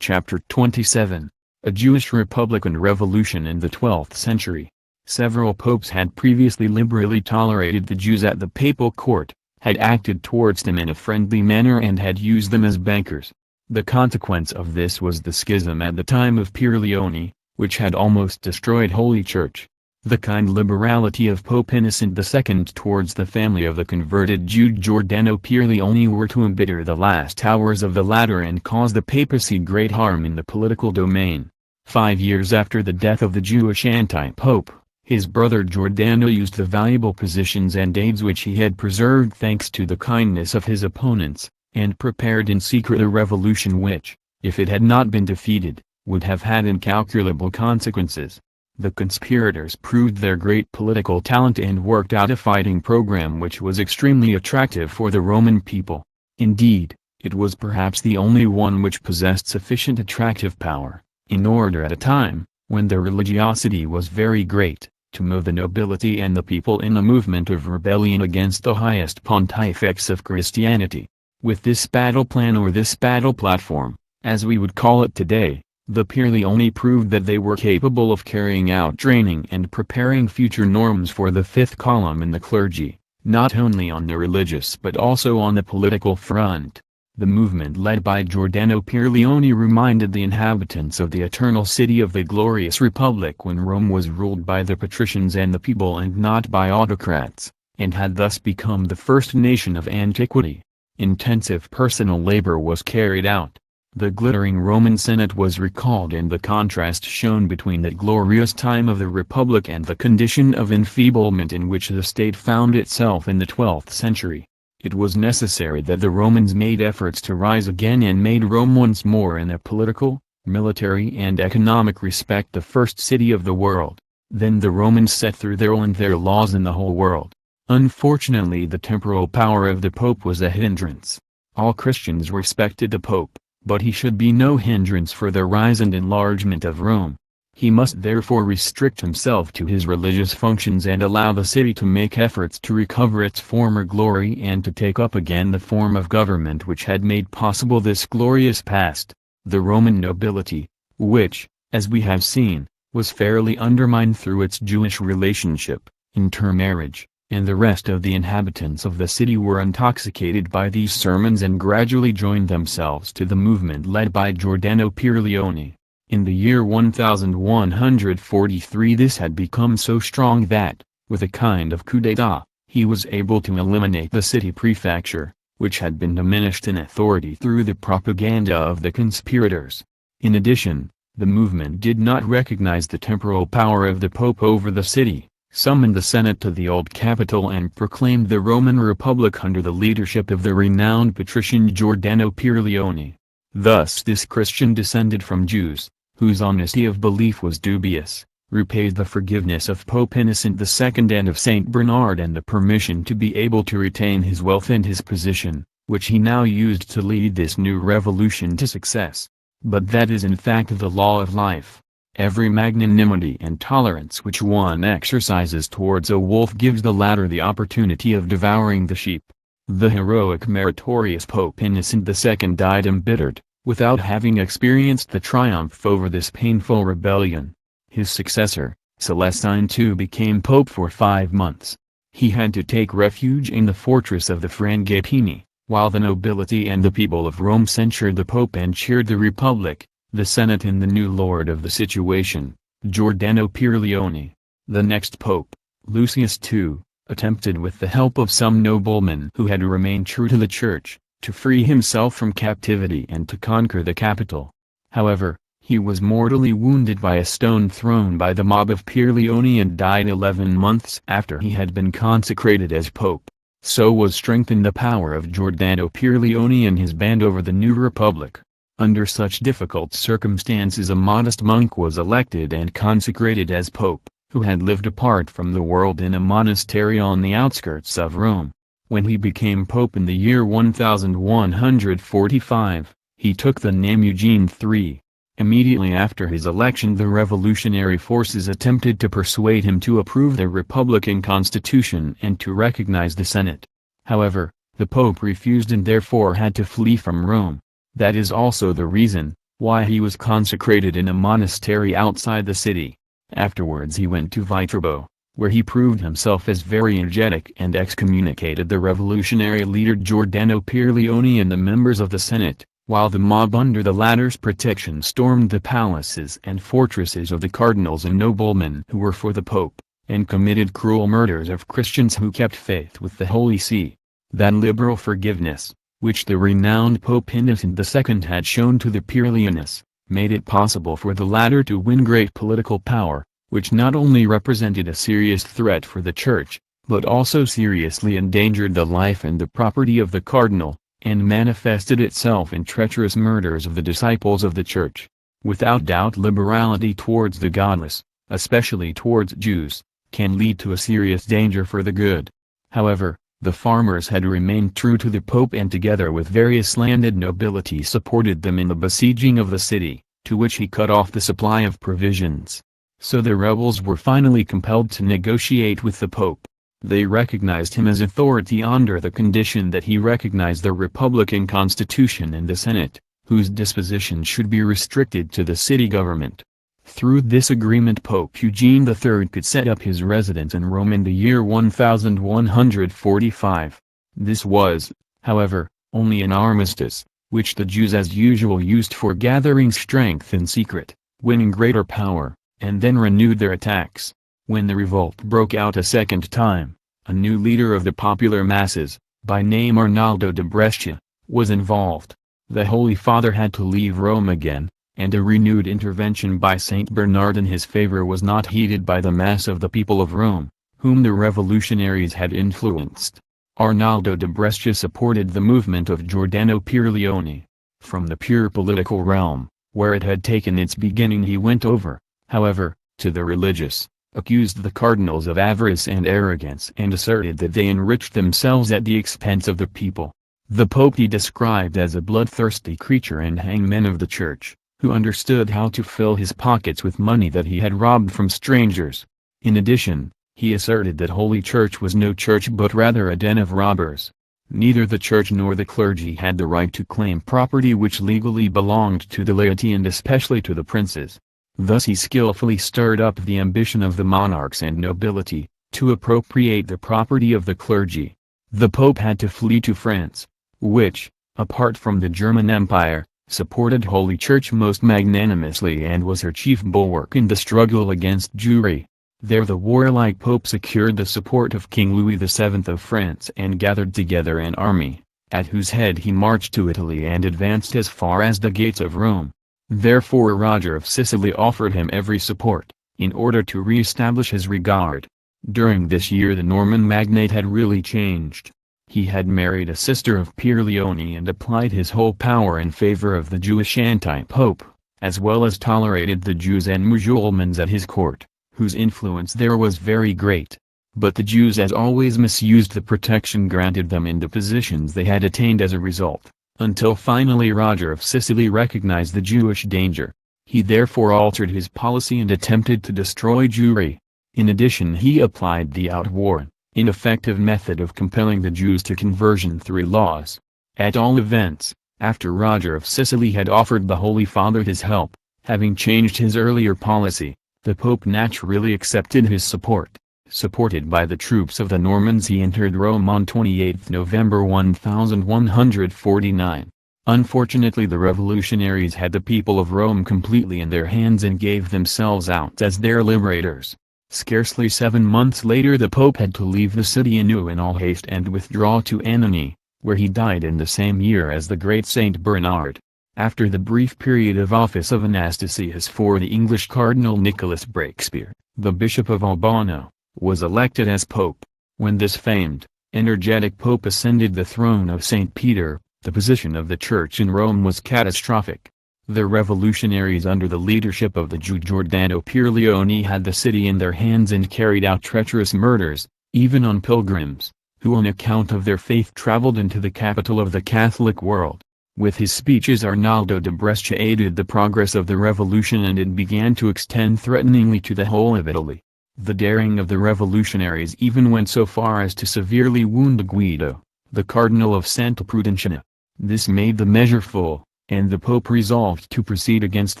Chapter 27. A Jewish Republican Revolution in the 12th century. Several popes had previously liberally tolerated the Jews at the papal court, had acted towards them in a friendly manner and had used them as bankers. The consequence of this was the schism at the time of Pierleone, which had almost destroyed Holy Church. The kind liberality of Pope Innocent II towards the family of the converted Jew Giordano Pierleone were to embitter the last hours of the latter and cause the papacy great harm in the political domain. 5 years after the death of the Jewish anti-pope, his brother Giordano used the valuable positions and aids which he had preserved thanks to the kindness of his opponents, and prepared in secret a revolution which, if it had not been defeated, would have had incalculable consequences. The conspirators proved their great political talent and worked out a fighting program which was extremely attractive for the Roman people. Indeed, it was perhaps the only one which possessed sufficient attractive power, in order at a time, when their religiosity was very great, to move the nobility and the people in a movement of rebellion against the highest pontifex of Christianity. With this battle plan, or this battle platform, as we would call it today, the Pirlioni proved that they were capable of carrying out training and preparing future norms for the fifth column in the clergy, not only on the religious but also on the political front. The movement led by Giordano Pirlioni reminded the inhabitants of the eternal city of the glorious republic when Rome was ruled by the patricians and the people and not by autocrats, and had thus become the first nation of antiquity. Intensive personal labor was carried out. The glittering Roman Senate was recalled, and the contrast shown between the glorious time of the Republic and the condition of enfeeblement in which the state found itself in the 12th century. It was necessary that the Romans made efforts to rise again and made Rome once more in a political, military and economic respect the first city of the world. Then the Romans set through their will and their laws in the whole world. Unfortunately, the temporal power of the Pope was a hindrance. All Christians respected the Pope, but he should be no hindrance for the rise and enlargement of Rome. He must therefore restrict himself to his religious functions and allow the city to make efforts to recover its former glory and to take up again the form of government which had made possible this glorious past. The Roman nobility, which, as we have seen, was fairly undermined through its Jewish relationship, intermarriage, and the rest of the inhabitants of the city were intoxicated by these sermons and gradually joined themselves to the movement led by Giordano Pirlioni. In the year 1143 this had become so strong that, with a kind of coup d'état, he was able to eliminate the city prefecture, which had been diminished in authority through the propaganda of the conspirators. In addition, the movement did not recognize the temporal power of the Pope over the city, summoned the Senate to the old capital and proclaimed the Roman Republic under the leadership of the renowned patrician Giordano Pirlioni. Thus this Christian descended from Jews, whose honesty of belief was dubious, repaid the forgiveness of Pope Innocent II and of Saint Bernard and the permission to be able to retain his wealth and his position, which he now used to lead this new revolution to success. But that is in fact the law of life. Every magnanimity and tolerance which one exercises towards a wolf gives the latter the opportunity of devouring the sheep. The heroic meritorious Pope Innocent II died embittered, without having experienced the triumph over this painful rebellion. His successor, Celestine II, became pope for 5 months. He had to take refuge in the fortress of the Frangipani, while the nobility and the people of Rome censured the pope and cheered the republic, the Senate and the new lord of the situation, Giordano Pirlioni. The next pope, Lucius II, attempted with the help of some noblemen who had remained true to the church, to free himself from captivity and to conquer the capital. However, he was mortally wounded by a stone thrown by the mob of Pirlioni and died 11 months after he had been consecrated as pope. So was strengthened the power of Giordano Pirlioni and his band over the new republic. Under such difficult circumstances a modest monk was elected and consecrated as pope, who had lived apart from the world in a monastery on the outskirts of Rome. When he became pope in the year 1145, he took the name Eugene III. Immediately after his election the revolutionary forces attempted to persuade him to approve the Republican constitution and to recognize the Senate. However, the Pope refused and therefore had to flee from Rome. That is also the reason why he was consecrated in a monastery outside the city. Afterwards he went to Viterbo, where he proved himself as very energetic and excommunicated the revolutionary leader Giordano Pirlioni and the members of the Senate, while the mob under the latter's protection stormed the palaces and fortresses of the cardinals and noblemen who were for the Pope, and committed cruel murders of Christians who kept faith with the Holy See. That liberal forgiveness, which the renowned Pope Innocent II had shown to the Pirlionists, made it possible for the latter to win great political power, which not only represented a serious threat for the Church, but also seriously endangered the life and the property of the cardinal, and manifested itself in treacherous murders of the disciples of the Church. Without doubt liberality towards the godless, especially towards Jews, can lead to a serious danger for the good. However, the farmers had remained true to the Pope and together with various landed nobility supported them in the besieging of the city, to which he cut off the supply of provisions. So the rebels were finally compelled to negotiate with the Pope. They recognized him as authority under the condition that he recognized the Republican Constitution and the Senate, whose dispositions should be restricted to the city government. Through this agreement Pope Eugene III could set up his residence in Rome in the year 1145. This was, however, only an armistice, which the Jews as usual used for gathering strength in secret, winning greater power, and then renewed their attacks. When the revolt broke out a second time, a new leader of the popular masses, by name Arnaldo de Brescia, was involved. The Holy Father had to leave Rome again, and a renewed intervention by Saint Bernard in his favor was not heeded by the mass of the people of Rome, whom the revolutionaries had influenced. Arnaldo de Brescia supported the movement of Giordano Pierleoni. From the pure political realm, where it had taken its beginning, he went over, however, to the religious, accused the cardinals of avarice and arrogance and asserted that they enriched themselves at the expense of the people. The Pope he described as a bloodthirsty creature and hangman of the Church, who understood how to fill his pockets with money that he had robbed from strangers. In addition, he asserted that Holy Church was no church but rather a den of robbers. Neither the Church nor the clergy had the right to claim property which legally belonged to the laity and especially to the princes. Thus he skillfully stirred up the ambition of the monarchs and nobility, to appropriate the property of the clergy. The Pope had to flee to France, which, apart from the German Empire, supported Holy Church most magnanimously and was her chief bulwark in the struggle against Jewry. There the warlike Pope secured the support of King Louis VII of France and gathered together an army, at whose head he marched to Italy and advanced as far as the gates of Rome. Therefore Roger of Sicily offered him every support, in order to re-establish his regard. During this year the Norman magnate had really changed. He had married a sister of Pierleoni and applied his whole power in favor of the Jewish anti-pope, as well as tolerated the Jews and Musulmans at his court, whose influence there was very great. But the Jews as always misused the protection granted them in the positions they had attained as a result, until finally Roger of Sicily recognized the Jewish danger. He therefore altered his policy and attempted to destroy Jewry. In addition he applied the outworn, ineffective method of compelling the Jews to conversion through laws. At all events, after Roger of Sicily had offered the Holy Father his help, having changed his earlier policy, the Pope naturally accepted his support. Supported by the troops of the Normans he entered Rome on 28 November 1149. Unfortunately the revolutionaries had the people of Rome completely in their hands and gave themselves out as their liberators. Scarcely 7 months later the Pope had to leave the city anew in all haste and withdraw to Annony, where he died in the same year as the great Saint Bernard. After the brief period of office of Anastasius IV the English Cardinal Nicholas Breakspere, the Bishop of Albano, was elected as Pope. When this famed, energetic Pope ascended the throne of St. Peter, the position of the Church in Rome was catastrophic. The revolutionaries under the leadership of the Jew Giordano Pierleoni had the city in their hands and carried out treacherous murders, even on pilgrims, who on account of their faith traveled into the capital of the Catholic world. With his speeches Arnaldo de Brescia aided the progress of the revolution and it began to extend threateningly to the whole of Italy. The daring of the revolutionaries even went so far as to severely wound Guido, the Cardinal of Santa Prudentia. This made the measure full, and the Pope resolved to proceed against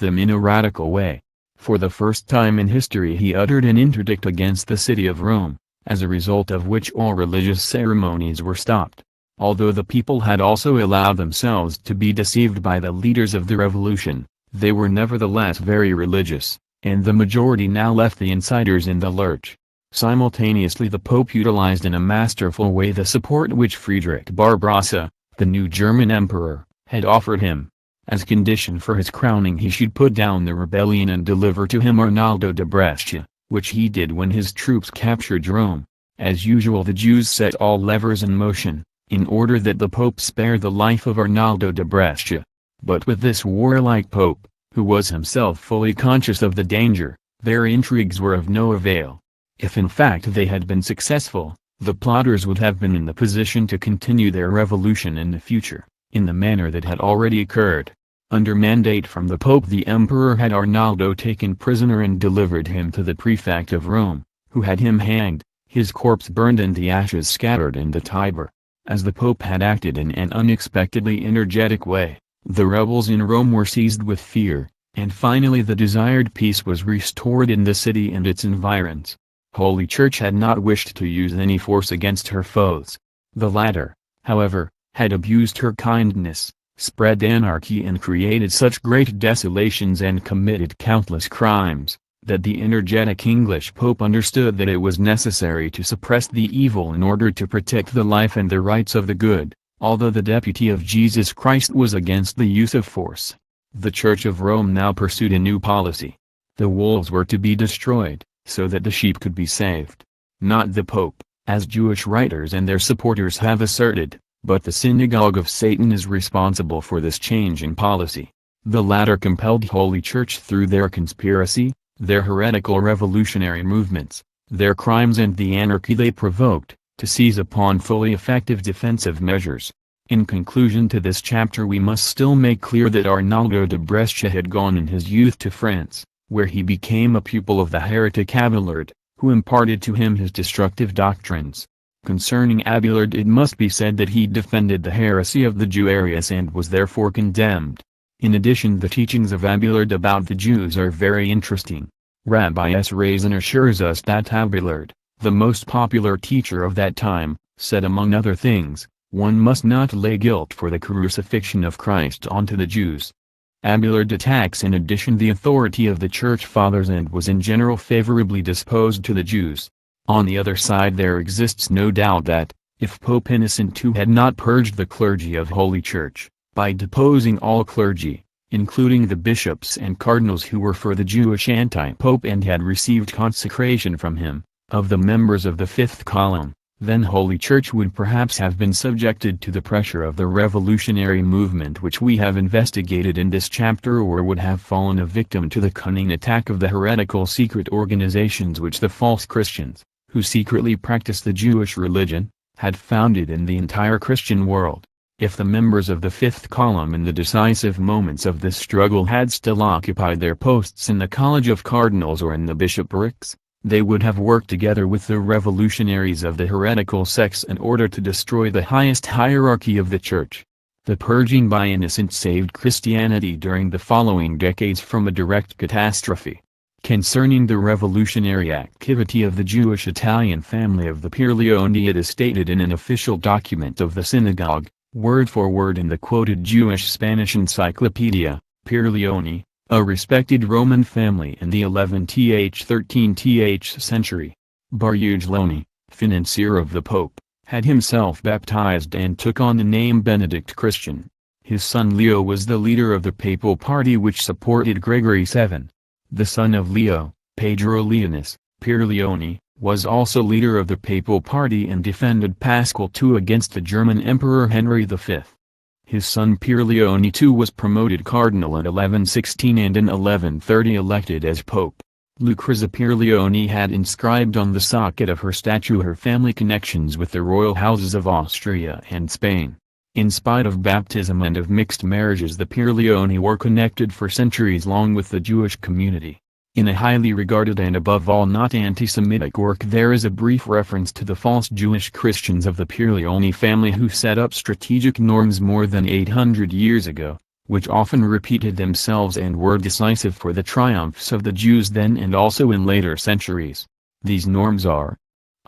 them in a radical way. For the first time in history he uttered an interdict against the city of Rome, as a result of which all religious ceremonies were stopped. Although the people had also allowed themselves to be deceived by the leaders of the revolution, they were nevertheless very religious, and the majority now left the insiders in the lurch. Simultaneously the Pope utilized in a masterful way the support which Friedrich Barbarossa, the new German emperor, had offered him. As condition for his crowning he should put down the rebellion and deliver to him Arnaldo de Brescia, which he did when his troops captured Rome. As usual the Jews set all levers in motion, in order that the Pope spare the life of Arnaldo de Brescia. But with this warlike Pope, who was himself fully conscious of the danger, their intrigues were of no avail. If in fact they had been successful, the plotters would have been in the position to continue their revolution in the future, in the manner that had already occurred. Under mandate from the Pope the Emperor had Arnaldo taken prisoner and delivered him to the prefect of Rome, who had him hanged. His corpse burned and the ashes scattered in the Tiber. As the Pope had acted in an unexpectedly energetic way, the rebels in Rome were seized with fear, and finally the desired peace was restored in the city and its environs. Holy Church had not wished to use any force against her foes. The latter, however, had abused her kindness, spread anarchy and created such great desolations and committed countless crimes, that the energetic English Pope understood that it was necessary to suppress the evil in order to protect the life and the rights of the good, although the deputy of Jesus Christ was against the use of force. The Church of Rome now pursued a new policy. The wolves were to be destroyed, so that the sheep could be saved. Not the Pope, as Jewish writers and their supporters have asserted, but the synagogue of Satan is responsible for this change in policy. The latter compelled Holy Church through their conspiracy, their heretical revolutionary movements, their crimes and the anarchy they provoked, to seize upon fully effective defensive measures. In conclusion to this chapter we must still make clear that Arnaldo de Brescia had gone in his youth to France, where he became a pupil of the heretic Abelard, who imparted to him his destructive doctrines. Concerning Abelard it must be said that he defended the heresy of the Jewarius and was therefore condemned. In addition, the teachings of Abelard about the Jews are very interesting. Rabbi S. Razin assures us that Abelard, the most popular teacher of that time, said among other things, one must not lay guilt for the crucifixion of Christ onto the Jews. Abelard attacks in addition the authority of the Church Fathers and was in general favorably disposed to the Jews. On the other side there exists no doubt that, if Pope Innocent II had not purged the clergy of Holy Church, by deposing all clergy, including the bishops and cardinals who were for the Jewish anti-pope and had received consecration from him, of the members of the fifth column, then Holy Church would perhaps have been subjected to the pressure of the revolutionary movement which we have investigated in this chapter, or would have fallen a victim to the cunning attack of the heretical secret organizations which the false Christians, who secretly practiced the Jewish religion, had founded in the entire Christian world. If the members of the fifth column in the decisive moments of this struggle had still occupied their posts in the College of Cardinals or in the bishoprics, they would have worked together with the revolutionaries of the heretical sects in order to destroy the highest hierarchy of the Church. The purging by Innocent saved Christianity during the following decades from a direct catastrophe. Concerning the revolutionary activity of the Jewish Italian family of the Pirlioni, it is stated in an official document of the synagogue, word for word in the quoted Jewish Spanish encyclopedia, Pirlioni, a respected Roman family in the 11th–13th century. Barugloni, financier of the Pope, had himself baptized and took on the name Benedict Christian. His son Leo was the leader of the papal party which supported Gregory VII. The son of Leo, Pedro Leonis, Pirlioni, was also leader of the papal party and defended Paschal II against the German Emperor Henry V. His son Pirlioni too was promoted cardinal in 1116 and in 1130 elected as pope. Lucrezia Pirlioni had inscribed on the socket of her statue her family connections with the royal houses of Austria and Spain. In spite of baptism and of mixed marriages, the Pirlioni were connected for centuries long with the Jewish community. In a highly regarded and above all not anti-Semitic work there is a brief reference to the false Jewish Christians of the Pirlioni family who set up strategic norms more than 800 years ago, which often repeated themselves and were decisive for the triumphs of the Jews then and also in later centuries. These norms are: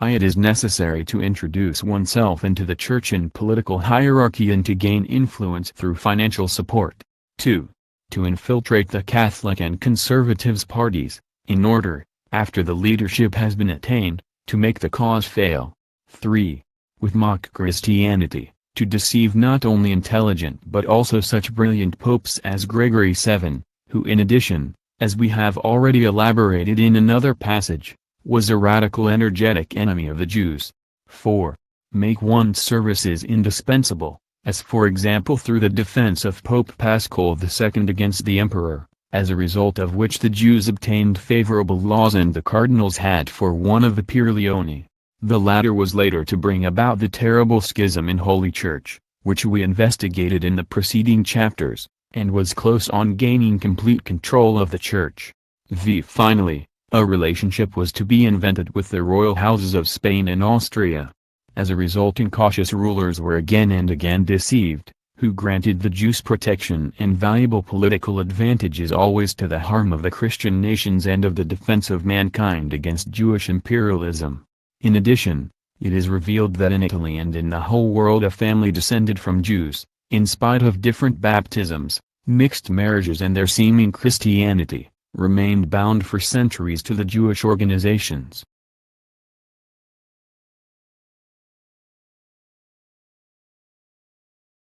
it is necessary to introduce oneself into the church and political hierarchy and to gain influence through financial support. 2. To infiltrate the Catholic and Conservatives parties, in order, after the leadership has been attained, to make the cause fail. 3. With mock Christianity, to deceive not only intelligent but also such brilliant popes as Gregory VII, who in addition, as we have already elaborated in another passage, was a radical energetic enemy of the Jews. 4. Make one's services indispensable, as for example through the defense of Pope Paschal II against the emperor, as a result of which the Jews obtained favorable laws and the cardinals had for one of the Pirlioni. The latter was later to bring about the terrible schism in Holy Church, which we investigated in the preceding chapters, and was close on gaining complete control of the Church. Finally, A relationship was to be invented with the royal houses of Spain and Austria. As a result, incautious rulers were again and again deceived, who granted the Jews protection and valuable political advantages, always to the harm of the Christian nations and of the defense of mankind against Jewish imperialism. In addition, it is revealed that in Italy and in the whole world a family descended from Jews, in spite of different baptisms, mixed marriages and their seeming Christianity, remained bound for centuries to the Jewish organizations.